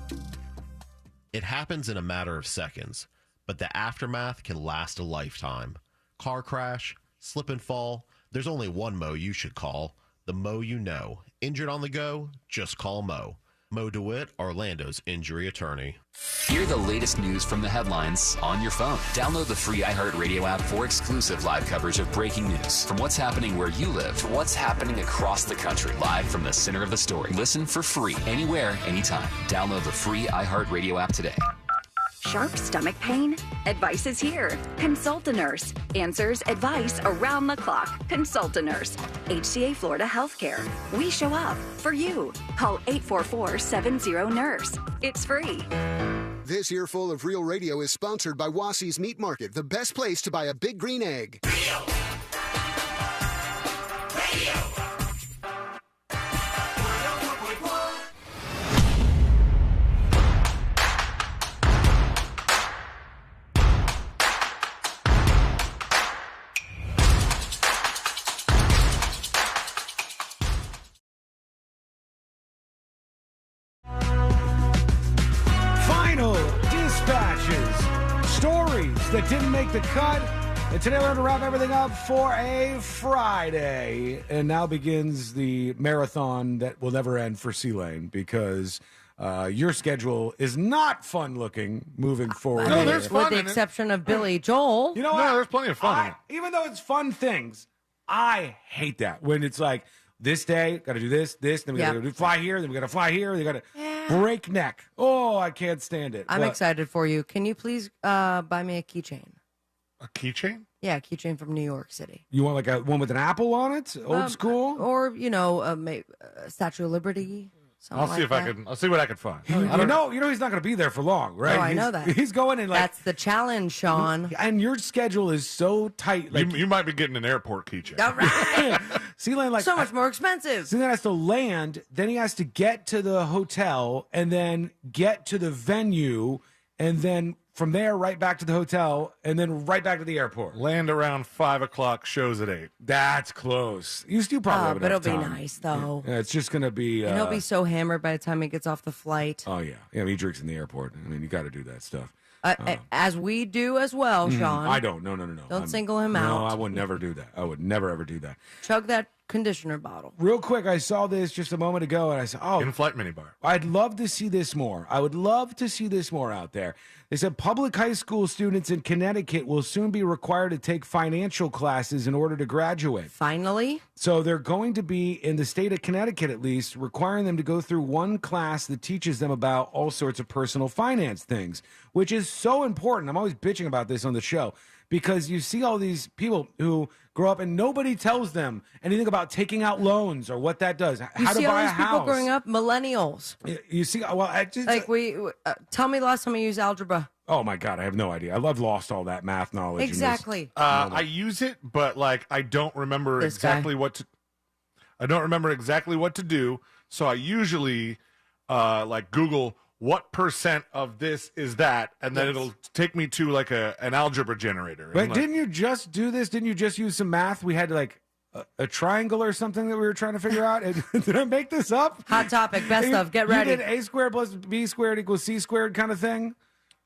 It happens in a matter of seconds, but the aftermath can last a lifetime. Car crash, slip and fall, there's only one Mo you should call. The Mo you know. Injured on the go? Just call Mo. Mo DeWitt, Orlando's injury attorney. Hear the latest news from the headlines on your phone. Download the free iHeartRadio app for exclusive live coverage of breaking news. From what's happening where you live to what's happening across the country. Live from the center of the story. Listen for free anywhere, anytime. Download the free iHeartRadio app today. Sharp stomach pain? Advice is here. Consult a nurse. Answers, advice around the clock. Consult a nurse. HCA Florida Healthcare. We show up for you. Call 844-70-NURSE. It's free. This earful of Real Radio is sponsored by Wassie's Meat Market, the best place to buy a big green egg. Stories that didn't make the cut. And today we're going to wrap everything up for a Friday. And now begins the marathon that will never end for C-Lane because your schedule is not fun looking moving forward. No, there's fun. With the exception of Billy Joel. You know what? There's plenty of fun in it. Even though it's fun things, I hate that. When it's like, this day, got to do this, then we got to fly here, then we got to fly here, they got to breakneck. Oh, I can't stand it. I'm excited for you. Can you please buy me a keychain? A keychain? Yeah, a keychain from New York City. You want like a one with an apple on it? Old school? Or, Statue of Liberty. I'll see I'll see what I can find. You know he's not going to be there for long, right? Oh, I know that. He's going in like... That's the challenge, Sean. And your schedule is so tight. Like, you might be getting an airport keychain. All right. C-Lane, like... So much more expensive. C-Lane has to land, then he has to get to the hotel, and then get to the venue, and then from there right back to the hotel, and then right back to the airport. Land around 5 o'clock, shows at 8. That's close. You still probably have but it'll enough be time. nice, though. Yeah, it's just going to be... and he'll be so hammered by the time he gets off the flight. Oh, yeah. Yeah, he drinks in the airport. I mean, you got to do that stuff. As we do as well, Sean. I don't. No. Don't single him out. No, I would never do that. I would never, ever do that. Chug that conditioner bottle. Real quick, I saw this just a moment ago, and I said, in-flight minibar. I'd love to see this more. I would love to see this more out there. They said public high school students in Connecticut will soon be required to take financial classes in order to graduate. Finally? So they're going to be, in the state of Connecticut at least, requiring them to go through one class that teaches them about all sorts of personal finance things, which is so important. I'm always bitching about this on the show because you see all these people who grow up and nobody tells them anything about taking out loans or what that does. How to buy a house. People growing up, millennials. You see, well, I just tell me last time you used algebra. Oh my God, I have no idea. I've lost all that math knowledge. Exactly. I use it, but I don't remember exactly what to. I don't remember exactly what to do, so I usually Google what percent of this is that, and then it'll take me to an algebra generator. But didn't you just do this? Didn't you just use some math? We had a triangle or something that we were trying to figure out. Did I make this up? Hot topic, best of. Get ready. You did a squared plus b squared equals c squared kind of thing.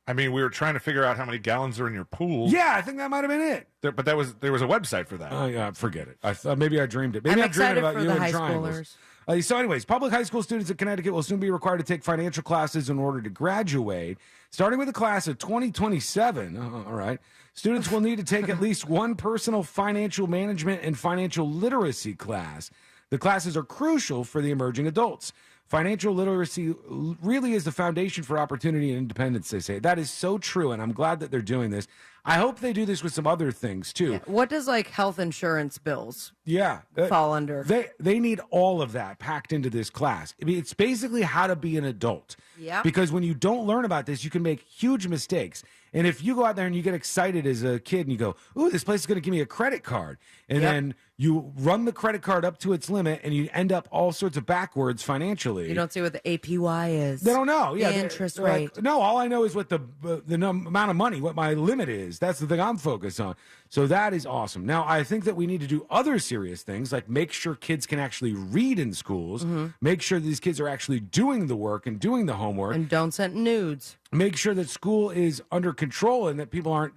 I mean, we were trying to figure out how many gallons are in your pool. Yeah, I think that might have been it. But there was a website for that. Oh yeah, forget it. I thought maybe I dreamed it. Maybe I'm dreaming about you and triangles. So anyways, public high school students in Connecticut will soon be required to take financial classes in order to graduate. Starting with the class of 2027, all right, students will need to take at least one personal financial management and financial literacy class. The classes are crucial for the emerging adults. Financial literacy really is the foundation for opportunity and independence, they say. That is so true, and I'm glad that they're doing this. I hope they do this with some other things, too. Yeah. What does, health insurance bills fall under? They need all of that packed into this class. I mean, it's basically how to be an adult. Yeah. Because when you don't learn about this, you can make huge mistakes. And if you go out there and you get excited as a kid and you go, ooh, this place is going to give me a credit card. And then you run the credit card up to its limit and you end up all sorts of backwards financially. initially. You don't see what the APY is. They don't know. Yeah, the interest they're rate. like, no, all I know is what the amount of money, what my limit is. That's the thing I'm focused on. So that is awesome. Now, I think that we need to do other serious things, like make sure kids can actually read in schools, make sure these kids are actually doing the work and doing the homework. And don't send nudes. Make sure that school is under control and that people aren't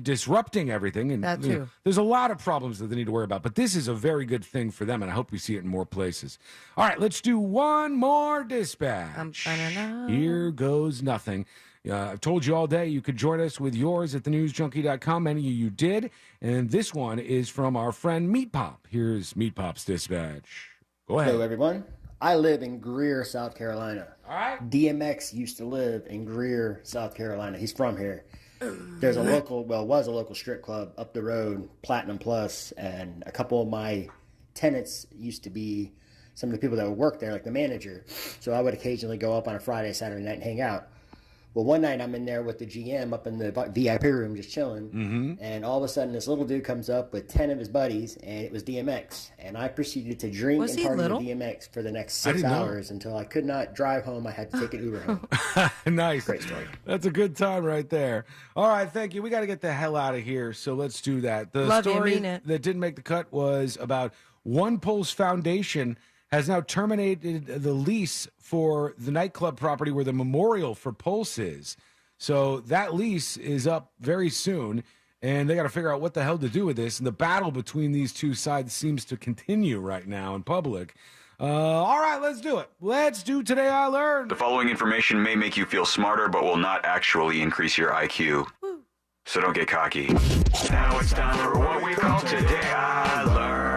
disrupting everything. And That too. There's a lot of problems that they need to worry about, but this is a very good thing for them, and I hope we see it in more places. All right, let's do one more dispatch. Here goes nothing. I've told you all day you could join us with yours at thenewsjunkie.com. Many of you did, and this one is from our friend Meat Pop. Here's Meat Pop's dispatch. Go ahead. Hello, everyone. I live in Greer, South Carolina. All right. DMX used to live in Greer, South Carolina. He's from here. There's a local, was a local strip club up the road, Platinum Plus, and a couple of my tenants used to be some of the people that would work there, like the manager. So I would occasionally go up on a Friday, Saturday night and hang out. Well, one night I'm in there with the GM up in the VIP room just chilling, and all of a sudden this little dude comes up with 10 of his buddies, and it was DMX. And I proceeded to drink and party with DMX for the next 6 hours until I could not drive home. I had to take an Uber home. Nice. Great story. That's a good time right there. All right, thank you. We got to get the hell out of here, so let's do that. The Love you, story mean it. that didn't make the cut was about One Pulse Foundation has now terminated the lease for the nightclub property where the memorial for Pulse is. So that lease is up very soon, and they got to figure out what the hell to do with this. And the battle between these two sides seems to continue right now in public. All right, let's do it. Let's do Today I Learned. The following information may make you feel smarter, but will not actually increase your IQ. So don't get cocky. Now it's time for what we call Today I Learned.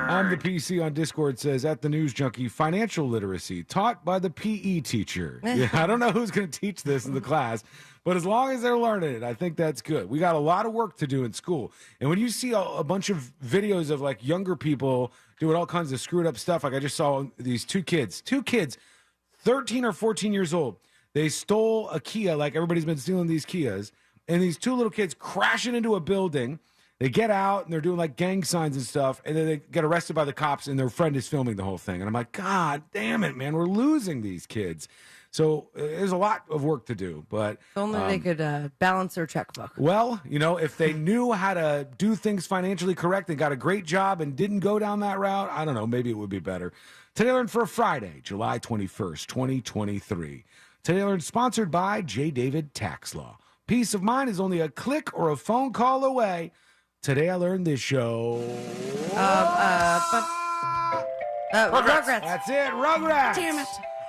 I'm the PC on Discord says, at the News Junkie, financial literacy taught by the PE teacher. Yeah, I don't know who's going to teach this in the class, but as long as they're learning it, I think that's good. We got a lot of work to do in school. And when you see a bunch of videos of like younger people doing all kinds of screwed up stuff, like I just saw these two kids, 13 or 14 years old. They stole a Kia, like everybody's been stealing these Kias, and these two little kids crashing into a building. They get out and they're doing like gang signs and stuff, and then they get arrested by the cops, and their friend is filming the whole thing. And I'm like, God damn it, man, we're losing these kids. So there's a lot of work to do, but If only they could balance their checkbook. well, you know, if they knew how to do things financially correct and got a great job and didn't go down that route, I don't know, maybe it would be better. Today Learned for Friday, July 21st, 2023. Today Learned sponsored by J. David Tax Law. Peace of mind is only a click or a phone call away. Today I learned this show. Rugrats. That's it, Rugrats. Damn it.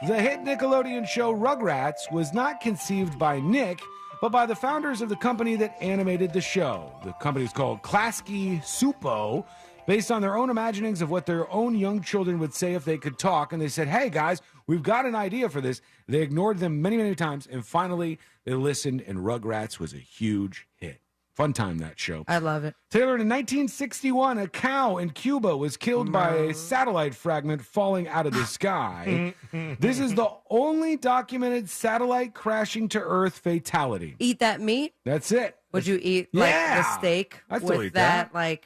The hit Nickelodeon show Rugrats was not conceived by Nick, but by the founders of the company that animated the show. The company is called Klasky Supo, based on their own imaginings of what their own young children would say if they could talk. And they said, hey, guys, we've got an idea for this. They ignored them many, many times, and finally they listened, and Rugrats was a huge hit. Fun time, that show. I love it. Taylor, in 1961, a cow in Cuba was killed by a satellite fragment falling out of the sky. This is the only documented satellite crashing to Earth fatality. Eat that meat? That's it. Would you eat like Yeah. the steak I'd still with eat that. like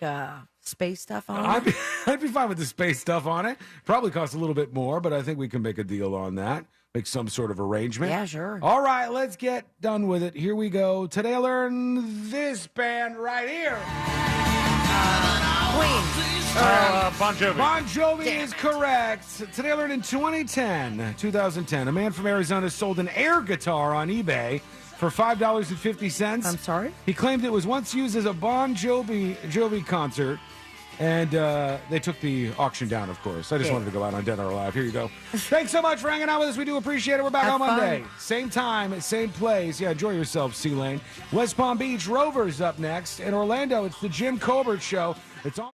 space stuff on it? I'd be fine with the space stuff on it. Probably costs a little bit more, but I think we can make a deal on that. Make some sort of arrangement. Yeah, sure. All right, let's get done with it. Here we go. Today I learned this band right here. Bon Jovi. Bon Jovi is correct. Today I learned in 2010, a man from Arizona sold an air guitar on eBay for $5.50. I'm sorry? He claimed it was once used as a Bon Jovi concert. And they took the auction down, of course. I just wanted to go out on Dead or Alive. Here you go. Thanks so much for hanging out with us. We do appreciate it. We're back Have on Monday. fun. Same time, same place. Yeah, enjoy yourself, C-Lane. West Palm Beach, Rovers up next. In Orlando, it's the Jim Colbert Show. It's on.